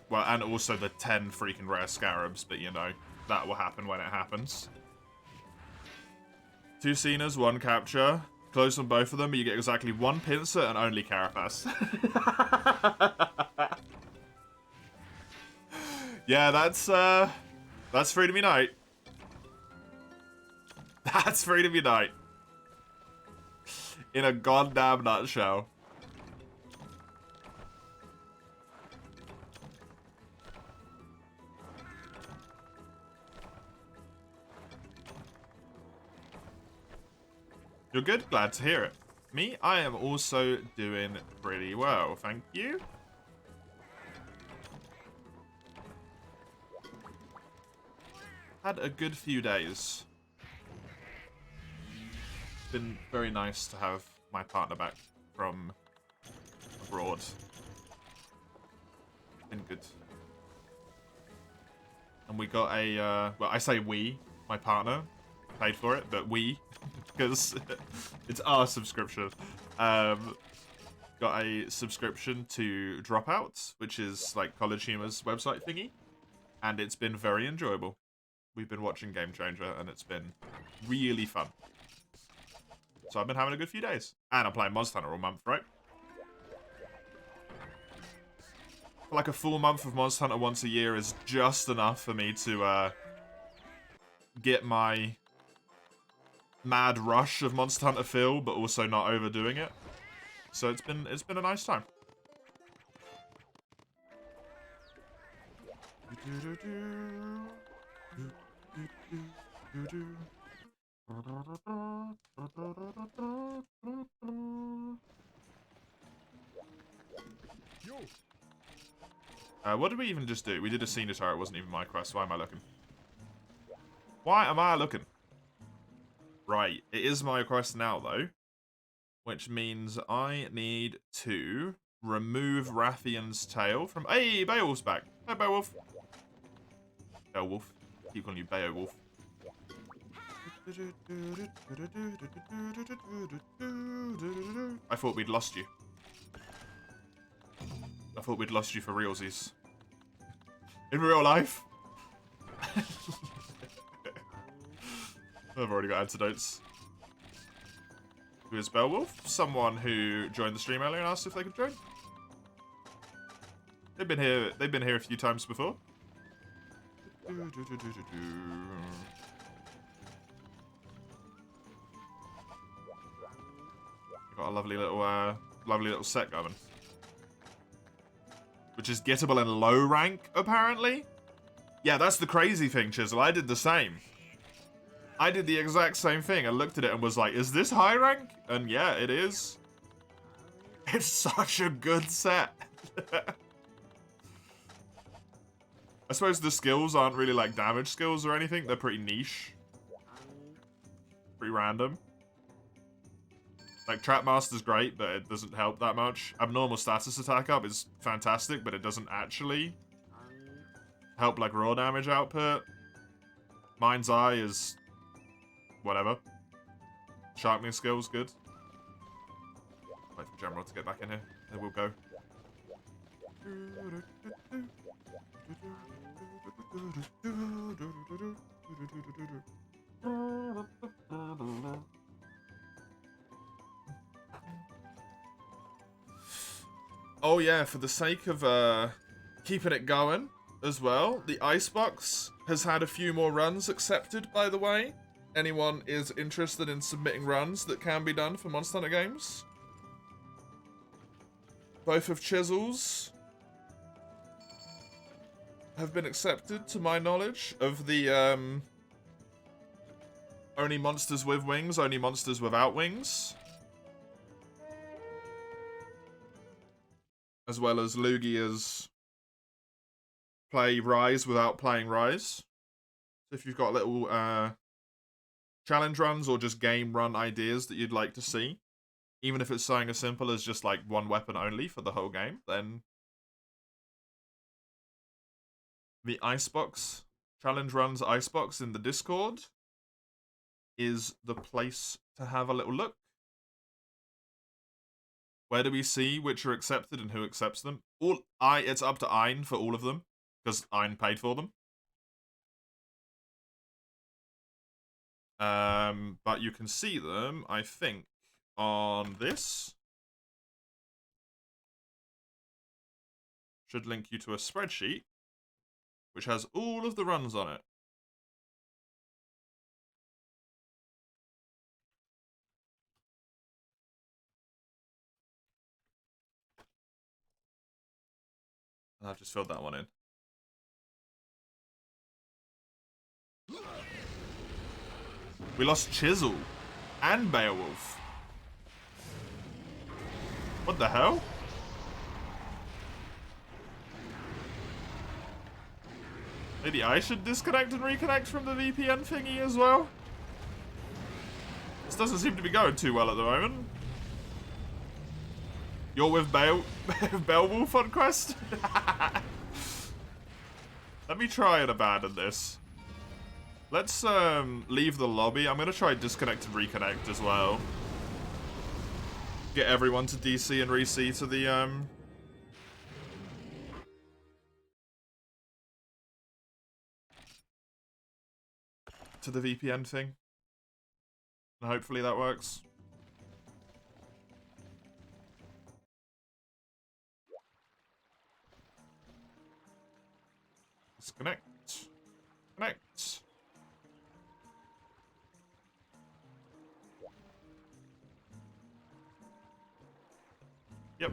Well, and also the 10 freaking rare scarabs, but you know, that will happen when it happens. 2 Cenas, 1 capture. Close on both of them, but you get exactly 1 pincer and only Carapace. Yeah, that's free to be night. That's free to be night. In a goddamn nutshell. You're good? Glad to hear it. Me? I am also doing pretty well, thank you. Had a good few days. It's been very nice to have my partner back from abroad. Been good. And we got a, well, I say we, my partner, paid for it, but we, because it's our subscription. Got a subscription to Dropouts, which is like College Humor's website thingy, and it's been very enjoyable. We've been watching Game Changer, and it's been really fun. So I've been having a good few days. And I'm playing Monster Hunter all month, right? Like a full month of Monster Hunter once a year is just enough for me to get my mad rush of Monster Hunter feel, but also not overdoing it. So it's been a nice time. What did we even just do? We did a Scimitar. It wasn't even my quest. Why am I looking? Why am I looking? Right. It is my quest now, though. Which means I need to remove Rathian's tail from... Hey, Beowulf's back. Hey, Beowulf. Beowulf. Keep calling you Beowulf. I thought we'd lost you. I thought we'd lost you for realsies. In real life. I've already got antidotes. Who is Beowulf? Someone who joined the stream earlier and asked if they could join. They've been here a few times before. Got a lovely little set going. Which is gettable in low rank, apparently. Yeah, that's the crazy thing, Chisel. I did the same. I did the exact same thing. I looked at it and was like, is this high rank? And yeah, it is. It's such a good set. I suppose the skills aren't really like damage skills or anything. They're pretty niche. Pretty random. Like, Trapmaster's great, but it doesn't help that much. Abnormal status attack up is fantastic, but it doesn't actually help, like, raw damage output. Mind's Eye is whatever. Sharpening skill's good. Wait for General to get back in here. Then we'll go. Oh yeah, for the sake of keeping it going as well, the Icebox has had a few more runs accepted, by the way. Anyone is interested in submitting runs that can be done for Monster Hunter games? Both of Chisel's have been accepted, to my knowledge, of the only monsters with wings, only monsters without wings. As well as Lugia's play Rise without playing Rise. So if you've got little challenge runs or just game run ideas that you'd like to see, even if it's something as simple as just like one weapon only for the whole game, then the Icebox, challenge runs Icebox in the Discord is the place to have a little look. Where do we see which are accepted and who accepts them? It's up to Ein for all of them, because Ein paid for them. But you can see them, I think, on this. Should link you to a spreadsheet, which has all of the runs on it. I've just filled that one in. We lost Chisel and Beowulf. What the hell? Maybe I should disconnect and reconnect from the VPN thingy as well? This doesn't seem to be going too well at the moment. You're with Beowulf on quest? Let me try and abandon this. Let's leave the lobby. I'm gonna try disconnect and reconnect as well. Get everyone to DC and re-C to the VPN thing. And hopefully that works. Disconnect. Connect. Yep.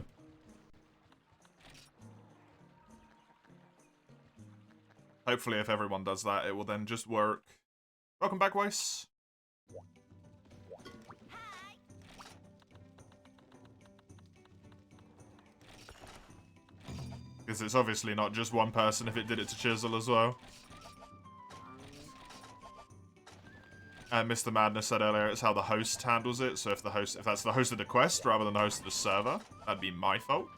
Hopefully if everyone does that, it will then just work. Welcome back, Weiss. Because it's obviously not just one person if it did it to Chisel as well. And Mr. Madness said earlier it's how the host handles it, so if that's the host of the quest rather than the host of the server, that'd be my fault.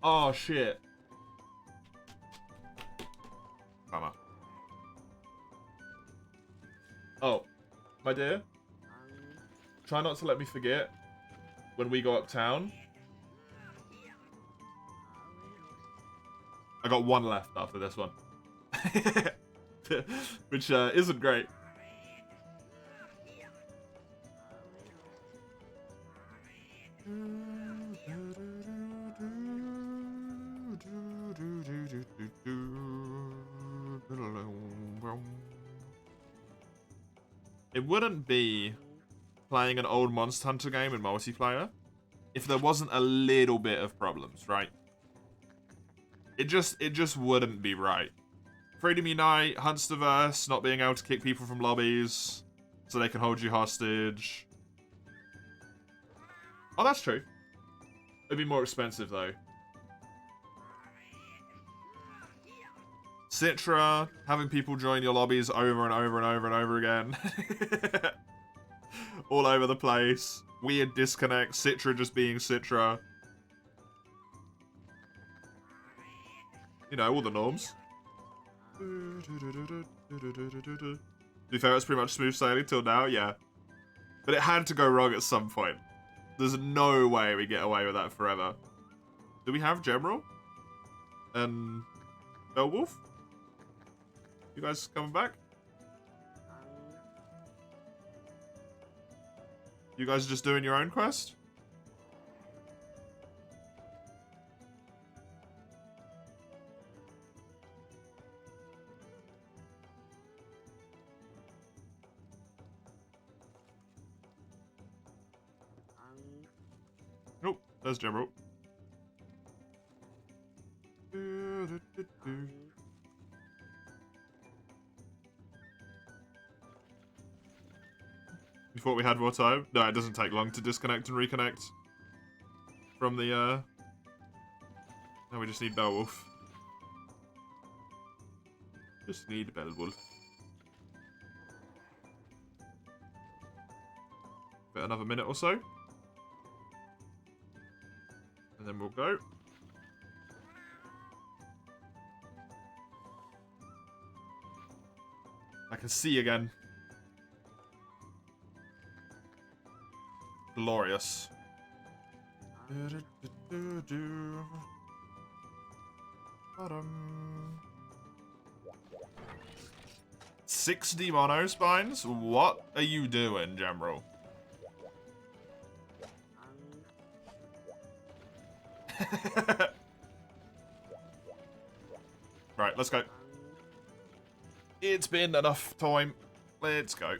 Oh shit. Come on. Oh, my dear. Try not to let me forget when we go uptown. I got one left after this one. Which isn't great. It wouldn't be playing an old Monster Hunter game in multiplayer if there wasn't a little bit of problems, right? It just wouldn't be right. Freedom Unite, Hunsterverse, not being able to kick people from lobbies so they can hold you hostage. Oh, that's true. It'd be more expensive, though. Citra, having people join your lobbies over and over and over and over again. All over the place. Weird disconnect. Citra just being Citra. You know, all the norms. To be fair, it's pretty much smooth sailing till now, yeah. But it had to go wrong at some point. There's no way we get away with that forever. Do we have General? And Beowulf? You guys coming back? You guys just doing your own quest? Nope, there's General. You thought we had more time? No, it doesn't take long to disconnect and reconnect from the, No, we just need Beowulf. Just need Beowulf. Bit another minute or so. And then we'll go. I can see again. Glorious. 60 mono spines? What are you doing, General? Right, let's go. It's been enough time. Let's go.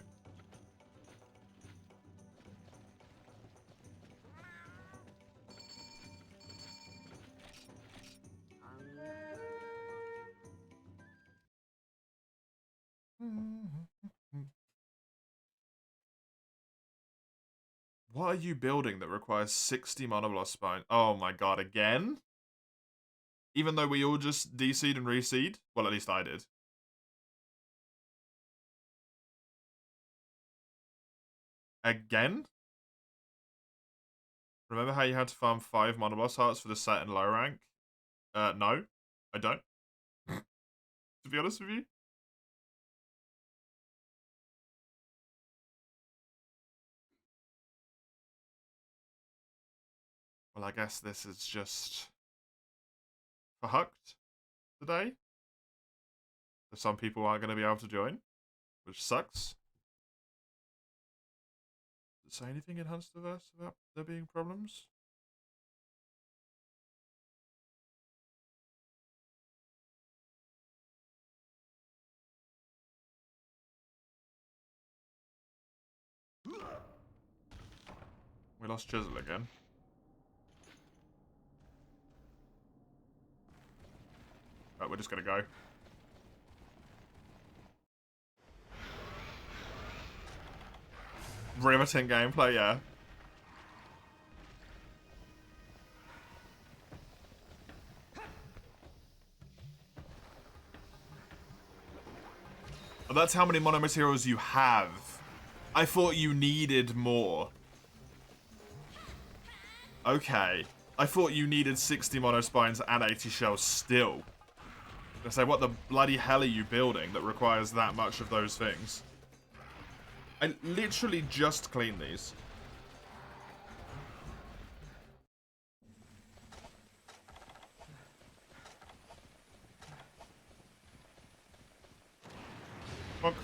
What are you building that requires 60 monoblast spine? Oh my god, again? Even though we all just DC'd and reseed? Well, at least I did. Again? Remember how you had to farm 5 monoblast hearts for the set in low rank? No, I don't. To be honest with you. Well, I guess this is just for Hucked today. So some people aren't going to be able to join, which sucks. Does it say anything in Hunsterverse about there being problems? We lost Chisel again. Right, we're just gonna go. Riveting gameplay, yeah. Oh, that's how many mono materials you have. I thought you needed more. Okay. I thought you needed 60 mono spines and 80 shells still. I say, what the bloody hell are you building that requires that much of those things? I literally just cleaned these. Fuck.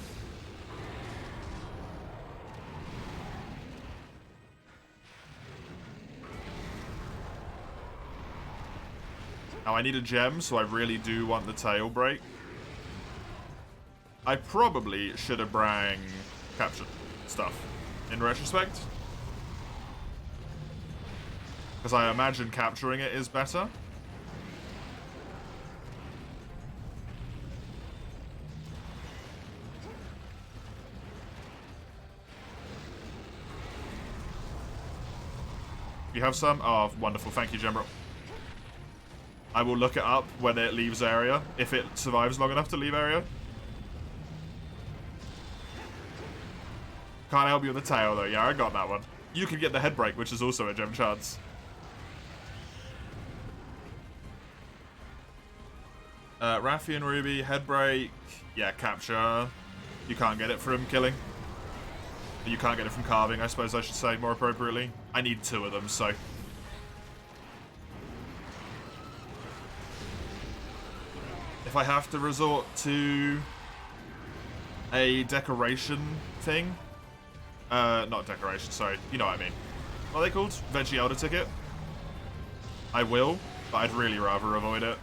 Now I need a gem, so I really do want the tail break. I probably should have brang capture stuff in retrospect. Because I imagine capturing it is better. You have some? Oh, wonderful. Thank you, General. I will look it up when it leaves area, if it survives long enough to leave area. Can't help you with the tail, though. Yeah, I got that one. You can get the head break, which is also a gem chance. Raffian Ruby, head break. Yeah, capture. You can't get it from killing. You can't get it from carving, I suppose I should say, more appropriately. I need 2 of them, so... If I have to resort to a decoration thing... not decoration, sorry. You know what I mean. What are they called? Veggie Elder Ticket? I will, but I'd really rather avoid it.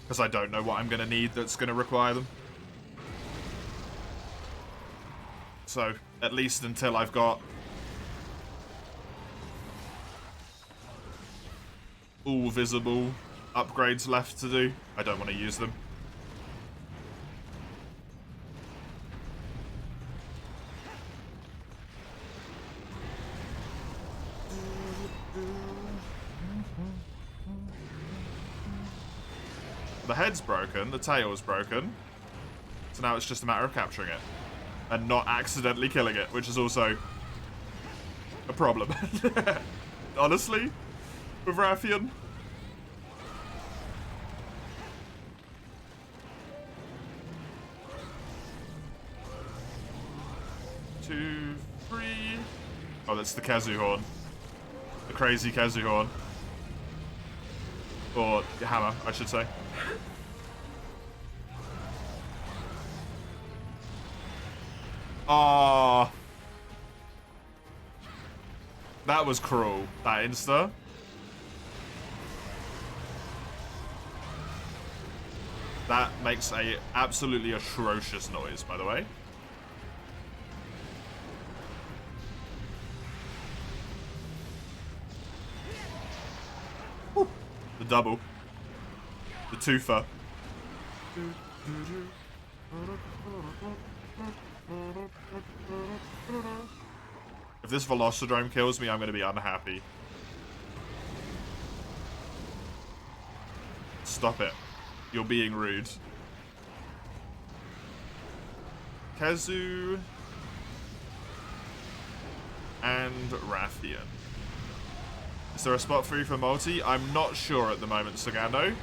Because I don't know what I'm going to need that's going to require them. So, at least until I've got all visible upgrades left to do, I don't want to use them. The head's broken, the tail's broken, so now it's just a matter of capturing it. And not accidentally killing it, which is also a problem. Honestly, with Raffian. Two, three. Oh, that's the Kazu horn. The crazy Kazu horn. Or hammer, I should say. Oh, that was cruel, that insta. That makes a absolutely atrocious noise, by the way. Woo. The double. The twofer. If this Velocidrome kills me, I'm going to be unhappy. Stop it. You're being rude. Kazu and Raffian. Is there a spot for you for multi? I'm not sure at the moment, Sagando.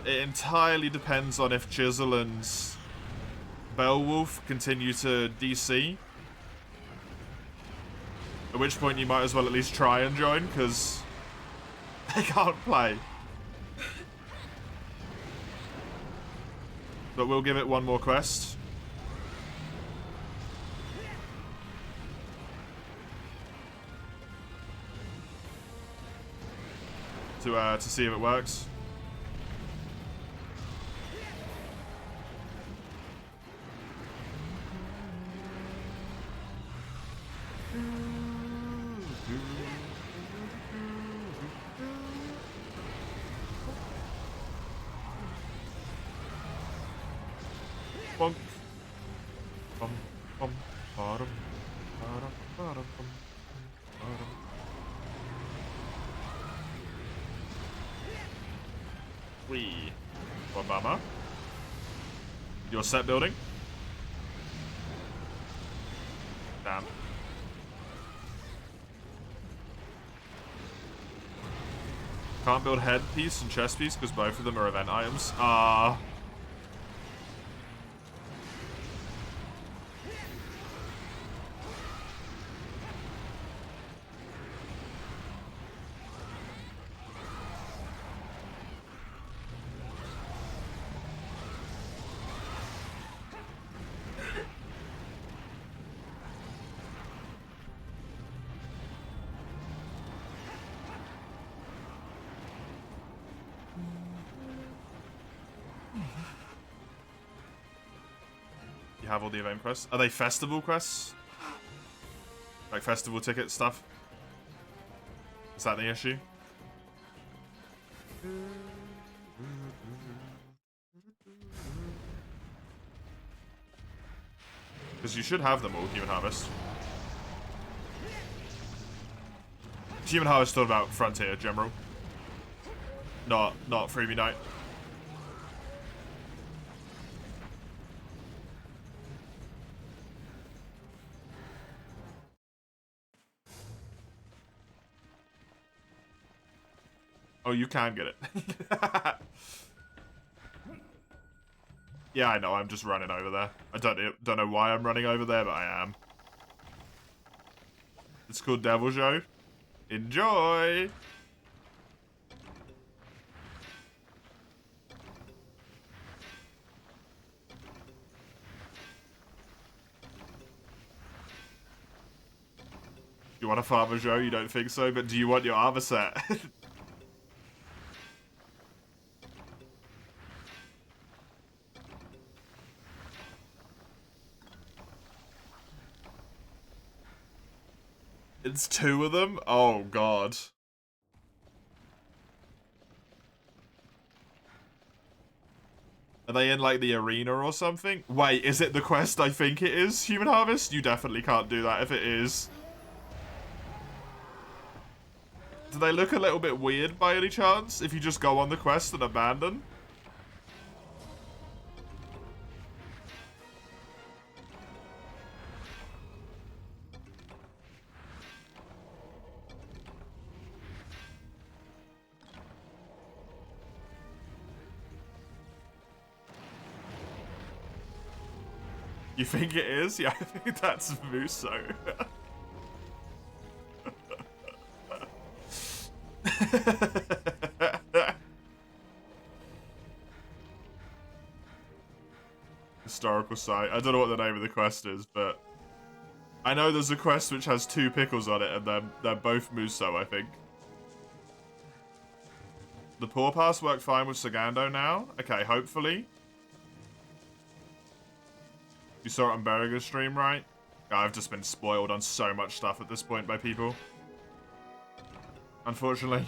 It entirely depends on if Chisel and Beowulf continue to DC. At which point you might as well at least try and join, because they can't play. But we'll give it one more quest. To see if it works. Bonk. Bum, bum, bottom, bottom, bottom, bum, bottom. Wee. Obama. Your set building? Damn. Can't build headpiece and chest piece because both of them are event items. Ah. have all the event quests. Are they festival quests? Like festival ticket stuff? Is that the issue? Because you should have them all, Human Harvest. Human Harvest thought about Frontier, General. Not Freebie Night. Oh, you can get it. Yeah, I know. I'm just running over there. I don't know why I'm running over there, but I am. It's called Devil Show. Enjoy! You want a farmer show? You don't think so? But do you want your armor set? It's 2 of them? Oh, God. Are they in, like, the arena or something? Wait, is it the quest I think it is, Human Harvest? You definitely can't do that if it is. Do they look a little bit weird by any chance if you just go on the quest and abandon? You think it is? Yeah, I think that's Muso. Historical site. I don't know what the name of the quest is, but I know there's a quest which has 2 pickles on it, and they're both Muso, I think. The Poor Pass worked fine with Sagando now. Okay, hopefully. You saw it on Berriger's stream, right? I've just been spoiled on so much stuff at this point by people. Unfortunately.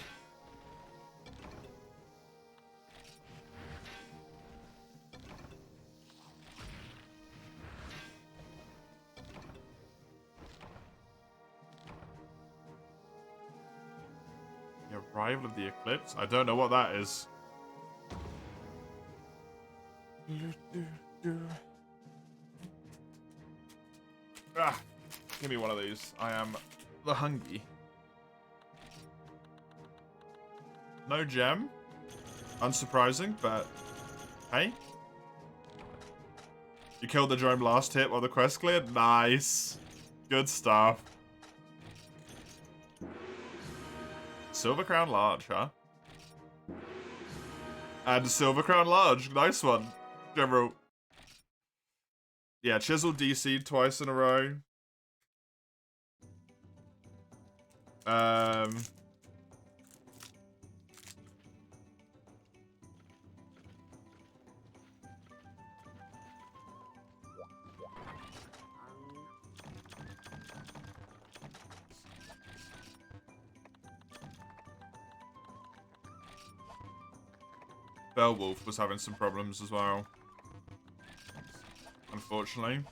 The Arrival of the Eclipse? I don't know what that is. Ah, give me one of these. I am the hungry. No gem. Unsurprising, but hey. You killed the drone last hit while the quest cleared? Nice. Good stuff. Silver Crown Large, huh? And Silver Crown Large. Nice one, General. Yeah, Chisel DC'd twice in a row. Beowulf was having some problems as well. Unfortunately.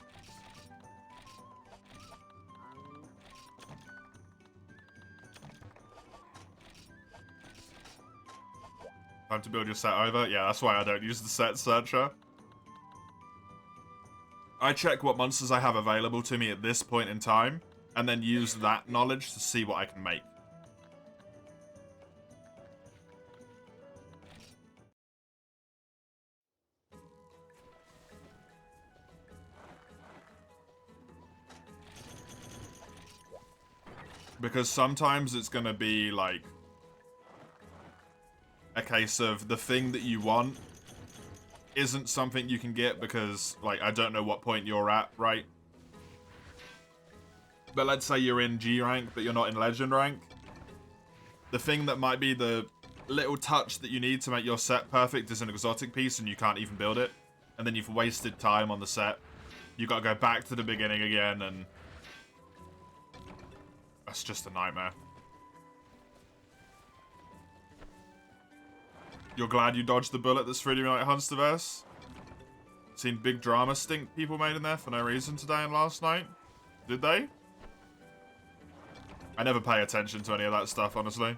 Time to build your set over? Yeah, that's why I don't use the set searcher. I check what monsters I have available to me at this point in time, and then use that knowledge to see what I can make. Because sometimes it's gonna be, like, a case of the thing that you want isn't something you can get because, like, I don't know what point you're at, right? But let's say you're in G rank, but you're not in Legend rank. The thing that might be the little touch that you need to make your set perfect is an exotic piece and you can't even build it. And then you've wasted time on the set You gotta go back to the beginning again, and that's just a nightmare. You're glad you dodged the bullet that's 3D like Hunsterverse? Seen big drama stink people made in there for no reason today and last night? Did they? I never pay attention to any of that stuff, honestly.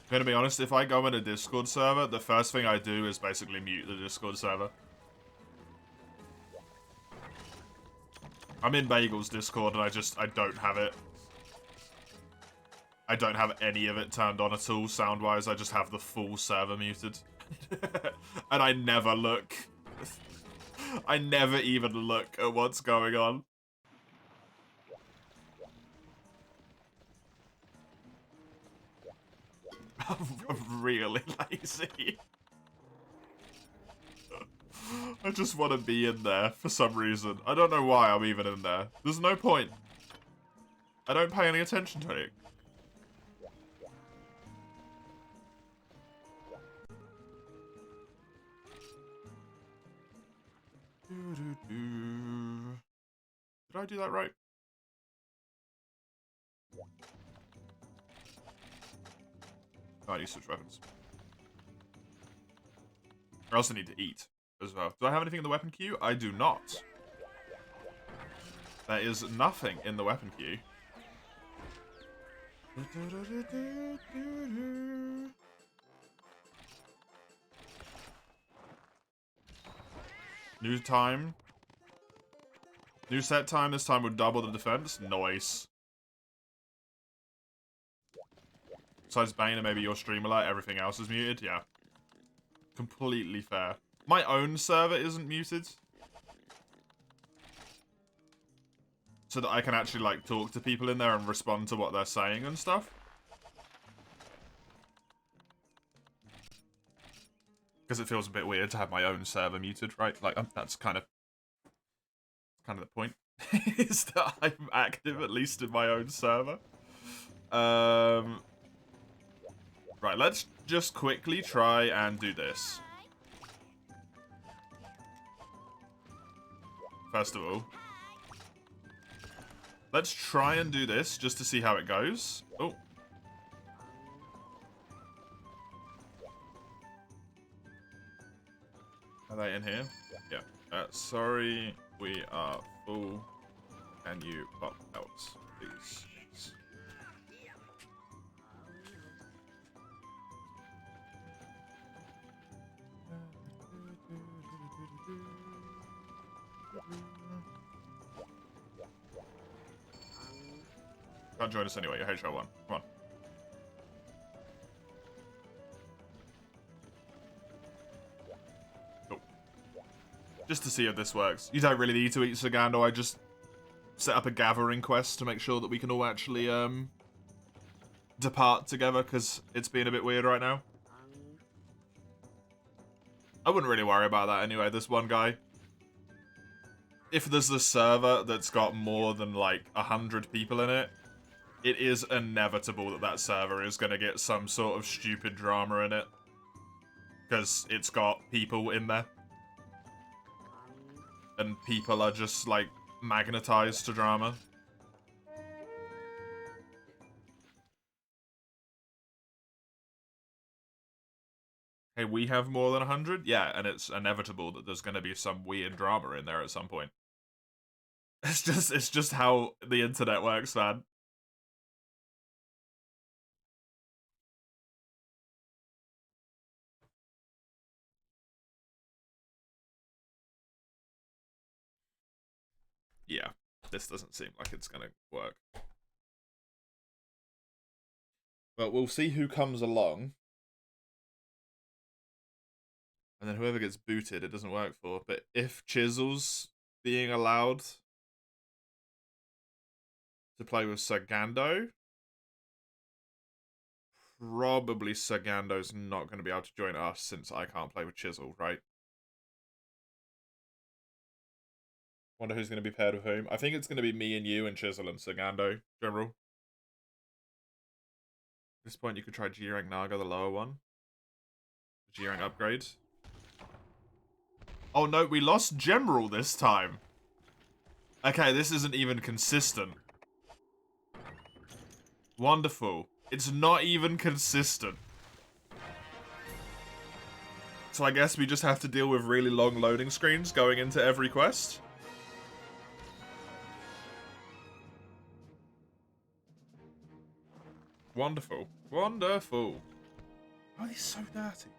I'm gonna be honest, if I go in a Discord server, the first thing I do is basically mute the Discord server. I'm in Bagel's Discord and I don't have it. I don't have any of it turned on at all, sound-wise. I just have the full server muted. And I never look. I never even look at what's going on. I'm really lazy. I just want to be in there for some reason. I don't know why I'm even in there. There's no point. I don't pay any attention to it. Did I do that right? Oh, I need to switch weapons. I also need to eat as well. Do I have anything in the weapon queue? I do not. There is nothing in the weapon queue. New time. New set time. This time would double the defense. Nice. Besides Bane and maybe your stream alert, everything else is muted. Yeah. Completely fair. My own server isn't muted. So that I can actually, like, talk to people in there and respond to what they're saying and stuff. Because it feels a bit weird to have my own server muted, right? Like, that's kind of the point. Is that I'm active, at least in my own server. Right, let's just quickly try and do this. First of all. Let's try and do this, just to see how it goes. Oh. Are they in here? Yeah. Sorry, we are full. Can you pop out, please? Can't join us anyway, you're HR1. Come on. Cool. Just to see if this works. You don't really need to eat Sagando, I just set up a gathering quest to make sure that we can all actually, depart together, because it's being a bit weird right now. I wouldn't really worry about that anyway, this one guy. If there's a server that's got more than, like, 100 people in it, it is inevitable that that server is going to get some sort of stupid drama in it. Because it's got people in there. And people are just, like, magnetized to drama. Hey, we have more than 100? Yeah, and it's inevitable that there's going to be some weird drama in there at some point. It's just how the internet works, man. Yeah, this doesn't seem like it's going to work. But we'll see who comes along. And then whoever gets booted, it doesn't work for. But if Chisel's being allowed to play with Sagando, probably Sagando's not going to be able to join us since I can't play with Chisel, right? Wonder who's going to be paired with whom. I think it's going to be me and you and Chisel and Sagando, General. At this point, you could try G-Rank Naga, the lower one. G-Rank upgrade. Oh no, we lost General this time. Okay, this isn't even consistent. Wonderful. It's not even consistent. So I guess we just have to deal with really long loading screens going into every quest. Wonderful. Wonderful. Oh, he's so dirty.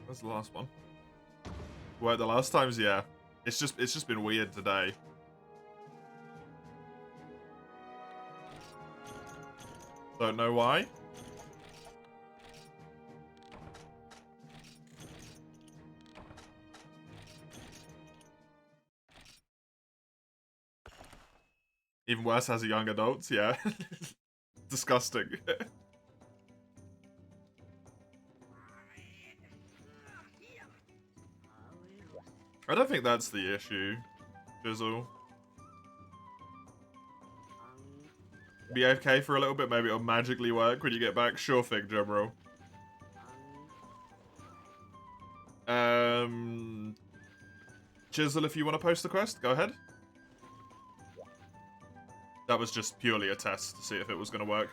Where's the last one? Well, the last times, yeah. It's just been weird today. Don't know why. Even worse as a young adult, yeah. Disgusting. I don't think that's the issue, Jizzle. Be AFK for a little bit, maybe it'll magically work when you get back. Sure thing, Jumro. Jizzle, if you want to post the quest, go ahead. That was just purely a test to see if it was going to work.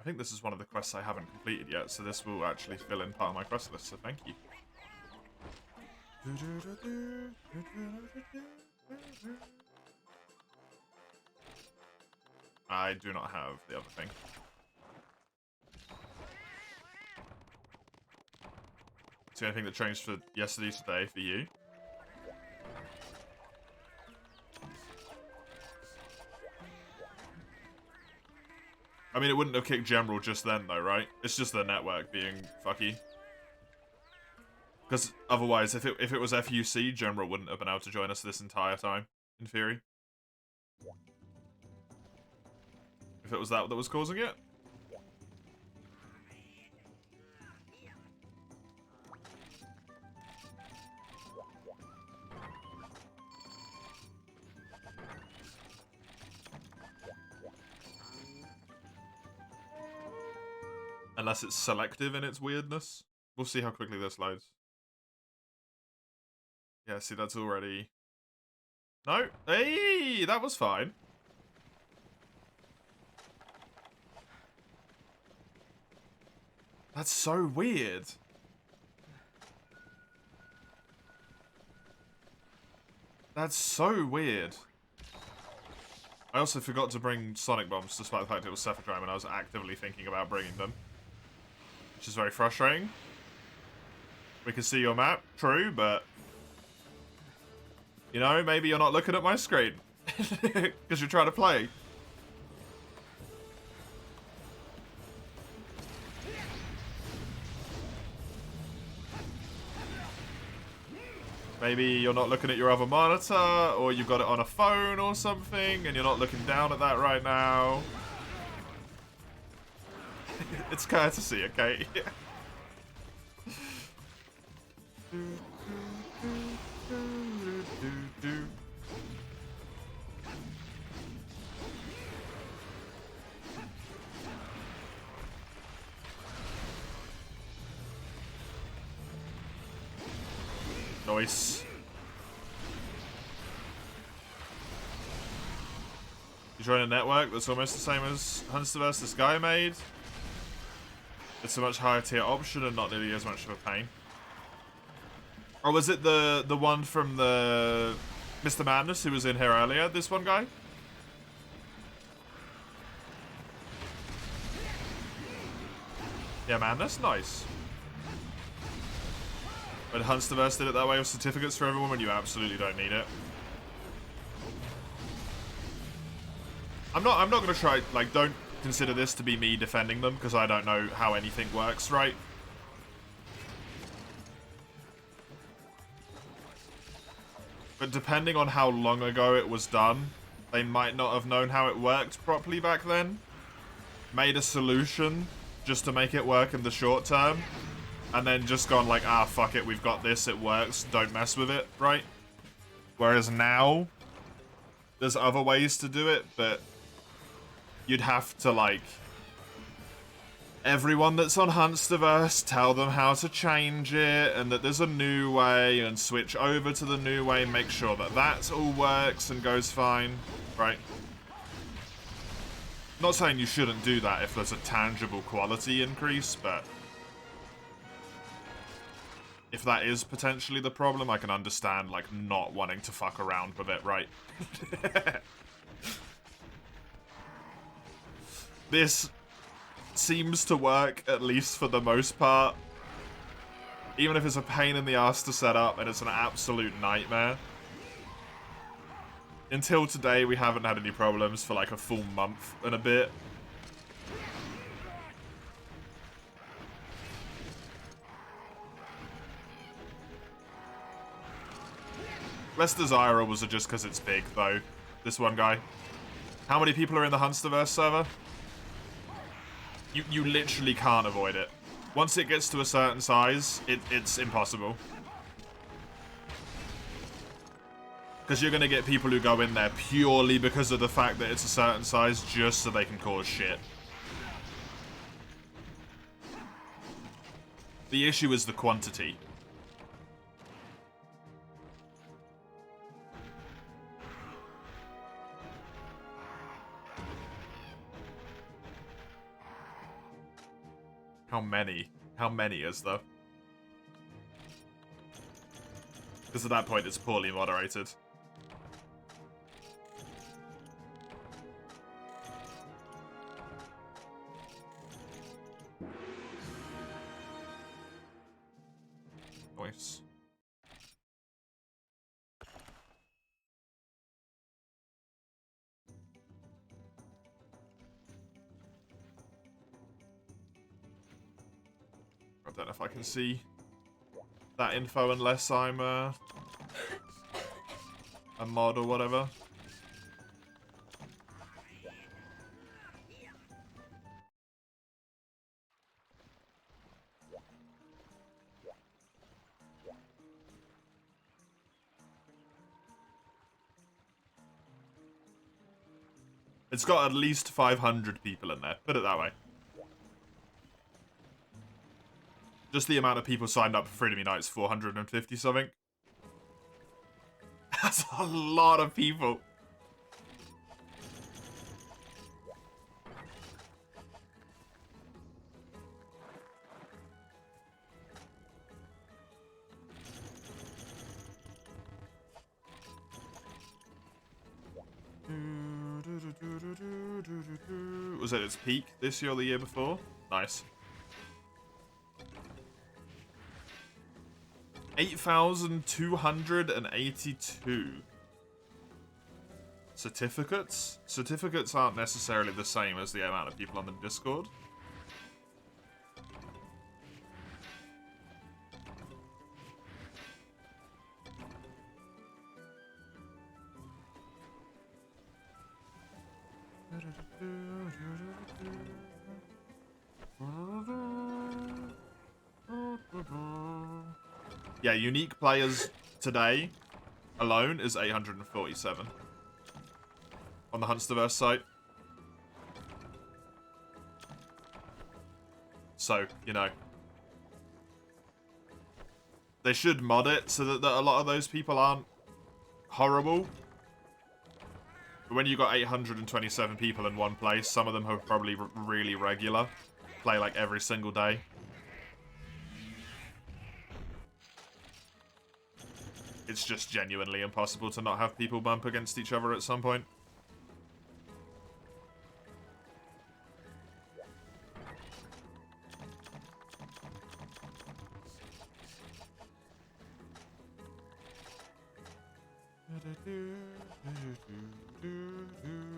I think this is one of the quests I haven't completed yet, so this will actually fill in part of my quest list, so thank you. I do not have the other thing. Is there anything that changed for yesterday today for you? I mean, it wouldn't have kicked General just then, though, right? It's just the network being fucky. Because otherwise, if it was FUC, General wouldn't have been able to join us this entire time, in theory. If it was that was causing it. Unless it's selective in its weirdness. We'll see how quickly this loads. Yeah, see, that's already... No! Hey! That was fine. That's so weird. That's so weird. I also forgot to bring Sonic Bombs, despite the fact it was Cephadrime and I was actively thinking about bringing them. Which is very frustrating. We can see your map, true, but... You know, maybe you're not looking at my screen. Because you're trying to play. Maybe you're not looking at your other monitor, or you've got it on a phone or something, and you're not looking down at that right now. It's courtesy, okay? Nice. You join a network that's almost the same as Hunterverse this guy made. It's a much higher tier option and not nearly as much of a pain. Or was it the one from the Mr. Madness who was in here earlier? This one guy? Yeah, man, that's nice. When Hunsterverse did it that way with certificates for everyone when you absolutely don't need it. I'm not gonna try, like, don't consider this to be me defending them, because I don't know how anything works, right? But depending on how long ago it was done, they might not have known how it worked properly back then. Made a solution just to make it work in the short term, and then just gone like, ah, fuck it, we've got this, it works, don't mess with it, right? Whereas now, there's other ways to do it, but you'd have to, like, everyone that's on Hunsterverse, tell them how to change it, and that there's a new way, and switch over to the new way, make sure that that all works and goes fine, right? Not saying you shouldn't do that if there's a tangible quality increase, but if that is potentially the problem, I can understand, like, not wanting to fuck around with it, right? This seems to work, at least for the most part. Even if it's a pain in the ass to set up and it's an absolute nightmare. Until today, we haven't had any problems for like a full month and a bit. Less desirable was it just because it's big, though. This one guy. How many people are in the Hunsterverse server? You literally can't avoid it. Once it gets to a certain size, it's impossible. Because you're going to get people who go in there purely because of the fact that it's a certain size, just so they can cause shit. The issue is the quantity. How many? How many is there? Because at that point, it's poorly moderated. Nice. I don't know if I can see that info unless I'm a mod or whatever. It's got at least 500 people in there, put it that way. Just the amount of people signed up for Freedom Unite is 450 something. That's a lot of people. Was it its peak this year or the year before? Nice. 8,282 certificates? Certificates aren't necessarily the same as the amount of people on the Discord. Yeah, unique players today alone is 847 on the Hunsterverse site. So, you know, they should mod it so that a lot of those people aren't horrible. But when you got 827 people in one place, some of them are probably really regular. play like every single day. It's just genuinely impossible to not have people bump against each other at some point.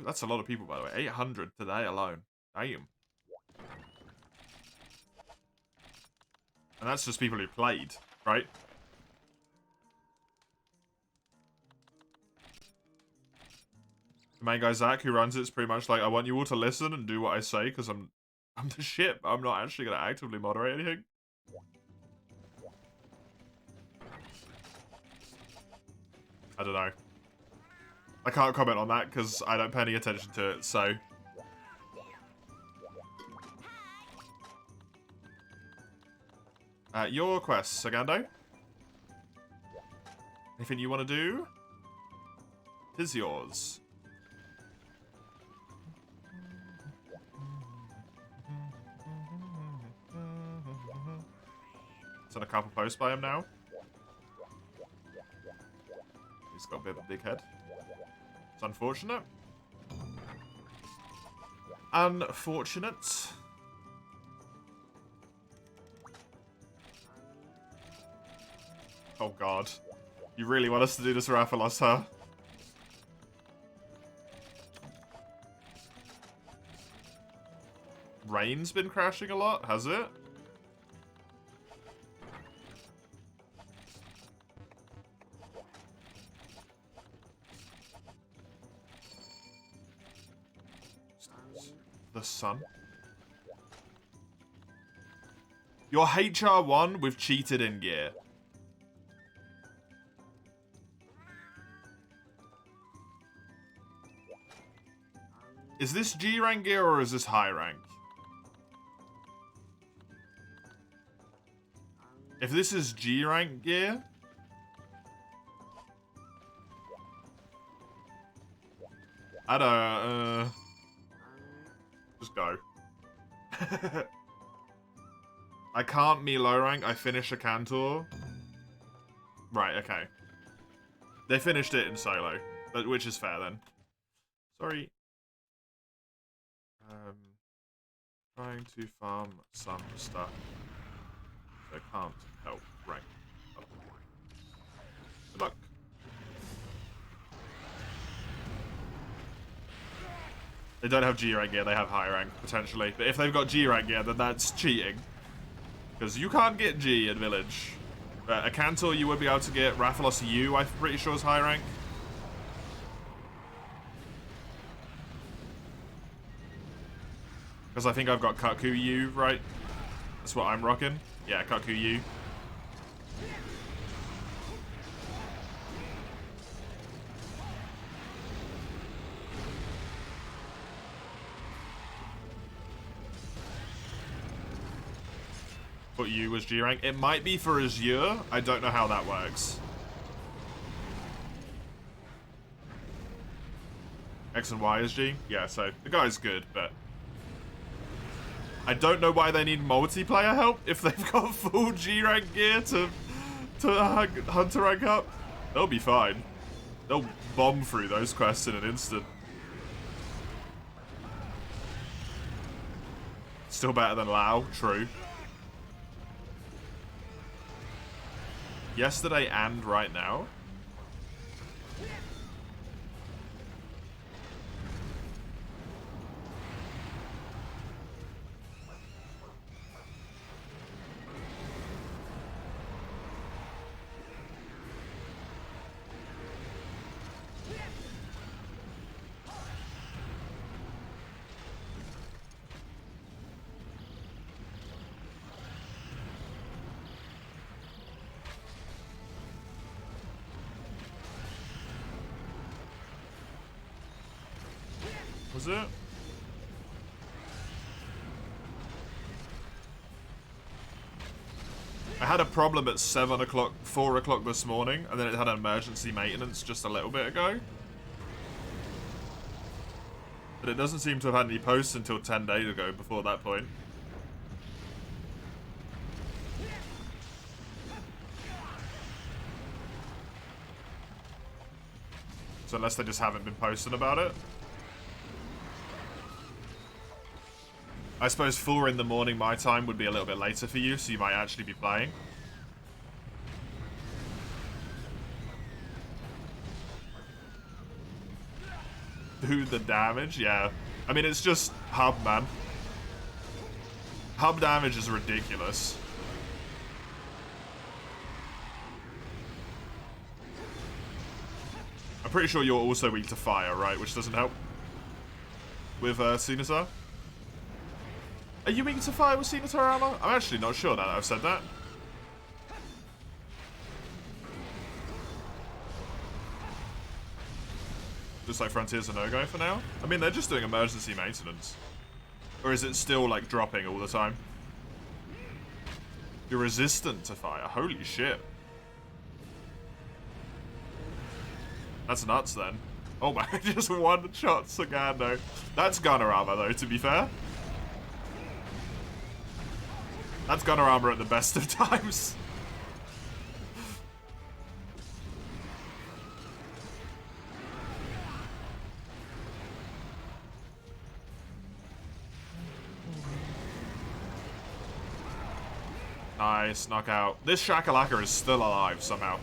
That's a lot of people, by the way. 800 today alone. Damn. And that's just people who played, right? The main guy, Zach, who runs it, is pretty much like, I want you all to listen and do what I say, because I'm the shit. I'm not actually going to actively moderate anything. I don't know. I can't comment on that because I don't pay any attention to it, so... your quest, Sagando? Anything you want to do? Tis yours. Seen a couple posts by him now. He's got a bit of a big head. It's unfortunate. Unfortunate. Oh god. You really want us to do this, Raphalos, huh? Rain's been crashing a lot, has it? The sun. Your HR1 with cheated in gear. Is this G rank gear or is this high rank? If this is G rank gear, I don't, just go. I can't me low rank, I finish a Cantor. Right, okay. They finished it in solo, but which is fair then. Sorry. Trying to farm some stuff. So I can't help rank up. Good luck. They don't have G rank gear, they have high rank, potentially. But if they've got G rank gear, then that's cheating. Because you can't get G in Village. A Cantor you would be able to get. Raphalos U, I'm pretty sure is high rank. Because I think I've got Kaku U, right? That's what I'm rocking. Yeah, Kaku U. But U was G rank. It might be for Azure. I don't know how that works. X and Y is G? Yeah, so the guy's good, but I don't know why they need multiplayer help if they've got full G rank gear to Hunter rank up. They'll be fine. They'll bomb through those quests in an instant. Still better than Lao, true. Yesterday and right now. Was it? I had a problem at 7 o'clock, 4 o'clock this morning, and then it had an emergency maintenance just a little bit ago. But it doesn't seem to have had any posts until 10 days ago before that point. So unless they just haven't been posting about it. I suppose 4 in the morning my time would be a little bit later for you, so you might actually be playing. Do the damage? Yeah. I mean, it's just hub, man. Hub damage is ridiculous. I'm pretty sure you're also weak to fire, right? Which doesn't help with Cenosar. Are you weak to fire with Cenosar armor? I'm actually not sure now that I've said that. Just like Frontier's a no-go for now? I mean, they're just doing emergency maintenance. Or is it still, like, dropping all the time? You're resistant to fire. Holy shit. That's nuts, then. Oh my, just one-shot Sagando. That's gunner armor, though, to be fair. That's gunner armor at the best of times. Nice, knockout. This Shakalaka is still alive somehow.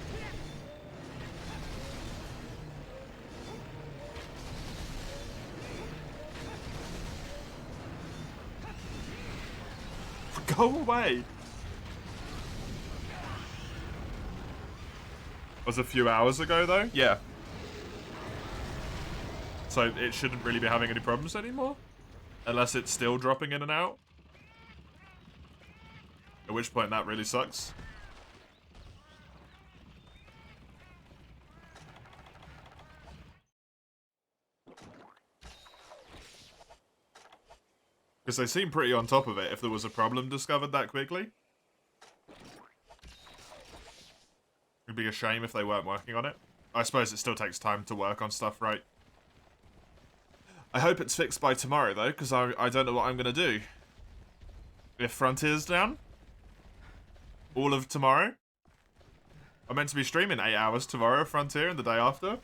Go away. Was a few hours ago, though? Yeah. So it shouldn't really be having any problems anymore? Unless it's still dropping in and out? At which point that really sucks. Because they seem pretty on top of it if there was a problem discovered that quickly. It'd be a shame if they weren't working on it. I suppose it still takes time to work on stuff, right? I hope it's fixed by tomorrow, though, because I don't know what I'm going to do. If Frontier's down? All of tomorrow? I'm meant to be streaming 8 hours tomorrow, Frontier, and the day after.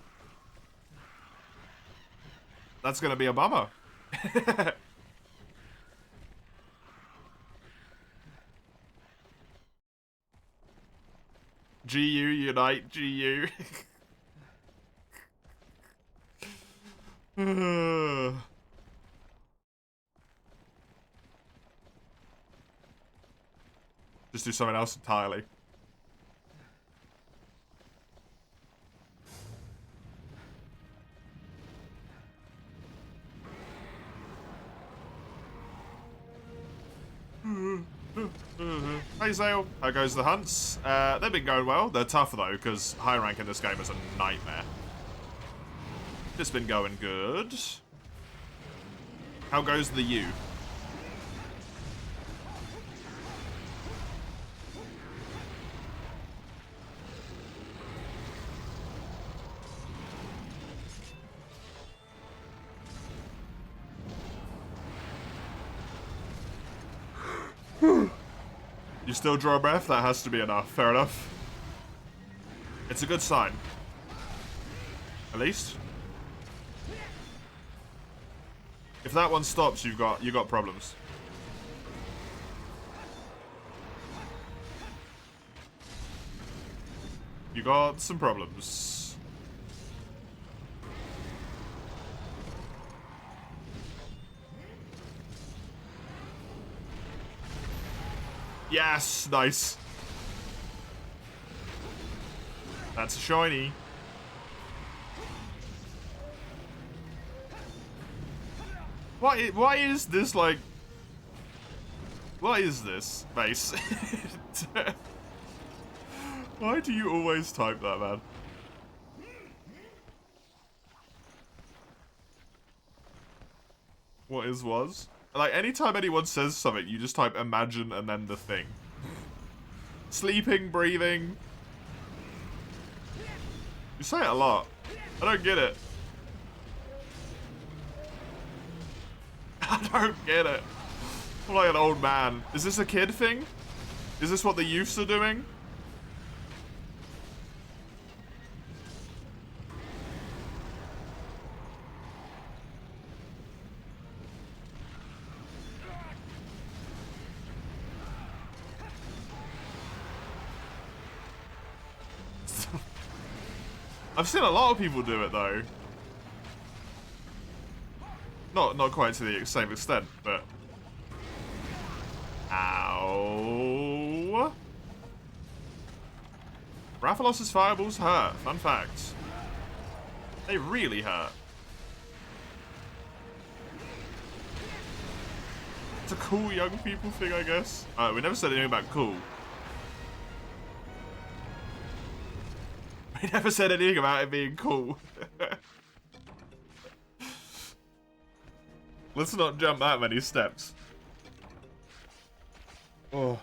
That's going to be a bummer. GU unite, GU. Just do something else entirely. Hey Zale, how goes the hunts? They've been going well. They're tough though, because high rank in this game is a nightmare. It's been going good. How goes the U? You still draw a breath? That has to be enough. Fair enough. It's a good sign. At least. If that one stops, you got problems. You got some problems. Yes, nice. That's a shiny. Why is this like... What is this, base? Why do you always type that, man? What is was? Like, anytime anyone says something, you just type imagine and then the thing. Sleeping, breathing. You say it a lot. I don't get it. I don't get it. I'm like an old man. Is this a kid thing? Is this what the youths are doing? I've seen a lot of people do it though. Not quite to the same extent, but... Ow. Rathalos' fireballs hurt. Fun fact. They really hurt. It's a cool young people thing, I guess. We never said anything about cool. We never said anything about it being cool. Let's not jump that many steps. Oh.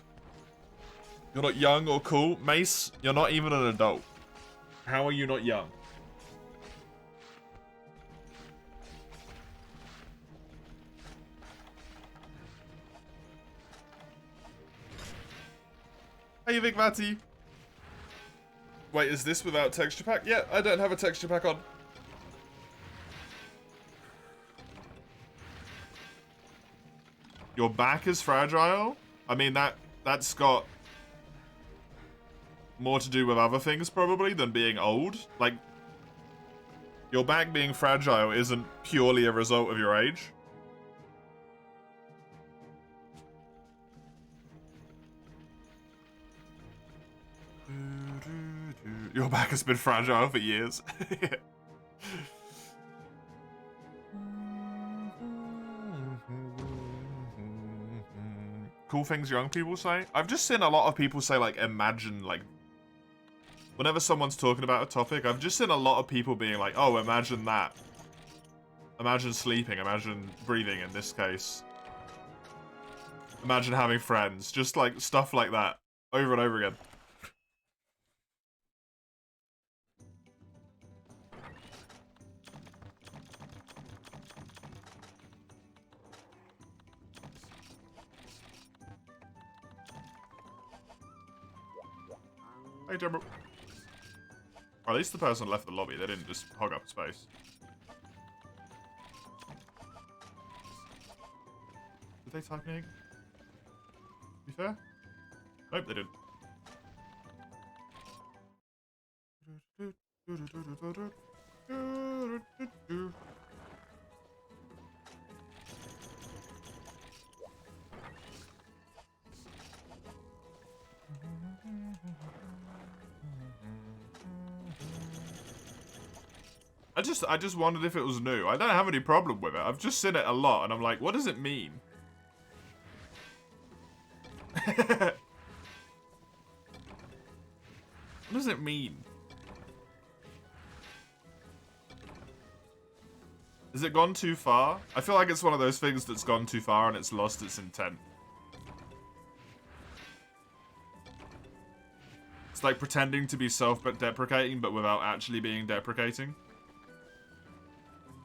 You're not young or cool? Mace, you're not even an adult. How are you not young? Hey, Big Matty. Wait, is this without texture pack? Yeah, I don't have a texture pack on. Your back is fragile? I mean, that's got more to do with other things, probably, than being old. Like, your back being fragile isn't purely a result of your age. Your back has been fragile for years. Cool things young people say? I've just seen a lot of people say, like, imagine, like... Whenever someone's talking about a topic, I've just seen a lot of people being like, oh, imagine that. Imagine sleeping, imagine breathing in this case. Imagine having friends. Just, like, stuff like that. Over and over again. Hey, Jumbo. Or at least the person left the lobby. They didn't just hog up space. Did they type anything? To be fair? Nope, they didn't. I just wondered if it was new. I don't have any problem with it. I've just seen it a lot, and I'm like, what does it mean? What does it mean? Has it gone too far? I feel like it's one of those things that's gone too far and it's lost its intent. It's like pretending to be self-deprecating, but without actually being deprecating.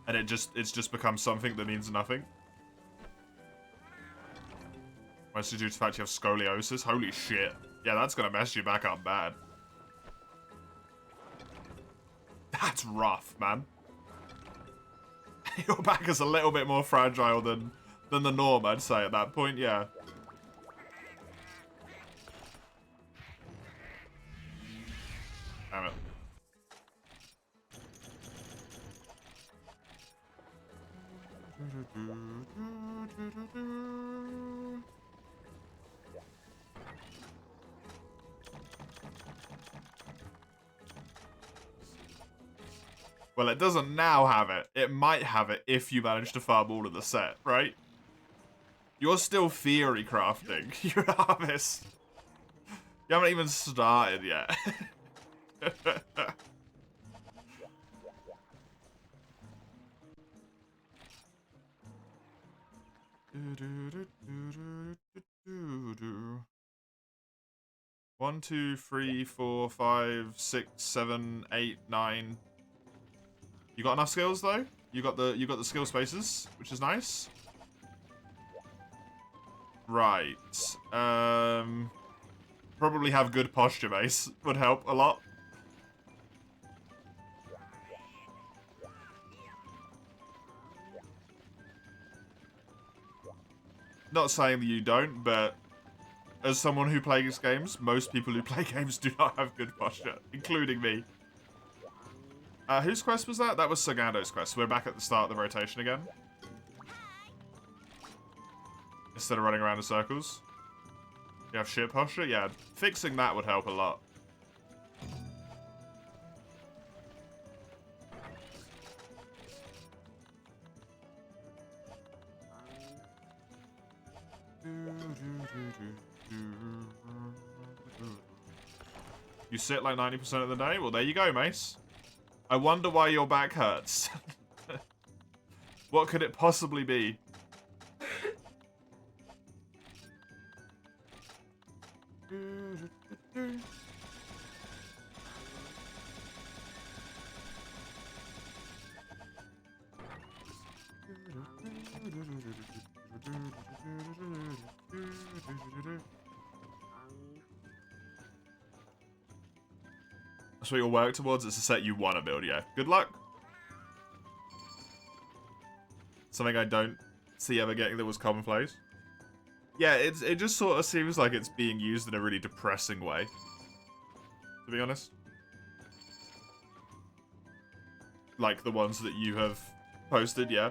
And it's just become something that means nothing. Mostly due to the fact you have scoliosis. Holy shit. Yeah, that's gonna mess you back up bad. That's rough, man. Your back is a little bit more fragile than the norm, I'd say, at that point, yeah. Damn it. Well, it doesn't now have it. It might have it if you manage to farm all of the set, right? You're still theory crafting. You have this. You haven't even started yet. One, 2, 3, 4, 5, 6, 7, 8, 9. You got enough skills though? You got the skill spaces, which is nice. Right. Probably have good posture base would help a lot. Not saying that you don't, but as someone who plays games, most people who play games do not have good posture, including me. Whose quest was that? That was Sagando's quest. We're back at the start of the rotation again. Instead of running around in circles. You have shit posture? Yeah, fixing that would help a lot. You sit like 90% of the day? Well, there you go, Mace. I wonder why your back hurts. What could it possibly be? That's what you'll work towards. It's a set you want to build, yeah. Good luck. Something I don't see ever getting that was commonplace. Yeah, it just sort of seems like it's being used in a really depressing way. To be honest. Like the ones that you have posted, yeah.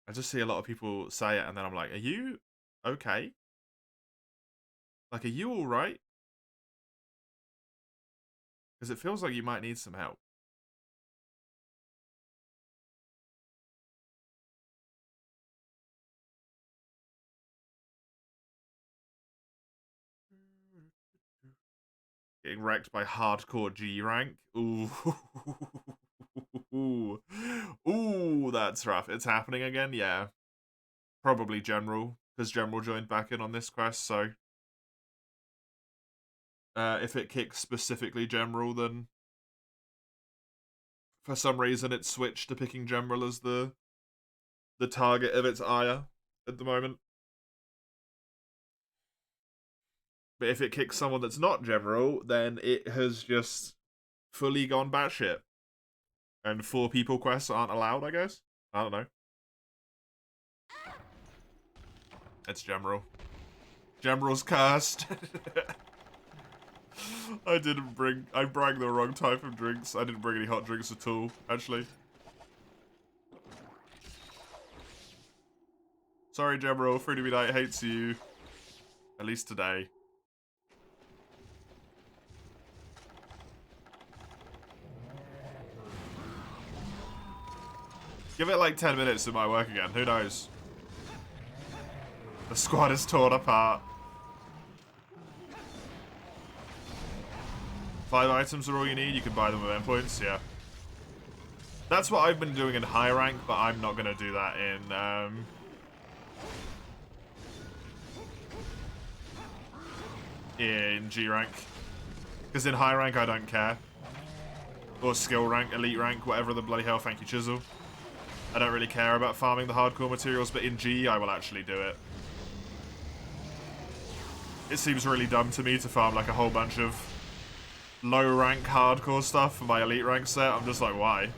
I just see a lot of people say it and then I'm like, are you okay? Like, are you alright? Because it feels like you might need some help. Getting wrecked by hardcore G rank. Ooh. Ooh, that's rough. It's happening again? Yeah. Probably General, because General joined back in on this quest, so... if it kicks specifically General, then... For some reason, it switched to picking General as the target of its ire at the moment. But if it kicks someone that's not General, then it has just fully gone batshit. And 4 people quests aren't allowed, I guess? I don't know. It's General. General's cursed. I brought the wrong type of drinks. I didn't bring any hot drinks at all, actually. Sorry, General. Freedom Unite hates you. At least today. Give it like 10 minutes, it might work again. Who knows? The squad is torn apart. 5 items are all you need. You can buy them with endpoints, yeah. That's what I've been doing in high rank, but I'm not going to do that in G rank. Because in high rank, I don't care. Or skill rank, elite rank, whatever the bloody hell, thank you, Chisel. I don't really care about farming the hardcore materials, but in G, I will actually do it. It seems really dumb to me to farm like a whole bunch of low rank hardcore stuff for my elite rank set. I'm just like, why?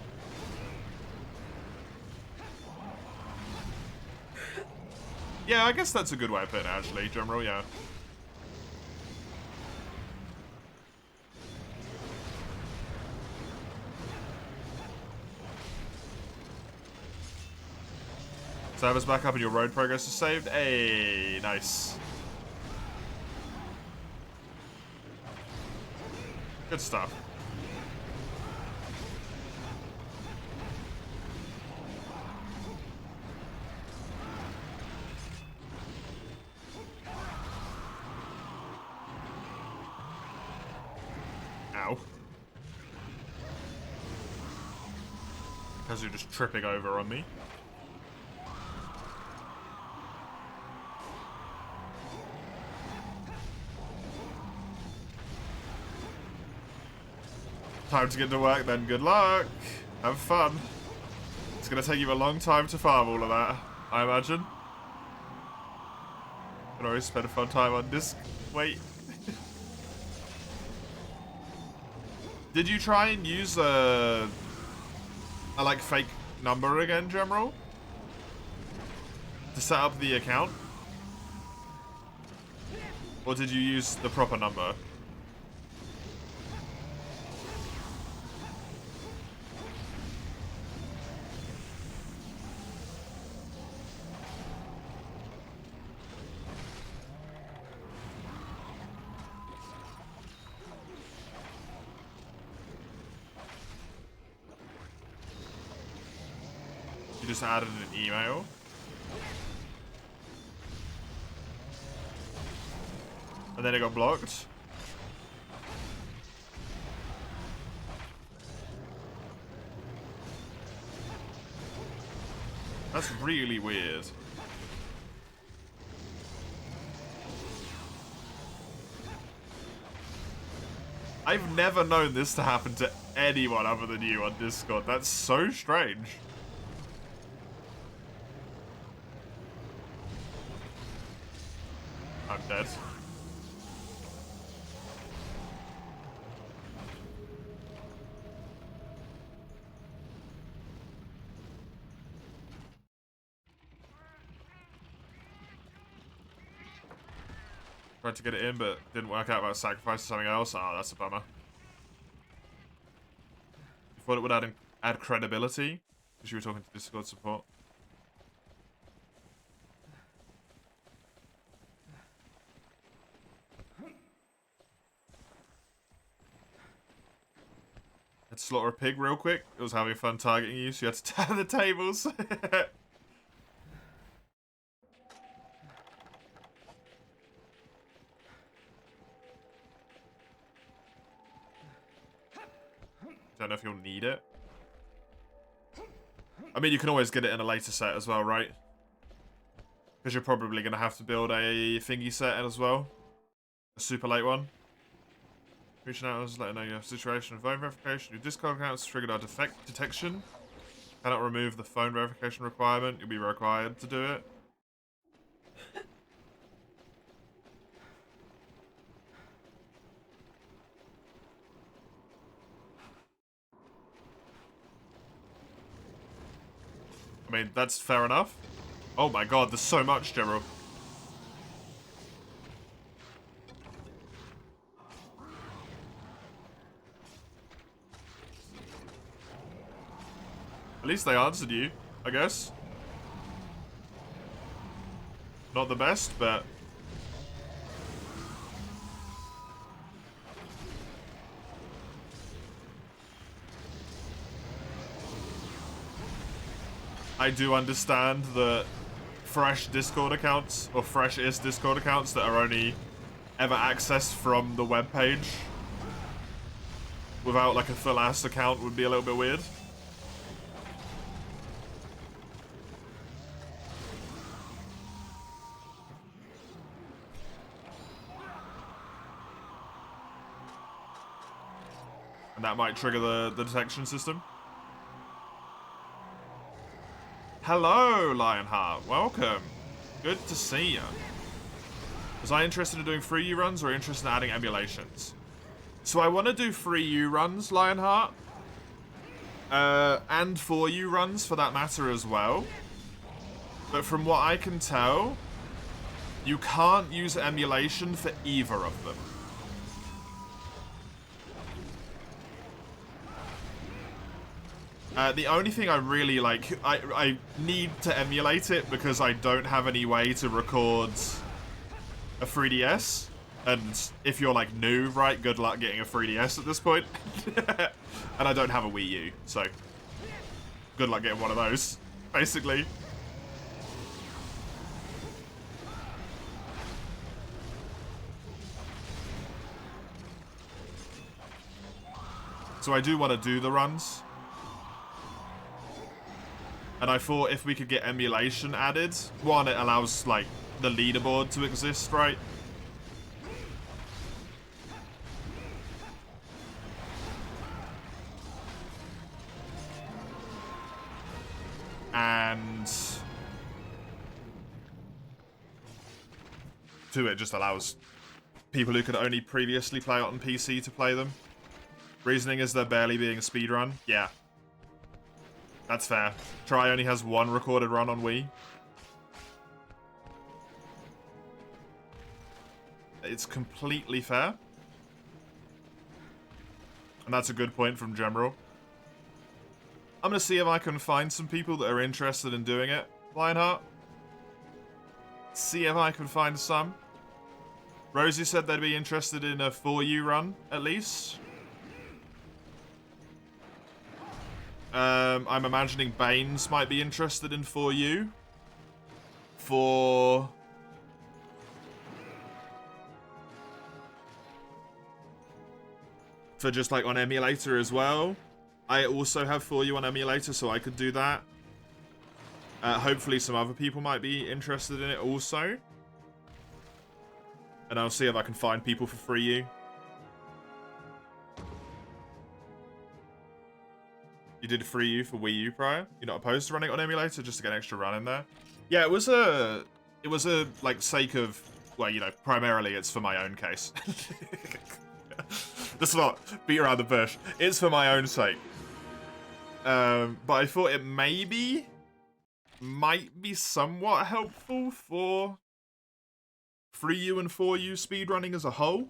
Yeah, I guess that's a good way of putting it, actually, General, yeah. Server's back up and your road progress is saved. Hey, nice. Good stuff. Ow. Because you're just tripping over on me. Time to get to work then. Good luck. Have fun. It's going to take you a long time to farm all of that, I imagine. You can always spend a fun time on disc. Wait. Did you try and use a like fake number again, General? To set up the account? Or did you use the proper number? You just added an email? And then it got blocked? That's really weird. I've never known this to happen to anyone other than you on Discord. That's so strange. I'm dead. Tried to get it in, but didn't work out about sacrificing something else. Oh, that's a bummer. You thought it would add credibility? Because you were talking to Discord support. Let's slaughter a pig real quick. It was having fun targeting you, so you had to turn the tables. Don't know if you'll need it. I mean, you can always get it in a later set as well, right? Because you're probably going to have to build a thingy set as well. A super late one. Reaching out and letting know your situation of phone verification. Your Discord account has triggered our defect detection. Cannot remove the phone verification requirement. You'll be required to do it. I mean, that's fair enough. Oh my god, there's so much, General. At least they answered you, I guess. Not the best, but... I do understand that fresh Discord accounts, or fresh-ish Discord accounts that are only ever accessed from the webpage without like a full-ass account would be a little bit weird. And that might trigger the detection system. Hello, Lionheart. Welcome. Good to see you. Was I interested in doing free U runs or interested in adding emulations? So I want to do free U runs, Lionheart. And 4U runs for that matter as well. But from what I can tell, you can't use emulation for either of them. The only thing I really like, I need to emulate it because I don't have any way to record a 3DS. And if you're like new, right, good luck getting a 3DS at this point. And I don't have a Wii U, so good luck getting one of those, basically. So I do want to do the runs. And I thought if we could get emulation added, one, it allows, like, the leaderboard to exist, right? And two, it just allows people who could only previously play it on PC to play them. Reasoning is there barely being a speedrun. Yeah. That's fair. Try only has one recorded run on Wii. It's completely fair. And that's a good point from General. I'm going to see if I can find some people that are interested in doing it, Lionheart. See if I can find some. Rosie said they'd be interested in a 4U run, at least. I'm imagining Baines might be interested in 4U. For just like on emulator as well. I also have 4U on emulator, so I could do that. Hopefully some other people might be interested in it also. And I'll see if I can find people for 3U. You did 3U for Wii U prior? You're not opposed to running it on emulator just to get an extra run in there? Yeah, it was a like sake of, well, you know, primarily it's for my own case. Let's not beat around the bush. It's for my own sake. But I thought it might be somewhat helpful for 3U and 4U speedrunning as a whole.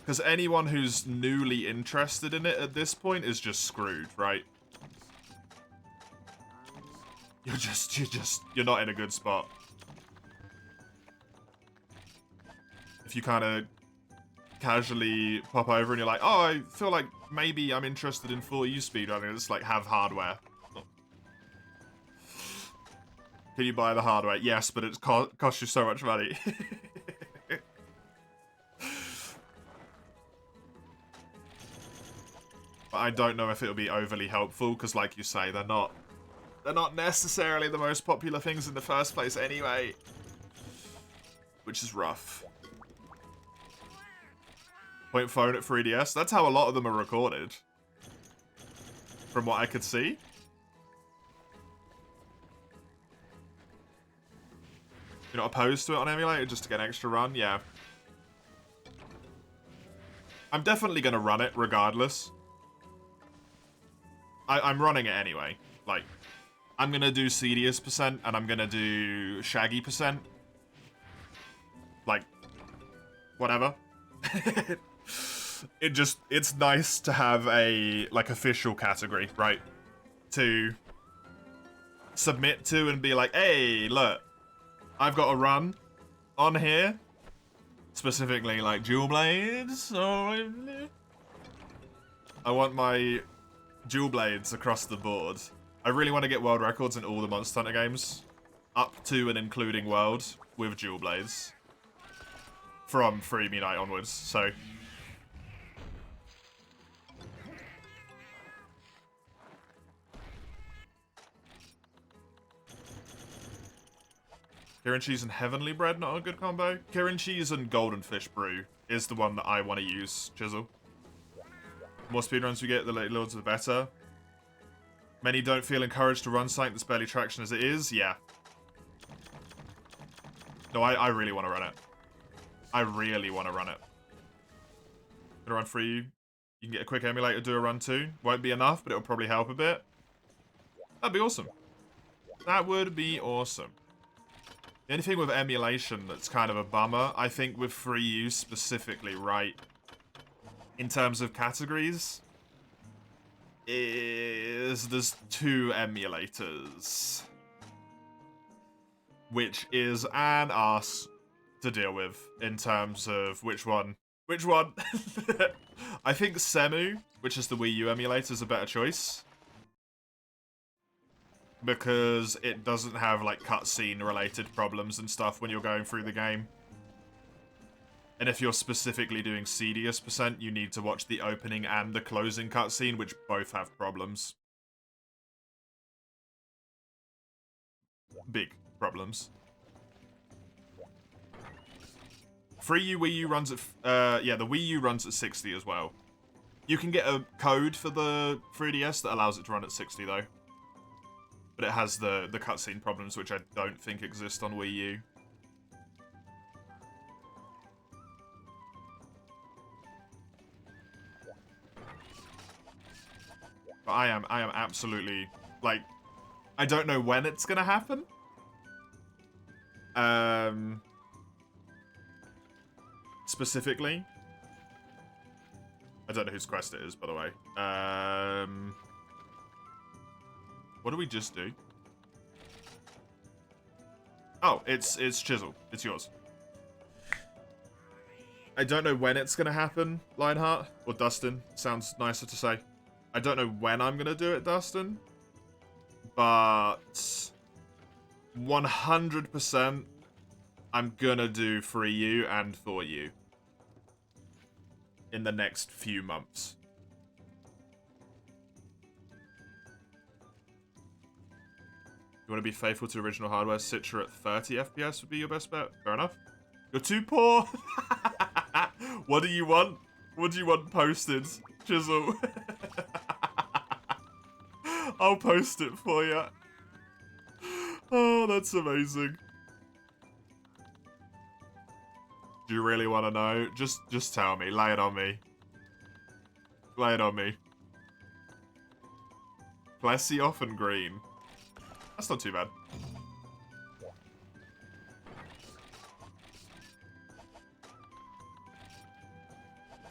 Because anyone who's newly interested in it at this point is just screwed, right? You're not in a good spot. If you kind of casually pop over and you're like, oh, I feel like maybe I'm interested in 4U speedrunning, it's like, have hardware. Can you buy the hardware? Yes, but it costs you so much money. But I don't know if it'll be overly helpful, because like you say, they're not necessarily the most popular things in the first place anyway. Which is rough. Point phone at 3DS. That's how a lot of them are recorded. From what I could see. You're not opposed to it on emulator just to get an extra run? Yeah. I'm definitely going to run it regardless. I'm running it anyway. Like, I'm going to do Cedius % and I'm going to do Shaggy %. Like, whatever. It's nice to have a, like, official category, right? To submit to and be like, hey, look, I've got a run on here. Specifically, like, dual blades. I want my dual blades across the board. I really want to get world records in all the Monster Hunter games. Up to and including world with dual blades. From Freebie Night onwards, so... Kirin cheese and heavenly bread, not a good combo. Kirin cheese and golden fish brew is the one that I want to use, Chisel. The more speedruns we get, the late lords, the better. Many don't feel encouraged to run something that's barely traction as it is. Yeah. No, I really want to run it. I really want to run it. Gonna run for you. You can get a quick emulator, do a run too. Won't be enough, but it'll probably help a bit. That'd be awesome. That would be awesome. The only thing with emulation that's kind of a bummer, I think with 3U specifically, right, in terms of categories, is there's 2 emulators. Which is an arse to deal with in terms of which one. Which one? I think Semu, which is the Wii U emulator, is a better choice. Because it doesn't have, like, cutscene related problems and stuff when you're going through the game. And if you're specifically doing Cedius %, you need to watch the opening and the closing cutscene, which both have problems. Big problems. 3U Wii U runs at... yeah, the Wii U runs at 60 as well. You can get a code for the 3DS that allows it to run at 60, though. But it has the cutscene problems, which I don't think exist on Wii U. But I am absolutely, like, I don't know when it's gonna happen. specifically. I don't know whose quest it is, by the way. What do we just do? Oh, it's Chisel. It's yours. I don't know when it's going to happen, Lionheart. Or Dustin. Sounds nicer to say. I don't know when I'm going to do it, Dustin. But 100% I'm going to do for you and for you in the next few months. You want to be faithful to original hardware? Citra at 30 FPS would be your best bet. Fair enough. You're too poor. What do you want? What do you want posted, Chisel? I'll post it for you. Oh, that's amazing. Do you really want to know? Just tell me. Lay it on me. Lay it on me. Plessioff and green. That's not too bad.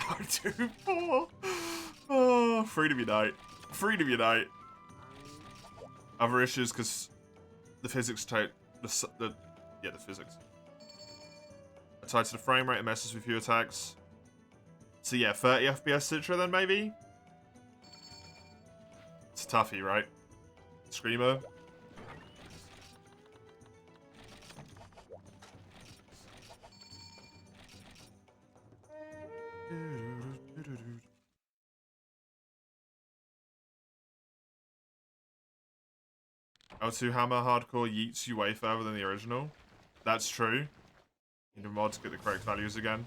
I'm too poor. Oh, freedom unite. Freedom unite. Other issues because the physics the physics. Tied to the frame rate, it messes with few attacks. So yeah, 30 FPS Citra then maybe? It's a toughie, right? Screamer. L2 Hammer Hardcore yeets you way further than the original. That's true. Need a mod to get the correct values again.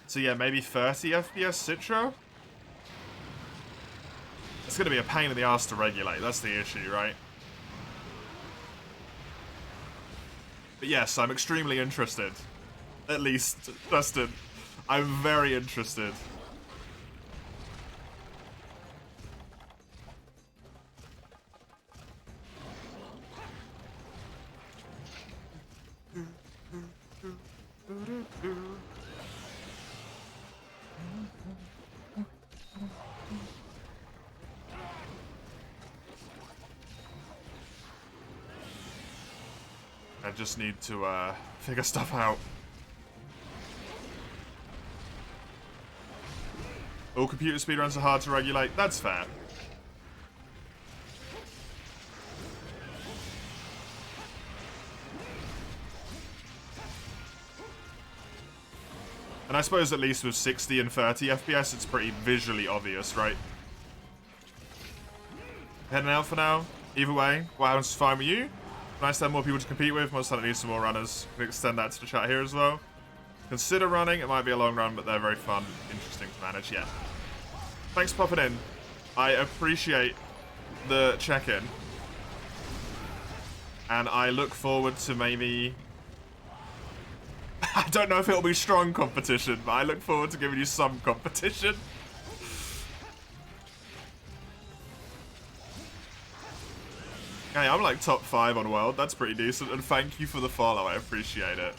So yeah, maybe 30 FPS Citra? It's going to be a pain in the ass to regulate. That's the issue, right? But yes, I'm extremely interested. At least, Dustin. I'm very interested. I just need to figure stuff out. All computer speedruns are hard to regulate. That's fair. And I suppose at least with 60 and 30 FPS, it's pretty visually obvious, right? Heading out for now. Either way, what happens is fine with you. Nice to have more people to compete with. Most likely need some more runners. We can extend that to the chat here as well. Consider running. It might be a long run, but they're very fun, interesting to manage. Yeah. Thanks for popping in. I appreciate the check-in. And I look forward to maybe... I don't know if it'll be strong competition, but I look forward to giving you some competition. Hey, I'm like top 5 on World. That's pretty decent. And thank you for the follow. I appreciate it.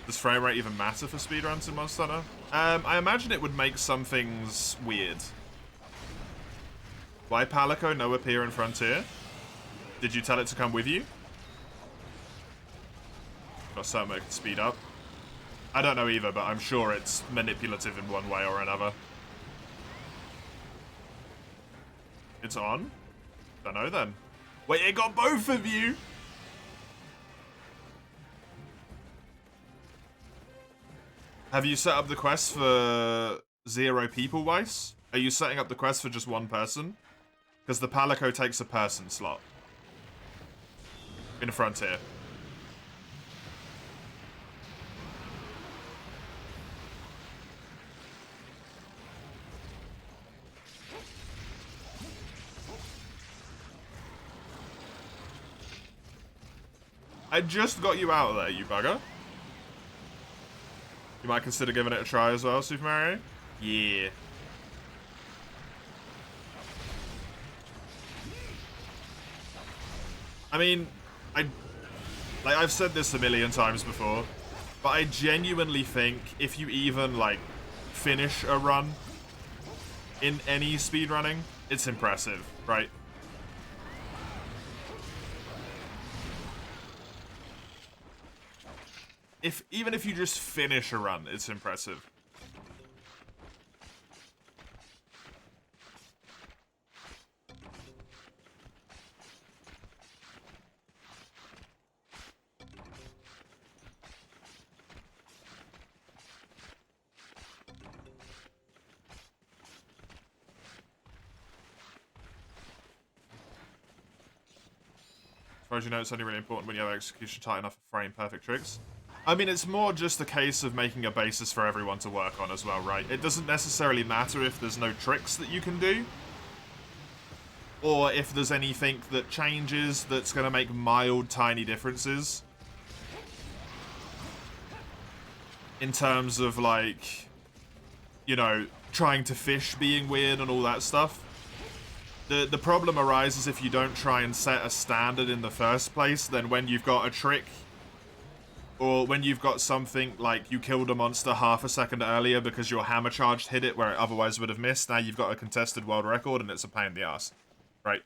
Does frame rate even matter for speedruns in Monster Hunter? I imagine it would make some things weird. Why Palico no appear in Frontier? Did you tell it to come with you? Got something that can speed up. I don't know either, but I'm sure it's manipulative in one way or another. It's on? Don't know then. Wait, it got both of you? Have you set up the quest for 0 people, Weiss? Are you setting up the quest for just one person? Because the Palico takes a person slot. In Frontier. I just got you out of there, you bugger. You might consider giving it a try as well, Super Mario? Yeah. I mean, Like, I've said this a million times before, but I genuinely think if you even, like, finish a run in any speedrunning, it's impressive, right? Even if you just finish a run, it's impressive. As far as you know, it's only really important when you have execution tight enough for frame perfect tricks. I mean, it's more just a case of making a basis for everyone to work on as well, right? It doesn't necessarily matter if there's no tricks that you can do, or if there's anything that changes that's going to make mild, tiny differences. In terms of, like, you know, trying to fish being weird and all that stuff. The problem arises if you don't try and set a standard in the first place. Then when you've got a trick, or when you've got something like you killed a monster half a second earlier because your hammer charge hit it where it otherwise would have missed, now you've got a contested world record and it's a pain in the ass, right?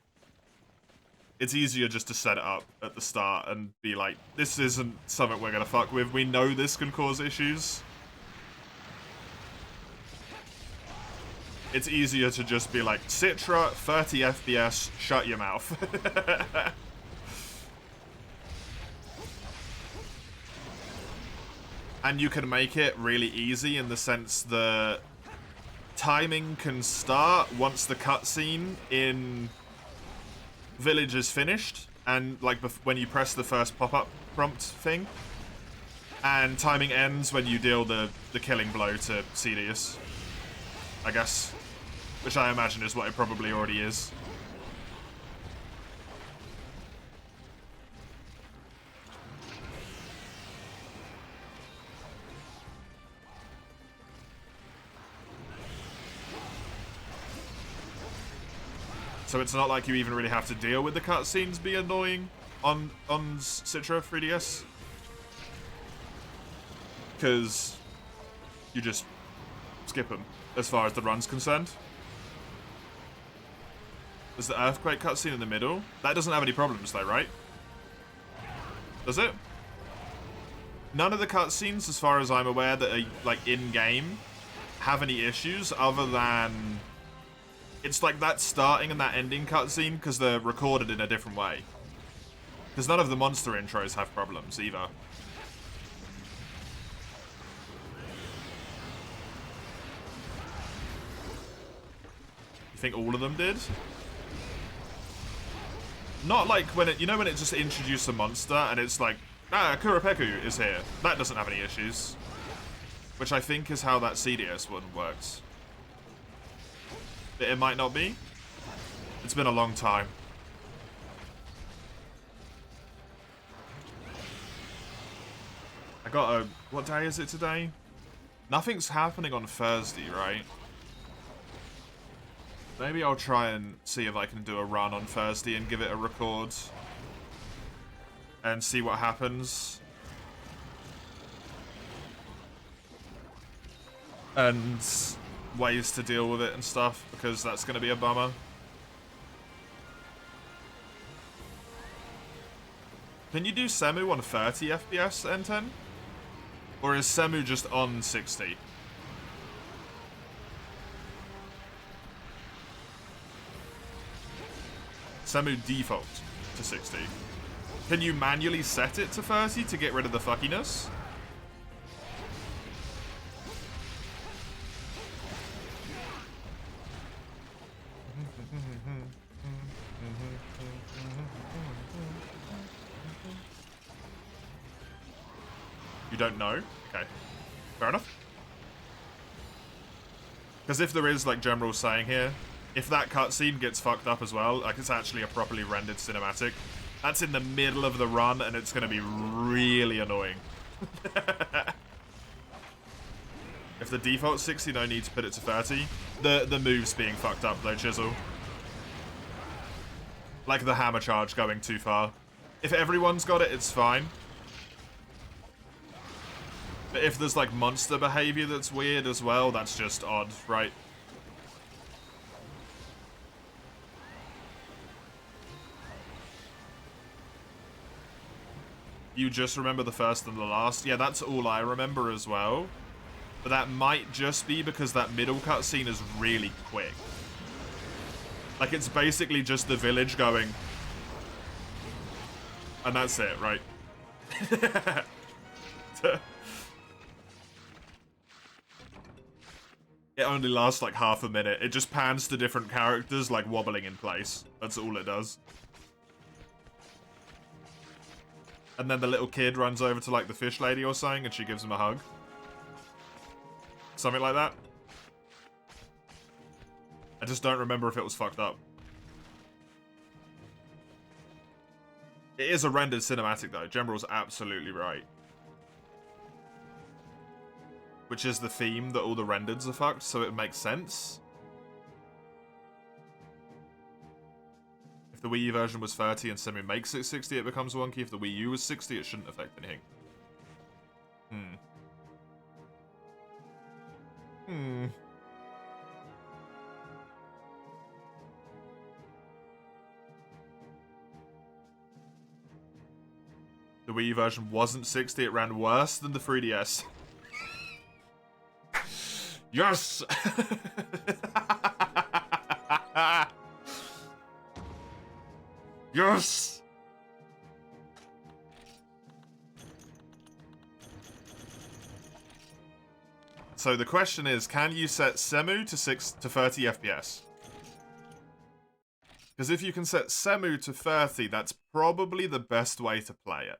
It's easier just to set it up at the start and be like, this isn't something we're gonna fuck with. We know this can cause issues. It's easier to just be like, Citra, 30 FPS, shut your mouth. And you can make it really easy in the sense that timing can start once the cutscene in Village is finished, and like when you press the first pop-up prompt thing, and timing ends when you deal the killing blow to Cedius, I guess, which I imagine is what it probably already is. So it's not like you even really have to deal with the cutscenes be annoying on Citra 3DS. Because you just skip them, as far as the run's concerned. There's the Earthquake cutscene in the middle. That doesn't have any problems though, right? Does it? None of the cutscenes, as far as I'm aware, that are like in-game have any issues other than... It's like that starting and that ending cutscene because they're recorded in a different way. Because none of the monster intros have problems either. You think all of them did? Not like when it, you know when it just introduced a monster and it's like, ah, Kuropeku is here. That doesn't have any issues. Which I think is how that CDS one works. It might not be. It's been a long time. I got a... What day is it today? Nothing's happening on Thursday, right? Maybe I'll try and see if I can do a run on Thursday and give it a record. And see what happens. And ways to deal with it and stuff, because that's going to be a bummer. Can you do Semu on 30 FPS, N10? Or is Semu just on 60? Semu default to 60. Can you manually set it to 30 to get rid of the fuckiness? You don't know? Okay. Fair enough. Because if there is, like, general saying here, if that cutscene gets fucked up as well, like, it's actually a properly rendered cinematic, that's in the middle of the run, and it's going to be really annoying. If the default's 60, no need to put it to 30. The move's being fucked up, though, Chisel. Like the hammer charge going too far. If everyone's got it, it's fine. But if there's like monster behavior that's weird as well, that's just odd, right? You just remember the first and the last? Yeah, that's all I remember as well. But that might just be because that middle cutscene is really quick. Like, it's basically just the village going. And that's it, right? It only lasts like half a minute. It just pans to different characters, like wobbling in place. That's all it does. And then the little kid runs over to like the fish lady or something and she gives him a hug. Something like that. I just don't remember if it was fucked up. It is a rendered cinematic though. General's absolutely right. Which is the theme that all the rendereds are fucked, so it makes sense. If the Wii U version was 30 and Semi makes it 60, it becomes wonky. If the Wii U was 60, it shouldn't affect anything. The Wii U version wasn't 60, it ran worse than the 3DS. Yes! Yes! So the question is, can you set Semu to 30 FPS? Because if you can set Semu to 30, that's probably the best way to play it.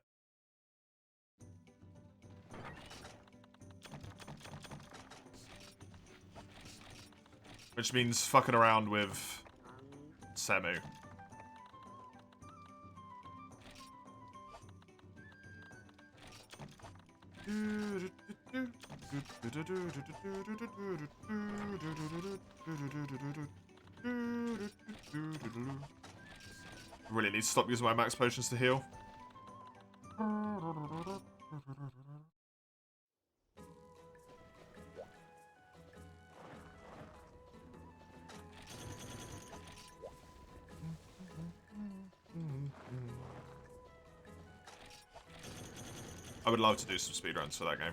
Which means fucking around with Semu. Really need to stop using my max potions to heal. I would love to do some speedruns for that game.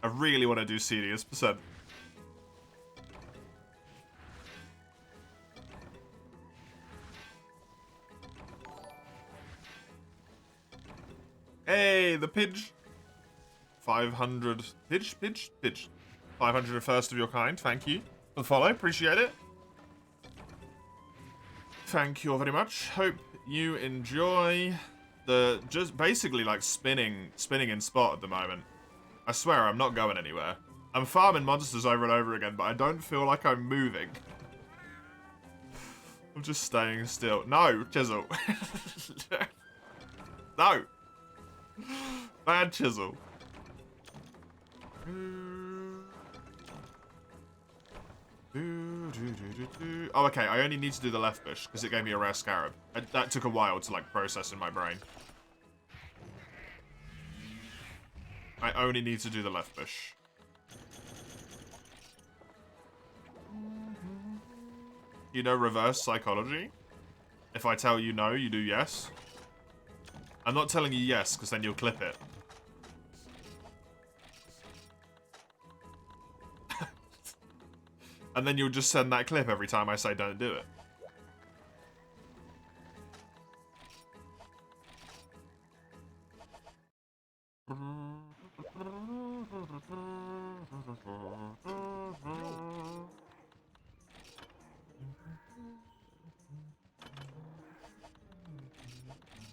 I really want to do serious percent. Hey, the Pidge. 500. Pidge. 501st of your kind. Thank you for the follow. Appreciate it. Thank you all very much. Hope you enjoy the just basically like spinning in spot at the moment. I swear I'm not going anywhere. I'm farming monsters over and over again, but I don't feel like I'm moving. I'm just staying still. No, Chisel. No. Bad Chisel. Oh, okay, I only need to do the left bush, because it gave me a rare scarab. That took a while to, like, process in my brain. I only need to do the left bush. You know reverse psychology? If I tell you no, you do yes. I'm not telling you yes, because then you'll clip it. And then you'll just send that clip every time I say don't do it.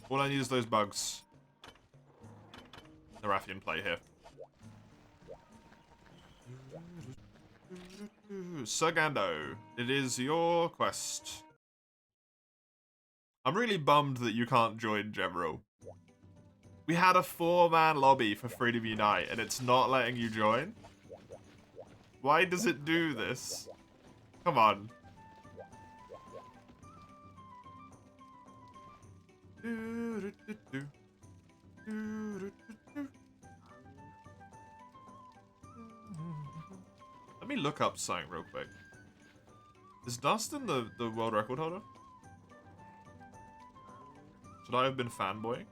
All I need is those bugs. The Rathian play here. Sagando, it is your quest. I'm really bummed that you can't join General. We had a 4-man lobby for Freedom Unite, and it's not letting you join? Why does it do this? Come on. Let me look up something real quick. Is Dustin the world record holder? Should I have been fanboying?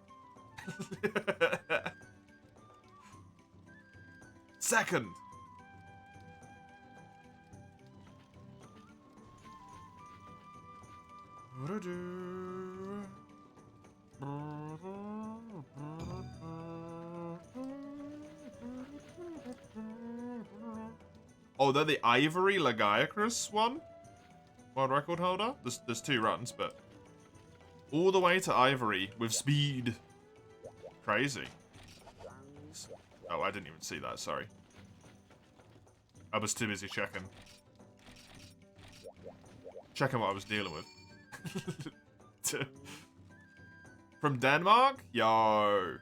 Second! Oh, they're the Ivory Lagiacrus one? World record holder? There's 2 runs, but... all the way to Ivory with speed. Crazy. Oh, I didn't even see that, sorry. I was too busy checking. Checking what I was dealing with. From Denmark? Yo.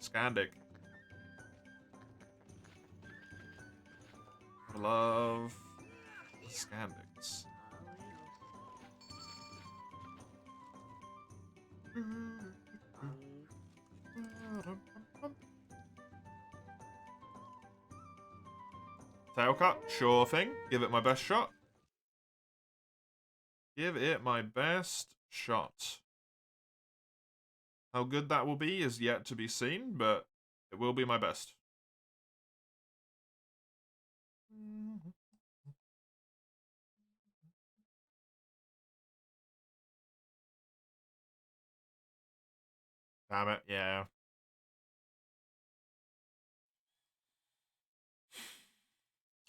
Scandic. I love Scandics. Tail cut? Sure thing. Give it my best shot. Give it my best shot. How good that will be is yet to be seen, but it will be my best. Damn it, yeah.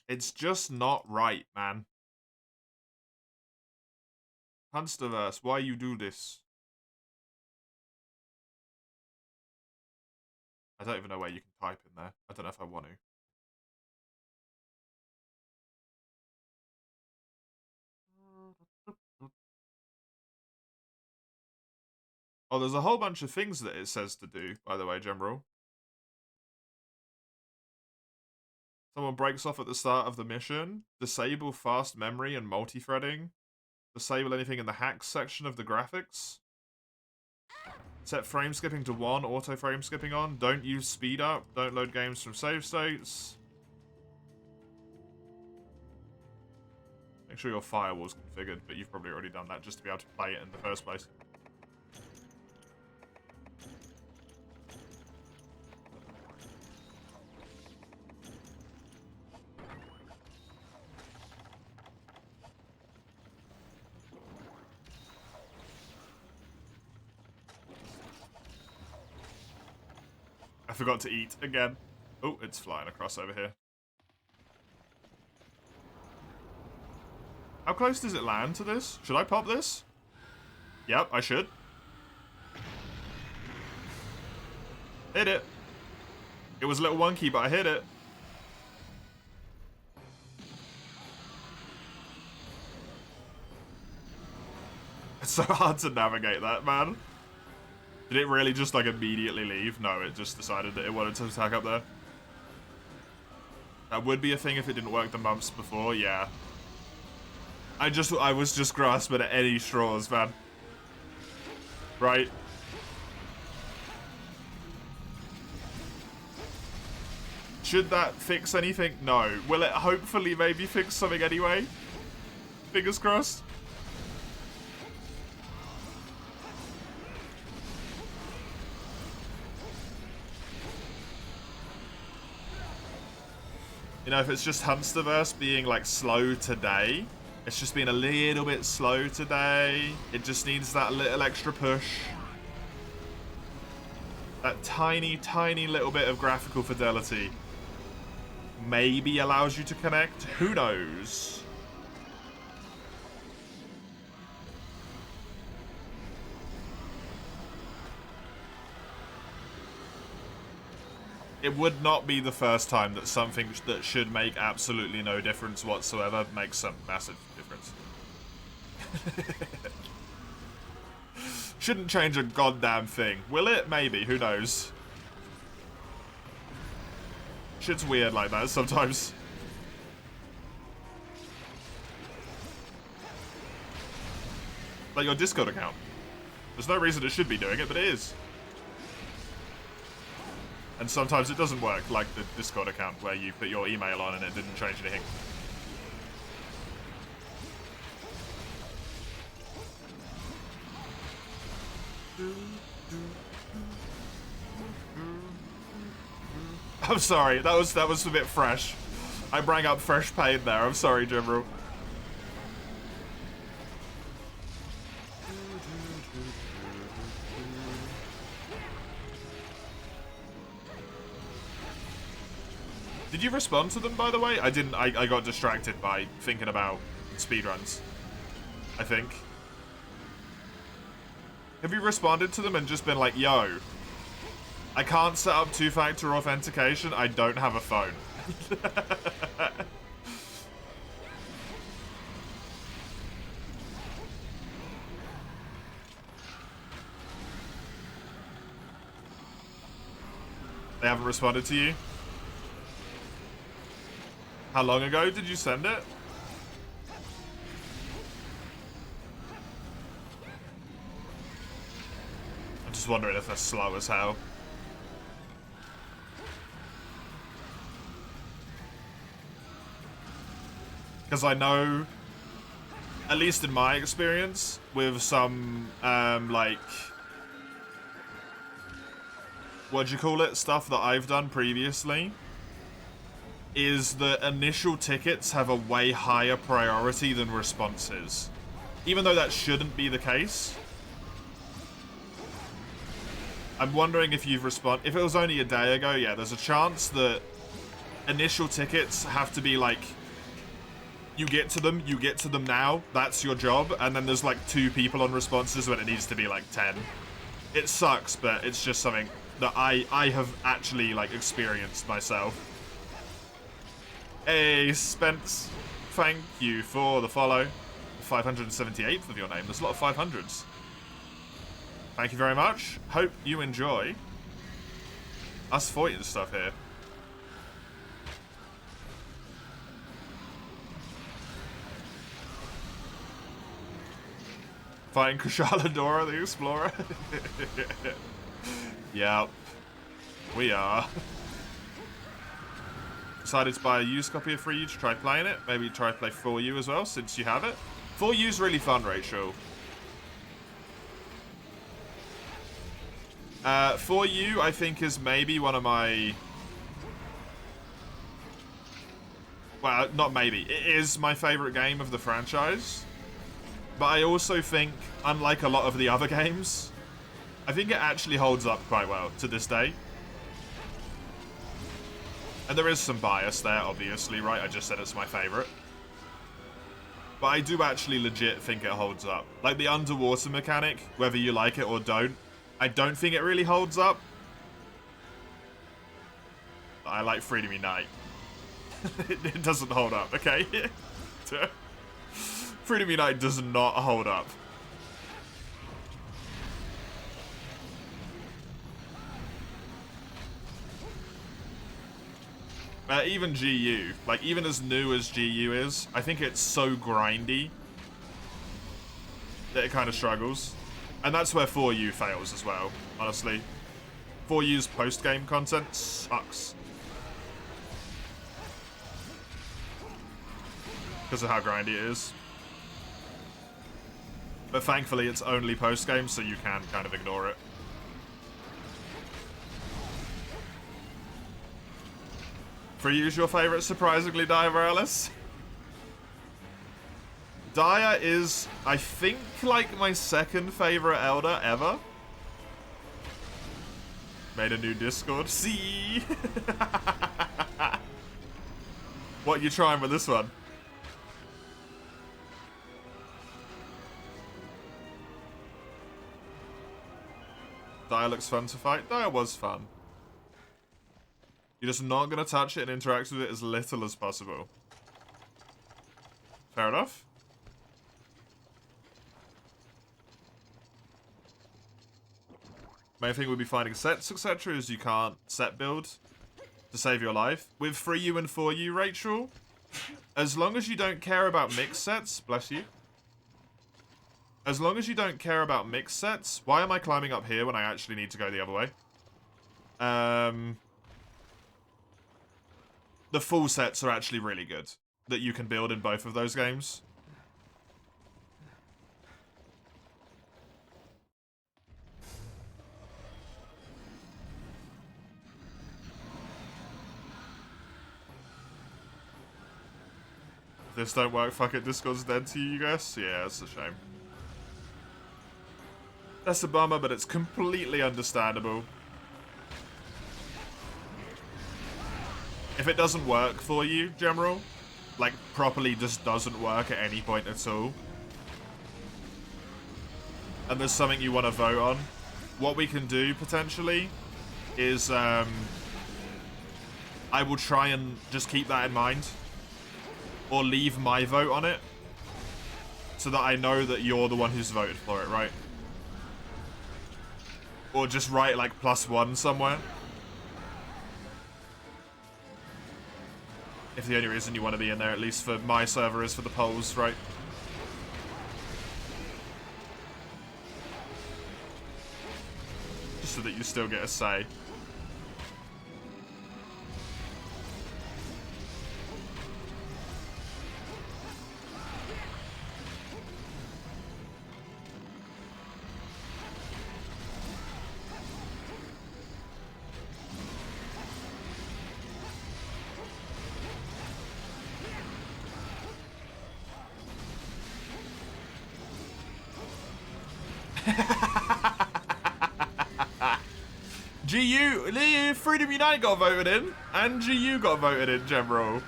It's just not right, man. Hunsterverse, why you do this? I don't even know where you can type in there. I don't know if I want to. Oh, there's a whole bunch of things that it says to do, by the way, General. Someone breaks off at the start of the mission. Disable fast memory and multi-threading. Disable anything in the hacks section of the graphics. Set frame skipping to 1, auto frame skipping on. Don't use speed up. Don't load games from save states. Make sure your firewall's configured, but you've probably already done that just to be able to play it in the first place. I forgot to eat again. Oh, it's flying across over here. How close does it land to this? Should I pop this? Yep, I should. Hit it. It was a little wonky, but I hit it. It's so hard to navigate that, man. Did it really just, like, immediately leave? No, it just decided that it wanted to attack up there. That would be a thing if it didn't work the months before, yeah. I was just grasping at any straws, man. Right. Should that fix anything? No. Will it hopefully maybe fix something anyway? Fingers crossed. You know, if it's just Hunsterverse being, like, slow today, it's just been a little bit slow today. It just needs that little extra push. That tiny, tiny little bit of graphical fidelity maybe allows you to connect. Who knows? It would not be the first time that something that should make absolutely no difference whatsoever makes some massive difference. Shouldn't change a goddamn thing. Will it? Maybe. Who knows? Shit's weird like that sometimes. Like your Discord account. There's no reason it should be doing it, but it is. And sometimes it doesn't work, like the Discord account where you put your email on and it didn't change anything. I'm sorry, that was a bit fresh. I bring up fresh pain there. I'm sorry, General. Did you respond to them, by the way? I didn't. I got distracted by thinking about speedruns, I think. Have you responded to them and just been like, yo, I can't set up two-factor authentication. I don't have a phone. They haven't responded to you? How long ago did you send it? I'm just wondering if they're slow as hell. Because I know, at least in my experience, with some, like, what do you call it? Stuff that I've done previously, is that initial tickets have a way higher priority than responses. Even though that shouldn't be the case. I'm wondering if you've responded. If it was only a day ago, yeah, there's a chance that initial tickets have to be like, you get to them now, that's your job, and then there's like 2 people on responses when it needs to be like 10. It sucks, but it's just something that I have actually like experienced myself. Hey, Spence, thank you for the follow. 578th of your name. There's a lot of 500s. Thank you very much. Hope you enjoy us fighting stuff here. Fighting Kushala Dora the Explorer. Yep. We are. Decided to buy a used copy of 3U to try playing it. Maybe try to play 4U as well, since you have it. 4U's really fun, Rachel. 4U, I think, is maybe one of my... Well, not maybe. It is my favorite game of the franchise. But I also think, unlike a lot of the other games, I think it actually holds up quite well to this day. And there is some bias there, obviously, right? I just said it's my favorite. But I do actually legit think it holds up. Like, the underwater mechanic, whether you like it or don't, I don't think it really holds up. But I like Freedom Unite. It doesn't hold up, okay? Freedom Unite does not hold up. Even GU, like even as new as GU is, I think it's so grindy that it kind of struggles. And that's where 4U fails as well, honestly. 4U's post-game content sucks. Because of how grindy it is. But thankfully it's only post-game, so you can kind of ignore it. For you's your favorite, surprisingly, Diaboralis? Dia is, I think, like my second favorite Elder ever. Made a new Discord. See? What are you trying with this one? Dia looks fun to fight. Dia was fun. You're just not going to touch it and interact with it as little as possible. Fair enough. Main thing would be finding sets, etc. is you can't set build to save your life. With 3U and 4U, Rachel, as long as you don't care about mixed sets, bless you. As long as you don't care about mixed sets, why am I climbing up here when I actually need to go the other way? the full sets are actually really good that you can build in both of those games. If this don't work, fuck it, Discord's dead to you guys. Yeah, that's a shame. That's a bummer, but it's completely understandable. If it doesn't work for you, General, like, properly just doesn't work at any point at all, and there's something you want to vote on, what we can do, potentially, is, I will try and just keep that in mind, or leave my vote on it, so that I know that you're the one who's voted for it, right? Or just write, like, +1 somewhere. If the only reason you want to be in there, at least for my server, is for the polls, right? Just so that you still get a say. GU, Freedom United got voted in, and GU got voted in, General.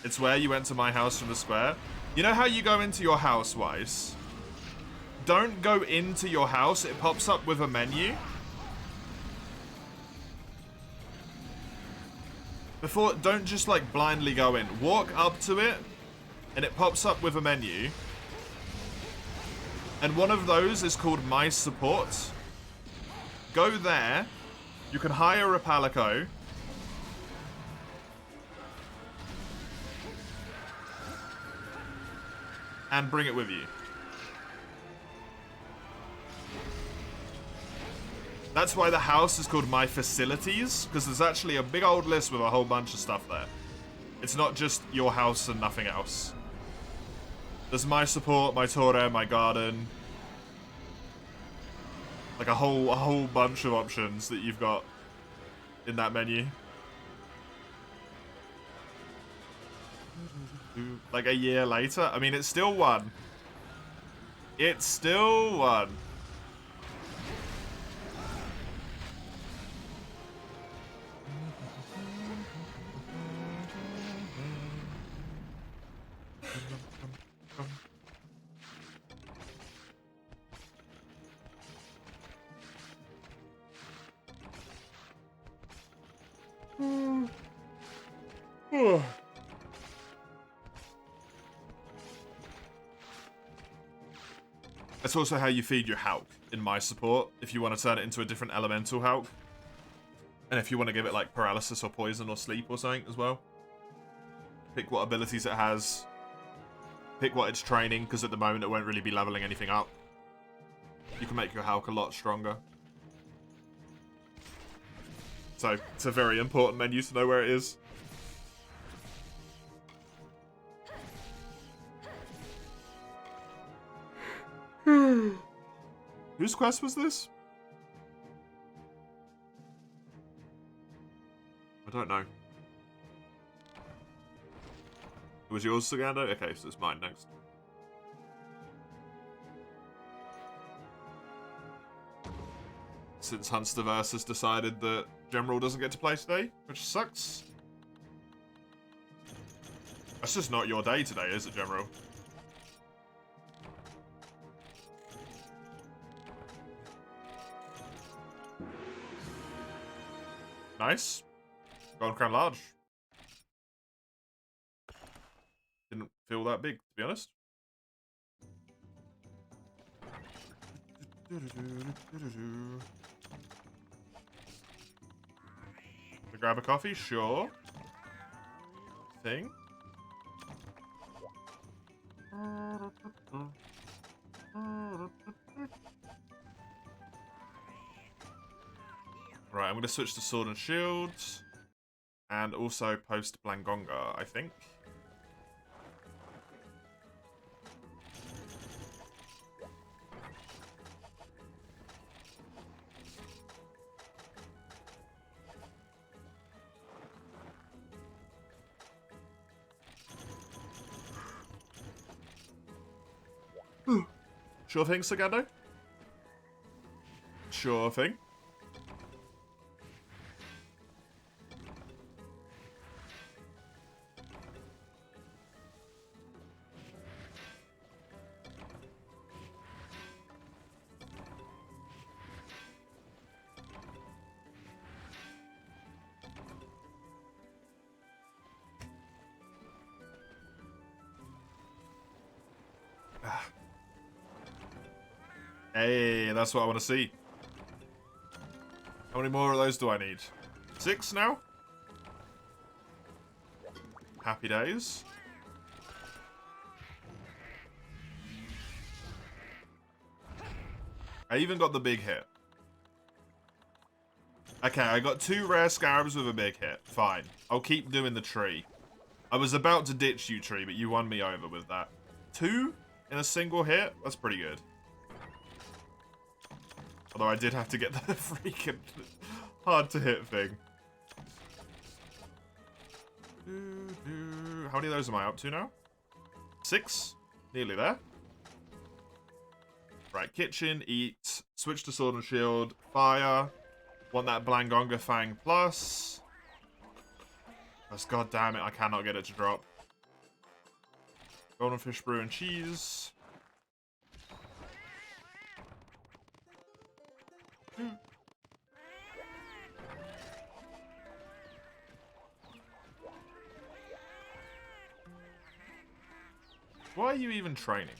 It's where you went to my house from the square. You know how you go into your house, Weiss? Don't go into your house, it pops up with a menu. Don't just like blindly go in. Walk up to it, and it pops up with a menu. And one of those is called My Support. Go there. You can hire a Palico. And bring it with you. That's why the house is called My Facilities, because there's actually a big old list with a whole bunch of stuff there. It's not just your house and nothing else. There's My Support, My Torre, My Garden. Like a whole bunch of options that you've got in that menu. Like a year later? I mean, it's still one. It's still one. That's also how you feed your Hulk in My Support, if you want to turn it into a different elemental Hulk. And if you want to give it like paralysis or poison or sleep or something as well. Pick what abilities it has. Pick what it's training, because at the moment it won't really be leveling anything up. You can make your Hulk a lot stronger. So, it's a very important menu to know where it is. Whose quest was this? I don't know. It was yours, Sagando? Okay, so it's mine next. Since Hunsterverse has decided that General doesn't get to play today, which sucks. That's just not your day today, is it, General? Nice. Golden Crown Large. Didn't feel that big, to be honest. Grab a coffee? Sure. Thing. Right, I'm going to switch to Sword and Shields. And also post Blangonga, I think. Sure thing, Sagando? Sure thing. Hey, that's what I want to see. How many more of those do I need? 6 now? Happy days. I even got the big hit. Okay, I got 2 rare scarabs with a big hit. Fine. I'll keep doing the tree. I was about to ditch you, tree, but you won me over with that. 2 in a single hit? That's pretty good. Although I did have to get the freaking hard to hit thing. How many of those am I up to now? 6? Nearly there. Right, kitchen, eat, switch to sword and shield, fire. Want that Blangonga Fang plus. That's god damn it, I cannot get it to drop. Golden fish brew and cheese. Why are you even training?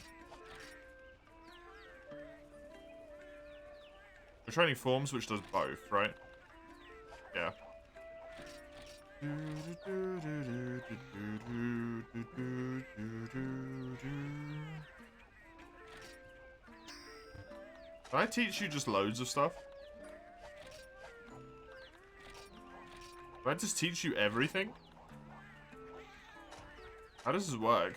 We're training forms, which does both, right? Yeah. Can I teach you just loads of stuff? Can I just teach you everything? How does this work?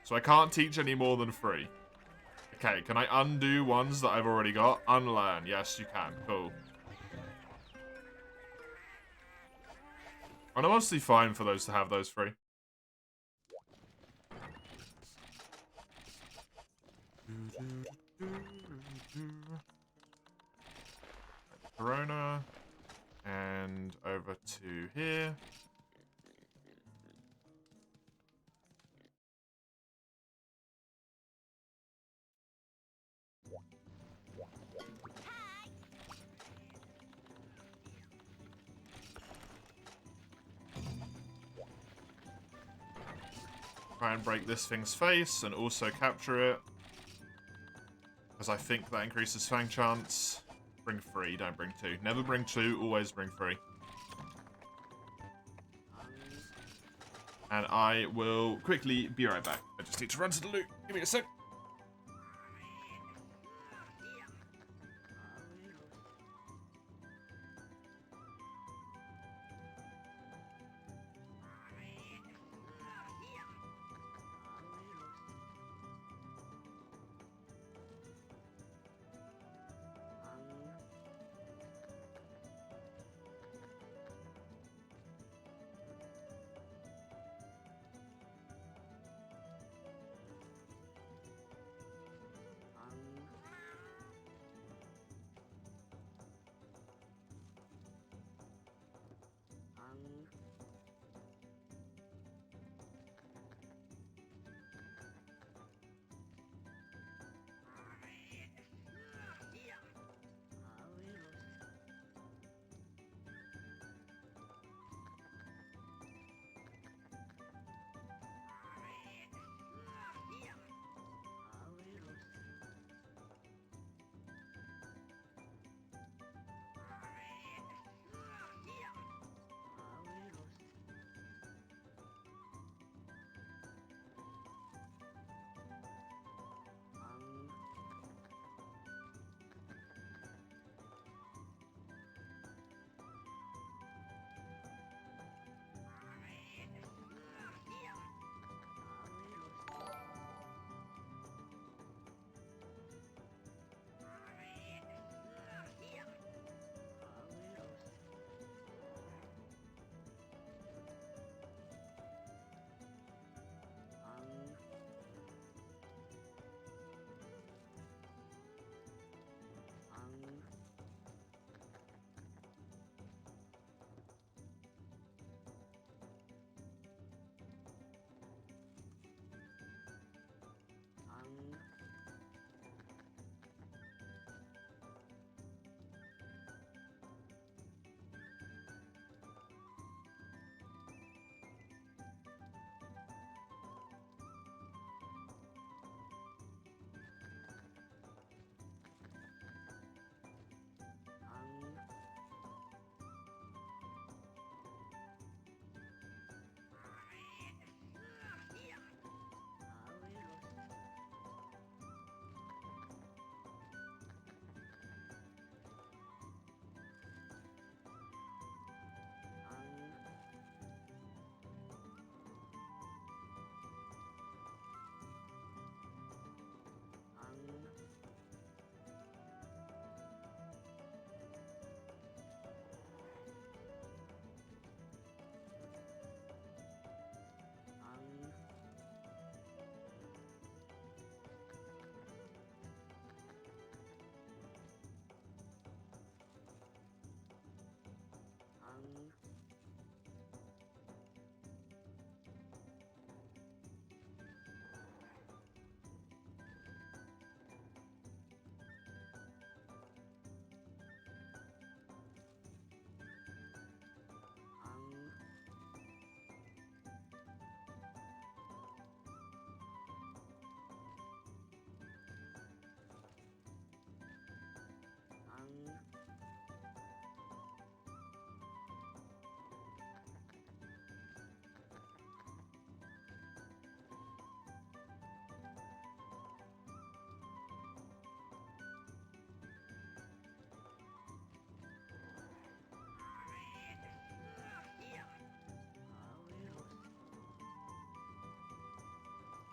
So I can't teach any more than 3. Okay, can I undo ones that I've already got? Unlearn. Yes, you can. Cool. I'm honestly fine for those to have those 3. Corona. And over to here. Try and break this thing's face and also capture it. Because I think that increases fang chance. Bring 3, don't bring 2. Never bring 2, always bring 3. And I will quickly be right back. I just need to run to the loot. Give me a sec.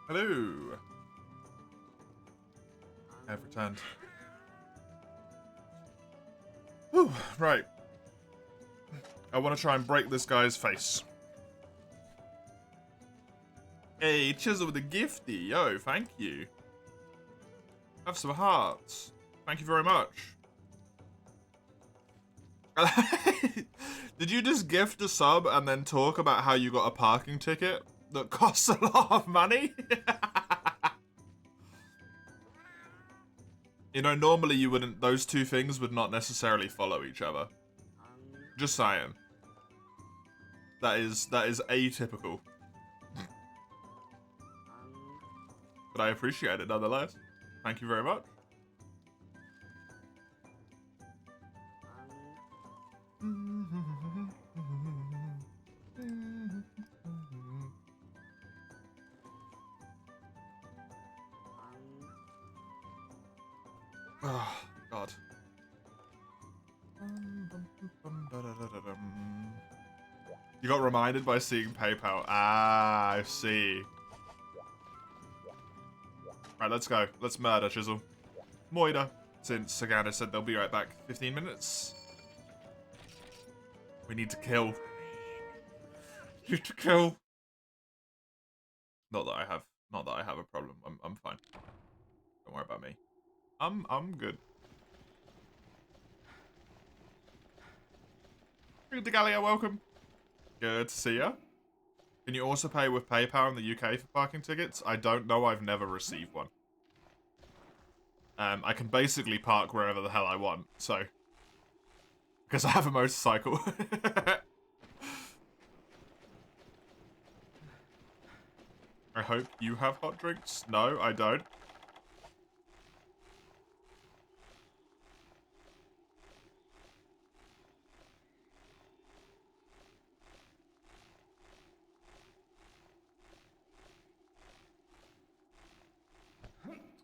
Hello. I've returned. Whew, right. I want to try and break this guy's face. Hey, Chisel with a gifty. Yo, thank you. Have some hearts. Thank you very much. Did you just gift a sub and then talk about how you got a parking ticket that costs a lot of money? You know, normally you wouldn't, those two things would not necessarily follow each other. Just saying. That is atypical. But I appreciate it nonetheless. Thank you very much. Oh, God. You got reminded by seeing PayPal. Ah, I see. Right, let's go. Let's murder Chisel. Moida. Since Sagana said they'll be right back. 15 minutes. We need to kill. We need to kill. Not that I have a problem. I'm fine. Don't worry about me. I'm good. Good Gallia, welcome. Good to see ya. Can you also pay with PayPal in the UK for parking tickets? I don't know, I've never received one. I can basically park wherever the hell I want, so... Because I have a motorcycle. I hope you have hot drinks. No, I don't.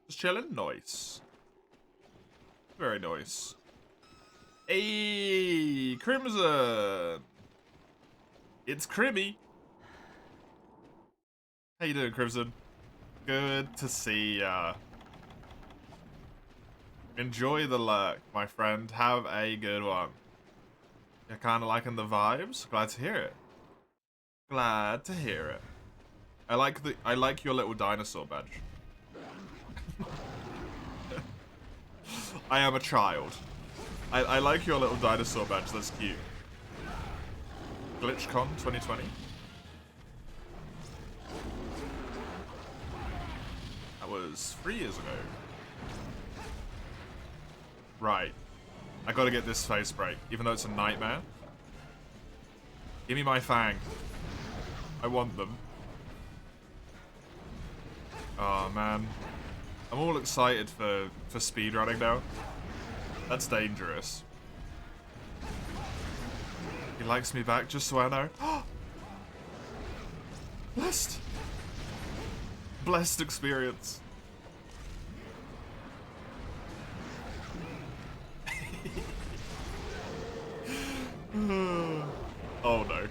Just chilling? Nice. Very nice. Hey, Crimson! It's Crimmy! How you doing, Crimson? Good to see ya. Enjoy the lurk, my friend. Have a good one. You're kinda liking the vibes? Glad to hear it. Glad to hear it. I like your little dinosaur badge. I am a child. I like your little dinosaur badge, that's cute. GlitchCon 2020. That was 3 years ago. Right. I gotta get this face break, even though it's a nightmare. Give me my fang. I want them. Oh man. I'm all excited for speedrunning now. That's dangerous. He likes me back, just so I know. Blessed! Blessed experience. Oh no.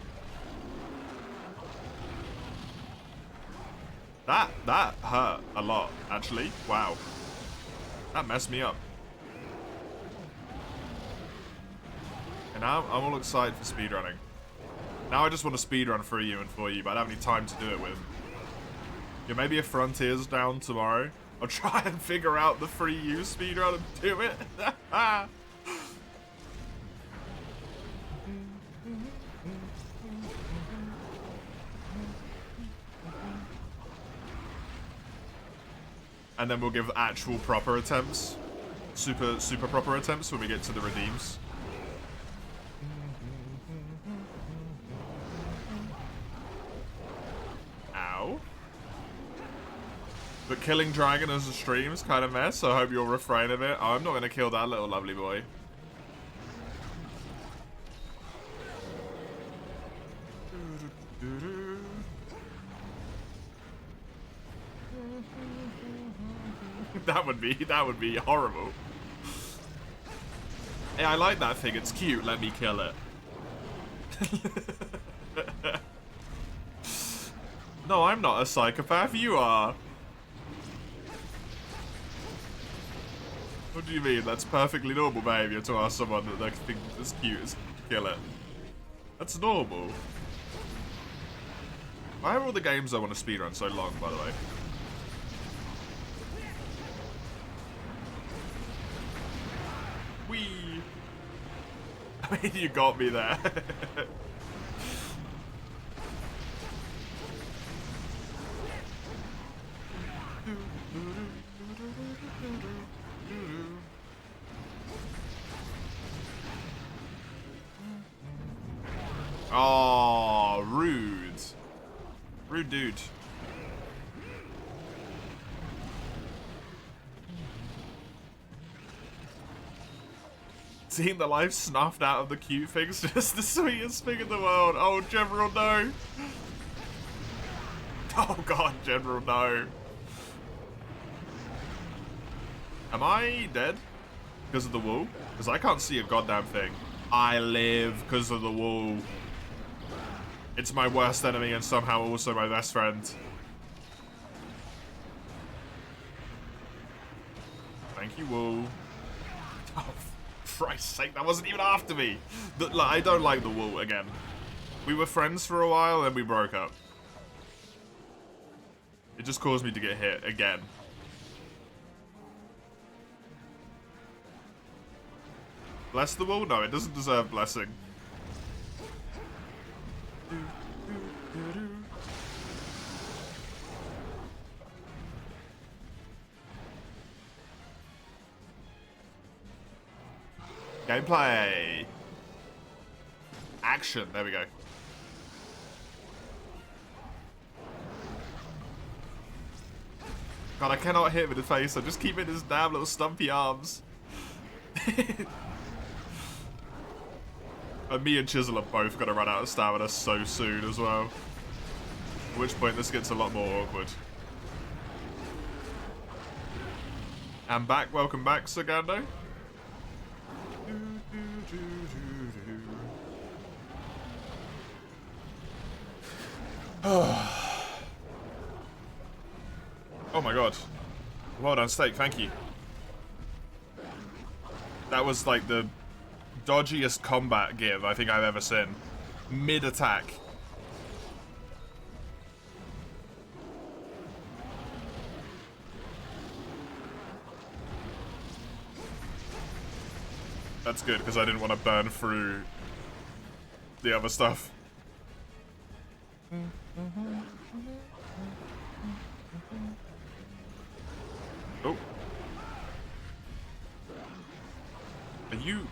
That hurt a lot, actually. Wow. That messed me up. And now I'm all excited for speedrunning. Now I just want to speedrun for you and for you, but I don't have any time to do it with. Yeah, maybe a Frontiers down tomorrow. I'll try and figure out the free you speedrun and do it. And then we'll give actual proper attempts. Super proper attempts when we get to the redeems. Ow. But killing Dragon as a stream is kind of mess, so I hope you'll refrain a bit. Oh, I'm not going to kill that little lovely boy. That would be horrible. Hey, I like that thing. It's cute. Let me kill it. No, I'm not a psychopath. You are. What do you mean? That's perfectly normal behavior to ask someone that they think is cute as kill it. That's normal. Why are all the games I want to speedrun so long, by the way? Whee! I mean, you got me there. Oh, rude. Rude dude. Seeing the life snuffed out of the cute thing's just the sweetest thing in the world. Oh, General, no. Oh, God, General, no. Am I dead because of the wall? Because I can't see a goddamn thing. I live because of the wall. It's my worst enemy and somehow also my best friend. Thank you, wall. Oh, for Christ's sake, that wasn't even after me. I don't like the wall again. We were friends for a while and we broke up. It just caused me to get hit again. Bless the wall? No, it doesn't deserve blessing. Gameplay. Action. There we go. God, I cannot hit him in the face. I just keep hitting his damn little stumpy arms. And me and Chisel are both going to run out of stamina so soon as well. At which point this gets a lot more awkward. I'm back. Welcome back, Sir Gando. Oh my god. Well done, Steak. Thank you. That was like the dodgiest combat give I think I've ever seen. Mid-attack. That's good, because I didn't want to burn through the other stuff. Oh.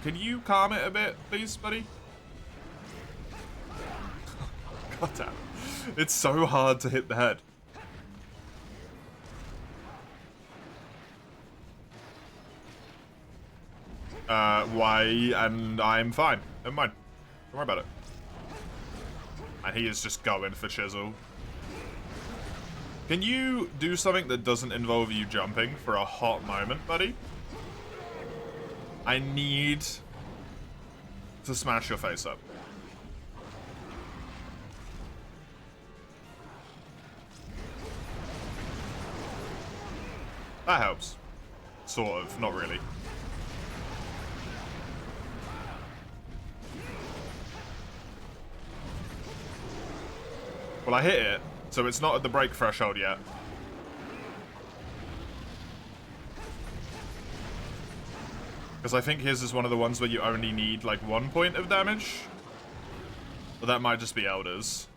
Can you calm it a bit, please, buddy? God damn. It's so hard to hit the head. Why? And I'm fine. Never mind. Don't worry about it. And he is just going for Chisel. Can you do something that doesn't involve you jumping for a hot moment, buddy? I need to smash your face up. That helps. Sort of, not really. Well, I hit it, so it's not at the break threshold yet. Because I think his is one of the ones where you only need, like, 1 point of damage. But that might just be Elders.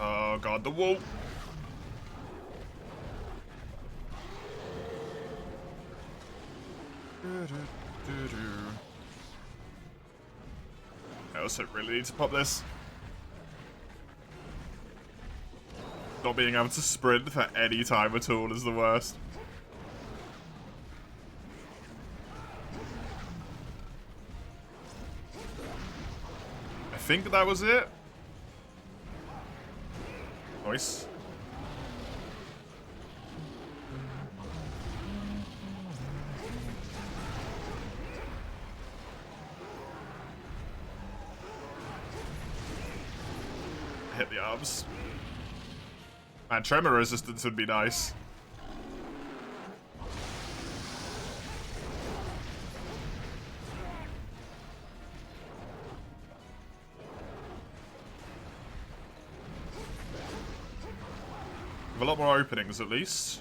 Oh, God, the wall. I also really need to pop this. Not being able to sprint for any time at all is the worst. I think that was it. Nice. Hit the arms. Man, tremor resistance would be nice. a lot more openings, at least.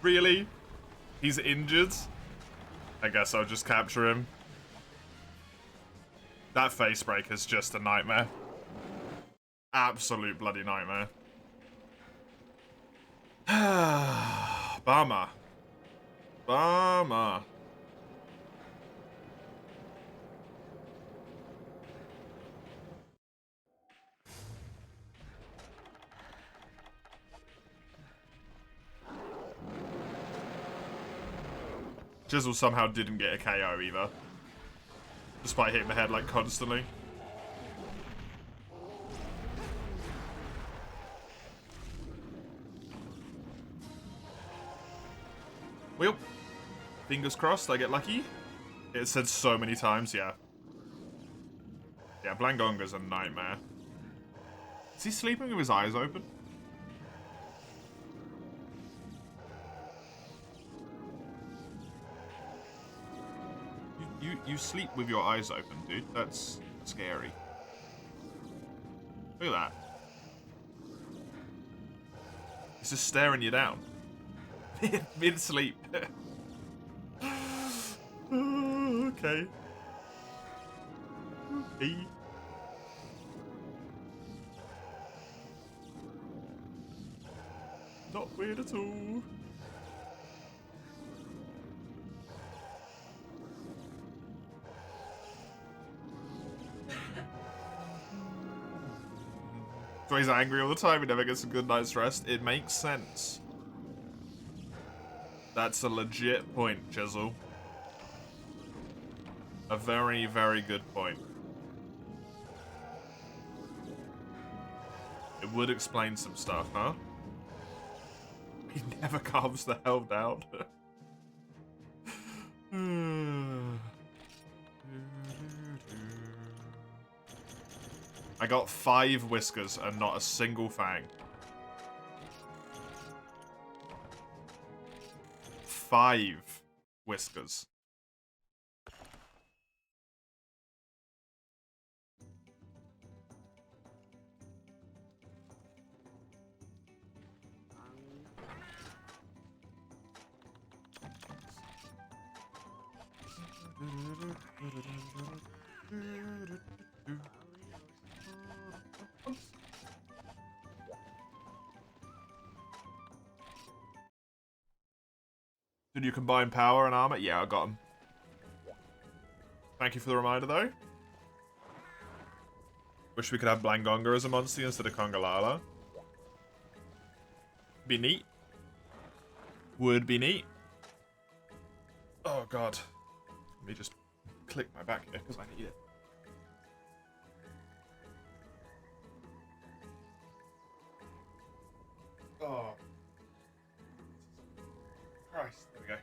Really? He's injured? I guess I'll just capture him. That face break is just a nightmare. Absolute bloody nightmare. Bummer. Bummer. Jizzle somehow didn't get a KO either. Despite hitting the head like constantly. Well, fingers crossed I get lucky. It said so many times, yeah. Yeah, Blangonga's a nightmare. Is he sleeping with his eyes open? You sleep with your eyes open, dude. That's scary. Look at that. He's just staring you down. Mid-sleep. Okay. Okay. Not weird at all. So he's angry all the time, he never gets a good night's rest. It makes sense. That's a legit point, Chisel. A very, very good point. It would explain some stuff, huh? He never calms the hell down. I got 5 whiskers and not a single fang. 5 whiskers. Did you combine power and armor? Yeah, I got them. Thank you for the reminder, though. Wish we could have Blangonga as a monster instead of Congalala. Be neat. Would be neat. Oh, God. Let me just click my back here, because I need it. Oh. Christ. There we go.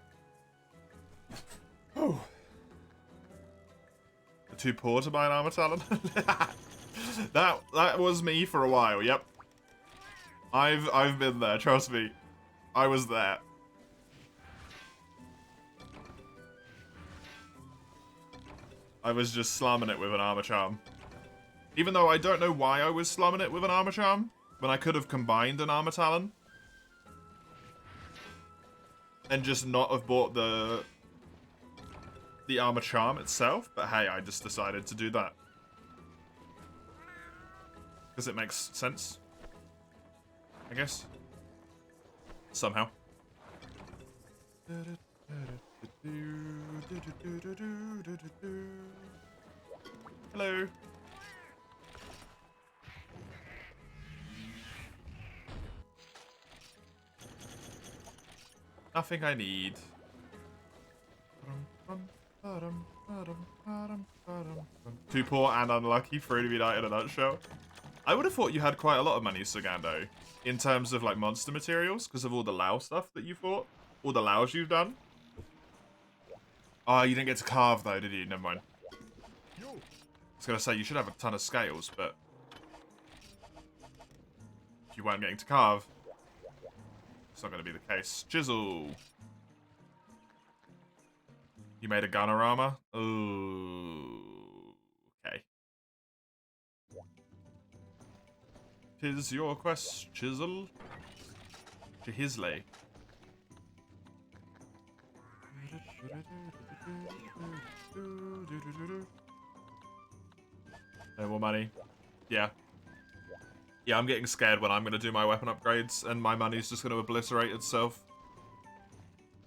Oh. Too poor to buy an armor talon? that was me for a while, yep. I've been there, trust me. I was there. I was just slumming it with an armor charm. Even though I don't know why I was slumming it with an armor charm, when I could have combined an armor talon. And just not have bought the armor charm itself, but hey, I just decided to do that. Because it makes sense. I guess. Somehow. Hello. Nothing I need. Too poor and unlucky for it to be night in a nutshell. I would have thought you had quite a lot of money, Sugando, in terms of like monster materials, because of all the Lao stuff that you fought, all the Laos you've done. Oh, you didn't get to carve though, did you? Never mind. I was gonna say you should have a ton of scales, but if you weren't getting to carve, It's not going to be the case. Chisel. You made a gunnerama? Ooh. Okay. Tis your quest, Chisel. Chihisley. No more money. Yeah. Yeah, I'm getting scared when I'm going to do my weapon upgrades and my money's just going to obliterate itself.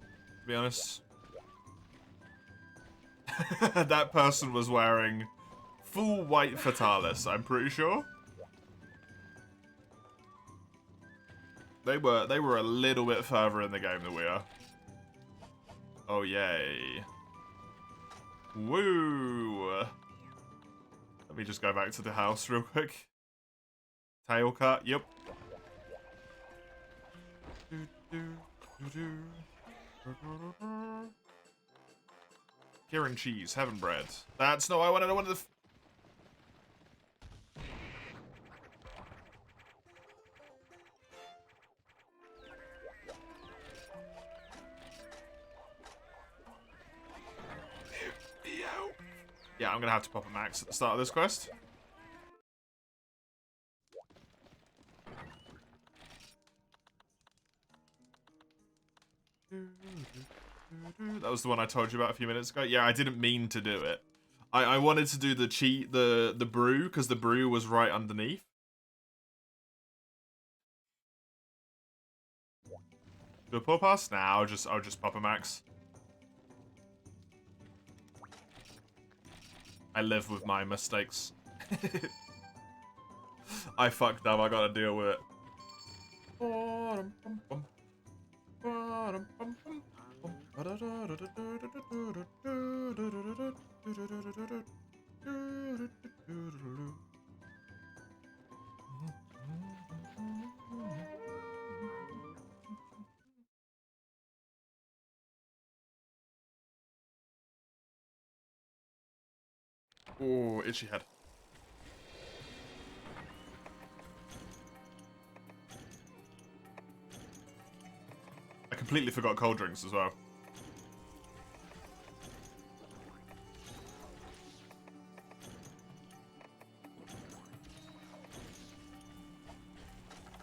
To be honest. That person was wearing full white Fatalis, I'm pretty sure. They were a little bit further in the game than we are. Oh, yay. Woo! Let me just go back to the house real quick. Tail cut, yep. Kieran cheese, heaven bread. That's not what I wanted. I wanted the... Yeah, I'm gonna have to pop a max at the start of this quest. That was the one I told you about a few minutes ago. Yeah, I didn't mean to do it. I wanted to do the brew, because the brew was right underneath. Do a pull pass? Nah, I'll just pop a max. I live with my mistakes. I fucked up, I gotta deal with it. Oh, itchy head. I completely forgot cold drinks as well.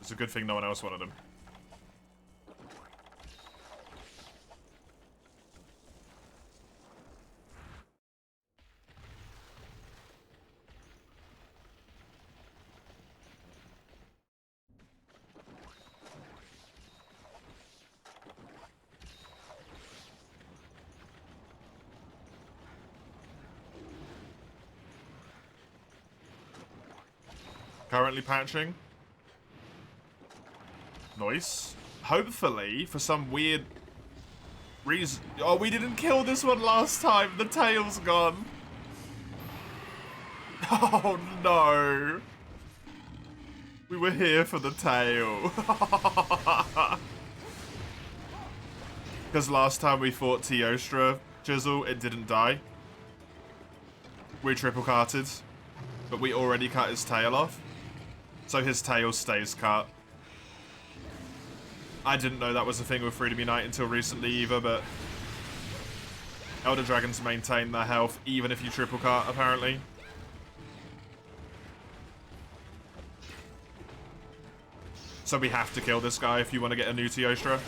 It's a good thing no one else wanted them. Currently patching. Nice. Hopefully, for some weird reason... Oh, we didn't kill this one last time. The tail's gone. Oh, no. We were here for the tail. Because last time we fought Teostra Chisel, it didn't die. We triple carted. But we already cut his tail off. So his tail stays cut. I didn't know that was a thing with Freedom Unite until recently either, but Elder Dragons maintain their health even if you triple cut, apparently. So we have to kill this guy if you want to get a new Teostra.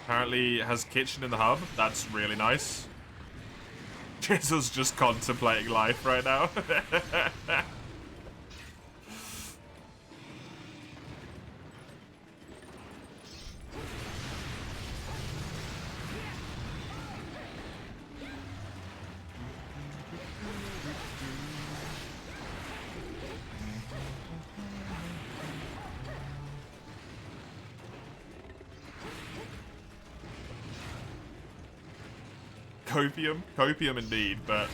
Apparently it has kitchen in the hub. That's really nice. Chisel's just contemplating life right now. Copium? Copium indeed, but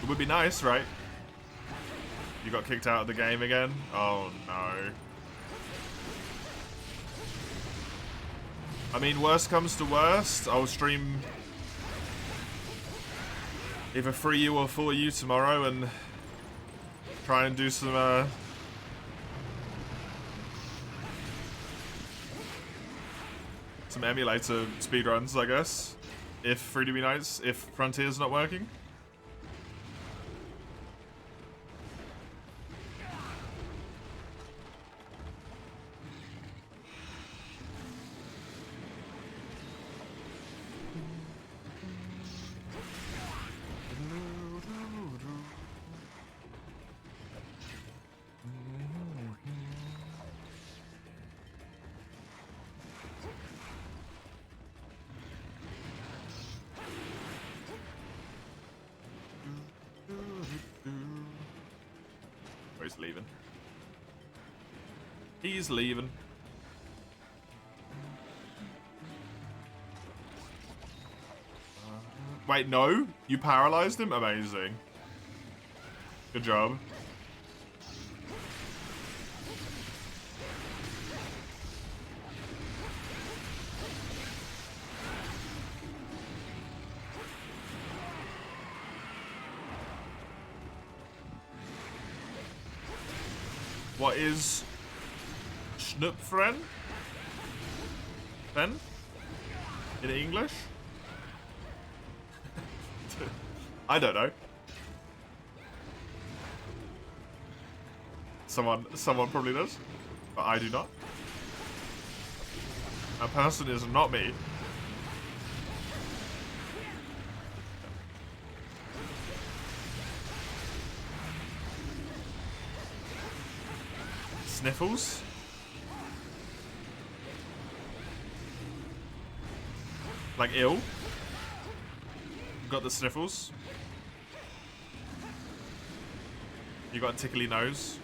it would be nice, right? You got kicked out of the game again? Oh no. I mean, worst comes to worst, I'll stream either 3U or 4U tomorrow and try and do some emulator speedruns, I guess. If 3DB Nights, if Frontier's not working. Oh, he's leaving. He's leaving. Wait, no? You paralyzed him? Amazing. Good job. What is Schnupfren? Then? In English? I don't know. Someone probably does, but I do not. That person is not me. Sniffles? Like ill? Got the sniffles. You got a tickly nose.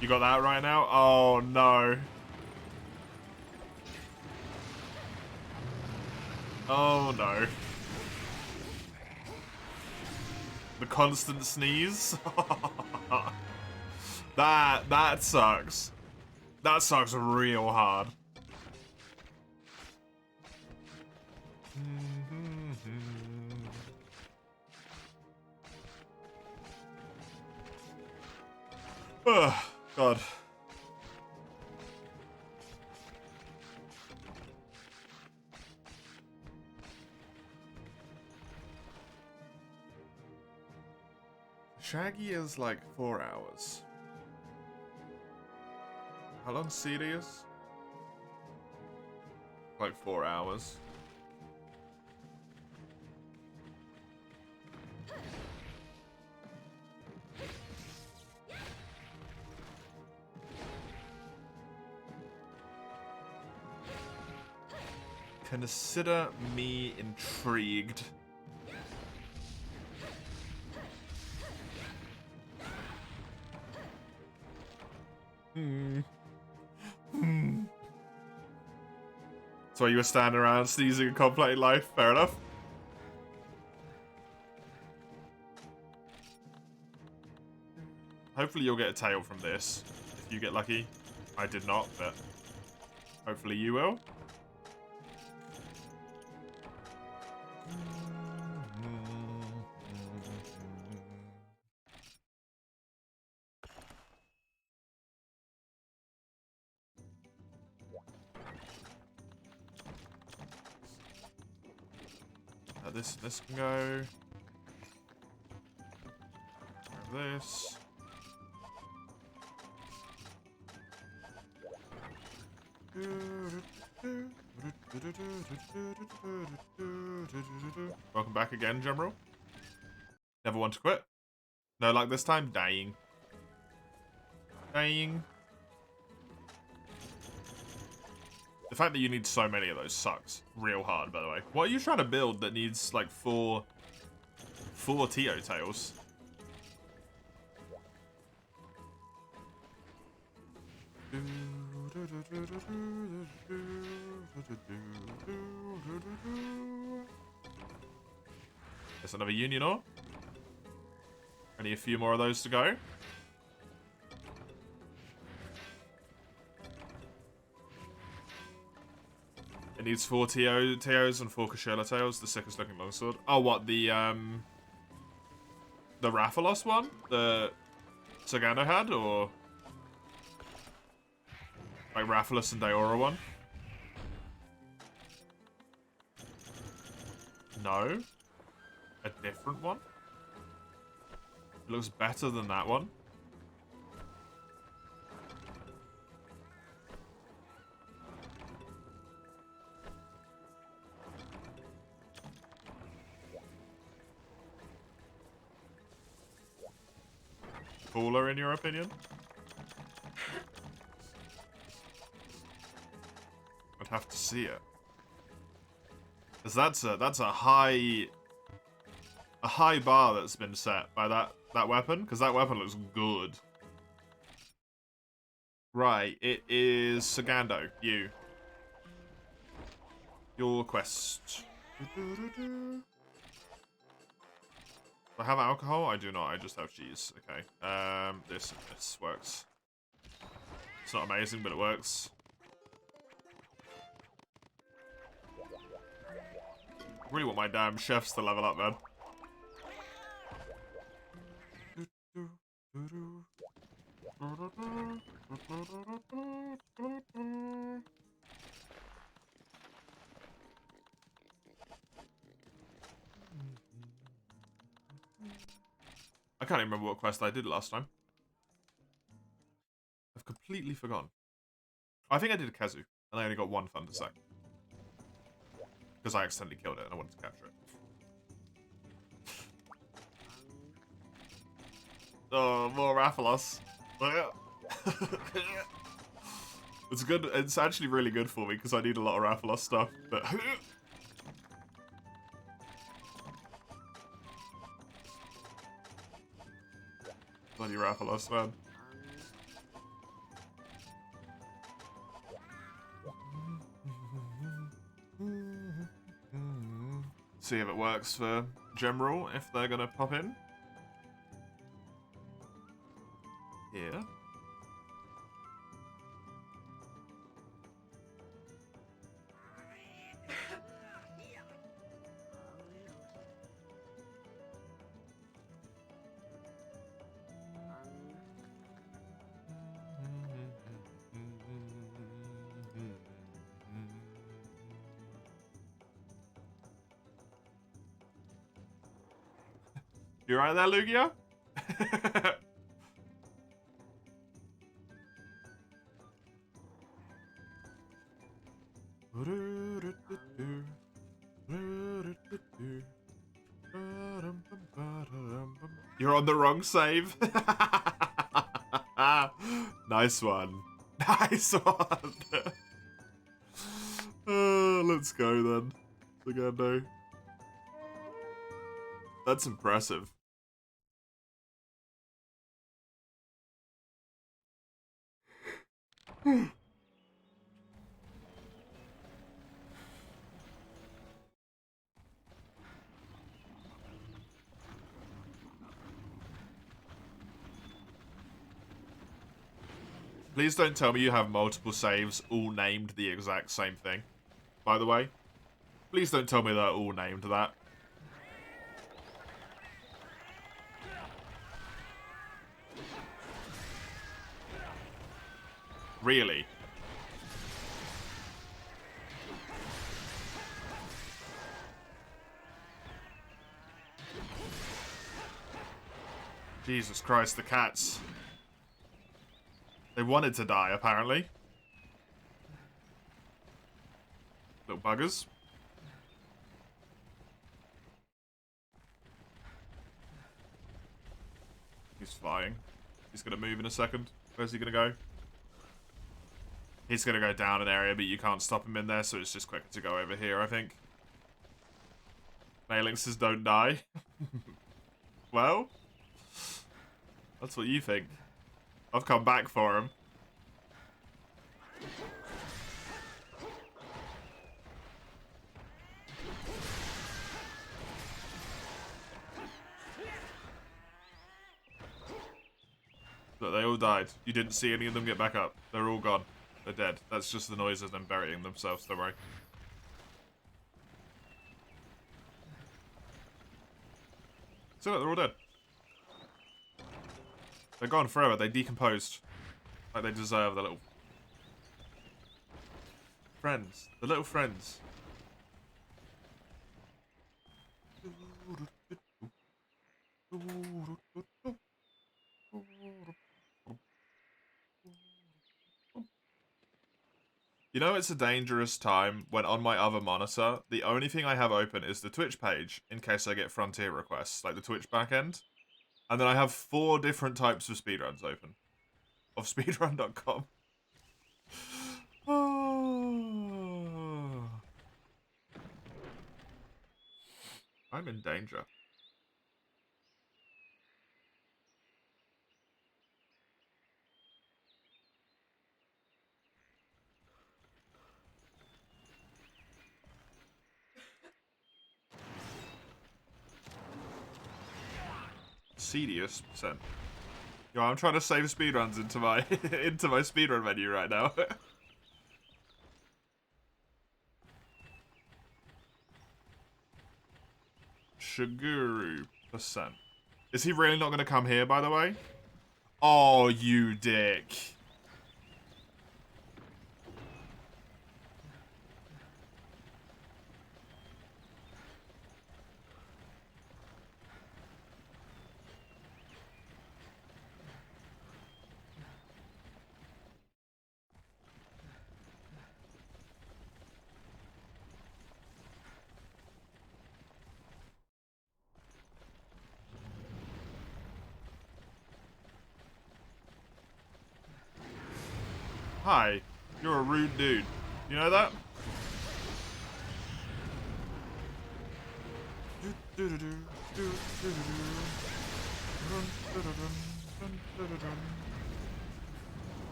You got that right now? Oh no. Oh no. The constant sneeze? That sucks. That sucks real hard. Oh, God. Shaggy is like 4 hours. How long serious? Like 4 hours. Consider me intrigued. So you were standing around sneezing and contemplating life? Fair enough. Hopefully you'll get a tail from this. If you get lucky. I did not, but hopefully you will. This can go. Grab this. Welcome back again, General. Never want to quit. No luck this time. Dying. Dying. The fact that you need so many of those sucks real hard, by the way. What are you trying to build that needs like four Tio tails? There's another Union ore. Only a few more of those to go. It needs 4 TOs and 4 Kashela tails. The sickest looking longsword. Oh, what? The Rathalos one? The Sagano had? Or like Rathalos and Diora one? No. A different one? It looks better than that one. Cooler, in your opinion? I'd have to see it. Because that's a high bar that's been set by that weapon. Because that weapon looks good. Right, it is Sagando. Your quest. Do I have alcohol? I do not. I just have cheese. Okay. This works. It's not amazing, but it works. I really want my damn chefs to level up, man. I can't even remember what quest I did last time. I've completely forgotten. I think I did a Kazu, and I only got 1 Thunder Sack. Because I accidentally killed it, and I wanted to capture it. Oh, more Rathalos. It's good. It's actually really good for me, because I need a lot of Rathalos stuff, but... Bloody Rathalos, man. See if it works for General, if they're gonna pop in. Here. You right there, Lugia? You're on the wrong save. Nice one. Nice one. Let's go then. Sagando. That's impressive. Please don't tell me you have multiple saves all named the exact same thing. By the way, please don't tell me they're all named that. Really? Jesus Christ, the cats. They wanted to die, apparently. Little buggers. He's flying. He's gonna move in a second. Where's he gonna go? He's gonna go down an area, but you can't stop him in there, so it's just quicker to go over here, I think. Mailing says don't die. Well, that's what you think. I've come back for him. they all died. You didn't see any of them get back up. They're all gone. They're dead. That's just the noise of them burying themselves, don't worry. So look, they're all dead. They're gone forever. They decomposed. Like they deserve, the little... friends. The little friends. You know, it's a dangerous time when on my other monitor, the only thing I have open is the Twitch page in case I get Frontier requests, like the Twitch backend. And then I have 4 different types of speedruns open. Of speedrun.com. I'm in danger. Tedious %. Yo, I'm trying to save speedruns into my into my speedrun menu right now. Shiguru %. Is he really not going to come here, by the way? Oh, you dick. Hi, you're a rude dude. You know that?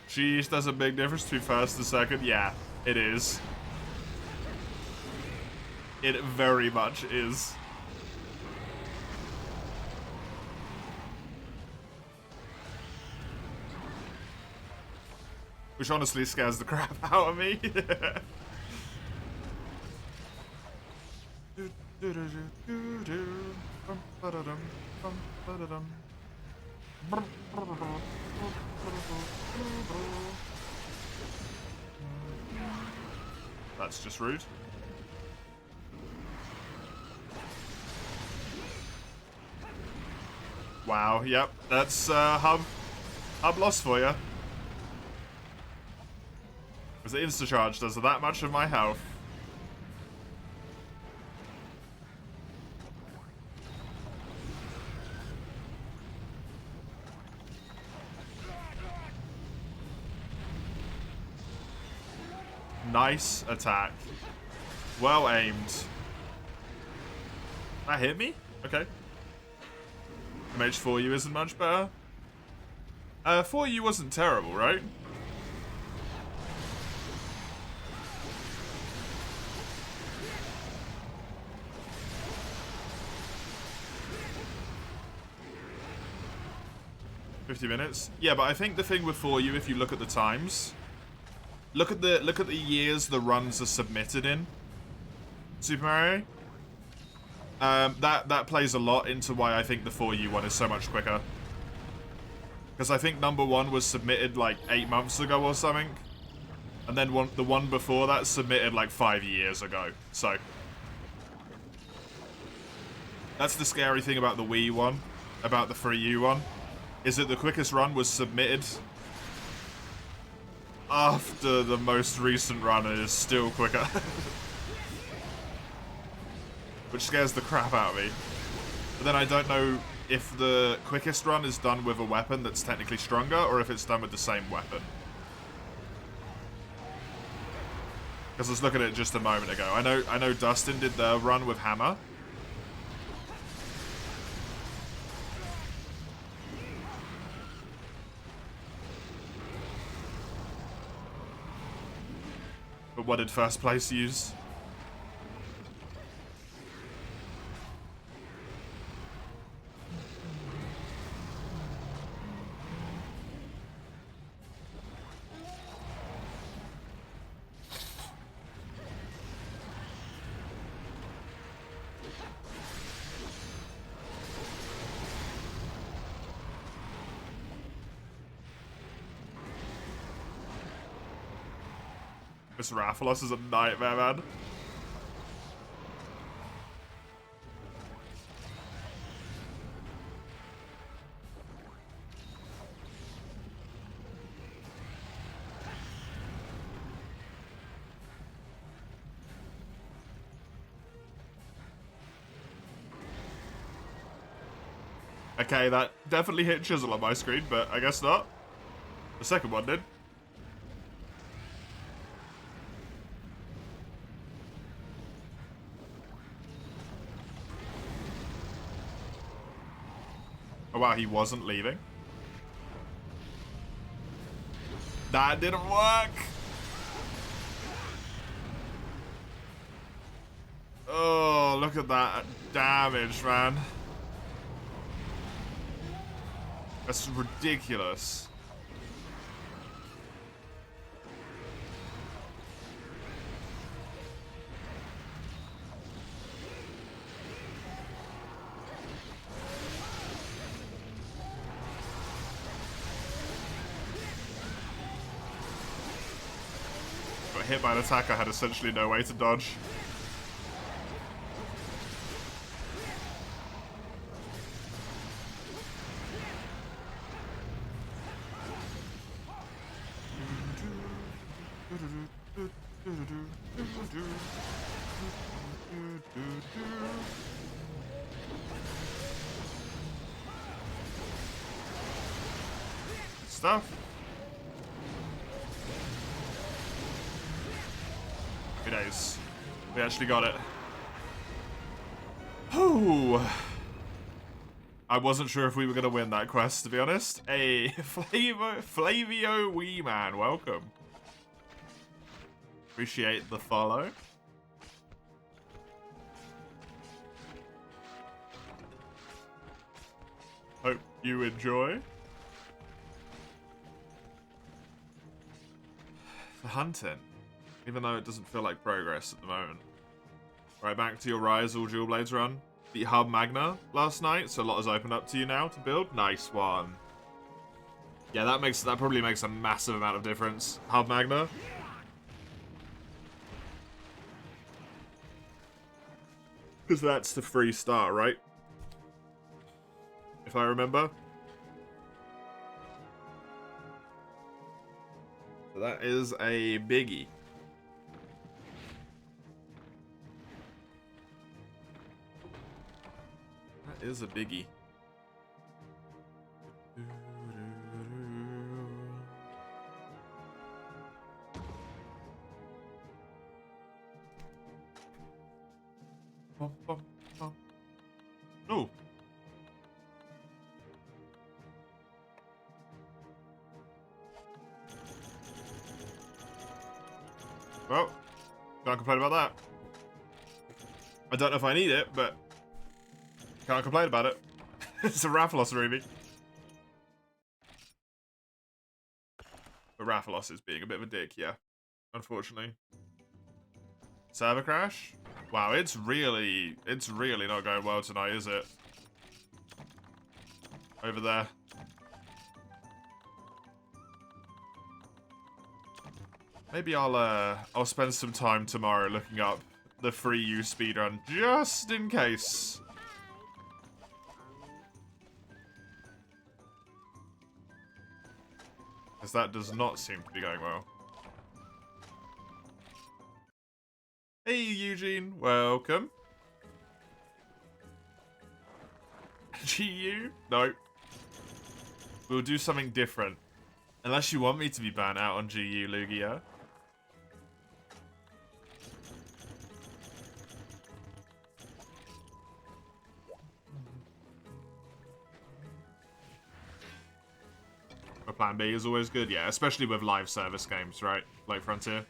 Jeez, there's a big difference between first and second. Yeah, it is. It very much is. Which honestly scares the crap out of me. That's just rude. Wow, yep, that's hub loss for you. Because the insta-charge does that much of my health. Nice attack. Well aimed. That hit me? Okay. MH4U isn't much better. 4U wasn't terrible, right? $50. Yeah, but I think the thing with 4U, if you look at the times, look at the years the runs are submitted in Super Mario. That plays a lot into why I think the 4U one is so much quicker. Because I think number 1 was submitted like 8 months ago or something, and then the one before that submitted like 5 years ago. So that's the scary thing about the Wii one, about the 3U one, is that the quickest run was submitted after the most recent run and is still quicker. Which scares the crap out of me. But then I don't know if the quickest run is done with a weapon that's technically stronger, or if it's done with the same weapon. Because I was looking at it just a moment ago. I know Dustin did the run with hammer. But what did first place use? This Rathalos is a nightmare, man. Okay, that definitely hit Chisel on my screen, but I guess not. The second one did. Oh wow, he wasn't leaving. That didn't work. Oh, look at that damage, man. That's ridiculous. Got hit by an attack I had essentially no way to dodge. Stuff. Happy days. We actually got it. Whew. I wasn't sure if we were going to win that quest, to be honest. Hey, Flavio Wee Man, welcome. Appreciate the follow. Hope you enjoy. The hunting, even though it doesn't feel like progress at the moment. Right, back to your Rise all Dual Blades run. Beat Hub Magna last night, so a lot has opened up to you now to build. Nice one. Yeah, that probably makes a massive amount of difference. Hub Magna. Because that's the free start, right? If I remember. So that is a biggie. That is a biggie. Oh. Well, can't complain about that. I don't know if I need it, but can't complain about it. It's a Rathalos Ruby. But Rathalos is being a bit of a dick, yeah. Unfortunately. Server crash? Wow, it's really not going well tonight, is it? Over there. Maybe I'll spend some time tomorrow looking up the free use speedrun just in case. Because that does not seem to be going well. Hey Eugene, welcome. GU? No. We'll do something different. Unless you want me to be banned out on GU, Lugia. A plan B is always good, yeah, especially with live service games, right? Like Frontier.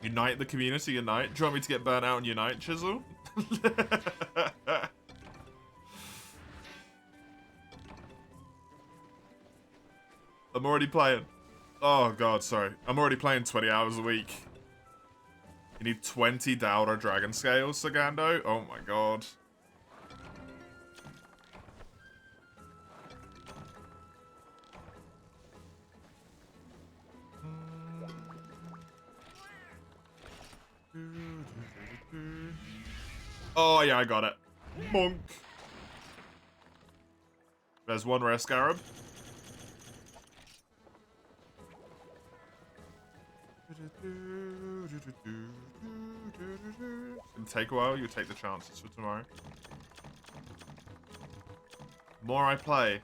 Unite the community, unite. Do you want me to get burnt out and unite, Chisel? I'm already playing. Oh god, sorry. I'm already playing 20 hours a week. You need 20 Dowder Dragon Scales, Sagando? Oh my god. Oh, yeah, I got it. Monk. There's one rare scarab. It'll take a while. You take the chances for tomorrow. The more I play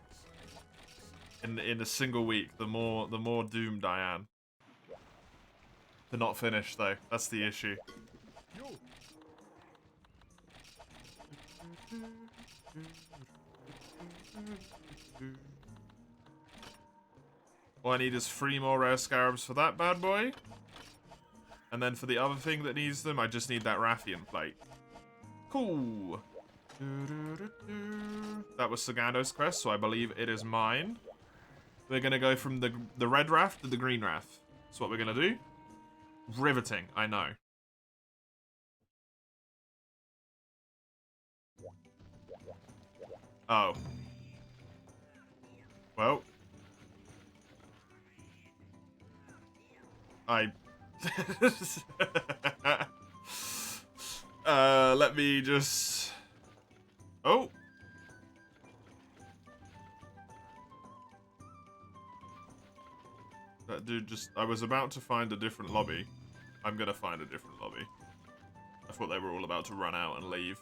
in a single week, the more doomed I am to not finish. Though that's the issue. All I need is 3 more rare scarabs for that bad boy. And then for the other thing that needs them, I just need that Rathian plate. Cool. That was Sagando's quest, so I believe it is mine. We're going to go from the red raft to the green raft. That's what we're going to do. Riveting, I know. Oh. Well. Let me just... Oh. That dude just... I was about to find a different lobby. I'm gonna find a different lobby. I thought they were all about to run out and leave.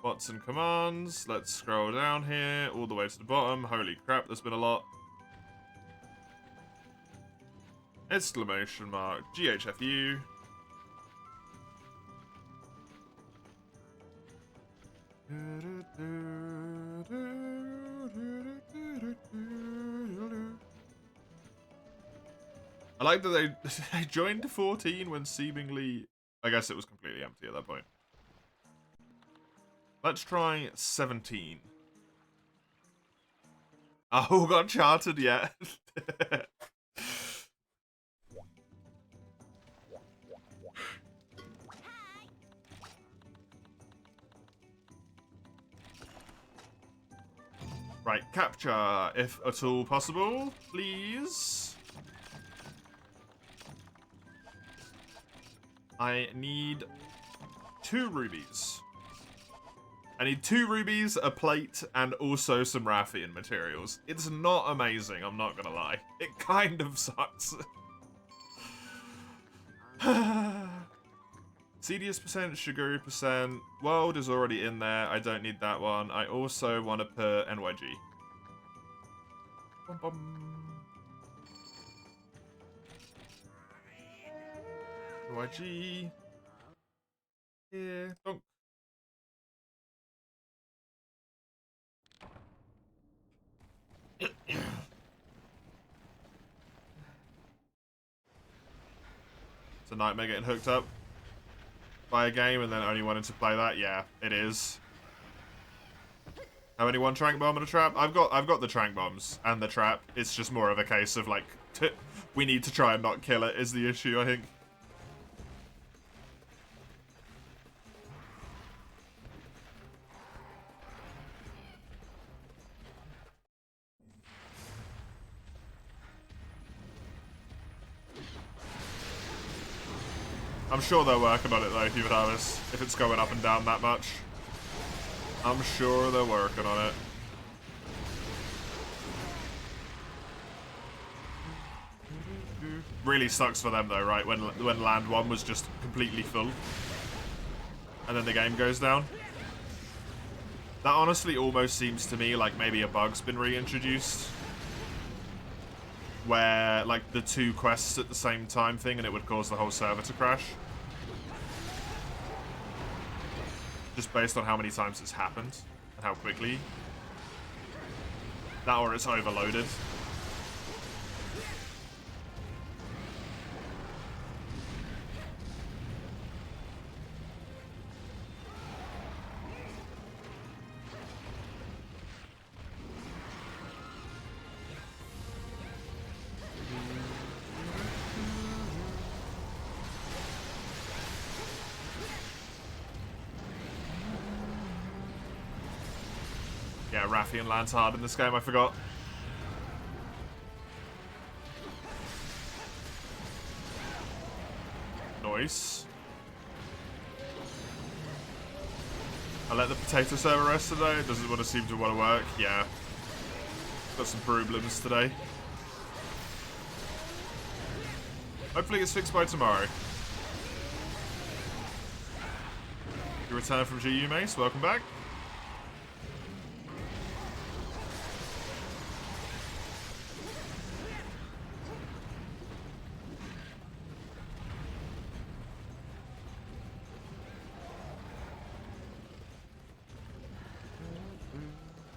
Watson commands. Let's scroll down here, all the way to the bottom. Holy crap, there's been a lot. Exclamation mark. GHFU. I like that they joined 14 when seemingly... I guess it was completely empty at that point. Let's try 17. Oh, got charted yet. Right, capture, if at all possible, please. I need 2 rubies. I need 2 rubies, a plate, and also some Rathian materials. It's not amazing, I'm not gonna lie. It kind of sucks. Cedius percent, Sugary percent. World is already in there. I don't need that one. I also want to put NYG. Bum, bum. NYG. Yeah. Donk. It's a nightmare getting hooked up by a game and then only wanting to play that. Yeah, it is. Have anyone trank bomb and a trap? I've got the trank bombs and the trap. It's just more of a case of like we need to try and not kill it is the issue, I think. I'm sure they're working on it though, Human Harvest, if it's going up and down that much. I'm sure they're working on it. Really sucks for them though, right? When land 1 was just completely full. And then the game goes down. That honestly almost seems to me like maybe a bug's been reintroduced. Where, like, the 2 quests at the same time thing and it would cause the whole server to crash. Just based on how many times it's happened and how quickly. That or it's overloaded. Yeah, Rathian lands hard in this game, I forgot. Nice. I let the potato server rest today. It doesn't want to seem to want to work. Yeah. Got some problems today. Hopefully it's fixed by tomorrow. You return from GU, Mace. Welcome back.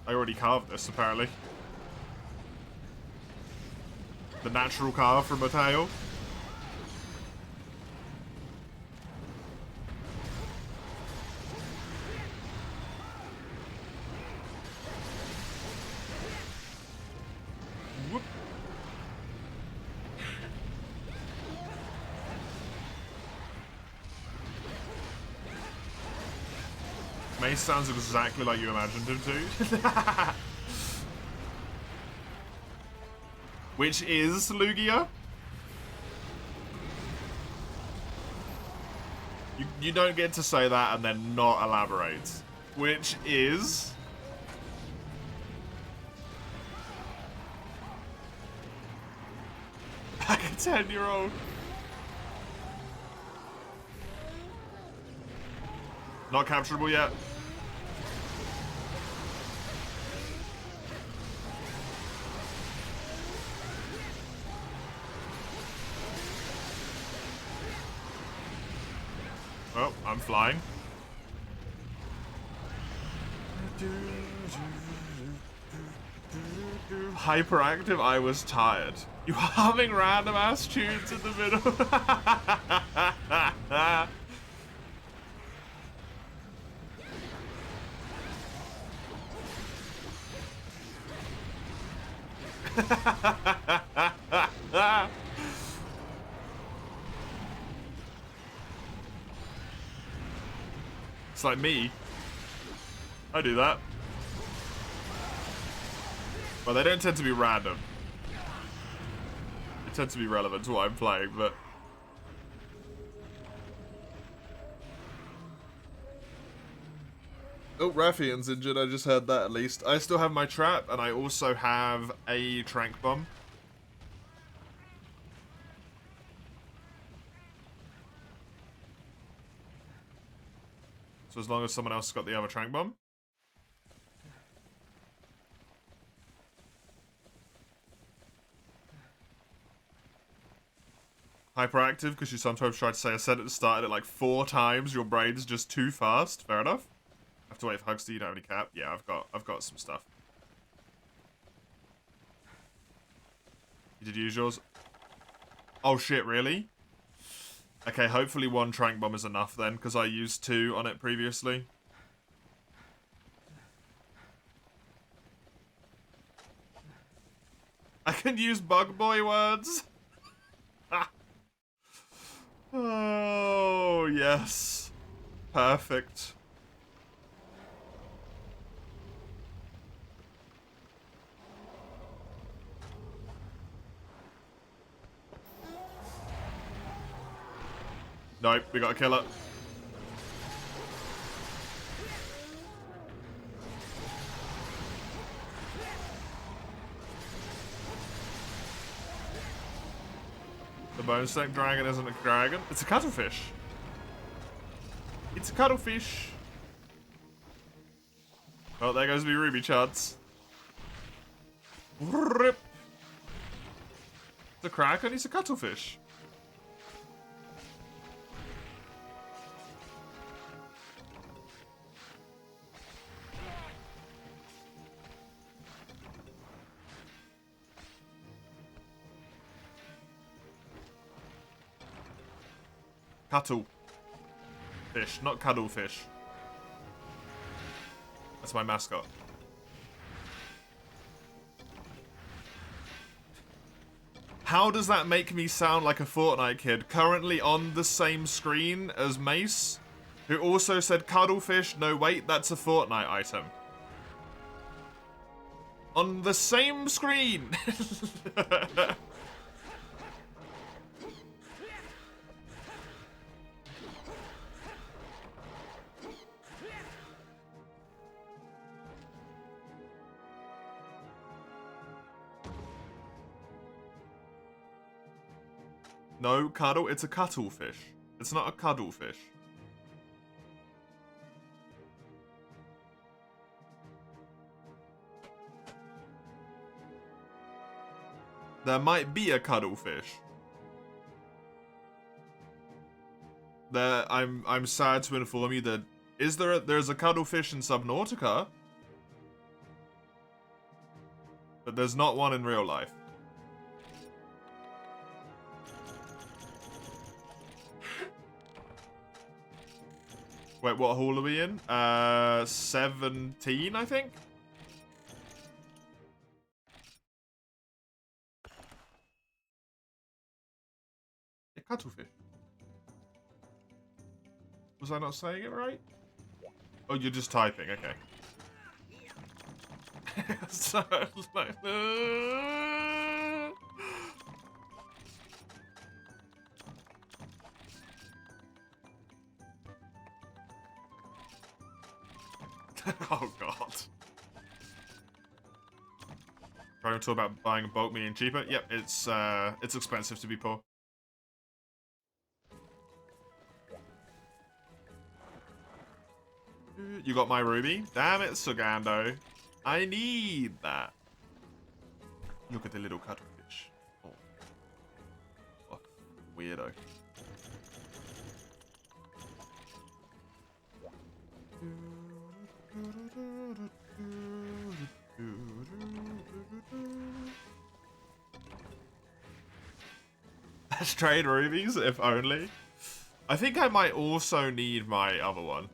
I already carved this, apparently. The natural carve from Mateo. Whoop. Mace sounds exactly like you imagined him to. Which is Lugia? You don't get to say that and then not elaborate. Which is... Like a 10-year-old. Not capturable yet. Oh, I'm flying. Hyperactive, I was tired. You humming random ass tunes in the middle. It's like me. I do that. Well, they don't tend to be random. They tend to be relevant to what I'm playing, but... Oh, Raffian's injured. I just heard that at least. I still have my trap, and I also have a trank bomb. So as long as someone else has got the other trank bomb. Hyperactive, because you sometimes try to say a sentence started at like 4 times. Your brain's just too fast. Fair enough. I have to wait for Hugsty. You don't have any cap. Yeah, I've got some stuff. You did use yours? Oh shit, really? Okay, hopefully 1 trank bomb is enough then, because I used 2 on it previously. I can use bug boy words. Oh, yes. Perfect. Nope, we gotta kill it. The bone snake dragon isn't a dragon. It's a cuttlefish. It's a cuttlefish. Oh, there goes me ruby chance. Rip. It's a kraken, he's a cuttlefish. Cuttle fish, not cuddlefish. That's my mascot. How does that make me sound like a Fortnite kid currently on the same screen as Mace, who also said cuddlefish? No, wait, that's a Fortnite item. On the same screen. No, cuddle. It's a cuttlefish. It's not a cuddlefish. There might be a cuttlefish. I'm sad to inform you that there's a cuttlefish in Subnautica, but there's not one in real life. Wait, what hall are we in? 17, I think? A cuttlefish. Was I not saying it right? Oh, you're just typing, okay. So, it's like, oh god. Trying to talk about buying bulk meat and cheaper. Yep, it's expensive to be poor. You got my ruby? Damn it, Sugando. I need that. Look at the little cuttlefish. Oh. Oh, weirdo. Let's trade rubies, if only. I think I might also need my other one.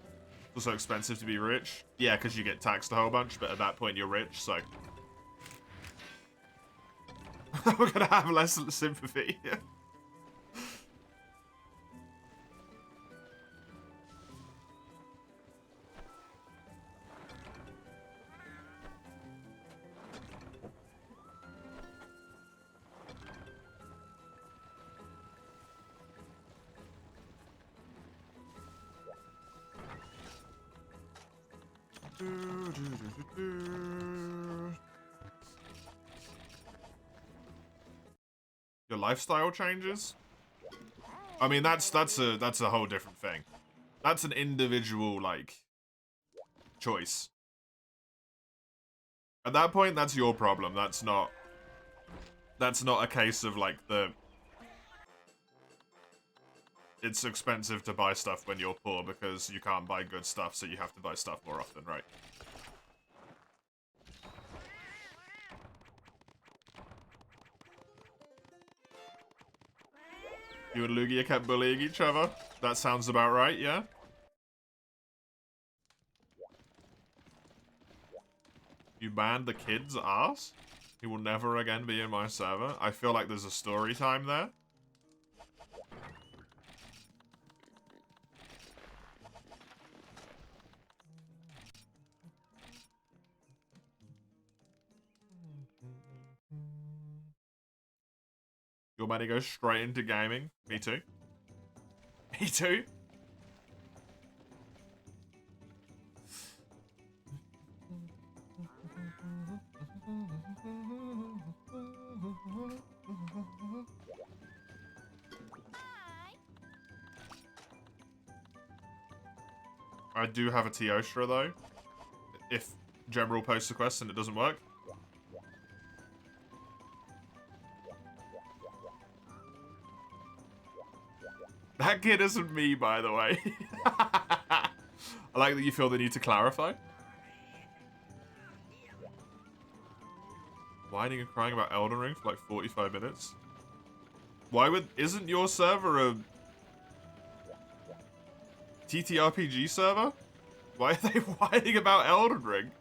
It's also expensive to be rich. Yeah, because you get taxed a whole bunch, but at that point you're rich, so... We're gonna have less sympathy. Your lifestyle changes? I mean, that's a whole different thing. That's an individual, like, choice. At that point, that's your problem. That's not a case of, like, it's expensive to buy stuff when you're poor because you can't buy good stuff, so you have to buy stuff more often, right? You and Lugia kept bullying each other? That sounds about right, yeah? You banned the kid's ass? He will never again be in my server? I feel like there's a story time there. Your money goes straight into gaming. Me too. Me too. I do have a Teostra though. If General posts a quest and it doesn't work. That kid isn't me, by the way. I like that you feel the need to clarify. Whining and crying about Elden Ring for like 45 minutes. Isn't your server a TTRPG server? Why are they whining about Elden Ring?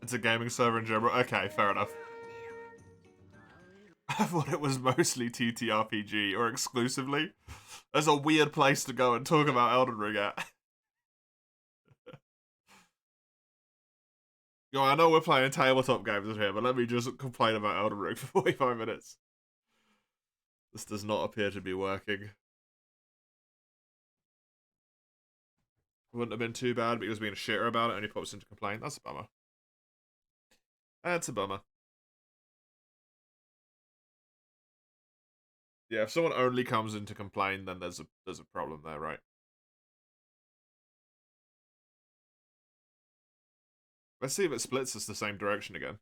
It's a gaming server in general. Okay, fair enough. I thought it was mostly TTRPG, or exclusively. That's a weird place to go and talk about Elden Ring at. Yo, I know we're playing tabletop games here, but let me just complain about Elden Ring for 45 minutes. This does not appear to be working. Wouldn't have been too bad, but he was being a shitter about it and he pops into complaint. That's a bummer. That's a bummer. Yeah, if someone only comes in to complain, then there's a problem there, right? Let's see if it splits us the same direction again.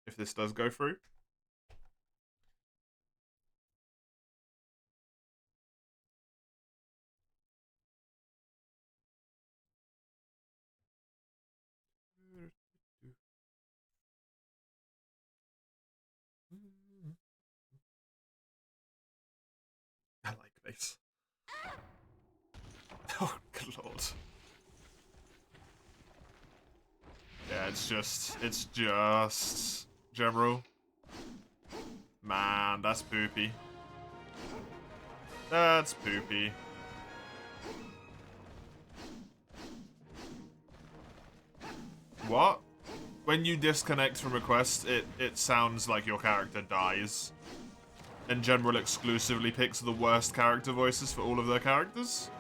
If this does go through. I like this. Oh, good lord. Yeah, it's just General. Man, that's poopy. That's poopy. What? When you disconnect from a quest, it sounds like your character dies. And General exclusively picks the worst character voices for all of their characters.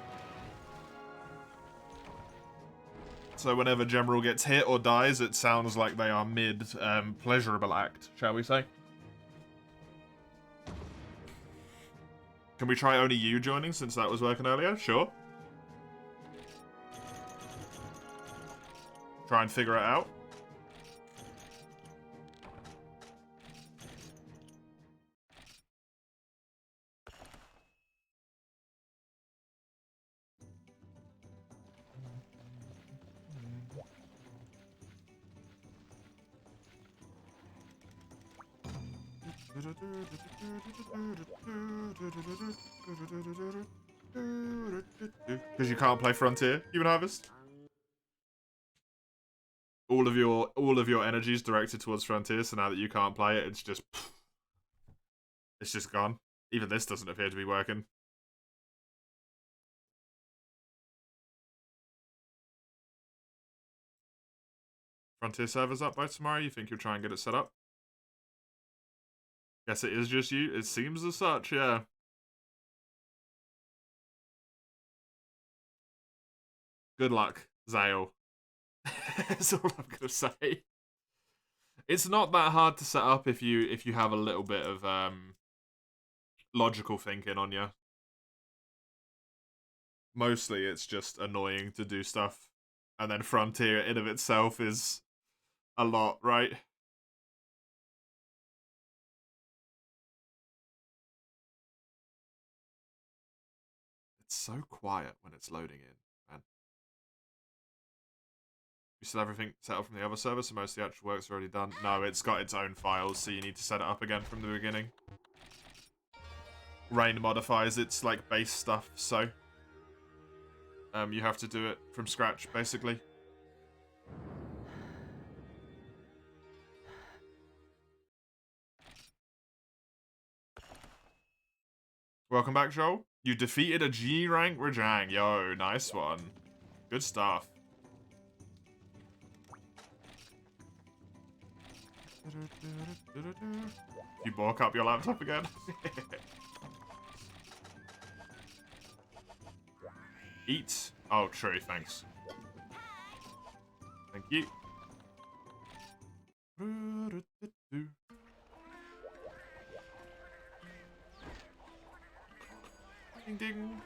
So whenever General gets hit or dies, it sounds like they are mid-pleasurable act, shall we say. Can we try only you joining, since that was working earlier? Sure. Try and figure it out. Because you can't play Frontier, Human Harvest. All of your energy is directed towards Frontier, so now that you can't play it, it's just gone. Even this doesn't appear to be working. Frontier server's up by tomorrow. You think you'll try and get it set up? Guess it is just you. It seems as such, yeah. Good luck, Zale. That's all I'm gonna say. It's not that hard to set up if you have a little bit of logical thinking on you. Mostly it's just annoying to do stuff. And then Frontier in of itself is a lot, right? It's so quiet when it's loading in, man. You still have everything set up from the other server, so most of the actual work's already done. No, it's got its own files, so you need to set it up again from the beginning. Rain modifies its like base stuff, so you have to do it from scratch, basically. Welcome back, Joel. You defeated a G rank Rajang. Yo, nice one. Good stuff. You balk up your laptop again? Eat. Oh, true, thanks. Thank you. Ding ding.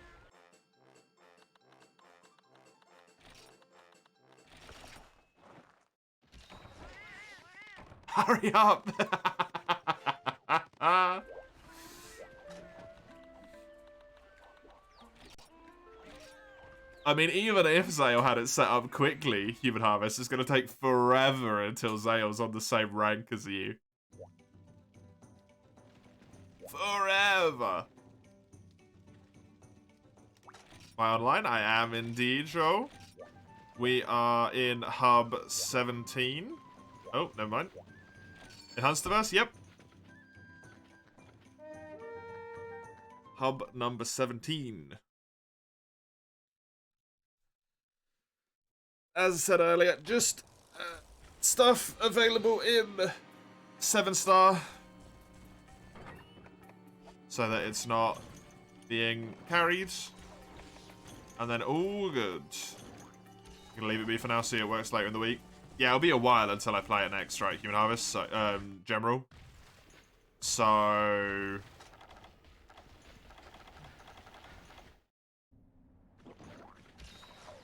Hurry up! I mean, even if Zale had it set up quickly, Human Harvest, it's going to take forever until Zale's on the same rank as you. Forever! Am I online? I am indeed, Joe. We are in Hub 17. Oh, never mind. In Hunsterverse? Yep. Hub number 17. As I said earlier, just stuff available in 7-star. so that it's not being carried. And then all good. I'm gonna leave it be for now, see it works later in the week. Yeah, it'll be a while until I play it next, right? Human Harvest, so, General. So...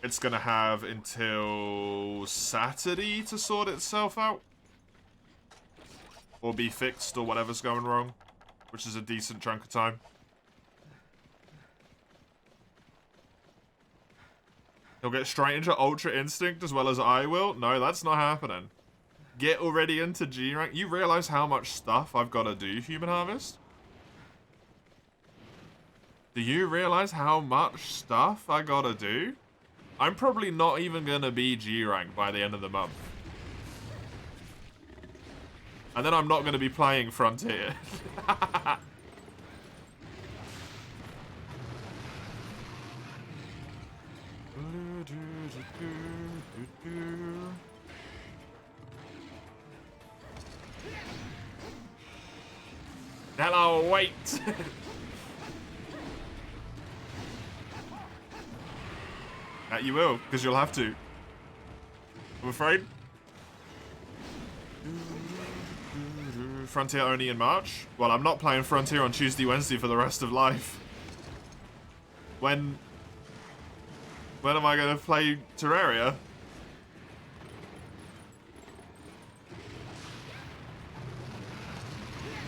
it's gonna have until Saturday to sort itself out. Or be fixed, or whatever's going wrong. Which is a decent chunk of time. He'll get straight into Ultra Instinct as well as I will? No, that's not happening. Get already into G rank. You realize how much stuff I've got to do, Human Harvest? Do you realize how much stuff I gotta do? I'm probably not even gonna be G rank by the end of the month. And then I'm not gonna be playing Frontier. Hello, wait! That you will, because you'll have to. I'm afraid. Frontier only in March? Well, I'm not playing Frontier on Tuesday, Wednesday for the rest of life. When am I going to play Terraria?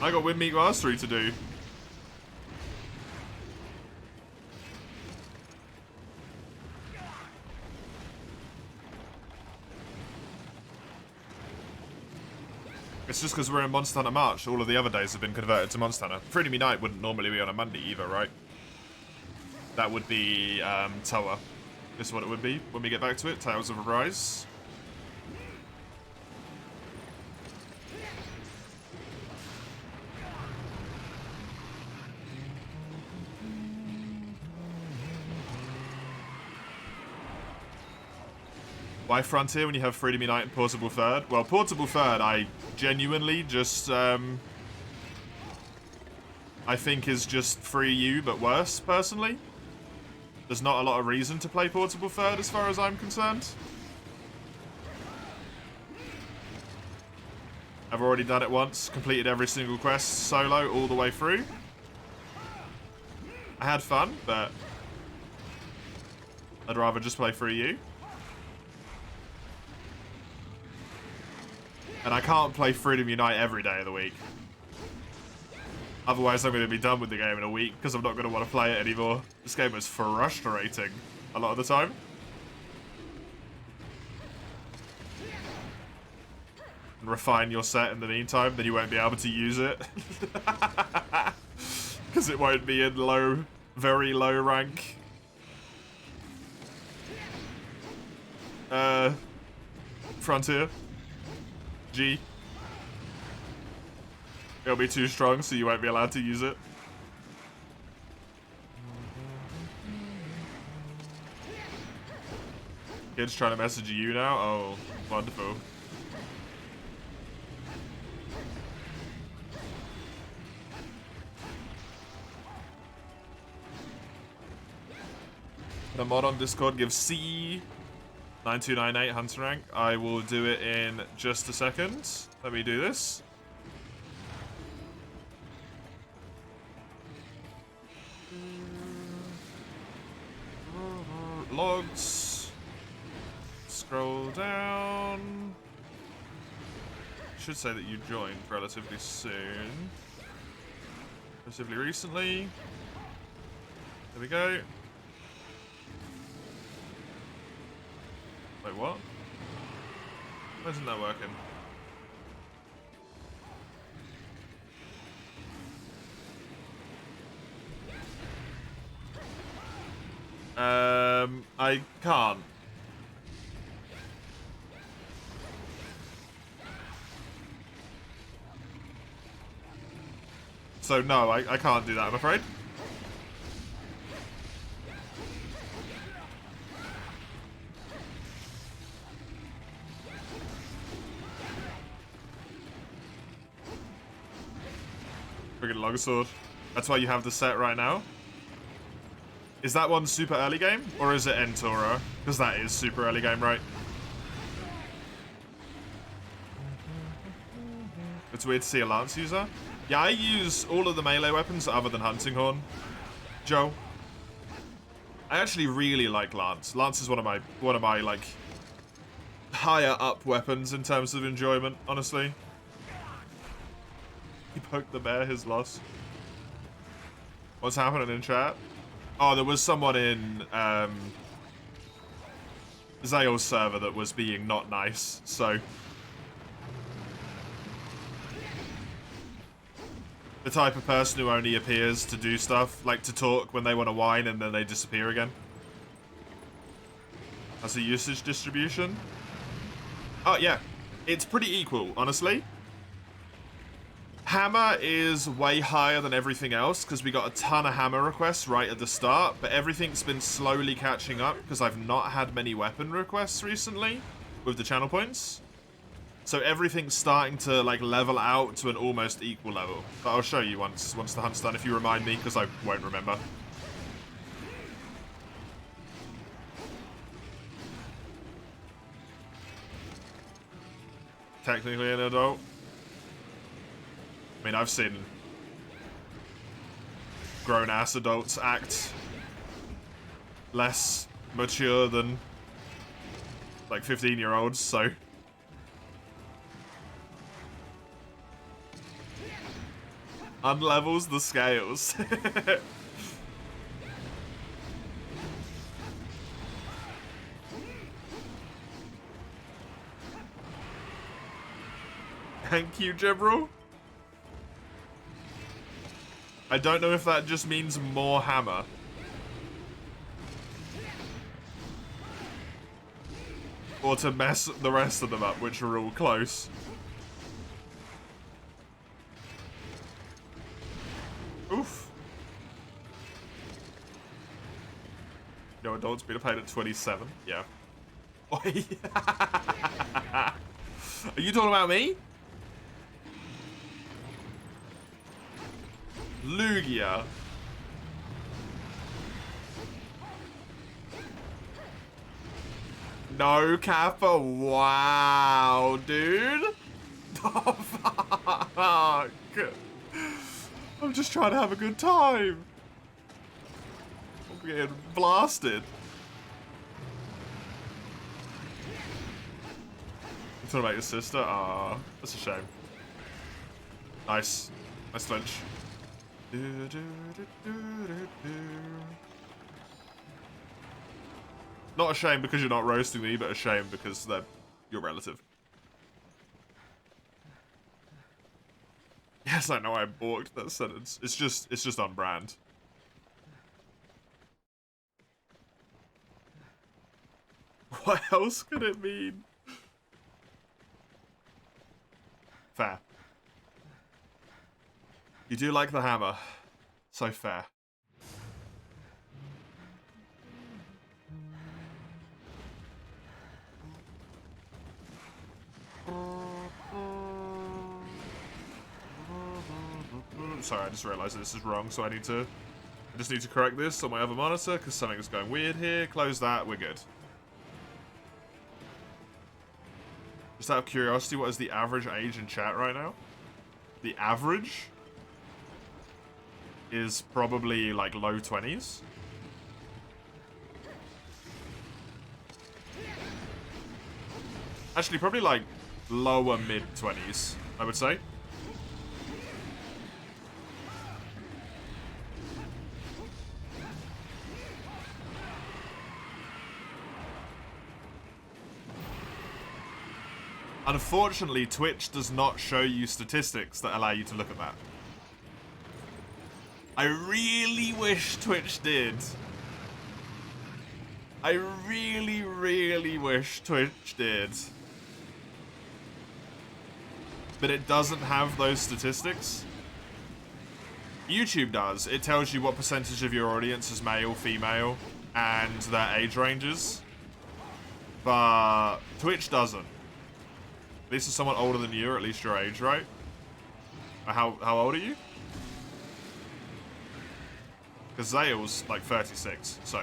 I got Windmeat Mastery to do. It's just because we're in Monster Hunter March, all of the other days have been converted to Monster Hunter. Freedom Unite wouldn't normally be on a Monday either, right? That would be Toa. This is what it would be when we get back to it. Tales of Arise. Why Frontier when you have Freedom Unite and Portable Third? Well, Portable Third, I genuinely just, I think is just Free U, but worse, personally. There's not a lot of reason to play Portable Third as far as I'm concerned. I've already done it once, completed every single quest solo all the way through. I had fun, but I'd rather just play Free U. And I can't play Freedom Unite every day of the week. Otherwise I'm going to be done with the game in a week because I'm not going to want to play it anymore. This game is frustrating a lot of the time. And refine your set in the meantime, then you won't be able to use it. Because it won't be in low, very low rank. Frontier. G. It'll be too strong, so you won't be allowed to use it. Kid's trying to message you now? Oh, wonderful. The mod on Discord gives C 9298 Hunter rank. I will do it in just a second. Let me do this. Logs. Scroll down. Should say that you joined relatively soon. Relatively recently. There we go. Wait, what? Why isn't that working? I can't. So no, I can't do that, I'm afraid. Friggin' longsword. That's why you have the set right now. Is that one super early game? Or is it Entoro? Because that is super early game, right? It's weird to see a Lance user. Yeah, I use all of the melee weapons other than Hunting Horn. Joe. I actually really like Lance. Lance is one of my like higher up weapons in terms of enjoyment, honestly. He poked the bear, his loss. What's happening in chat? Oh, there was someone in Zael's server that was being not nice, so the type of person who only appears to do stuff, like to talk when they want to whine and then they disappear again. That's a usage distribution. Oh yeah, it's pretty equal, honestly. Hammer is way higher than everything else because we got a ton of hammer requests right at the start, but everything's been slowly catching up because I've not had many weapon requests recently with the channel points. So everything's starting to like level out to an almost equal level. But I'll show you once the hunt's done if you remind me, because I won't remember. Technically an adult. I mean, I've seen grown-ass adults act less mature than like 15-year-olds, so unlevels the scales. Thank you, Jibril. I don't know if that just means more hammer. Or to mess the rest of them up, which are all close. Oof. No adults being paid at 27. Yeah. Oi. Are you talking about me? Lugia. No Kappa. Wow, dude. Oh, fuck. I'm just trying to have a good time. I'm getting blasted. You talking about your sister? Ah, that's a shame. Nice. Nice flinch. Not a shame because you're not roasting me, but a shame because they're your relative. Yes, I know I balked that sentence. It's just on brand. What else could it mean? Fair. You do like the hammer. So fair. Sorry, I just realized this is wrong, so I just need to correct this on my other monitor because something is going weird here. Close that, we're good. Just out of curiosity, what is the average age in chat right now? The average is probably like low 20s. Actually, probably like lower mid 20s, I would say. Unfortunately, Twitch does not show you statistics that allow you to look at that. I really wish Twitch did. I really, really wish Twitch did. But it doesn't have those statistics. YouTube does. It tells you what percentage of your audience is male, female, and their age ranges. But Twitch doesn't. At least it's someone older than you, or at least your age, right? How old are you? Because Zale's like 36, so.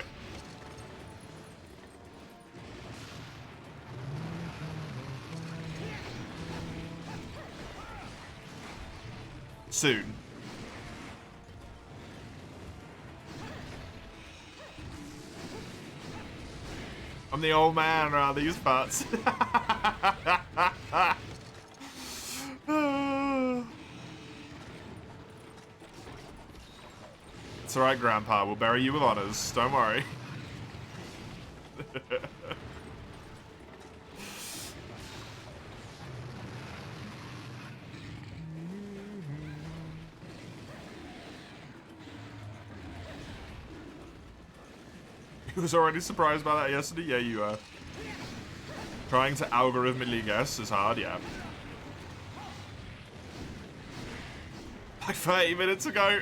Soon. I'm the old man around these parts. It's alright, Grandpa. We'll bury you with honors. Don't worry. He was already surprised by that yesterday? Yeah, you are. Trying to algorithmically guess is hard, yeah. Like 30 minutes ago.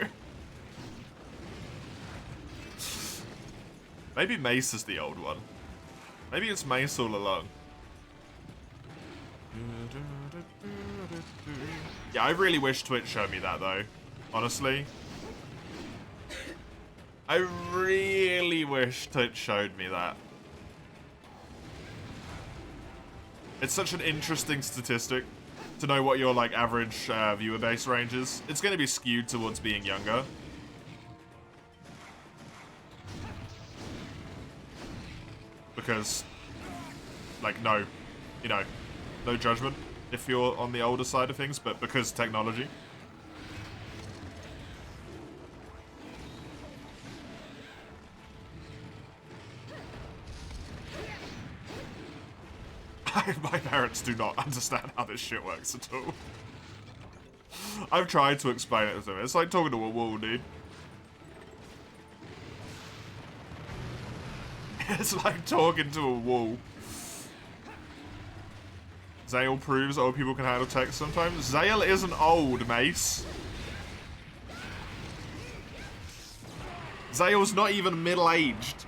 Maybe Mace is the old one. Maybe it's Mace all along. Yeah, I really wish Twitch showed me that though. Honestly. I really wish Twitch showed me that. It's such an interesting statistic to know what your like average viewer base range is. It's going to be skewed towards being younger. Because, like, no, you know, no judgment if you're on the older side of things, but because technology. My parents do not understand how this shit works at all. I've tried to explain it to them. It's like talking to a wall, dude. It's like talking to a wall. Zale proves old people can handle text sometimes. Zale isn't old, Mace. Zale's not even middle-aged.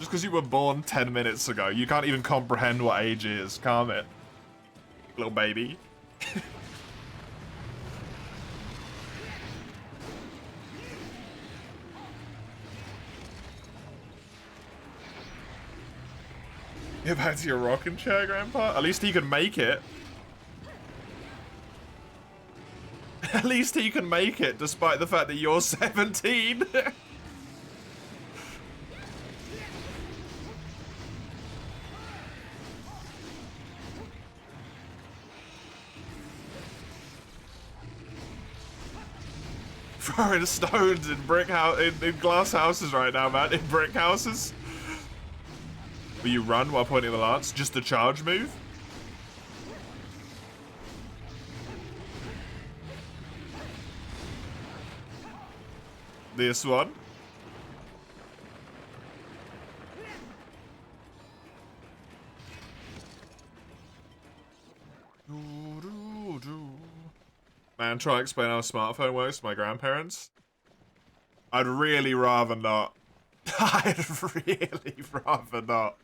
Just because you were born 10 minutes ago, you can't even comprehend what age is. Calm it. Little baby. Get back to your rocking chair, Grandpa. At least he can make it. At least he can make it, despite the fact that you're 17. Throwing stones in in glass houses right now, man. In brick houses. Will you run while pointing the lance? Just the charge move? This one. Man, try to explain how a smartphone works to my grandparents. I'd really rather not. I'd really rather not.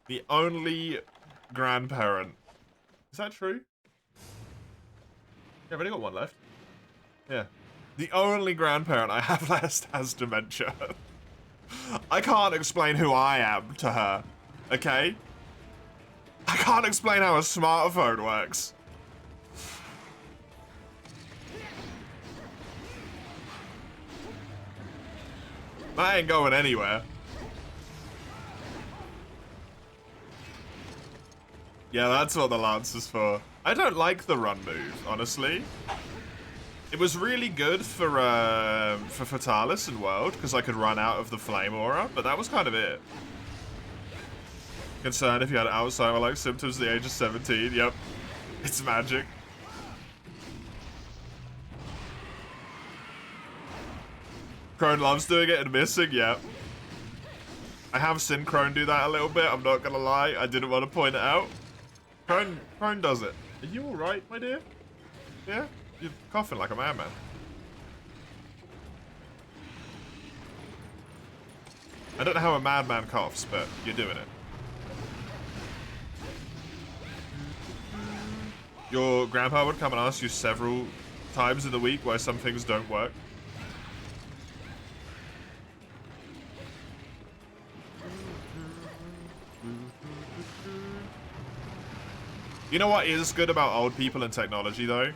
The only grandparent. Is that true? Yeah, I've only got one left. Yeah. The only grandparent I have left has dementia. I can't explain who I am to her. Okay? I can't explain how a smartphone works. That ain't going anywhere. Yeah, that's what the lance is for. I don't like the run move, honestly. It was really good for Fatalis and World, because I could run out of the flame aura, but that was kind of it. Concerned if you had Alzheimer-like symptoms at the age of 17. Yep. It's magic. Crone loves doing it and missing, yep. I have seen Crone do that a little bit, I'm not gonna lie. I didn't want to point it out. Crone does it. Are you alright, my dear? Yeah? You're coughing like a madman. I don't know how a madman coughs, but you're doing it. Your grandpa would come and ask you several times in the week why some things don't work. You know what is good about old people and technology, though?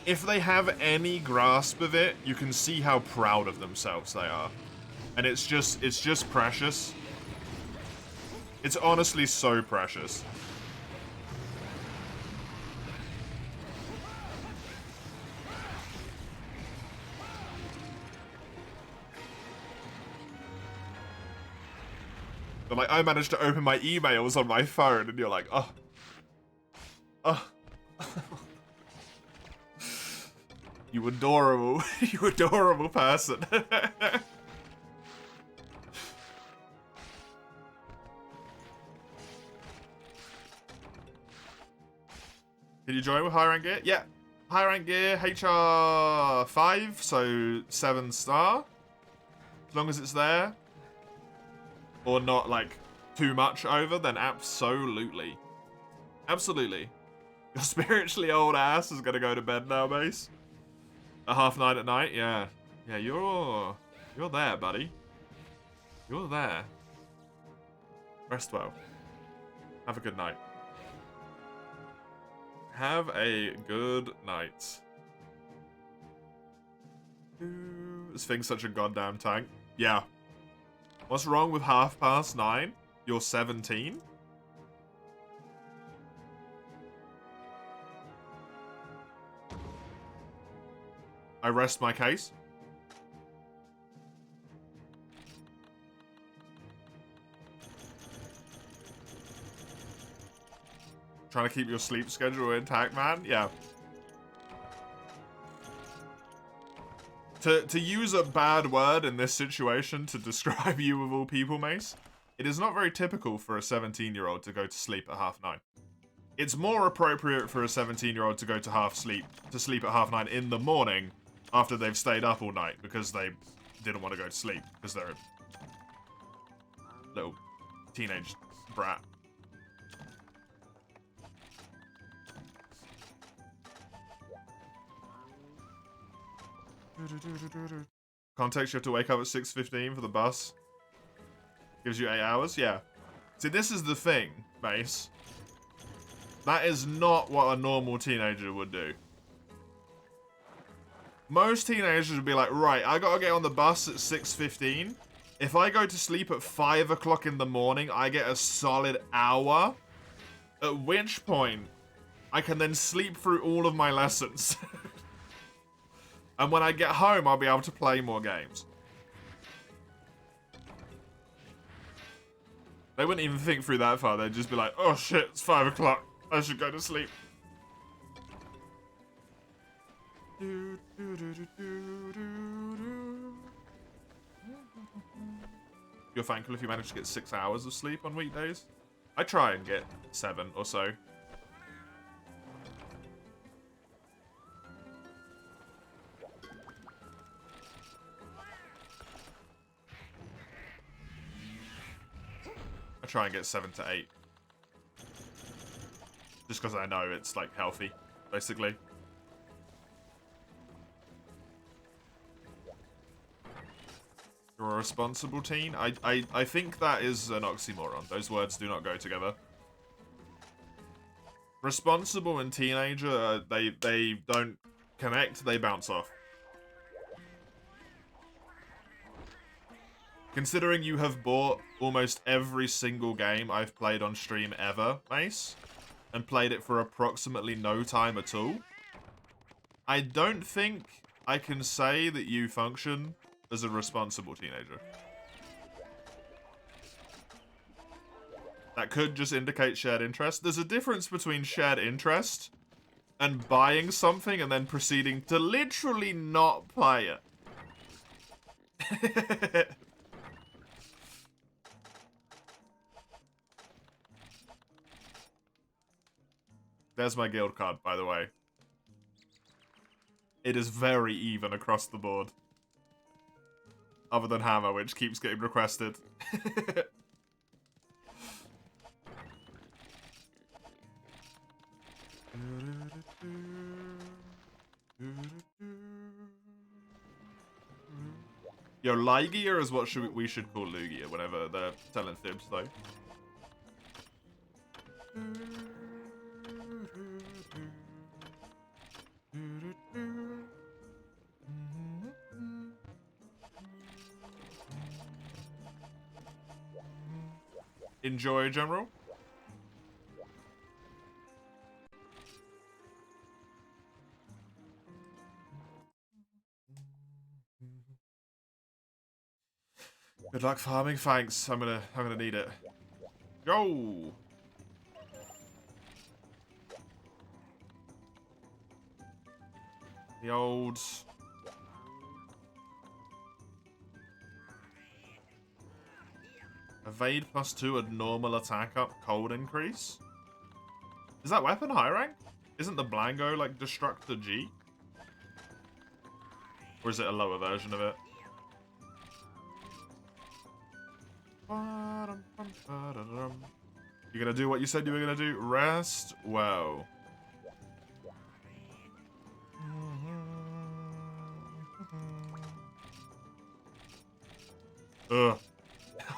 If they have any grasp of it, you can see how proud of themselves they are. And it's just precious. It's honestly so precious. But like, I managed to open my emails on my phone, and you're like, oh. Oh. You adorable, you adorable person. Can you join with high rank gear? Yeah. High rank gear, HR 5, so 7 star. As long as it's there. Or not, like, too much over, then absolutely. Absolutely. Your spiritually old ass is gonna go to bed now, Mace. At 9:30 at night? Yeah. Yeah, you're there, buddy. You're there. Rest well. Have a good night. Have a good night. This thing's such a goddamn tank. Yeah. What's wrong with 9:30? You're 17? I rest my case. Trying to keep your sleep schedule intact, man? Yeah. To use a bad word in this situation to describe you of all people, Mace, it is not very typical for a 17-year-old to go to sleep at 9:30. It's more appropriate for a 17-year-old to go to sleep at 9:30 in the morning after they've stayed up all night because they didn't want to go to sleep because they're a little teenage brat. Context, you have to wake up at 6:15 for the bus. Gives you 8 hours? Yeah. See, this is the thing, Mace. That is not what a normal teenager would do. Most teenagers would be like, right, I gotta get on the bus at 6:15. If I go to sleep at 5 o'clock in the morning, I get a solid hour. At which point, I can then sleep through all of my lessons. And when I get home, I'll be able to play more games. They wouldn't even think through that far. They'd just be like, oh shit, it's 5 o'clock. I should go to sleep. You're thankful if you manage to get 6 hours of sleep on weekdays? I try and get 7 or so. I try and get 7 to 8. Just because I know it's, like, healthy, basically. You're a responsible teen? I think that is an oxymoron. Those words do not go together. Responsible and teenager, they don't connect, they bounce off. Considering you have bought almost every single game I've played on stream ever, Mace, and played it for approximately no time at all, I don't think I can say that you function as a responsible teenager. That could just indicate shared interest. There's a difference between shared interest and buying something and then proceeding to literally not play it. There's my guild card, by the way. It is very even across the board. Other than Hammer, which keeps getting requested. Yo, Lygia is what we should call Lugia whenever they're telling fibs, though. Enjoy, General. Good luck farming. Thanks. I'm gonna need it. Go. The old. Evade +2 at normal attack up, cold increase. Is that weapon high rank? Isn't the Blango like Destructor G? Or is it a lower version of it? You're gonna do what you said you were gonna do? Rest well. Ugh.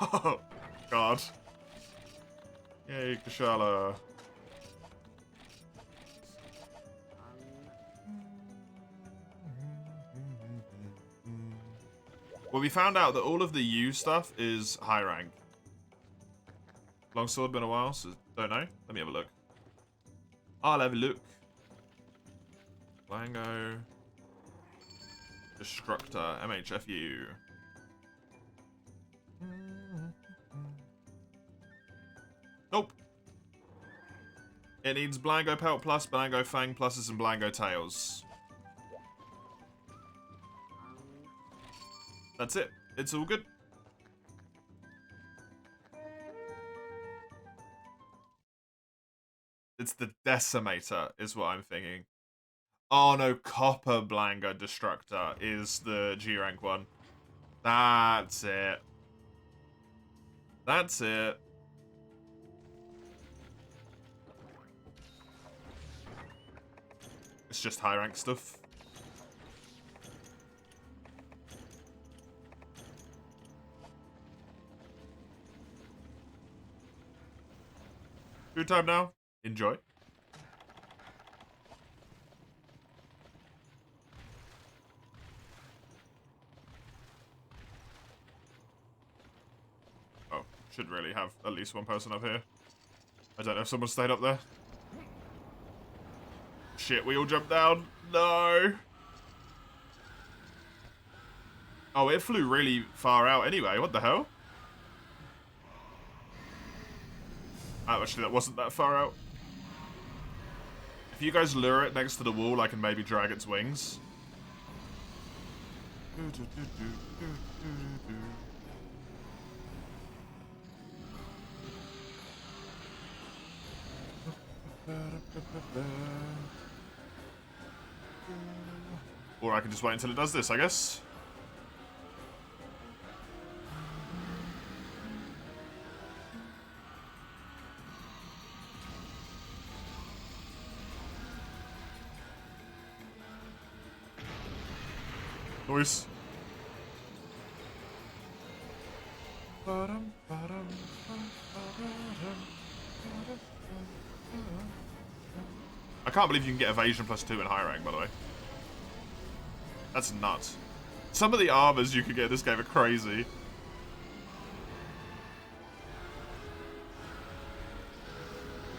Oh, God. Yay, Kashala. Well, we found out that all of the U stuff is high rank. Longsword been a while, so don't know. Let me have a look. I'll have a look. Blango. Destructor. MHFU. Nope. It needs Blango Pelt plus, Blango Fang pluses, and Blango Tails. That's it. It's all good. It's the Decimator, is what I'm thinking. Oh no, Copper Blango Destructor is the G rank one. That's it. That's it. It's just high rank stuff. Good time now. Enjoy. Oh, should really have at least one person up here. I don't know if someone stayed up there. Shit, we all jumped down. No. Oh, it flew really far out anyway. What the hell? Oh, actually, that wasn't that far out. If you guys lure it next to the wall, I can maybe drag its wings. Or I can just wait until it does this, I guess. Noise. I can't believe you can get evasion +2 in high rank, by the way. That's nuts. Some of the armors you can get in this game are crazy.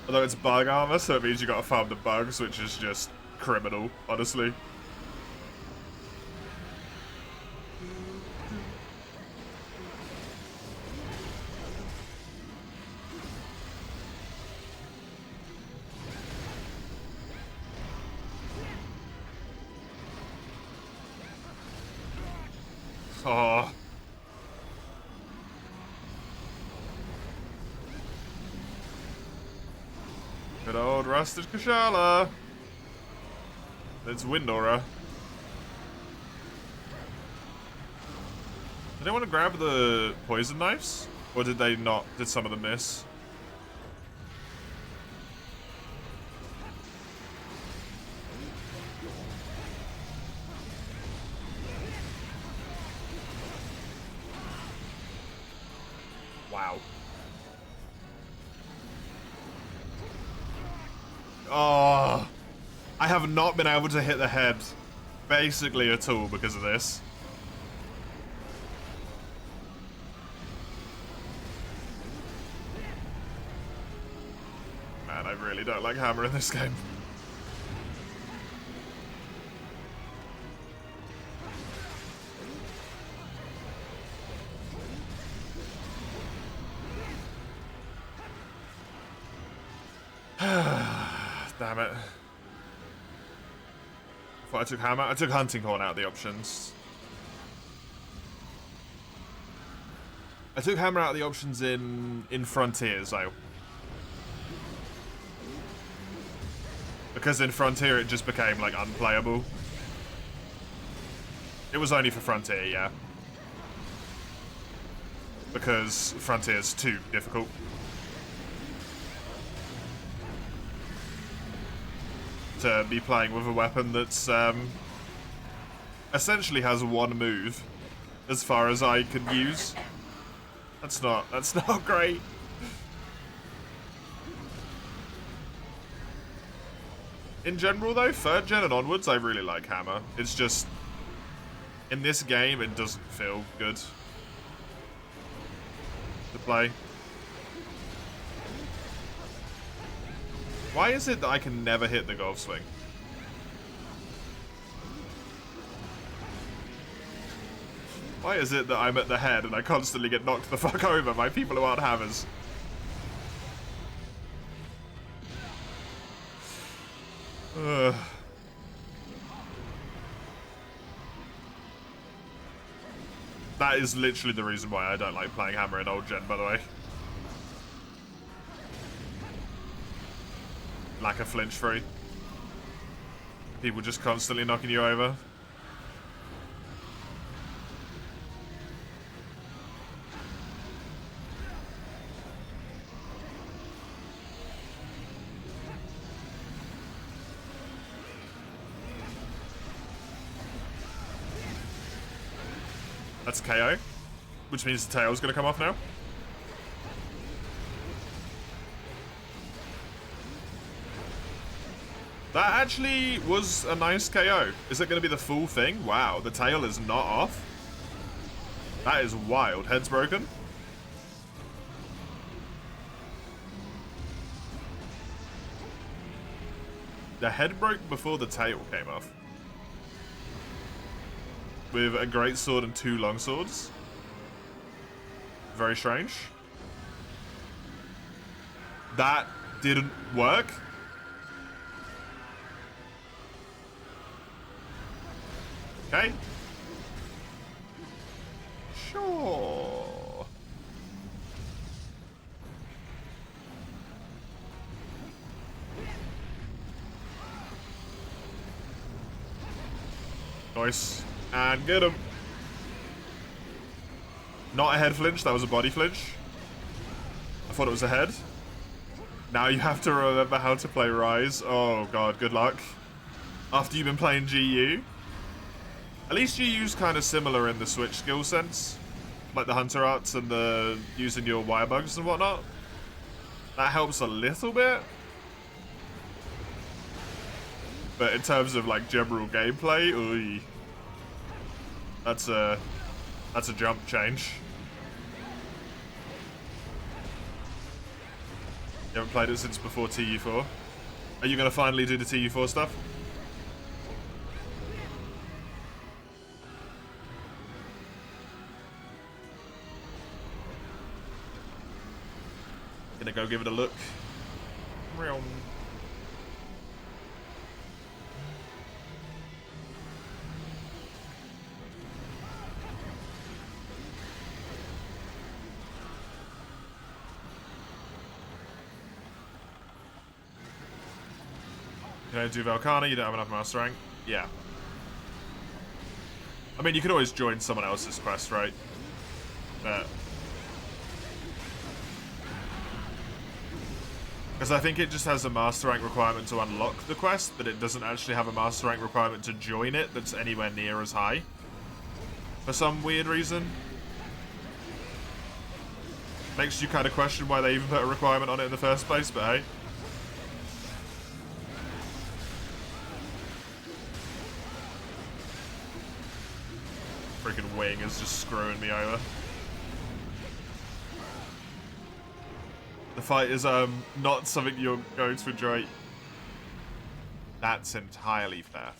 Although it's bug armor, so it means you gotta farm the bugs, which is just criminal, honestly. Oh. Good old rusted Kashala. It's Wind Aura. Did anyone grab the poison knives? Or did they not? Did some of them miss? Wow. Oh, I have not been able to hit the head basically at all because of this. Man, I really don't like hammer in this game. Damn it. Thought I took hammer. I took hunting horn out of the options. I took hammer out of the options in Frontiers though. Because in Frontier it just became like unplayable. It was only for Frontier, yeah. Because Frontier's too difficult. To be playing with a weapon that's essentially has one move as far as I could use. That's not great. In general though, 3rd gen and onwards I really like hammer. It's just in this game it doesn't feel good to play. Why is it that I can never hit the golf swing? Why is it that I'm at the head and I constantly get knocked the fuck over by people who aren't hammers? That is literally the reason why I don't like playing hammer in old gen, by the way. Lack of flinch free. People just constantly knocking you over. That's KO, which means the tail's gonna come off now. That actually was a nice KO. Is it going to be the full thing? Wow, the tail is not off. That is wild. Head's broken. The head broke before the tail came off. With a great sword and 2 long swords. Very strange. That didn't work. Okay. Sure. Nice. And get him. Not a head flinch, that was a body flinch. I thought it was a head. Now you have to remember how to play Rise. Oh god, good luck. After you've been playing GU. At least GU's kind of similar in the switch skill sense. Like the hunter arts and the using your wire bugs and whatnot. That helps a little bit. But in terms of like general gameplay, ooh, that's a jump change. You haven't played it since before TU4. Are you gonna finally do the TU4 stuff? Gonna go give it a look. Can I do Valkana? You don't have enough master rank? Yeah. I mean, you can always join someone else's quest, right? Because I think it just has a master rank requirement to unlock the quest, but it doesn't actually have a master rank requirement to join it that's anywhere near as high. For some weird reason. Makes you kind of question why they even put a requirement on it in the first place, but hey. Freaking wing is just screwing me over. The fight is not something you're going to enjoy. That's entirely fair.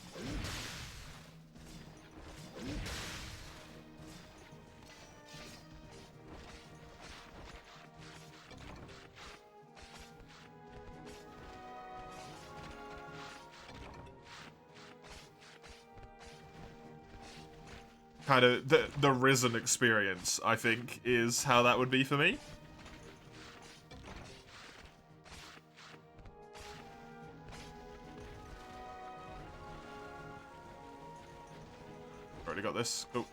Kind of the Risen experience, I think, is how that would be for me. Already got this. Cool.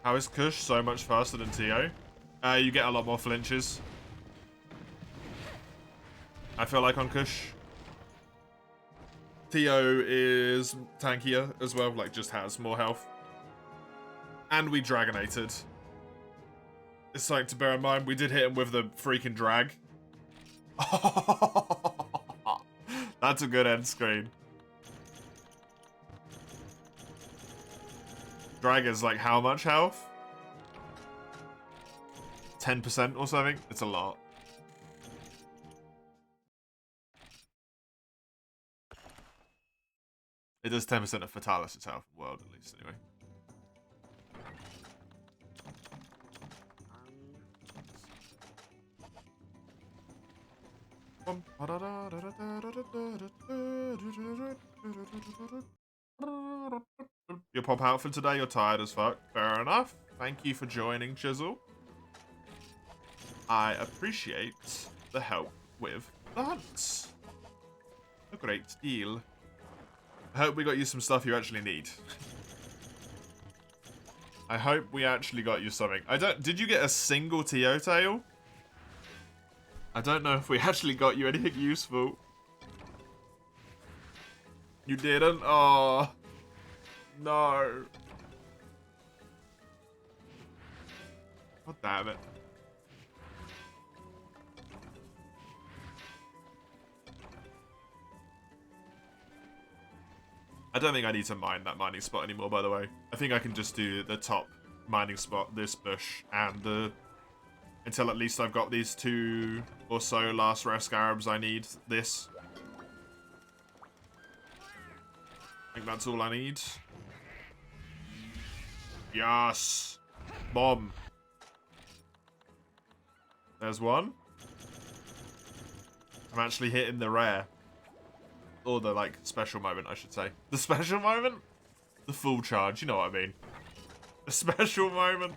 How is Kush so much faster than TO? You get a lot more flinches. I feel like on Kush. TO is tankier as well, like just has more health. And we Dragonated. It's something to bear in mind. We did hit him with the freaking drag. That's a good end screen. Drag is like how much health? 10% or something? It's a lot. It does 10% of Fatalis' health in the world, at least, anyway. You pop out for today, you're tired as fuck. Fair enough. Thank you for joining, Chisel. I appreciate the help with the hunts. A great deal. I hope we got you some stuff you actually need. I hope we actually got you something. Did you get a single TO tail? I don't know if we actually got you anything useful. You didn't? Oh. No. God damn it. I don't think I need to mine that mining spot anymore, by the way. I think I can just do the top mining spot, this bush, and the... Until at least I've got these 2 or so last rare scarabs I need. This. I think that's all I need. Yes! Bomb. There's one. I'm actually hitting the rare. Or the, like, special moment, I should say. The special moment? The full charge, you know what I mean. The special moment.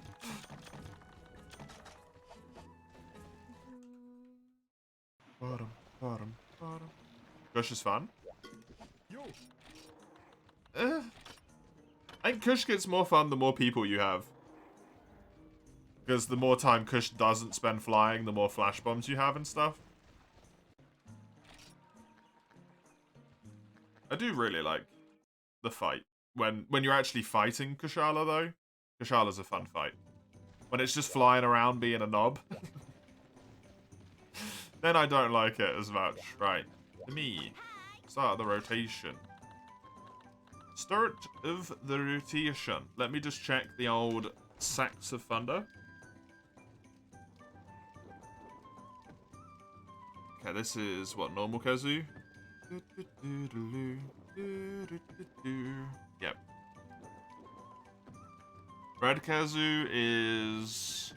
Bottom. Kush is fun. I think Kush gets more fun the more people you have. Because the more time Kush doesn't spend flying, the more flash bombs you have and stuff. I do really like the fight. When you're actually fighting Kushala, though. Kushala's a fun fight. When it's just flying around being a knob. Then I don't like it as much. Right. Me. Start the rotation. Start of the rotation. Let me just check the old Sacks of Thunder. Okay, this is what, normal Kazu? Yep. Red Kazu is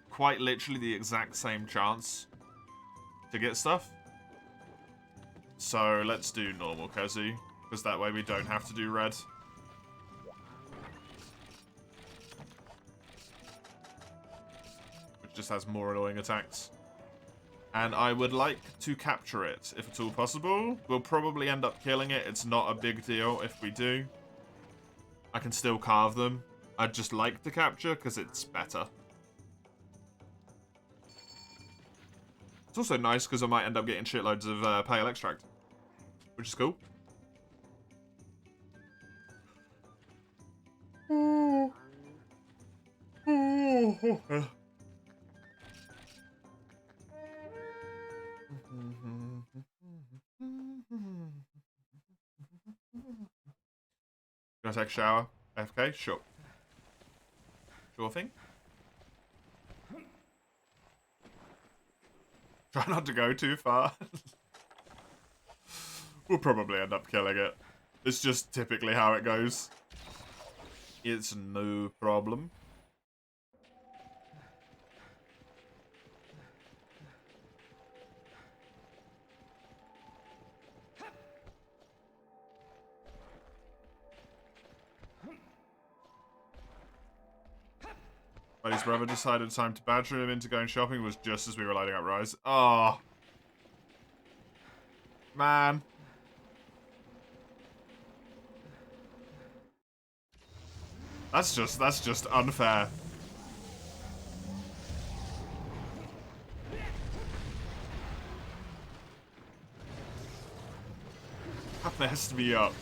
quite literally the exact same chance to get stuff. So let's do normal Kazu, because that way we don't have to do red. just has more annoying attacks. And I would like to capture it, if at all possible. We'll probably end up killing it. It's not a big deal if we do. I can still carve them. I'd just like to capture, because it's better. It's also nice, because I might end up getting shitloads of pale extract. Which is cool. Gonna take a shower? FK? Sure. Sure thing. Try not to go too far. We'll probably end up killing it. It's just typically how it goes. It's no problem. But his brother decided time to badger him into going shopping was just as we were lighting up Rise. Oh. Man. That's just unfair. That messed me up.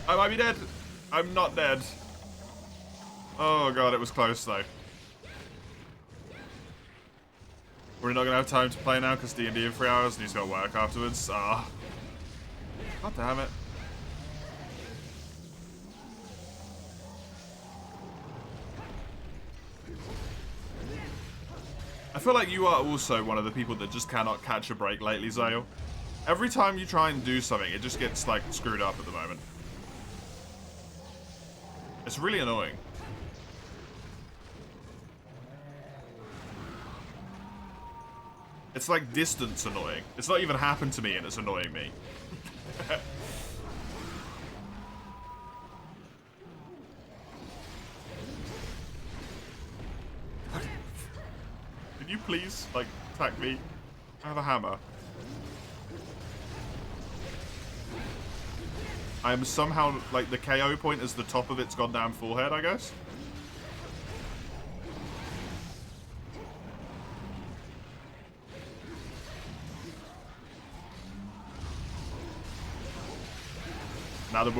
I might be dead. I'm not dead. Oh god, it was close though. We're not gonna have time to play now because D&D in 3 hours and he's got work afterwards. Ah. God damn it. I feel like you are also one of the people that just cannot catch a break lately, Zale. Every time you try and do something, it just gets, like, screwed up at the moment. It's really annoying. It's like distance annoying. It's not even happened to me and it's annoying me. Can you please, like, attack me? I have a hammer. I am somehow, like, the KO point is the top of its goddamn forehead, I guess. Now the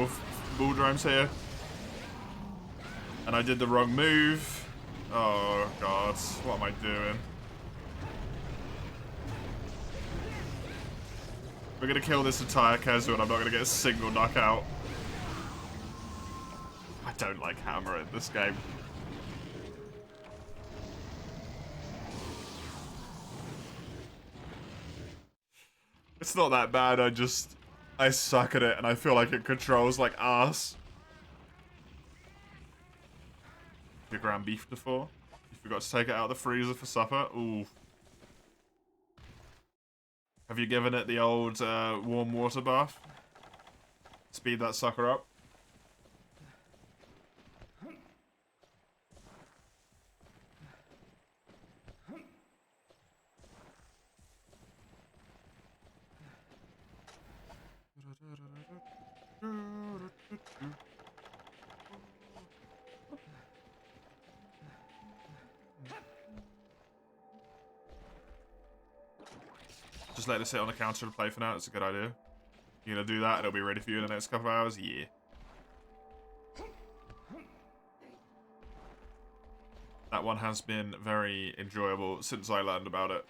bull drone's here. And I did the wrong move. Oh, God. What am I doing? We're gonna kill this entire Kezu and I'm not gonna get a single knockout. I don't like hammer in this game. It's not that bad, I suck at it and I feel like it controls like ass. Your ground beef before? You forgot to take it out of the freezer for supper? Ooh. Have you given it the old warm water bath? Speed that sucker up. Just let it sit on the counter and play for now. It's a good idea. You're gonna do that and it'll be ready for you in the next couple of hours? Yeah. That one has been very enjoyable since I learned about it.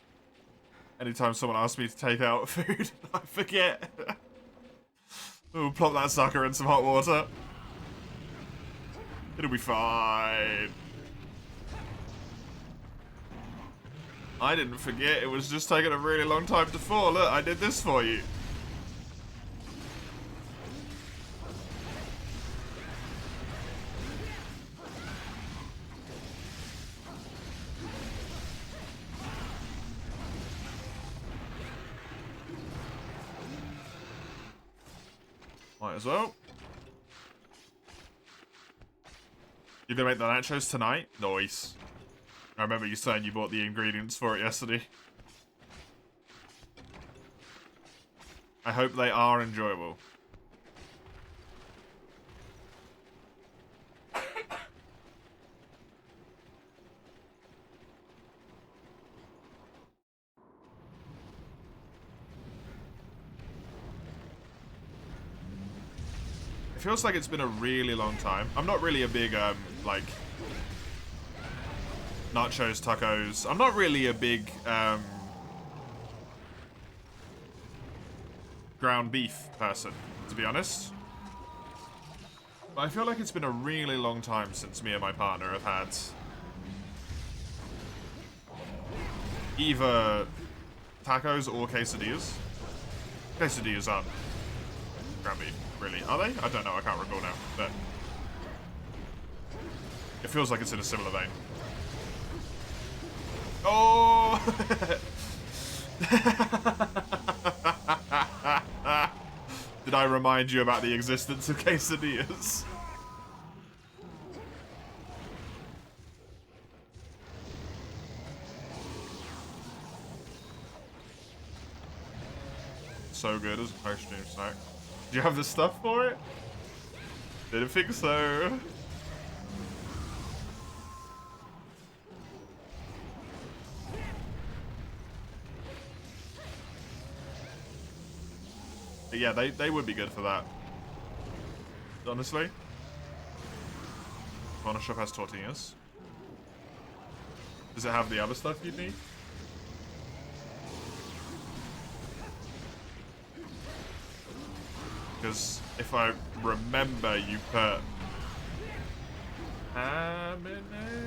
Anytime someone asks me to take out food, I forget. Ooh, plop that sucker in some hot water. It'll be fine. I didn't forget, it was just taking a really long time to fall. Look, I did this for you. Might as well. You gonna make the nachos tonight? Nice. I remember you saying you bought the ingredients for it yesterday. I hope they are enjoyable. It feels like it's been a really long time. I'm not really a big, like, nachos, tacos. I'm not really a big, ground beef person, to be honest. But I feel like it's been a really long time since me and my partner have had either tacos or quesadillas. Quesadillas aren't ground beef, really. Are they? I don't know, I can't recall now. But it feels like it's in a similar vein. Oh! Did I remind you about the existence of quesadillas? So good as a post-stream snack. Do you have the stuff for it? Didn't think so. But yeah, they would be good for that. Honestly. Corner shop has tortillas. Does it have the other stuff you need? Because if I remember, you put ham in it.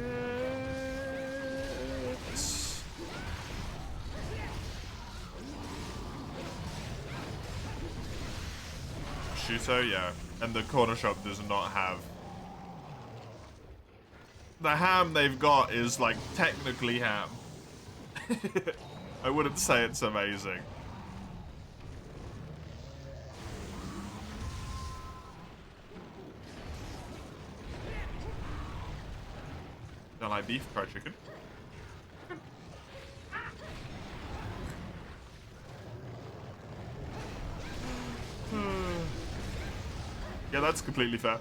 Prosciutto, yeah. And the corner shop does not have. The ham they've got is like technically ham. I wouldn't say it's amazing. Don't like beef, fried chicken. Yeah, that's completely fair.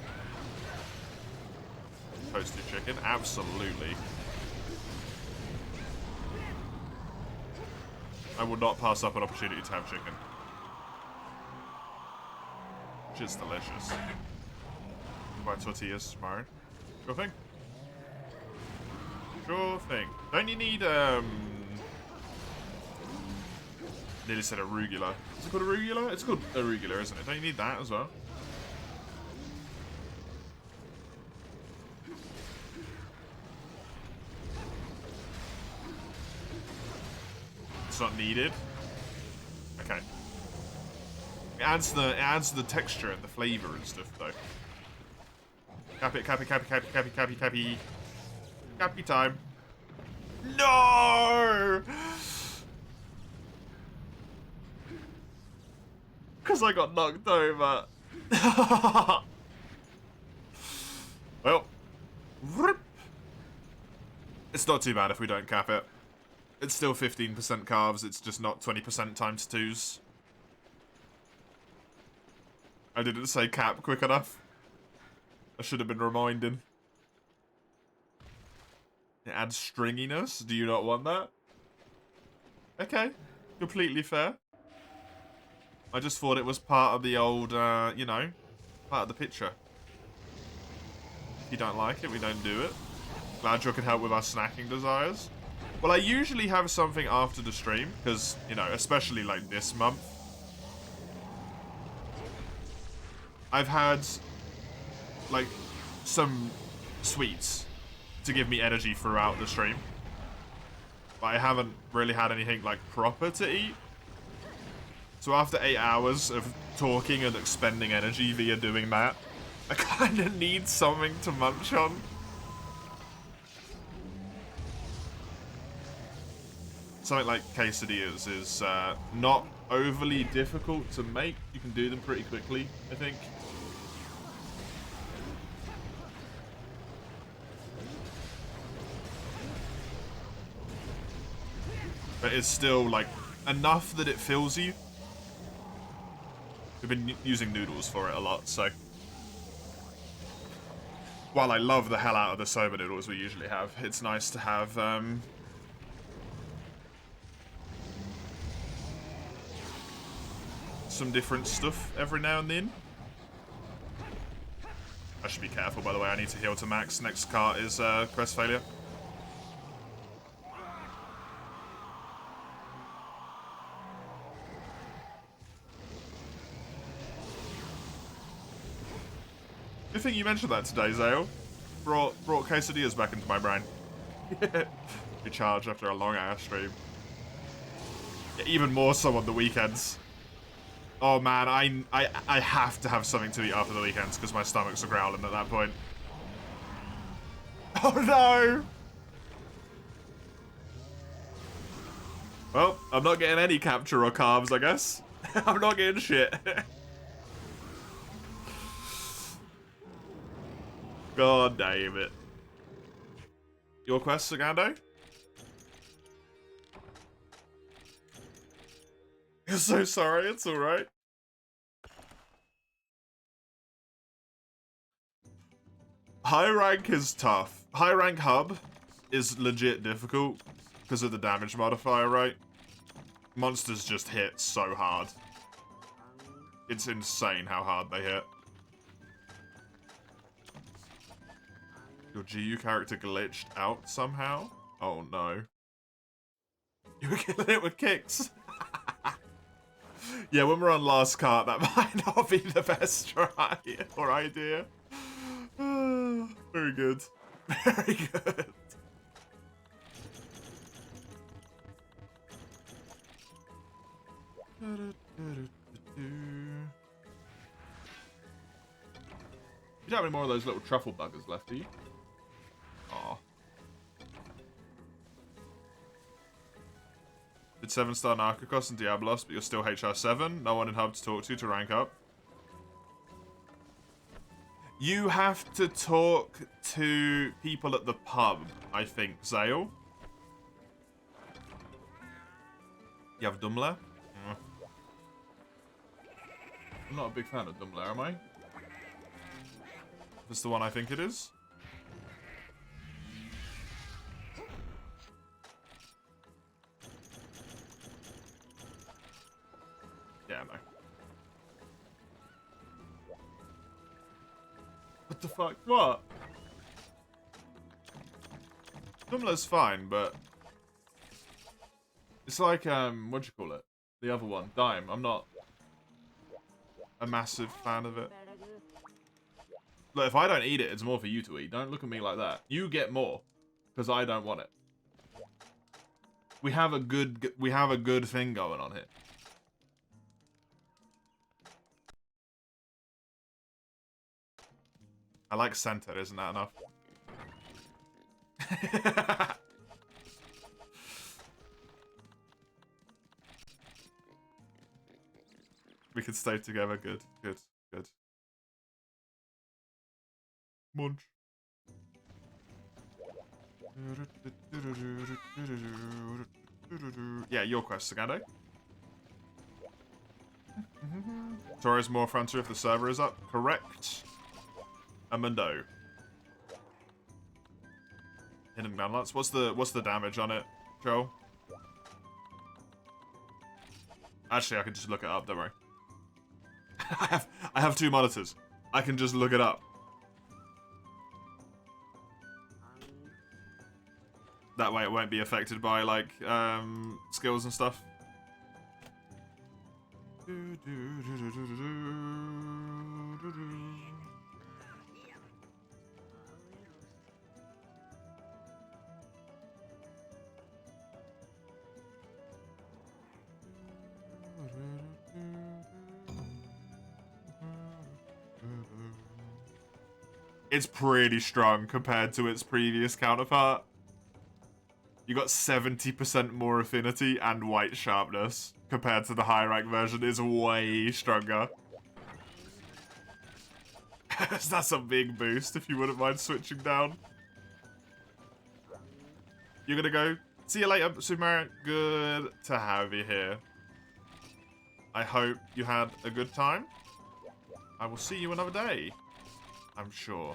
Toasted chicken, absolutely. I would not pass up an opportunity to have chicken. Which is delicious. Buy tortillas tomorrow. Sure thing. Sure thing. Don't you need, nearly said arugula. Is it called arugula? It's called arugula, isn't it? Don't you need that as well? It's not needed. Okay. It adds the texture and the flavor and stuff though. Cappy, cappy, cappy, cappy, cappy, cappy, cappy. Cappy time. No! Because I got knocked over. Well. It's not too bad if we don't cap it. It's still 15% carbs, it's just not 20% times 2s. I didn't say cap quick enough. I should have been reminding. It adds stringiness. Do you not want that? Okay. Completely fair. I just thought it was part of the old, you know, part of the picture. If you don't like it, we don't do it. Glad you could help with our snacking desires. Well, I usually have something after the stream, because, you know, especially like this month. I've had, like, some sweets to give me energy throughout the stream. But I haven't really had anything, like, proper to eat. So after 8 hours of talking and expending energy via doing that, I kind of need something to munch on. Something like quesadillas is not overly difficult to make. You can do them pretty quickly, I think. but it's still, like, enough that it fills you. We've been using noodles for it a lot, so... While I love the hell out of the soba noodles we usually have, it's nice to have, some different stuff every now and then. I should be careful, by the way. I need to heal to max. Next cart is crest failure. Good thing you mentioned that today, Zale. Brought quesadillas back into my brain. Recharge after a long ass stream. Yeah, even more so on the weekends. Oh man, I have to have something to eat after the weekends because my stomach's growling at that point. Oh no! Well, I'm not getting any capture or carbs, I guess. I'm not getting shit. God damn it. Your quest, Sagando? I'm so sorry, it's alright. High rank is tough. High rank hub is legit difficult because of the damage modifier, right? Monsters just hit so hard. It's insane how hard they hit. Your GU character glitched out somehow? Oh no. You were killing it with kicks. Yeah, when we're on last cart, that might not be the best try or idea. Very good. Very good. You don't have any more of those little truffle buggers left, do you? Aw. Did 7-star Narcocross and Diablos, but you're still HR7? No one in Hub to talk to rank up? You have to talk to people at the pub, I think, Zale. You have Dumbler? Mm. I'm not a big fan of Dumbler, am I? That's the one I think it is. Yeah, no. What the fuck? What? Dumbler's fine, but... It's like, what'd you call it? The other one, Dime. I'm not a massive fan of it. Look, if I don't eat it, it's more for you to eat. Don't look at me like that. You get more, because I don't want it. We have a good thing going on here. I like center, isn't that enough? We could stay together. Good, good, good. Munch. Yeah, your quest, Sagando. Torres more frontier if the server is up. Correct. Amundo. Hidden downloads. What's the damage on it, Joel? Actually, I can just look it up. Don't worry. I have 2 monitors. I can just look it up. That way, it won't be affected by like skills and stuff. It's pretty strong compared to its previous counterpart. You got 70% more affinity and white sharpness compared to the high rank version. Is way stronger. That's a big boost if you wouldn't mind switching down. You're gonna go See you later, Super Mario. Good to have you here. I hope you had a good time. I will see you another day. I'm sure.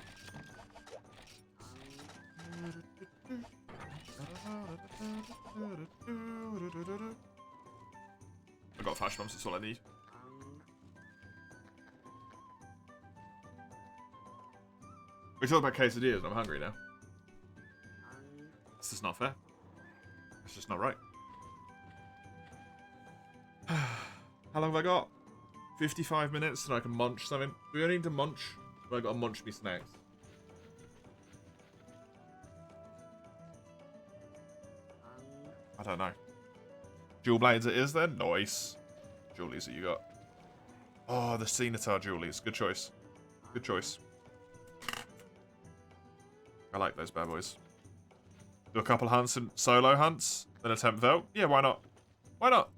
I got flash bombs, that's all I need. We talk about quesadillas and I'm hungry now. This is not fair. It's just not right. How long have I got? 55 minutes and I can munch something. Do we need to munch? Or I gotta munch me snacks? I don't know. Dual blades it is then? Nice. Julies that you got. Oh, the Scimitar Julies. Good choice. Good choice. I like those bad boys. Do a couple hunts and solo hunts, then attempt vote. Yeah, why not? Why not?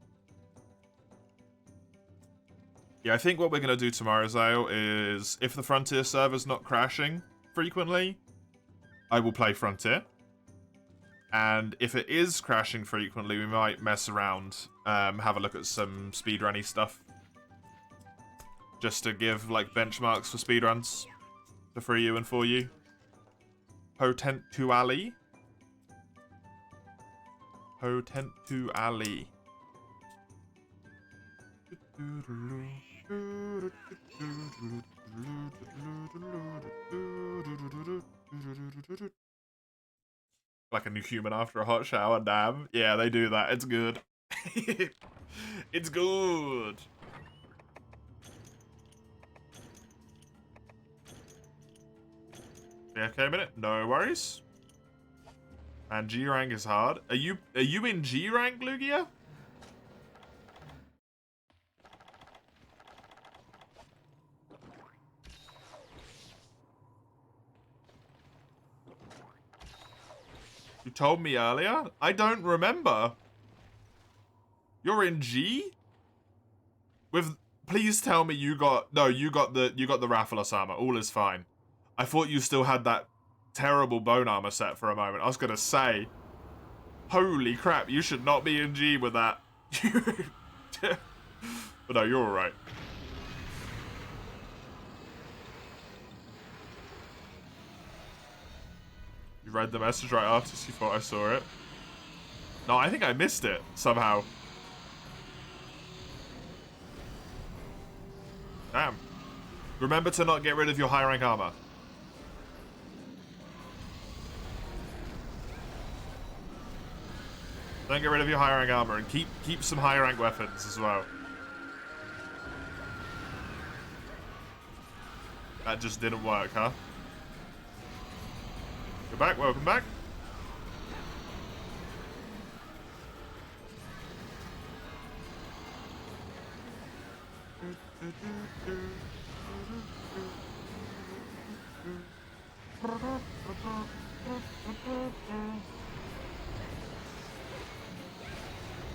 Yeah, I think what we're going to do tomorrow, Zale, is if the Frontier server's not crashing frequently, I will play Frontier. And if it is crashing frequently, we might mess around, have a look at some speedrunny stuff. Just to give, like, benchmarks for speedruns. For you and for you. Potentually. Potentually. Like a new human after a hot shower, damn. Yeah, they do that. It's good. It's good. Yeah, okay, a minute. No worries. And G rank is hard. Are you in G rank, Lugia? You told me earlier? I don't remember. You're in G? Please tell me you got the Rathalos armor. All is fine. I thought you still had that terrible bone armor set for a moment. I was gonna say, holy crap, you should not be in G with that. But no, you're alright. You read the message right after you thought I saw it. No, I think I missed it somehow. Damn. Remember to not get rid of your high rank armor. Don't get rid of your high rank armor and keep some high rank weapons as well. That just didn't work, huh? Go back, welcome back.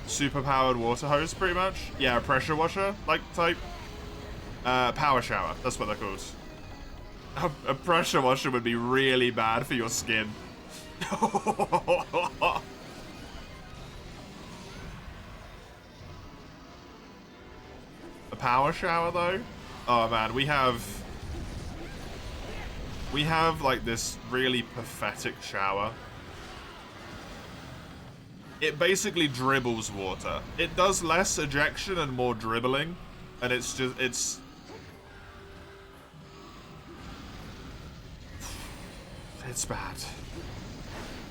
Super powered water hose, pretty much. Yeah, a pressure washer, like type. Power shower, that's what they're called. A pressure washer would be really bad for your skin. A power shower, though? Oh, man, we have like, this really pathetic shower. It basically dribbles water. It does less ejection and more dribbling. And it's just, it's bad.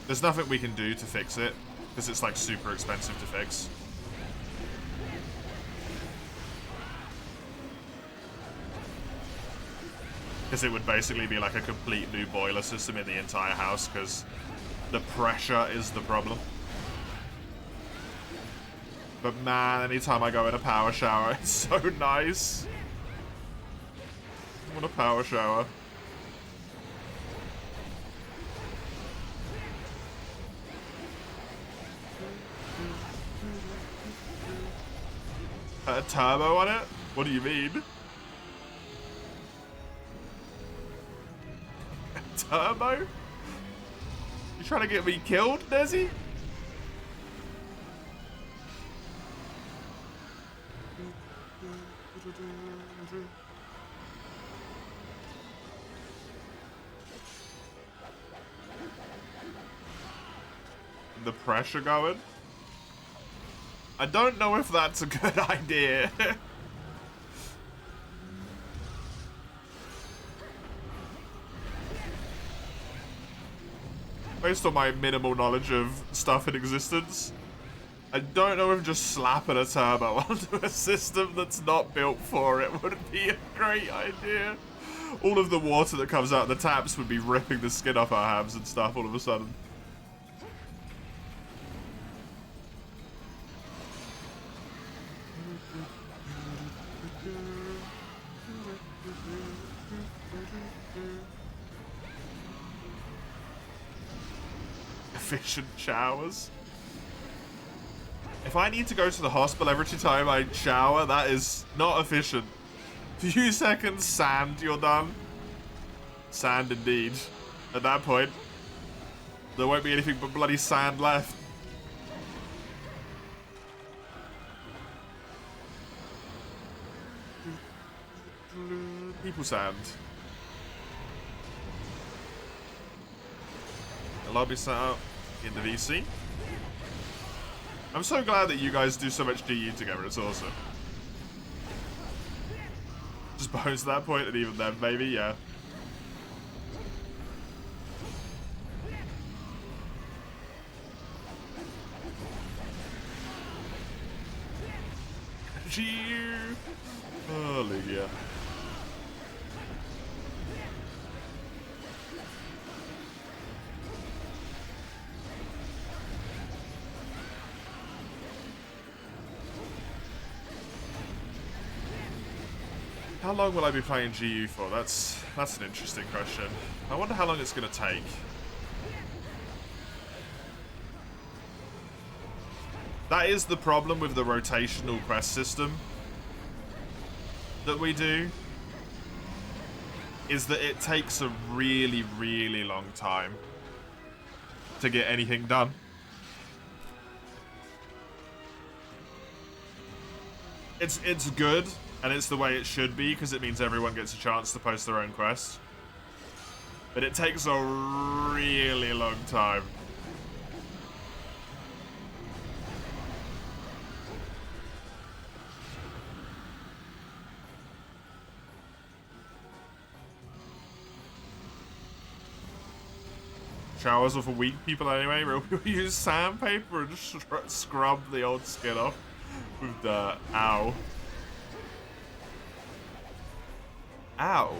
There's nothing we can do to fix it, because it's like super expensive to fix. Because it would basically be like a complete new boiler system in the entire house, because the pressure is the problem. But man, anytime I go in a power shower, it's so nice. I want a power shower. A turbo on it? What do you mean? A turbo? You trying to get me killed, Desi? The pressure going. I don't know if that's a good idea. Based on my minimal knowledge of stuff in existence, I don't know if just slapping a turbo onto a system that's not built for it would be a great idea. All of the water that comes out of the taps would be ripping the skin off our hams and stuff all of a sudden. Efficient showers. If I need to go to the hospital every time I shower, that is not efficient. Few seconds, sand, you're done. Sand indeed. At that point, there won't be anything but bloody sand left. People sand. The lobby set up in the VC. I'm so glad that you guys do so much GU together, it's awesome. Just bones to that point, and even then, maybe, yeah. GU! Oh, Lugia. How long will I be playing GU for? That's an interesting question. I wonder how long it's going to take. That is the problem with the rotational quest system that we do, is that it takes a really, really long time to get anything done. It's good, and it's the way it should be, because it means everyone gets a chance to post their own quest. But it takes a really long time. Showers are for weak people anyway. We use sandpaper and just scrub the old skin off with dirt. Ow. Ow.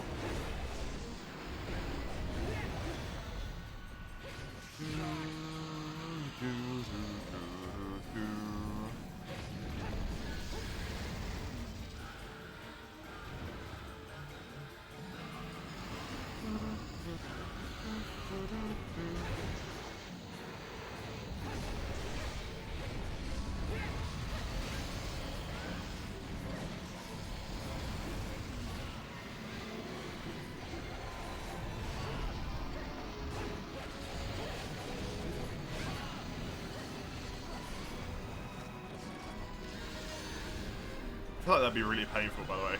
I feel like that'd be really painful, by the way.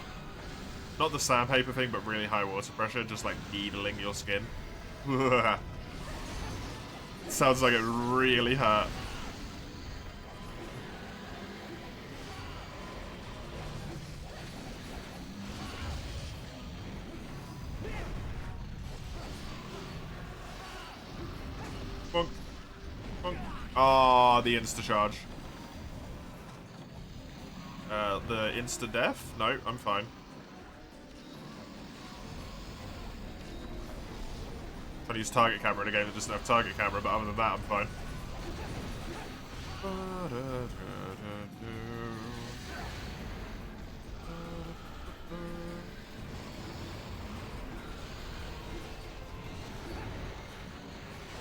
Not the sandpaper thing, but really high water pressure, just like needling your skin. Sounds like it really hurt. Bonk. Bonk. Oh, the insta-charge. The insta-death? No, I'm fine. Trying to use target camera in a game that doesn't have target camera, but other than that, I'm fine.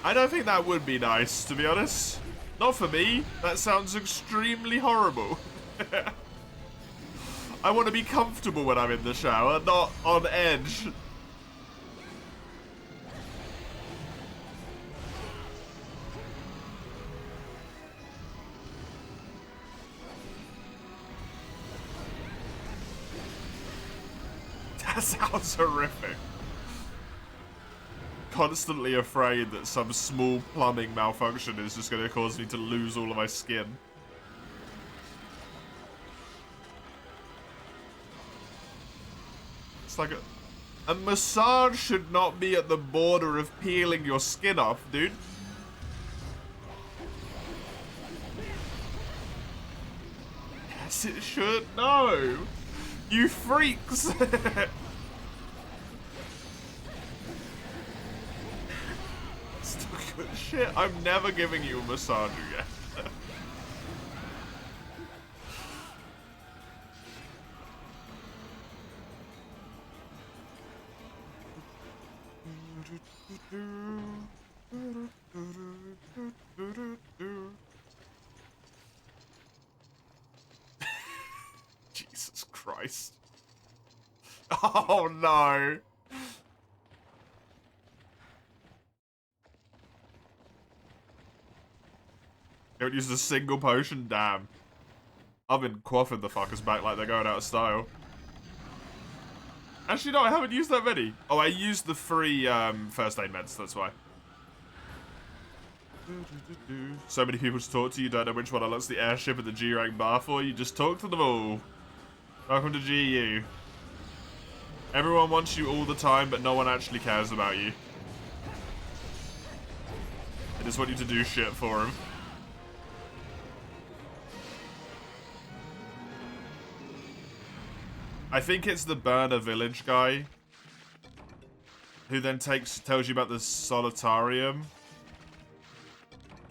I don't think that would be nice, to be honest. Not for me. That sounds extremely horrible. I want to be comfortable when I'm in the shower, not on edge. That sounds horrific. Constantly afraid that some small plumbing malfunction is just going to cause me to lose all of my skin. It's like a massage should not be at the border of peeling your skin off, dude. Yes, it should. No. You freaks. Shit, I'm never giving you a massage again. Jesus Christ. Oh no. Don't use a single potion, damn. I've been quaffing the fuckers back like they're going out of style. Actually, no, I haven't used that many. Oh, I used the free first aid meds, that's why. So many people to talk to, you don't know which one unlocks the airship at the G-rank bar for. You just talk to them all. Welcome to GU. Everyone wants you all the time, but no one actually cares about you. They just want you to do shit for them. I think it's the Burner Village guy who then tells you about the Solitarium.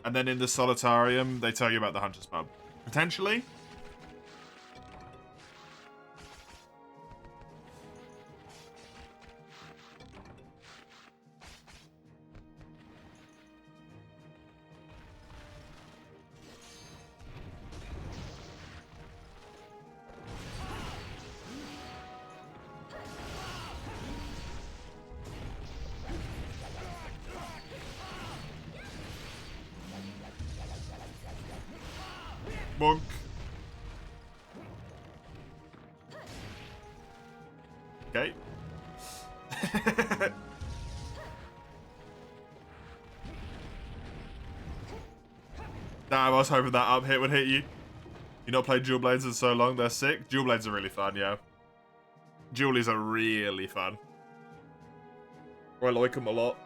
And then in the Solitarium, they tell you about the Hunter's Pub. Potentially? Monk. Okay. Damn, I was hoping that up hit would hit you. You not played Dual Blades in so long, they're sick. Dual Blades are really fun, yeah. Dualies are really fun. I like them a lot.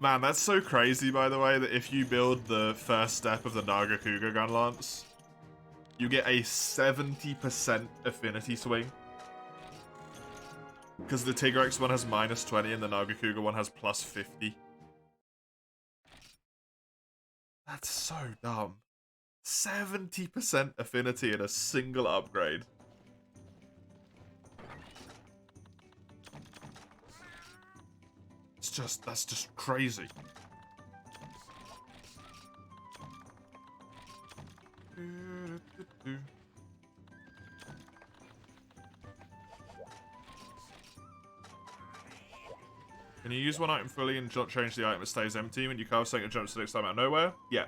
Man, that's so crazy, by the way, that if you build the first step of the Nagakuga Gun Lance, you get a 70% affinity swing. Because the Tigrex one has -20 and the Nagakuga one has +50. That's so dumb. 70% affinity in a single upgrade. That's just crazy. Can you use one item fully and not change the item? It stays empty when you carve something and jumps the next time out of nowhere? Yeah.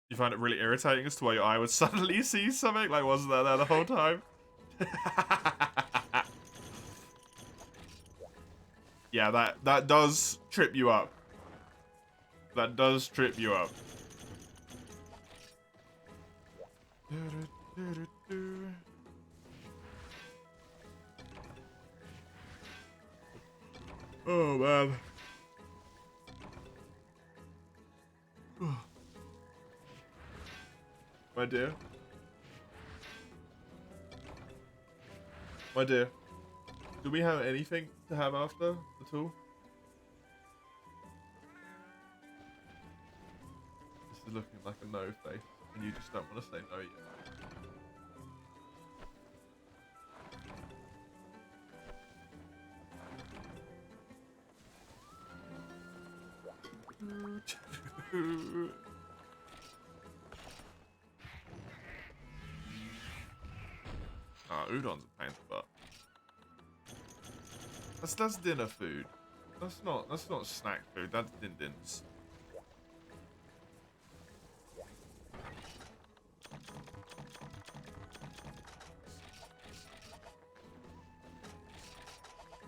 You find it really irritating as to why your eye would suddenly see something? Like, wasn't that there the whole time? Yeah, that does trip you up. That does trip you up. Oh, man. My dear. My dear. Do we have anything to have after at all? This is looking like a no face, and you just don't want to say no yet. Ah, udon's a pain in the butt. That's dinner food. That's not snack food. That's din-dins.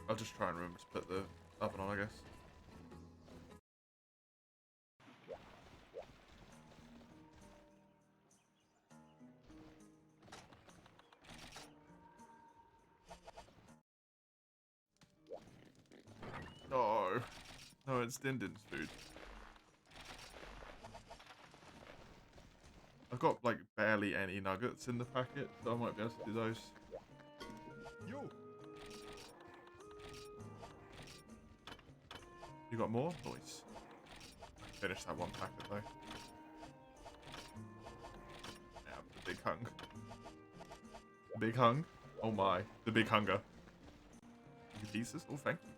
I'll just try and remember to put the oven on, I guess. No. No, it's Dindin's food. I've got, like, barely any nuggets in the packet, so I might be able to do those. Yo. You got more? Nice. Finish that one packet, though. Yeah, the big hung. Big hung? Oh my. The big hunger. Pieces? Oh, thank you.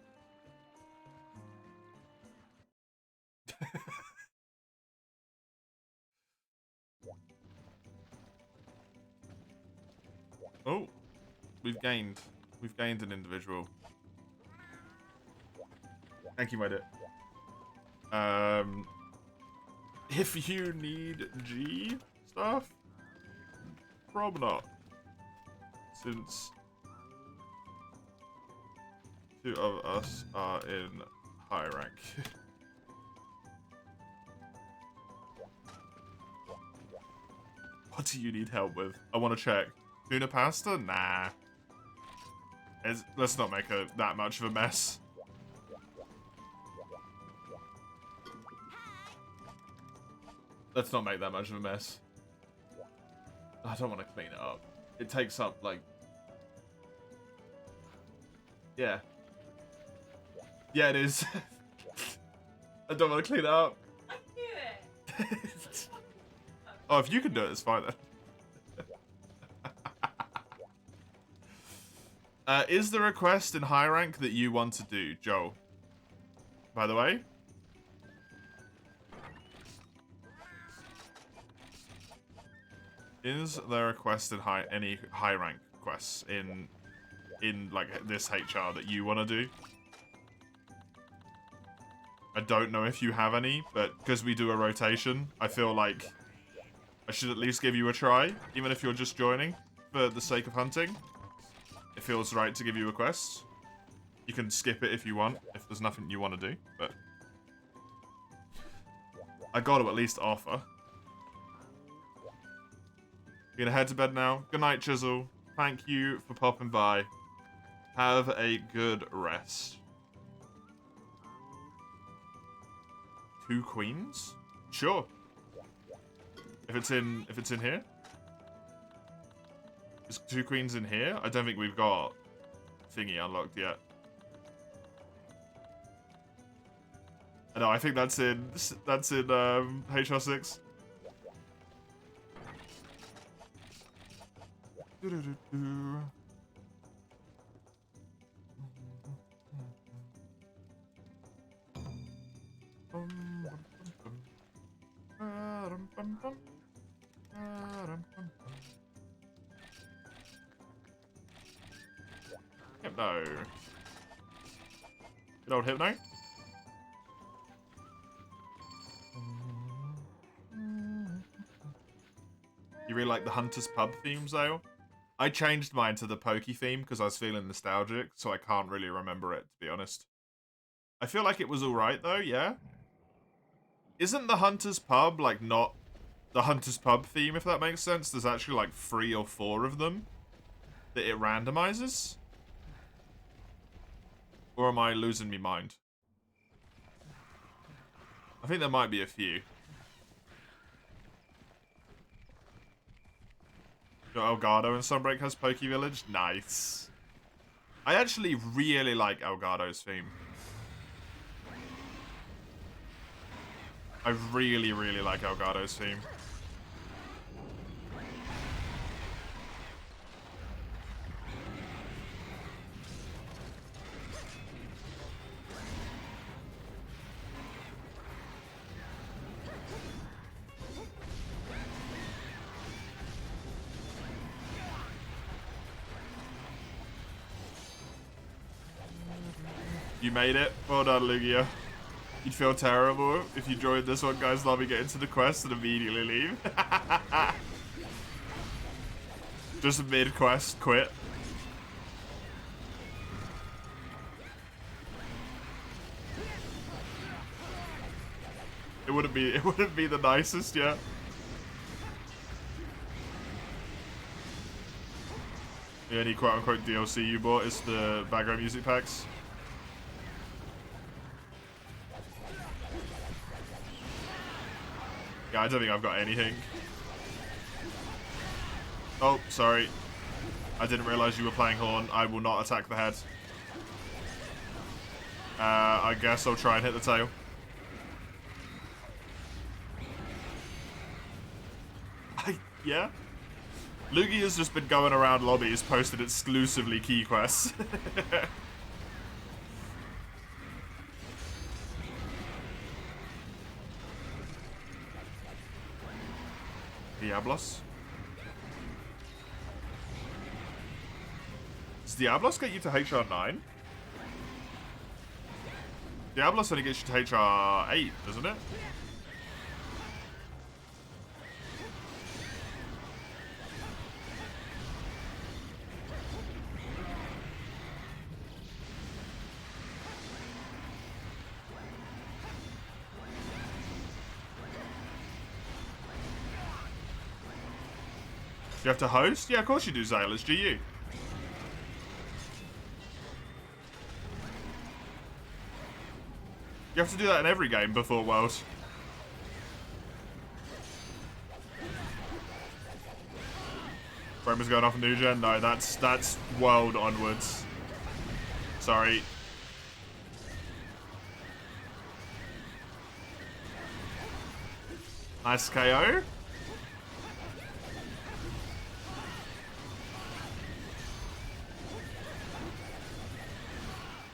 Oh, we've gained an individual. Thank you, my dear. If you need G stuff, probably not, since 2 of us are in high rank. What do you need help with? I want to check. Tuna pasta? Nah. Let's not make that much of a mess. Let's not make that much of a mess. I don't want to clean it up. It takes up, like... Yeah. Yeah, it is. I don't want to clean it up. I do it. Oh, if you can do it, it's fine then. Is the request in high rank that you want to do, Joel? By the way? Is there a quest in any high rank quests in like this HR that you want to do? I don't know if you have any, but because we do a rotation, I feel like I should at least give you a try, even if you're just joining for the sake of hunting. It feels right to give you a quest. You can skip it if you want, if there's nothing you want to do, but I got to at least offer. You're gonna head to bed now. Good night, Chisel. Thank you for popping by. Have a good rest. 2 queens? Sure. If it's in here? Is 2 queens in here? I don't think we've got thingy unlocked yet. No, I think that's in HR6. Hypno. Good old Hypno. You really like the Hunter's Pub theme, Zale? I changed mine to the Pokey theme because I was feeling nostalgic, so I can't really remember it, to be honest. I feel like it was alright, though, yeah? Isn't the Hunter's Pub, like, not the Hunter's Pub theme, if that makes sense? There's actually, like, 3 or 4 of them that it randomizes? Or am I losing me mind? I think there might be a few. Elgato and Sunbreak has Pokey Village? Nice. I actually really like Elgato's theme. I really, really like Elgato's theme. You made it. Well done, Lugia. You'd feel terrible if you joined this one guy's lobby, get into the quest, and immediately leave. Just mid-quest, quit. It wouldn't be the nicest, yeah. The only quote-unquote DLC you bought is the background music packs. Yeah, I don't think I've got anything. Oh, sorry. I didn't realize you were playing Horn. I will not attack the head. I guess I'll try and hit the tail. Yeah? Luigi has just been going around lobbies posting exclusively key quests. Diablos? Does Diablos get you to HR9? Diablos only gets you to HR8, doesn't it? You have to host? Yeah, of course you do, Zale. It's GU. You have to do that in every game before World. Roman's going off New Gen? No, that's World onwards. Sorry. Nice KO.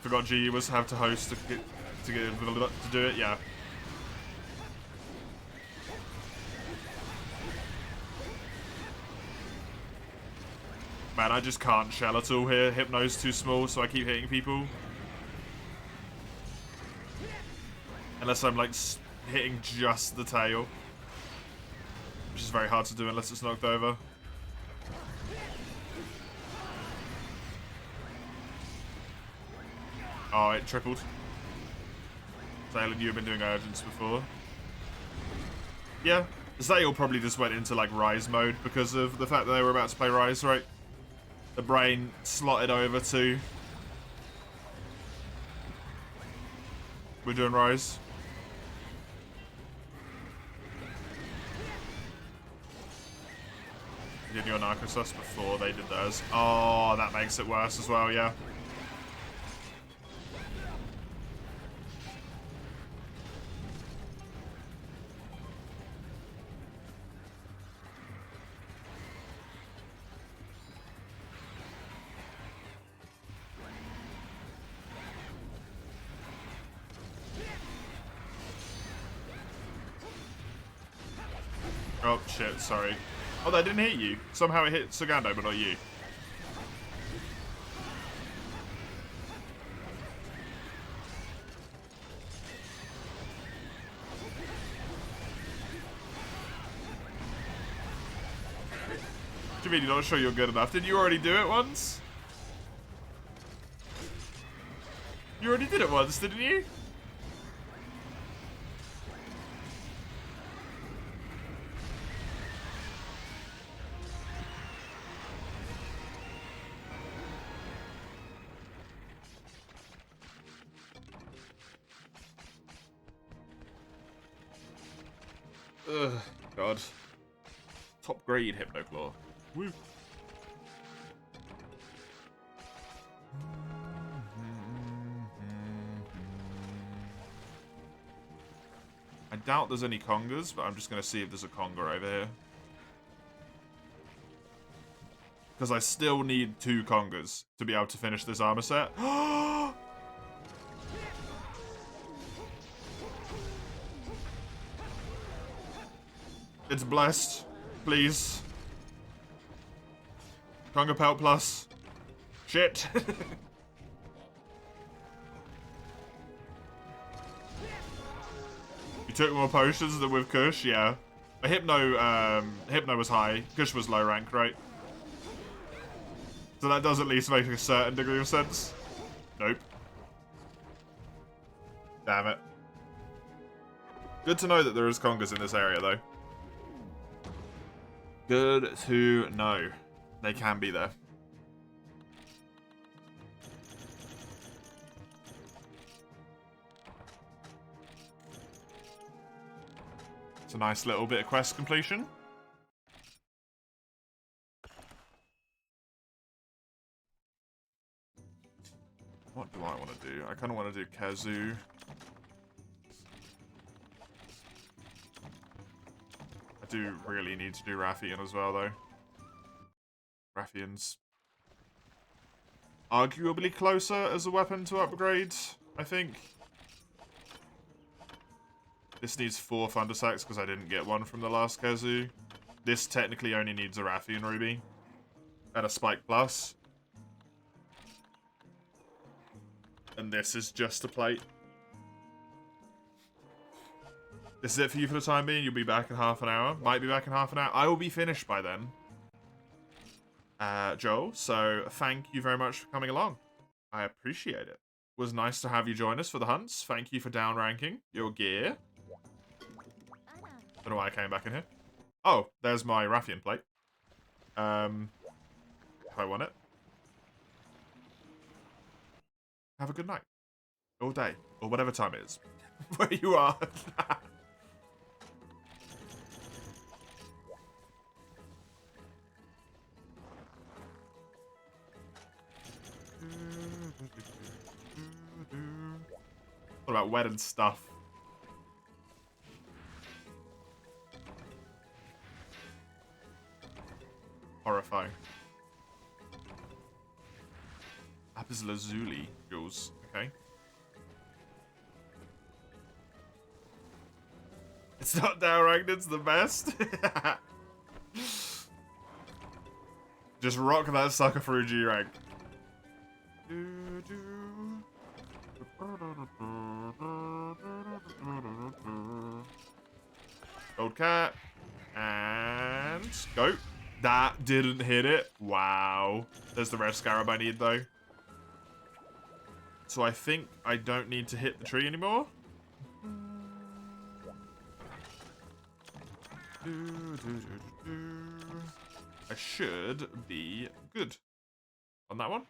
Forgot GU was have to host to do it, yeah. Man, I just can't shell at all here. Hypno's too small, so I keep hitting people. Unless I'm like hitting just the tail. Which is very hard to do unless it's knocked over. Oh, it tripled. Zale and you have been doing urgents before. Yeah, Zale probably just went into like Rise mode because of the fact that they were about to play Rise, right? The brain slotted over to... We're doing Rise. You did your Narcosus before they did theirs. Oh, that makes it worse as well, yeah. Oh, shit, sorry. Oh, that didn't hit you. Somehow it hit Sagando, but not you. What do you mean you're not sure you're good enough? Did you already do it once? You already did it once, didn't you? Ugh, God. Top grade Hypnoclaw. Woo. I doubt there's any Congas, but I'm just going to see if there's a Conga over here. Because I still need 2 Congas to be able to finish this armor set. It's blessed. Please. Conga Pelt Plus. Shit. took more potions than with Kush, yeah. But Hypno was high. Kush was low rank, right? So that does at least make a certain degree of sense. Nope. Damn it. Good to know that there is Congas in this area, though. Good to know. They can be there. It's a nice little bit of quest completion. What do I want to do? I kind of want to do Kazoo. I do really need to do Rathian as well, though. Rathian's arguably closer as a weapon to upgrade, I think. This needs 4 Thunder Sacks because I didn't get one from the last Kazoo. This technically only needs a Rathian Ruby and a Spike Plus. And this is just a plate. This is it for you for the time being. You'll be back in half an hour. Might be back in half an hour. I will be finished by then, Joel. So thank you very much for coming along. I appreciate it. It was nice to have you join us for the hunts. Thank you for downranking your gear. Don't know why I came back in here. Oh, there's my Rathian plate. If I want it. Have a good night. All day. Or whatever time it is. Where you are. What about wedded stuff? Horrifying. Lapis Lazuli, Jules. Okay. It's not downranked, it's the best. Just rock that sucker through G rank. Gold cat. And go. That didn't hit it. Wow. There's the red scarab I need though. So I think I don't need to hit the tree anymore. I should be good on that one.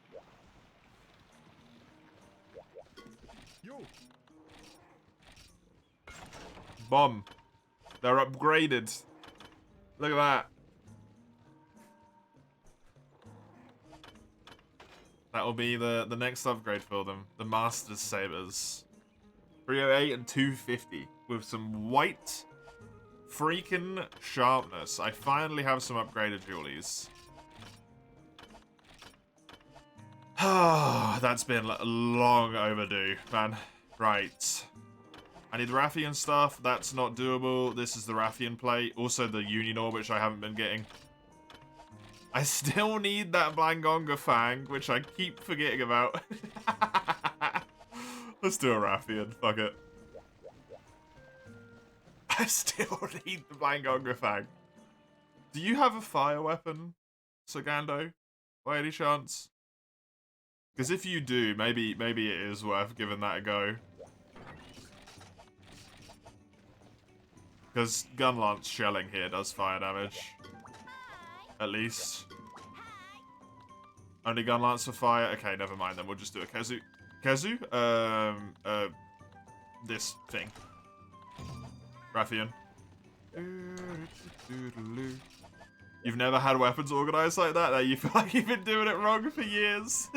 Bomb. They're upgraded. Look at that. That'll be the next upgrade for them. The Master's Sabers. 308 and 250 with some white freaking sharpness. I finally have some upgraded jewelies. That's been long overdue, man. Right. I need the Rathian stuff. That's not doable. This is the Rathian plate. Also the Union Orb, which I haven't been getting. I still need that Blangonga Fang, which I keep forgetting about. Let's do a Rathian. Fuck it. I still need the Blangonga Fang. Do you have a fire weapon, Sagando, by any chance? Because if you do, maybe it is worth giving that a go. Because gun lance shelling here does fire damage. At least. Only gun lance for fire? Okay, never mind then. We'll just do a Kezu. Kezu? This thing. Rathian. You've never had weapons organized like that? You feel like you've been doing it wrong for years.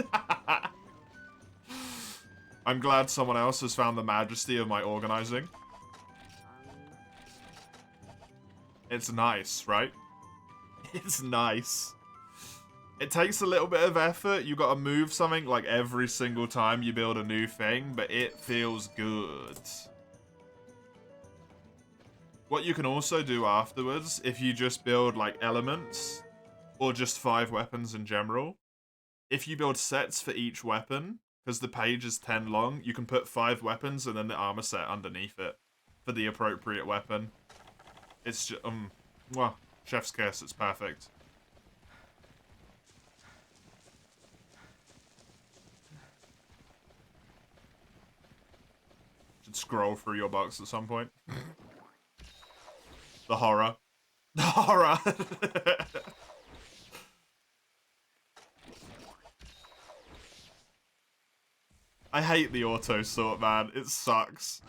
I'm glad someone else has found the majesty of my organizing. It's nice, right? It's nice. It takes a little bit of effort. You gotta move something like every single time you build a new thing, but it feels good. What you can also do afterwards, if you just build like elements, or just 5 weapons in general, if you build sets for each weapon, because the page is 10 long, you can put 5 weapons and then the armor set underneath it. for the appropriate weapon. It's just, well, chef's kiss, it's perfect. Should scroll through your box at some point. The horror. The horror! I hate the auto sort, man. It sucks.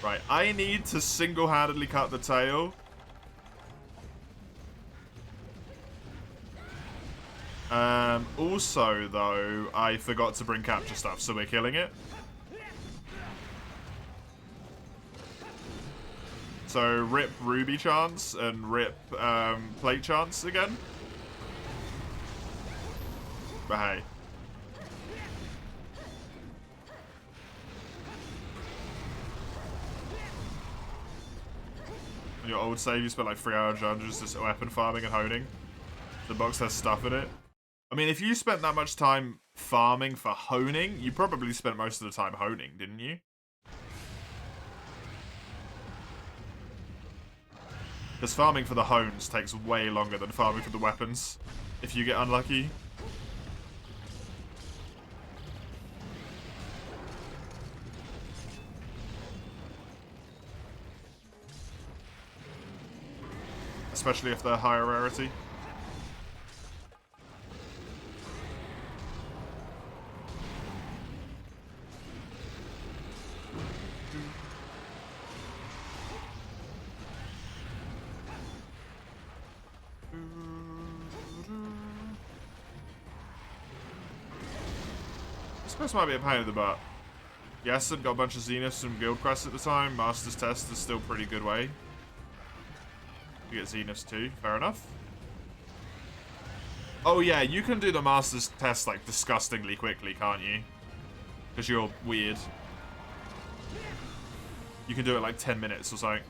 Right, I need to single-handedly cut the tail. Also, though, I forgot to bring capture stuff, so we're killing it. So, rip Ruby chance and rip plate chance again. But hey. On your old save, you spent like 3 hours just weapon farming and honing. The box has stuff in it. I mean, if you spent that much time farming for honing, you probably spent most of the time honing, didn't you? Because farming for the hones takes way longer than farming for the weapons, if you get unlucky. Especially if they're higher rarity. This might be a pain in the butt. Yes, and got a bunch of Zeniths and guild quests at the time. Master's Test is still a pretty good way. You get Zeniths too, fair enough. Oh yeah, you can do the Master's Test like disgustingly quickly, can't you? Because you're weird. You can do it like 10 minutes or something.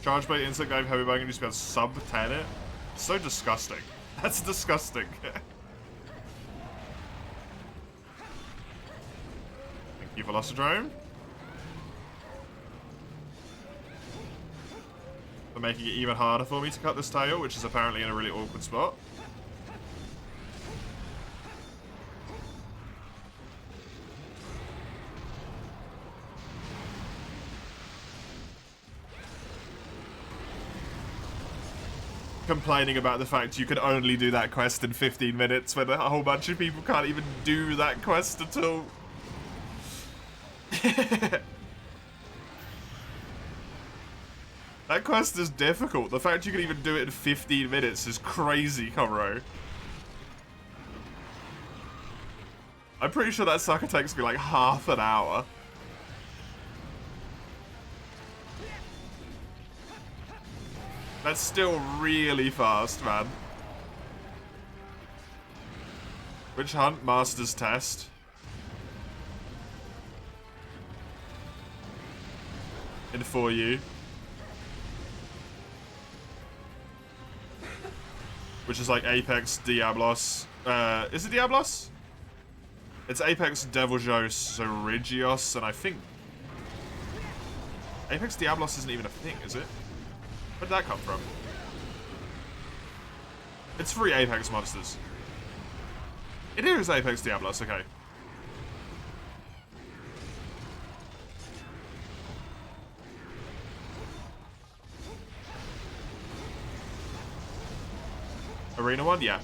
Charge by insect dive heavy bag and you spend sub 10 it. So disgusting. That's disgusting. Thank you, Velocidrome. For making it even harder for me to cut this tail, which is apparently in a really awkward spot. Complaining about the fact you can only do that quest in 15 minutes when a whole bunch of people can't even do that quest at all. That quest is difficult. The fact you can even do it in 15 minutes is crazy, Conro. I'm pretty sure that sucker takes me like half an hour. That's still really fast, man. Which hunt? Master's Test. In 4U. Which is like Apex Diablos. Is it Diablos? It's Apex Deviljos Regios, and I think Apex Diablos isn't even a thing, is it? Where did that come from? It's free Apex monsters. It is Apex Diablos, okay. Arena one? Yeah.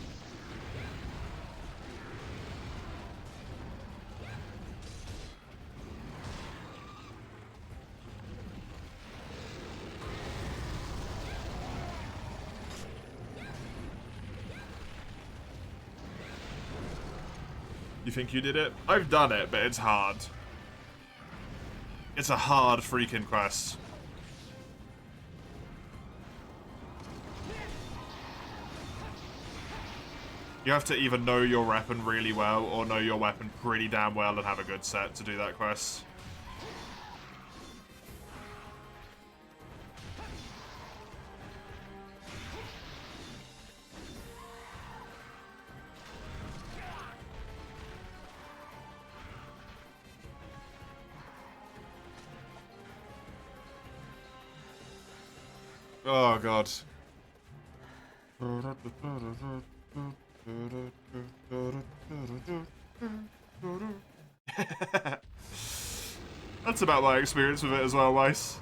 You think you did it? I've done it, but it's hard. It's a hard freaking quest. You have to either know your weapon really well or know your weapon pretty damn well and have a good set to do that quest. Oh god. That's about my experience with it as well, Weiss.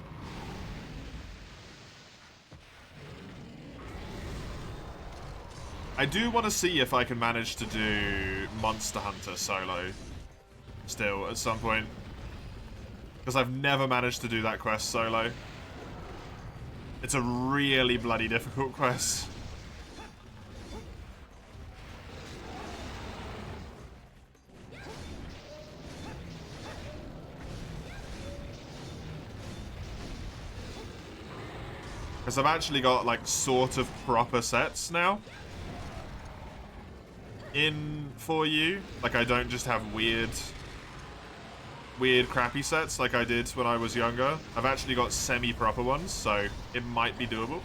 I do want to see if I can manage to do Monster Hunter solo still at some point. Because I've never managed to do that quest solo. It's a really bloody difficult quest. Because I've actually got, like, sort of proper sets now. In 4U. Like, I don't just have weird crappy sets like I did when I was younger. I've actually got semi-proper ones, so it might be doable.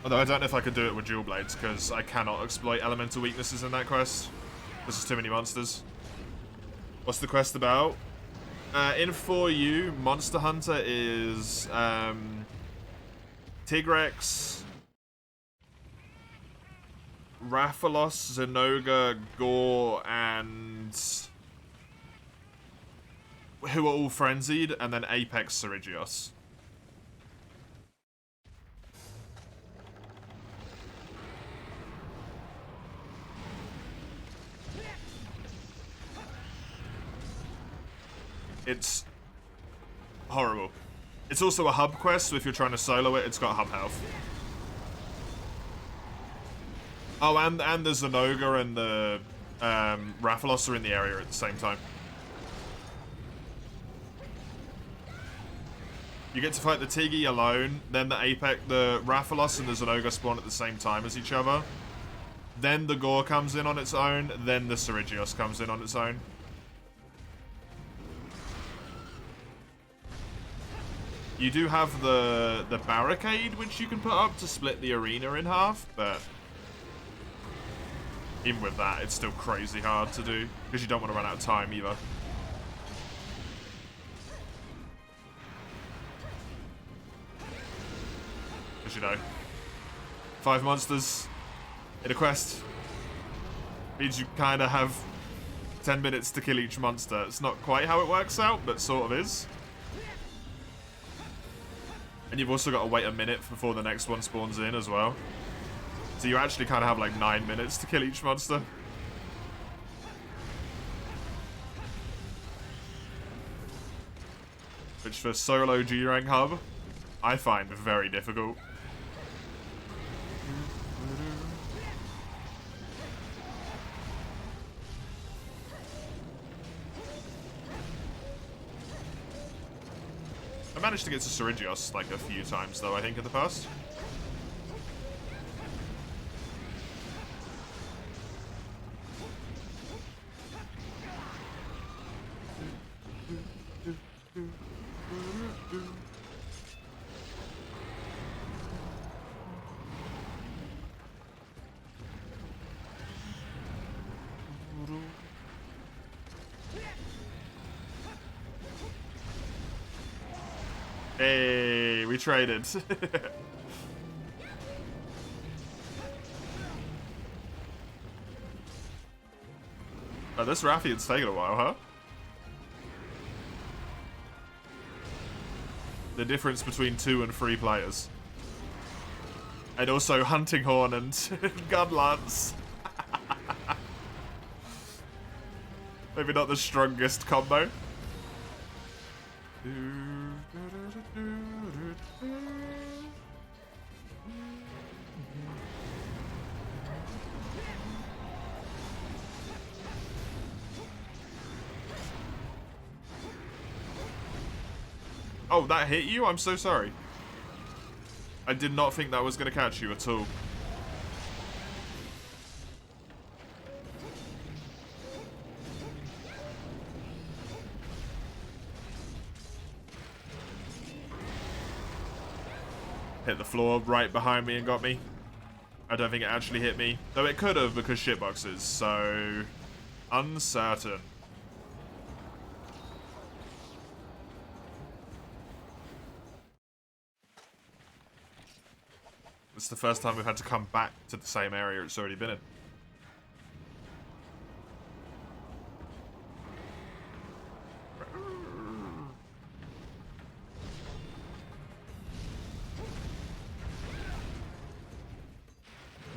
Although I don't know if I could do it with dual blades, because I cannot exploit elemental weaknesses in that quest. This is too many monsters. What's the quest about? In 4U, Monster Hunter is Tigrex, Rathalos, Zenoga, Gore, and who are all frenzied, and then Apex Serigios. It's horrible. It's also a hub quest, so if you're trying to solo it, it's got hub health. Oh, and the Zenoga and the Rathalos are in the area at the same time. You get to fight the Tiggy alone, then the Rathalos and the Zenoga spawn at the same time as each other. Then the Gore comes in on its own, then the Serigios comes in on its own. You do have the barricade, which you can put up to split the arena in half, but even with that, it's still crazy hard to do, because you don't want to run out of time either. As you know, 5 monsters in a quest means you kind of have 10 minutes to kill each monster. It's not quite how it works out, but sort of is. And you've also got to wait a minute before the next one spawns in as well. So you actually kind of have like 9 minutes to kill each monster. Which for solo G-Rank hub, I find very difficult. I managed to get to Serigios like a few times though, I think, in the past. Hey, we traded. Oh, this Rathian's taking a while, huh? The difference between 2 and 3 players. And also Hunting Horn and Gunlance. Maybe not the strongest combo. Oh, that hit you? I'm so sorry. I did not think that was going to catch you at all. Hit the floor right behind me and got me. I don't think it actually hit me. Though it could have because shitboxes, so... uncertain. It's the first time we've had to come back to the same area it's already been in.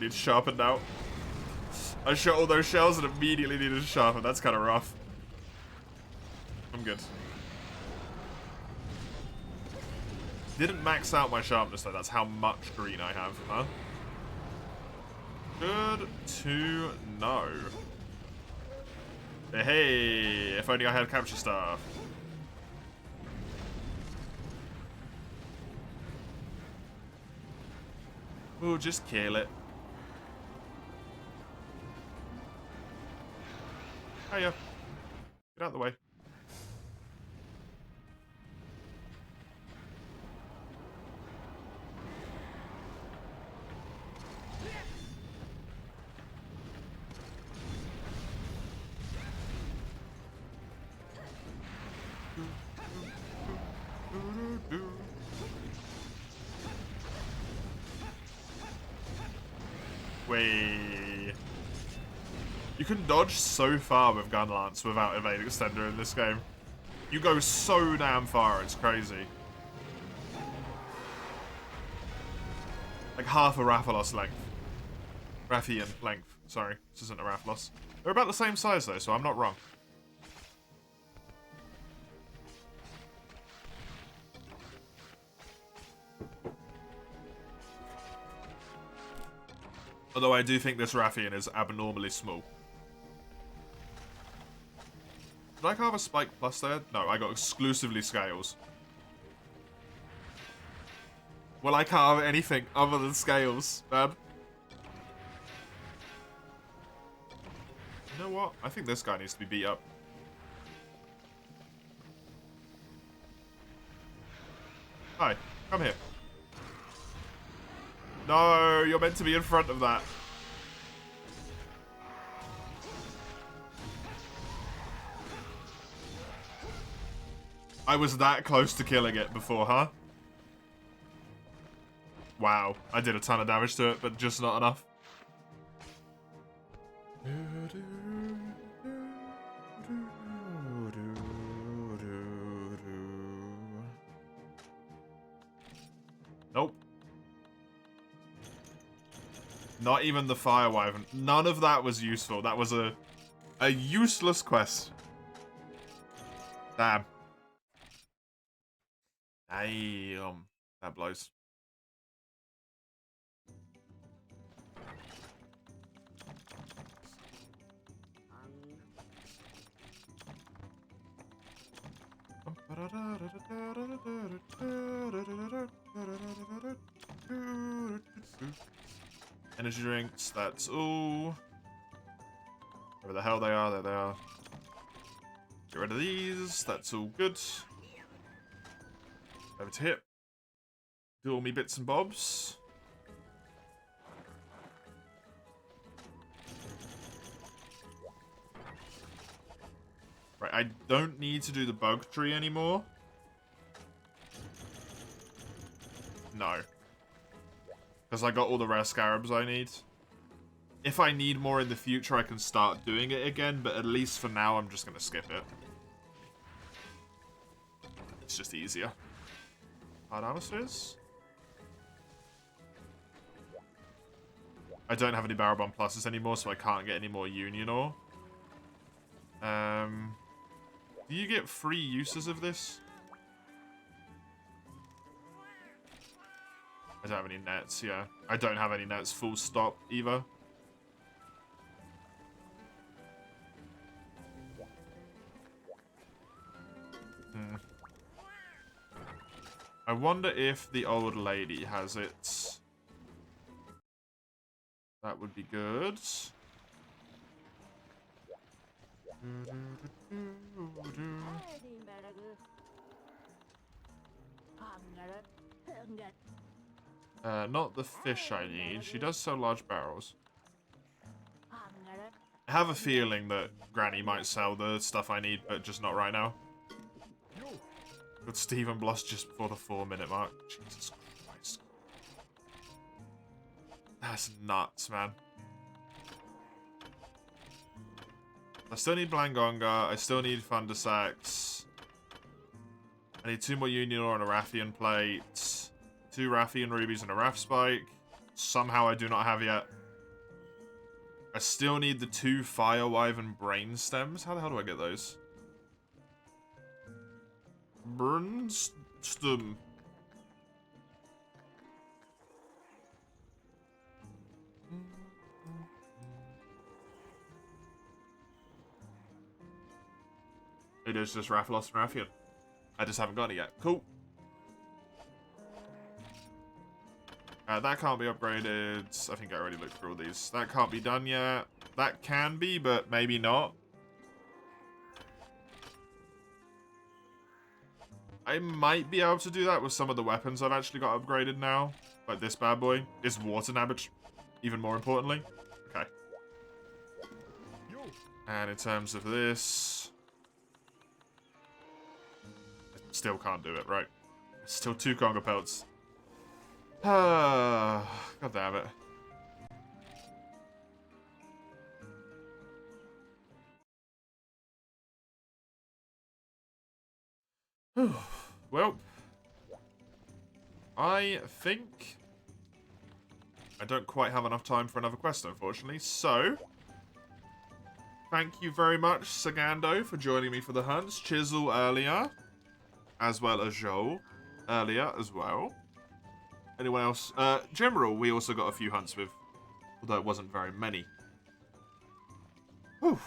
Need sharpened out. I shot all those shells and immediately needed to sharpen. That's kind of rough. I'm good. Didn't max out my sharpness though. That's how much green I have, huh? Good to know. Hey, if only I had capture staff. We'll just kill it. Hiya. Get out of the way. Wait. You can dodge so far with Gun Lance without Evade Extender in this game. You go so damn far, it's crazy. Like half a Rathalos length. Rathian length. Sorry, this isn't a Rathalos. They're about the same size though, so I'm not wrong. Although I do think this Rathian is abnormally small. Did I carve a Spike Plus there? No, I got exclusively scales. Will I carve anything other than scales, man? You know what? I think this guy needs to be beat up. Hi, come here. No, you're meant to be in front of that. I was that close to killing it before, huh? Wow, I did a ton of damage to it, but just not enough. Nope. Not even the Fire Wyvern. None of that was useful. That was a useless quest. Damn. Damn. That blows. Energy drinks, that's all. Where the hell they are, there they are. Get rid of these, that's all good. Over to hip. Do all me bits and bobs. Right, I don't need to do the bug tree anymore. No. Because I got all the rare scarabs I need. If I need more in the future, I can start doing it again, but at least for now, I'm just going to skip it. It's just easier. Hard armor spheres? I don't have any Barrel Bomb Pluses anymore, so I can't get any more Union ore. Do you get free uses of this? I don't have any nets, yeah. I don't have any nets full stop either. I wonder if the old lady has it. That would be good. Not the fish I need. She does sell large barrels. I have a feeling that Granny might sell the stuff I need, but just not right now. But Stephen Bloss just before the 4-minute mark. Jesus Christ. That's nuts, man. I still need Blangonga. I still need Thunder Sacs. I need 2 more Union Ore and a Rathian plate. 2 Rathian Rubies and a Raff Spike. Somehow I do not have yet. I still need the 2 Fire Wyvern Brain Stems. How the hell do I get those? Burnstem. It is just Rathalos and Rathian. I just haven't got it yet. Cool. That can't be upgraded. I think I already looked through all these. That can't be done yet. That can be, but maybe not. I might be able to do that with some of the weapons I've actually got upgraded now. Like this bad boy. It's water damage, even more importantly. Okay. And in terms of this... I still can't do it, right? Still 2 Conga Pelts. God damn it. Well, I think I don't quite have enough time for another quest, unfortunately. So, thank you very much, Sagando, for joining me for the hunts. Chisel earlier, as well as Joel earlier as well. Anyone else? General, we also got a few hunts with, although it wasn't very many. Whew.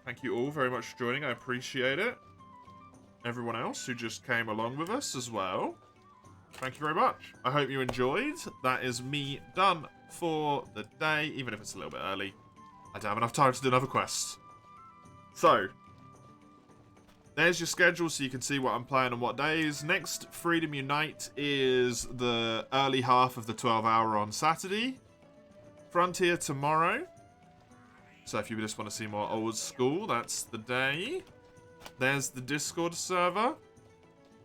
Thank you all very much for joining. I appreciate it. Everyone else who just came along with us as well. Thank you very much. I hope you enjoyed. That is me done for the day, even if it's a little bit early. I don't have enough time to do another quest. So, there's your schedule so you can see what I'm playing on what days. Next Freedom Unite is the early half of the 12-hour on Saturday. Frontier tomorrow. So if you just want to see more old school, that's the day. There's the Discord server.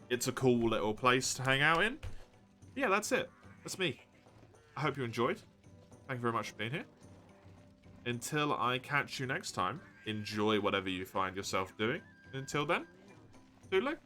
It's a cool little place to hang out in. Yeah, that's it. That's me. I hope you enjoyed. Thank you very much for being here. Until I catch you next time, enjoy whatever you find yourself doing. Until then, toodaloo.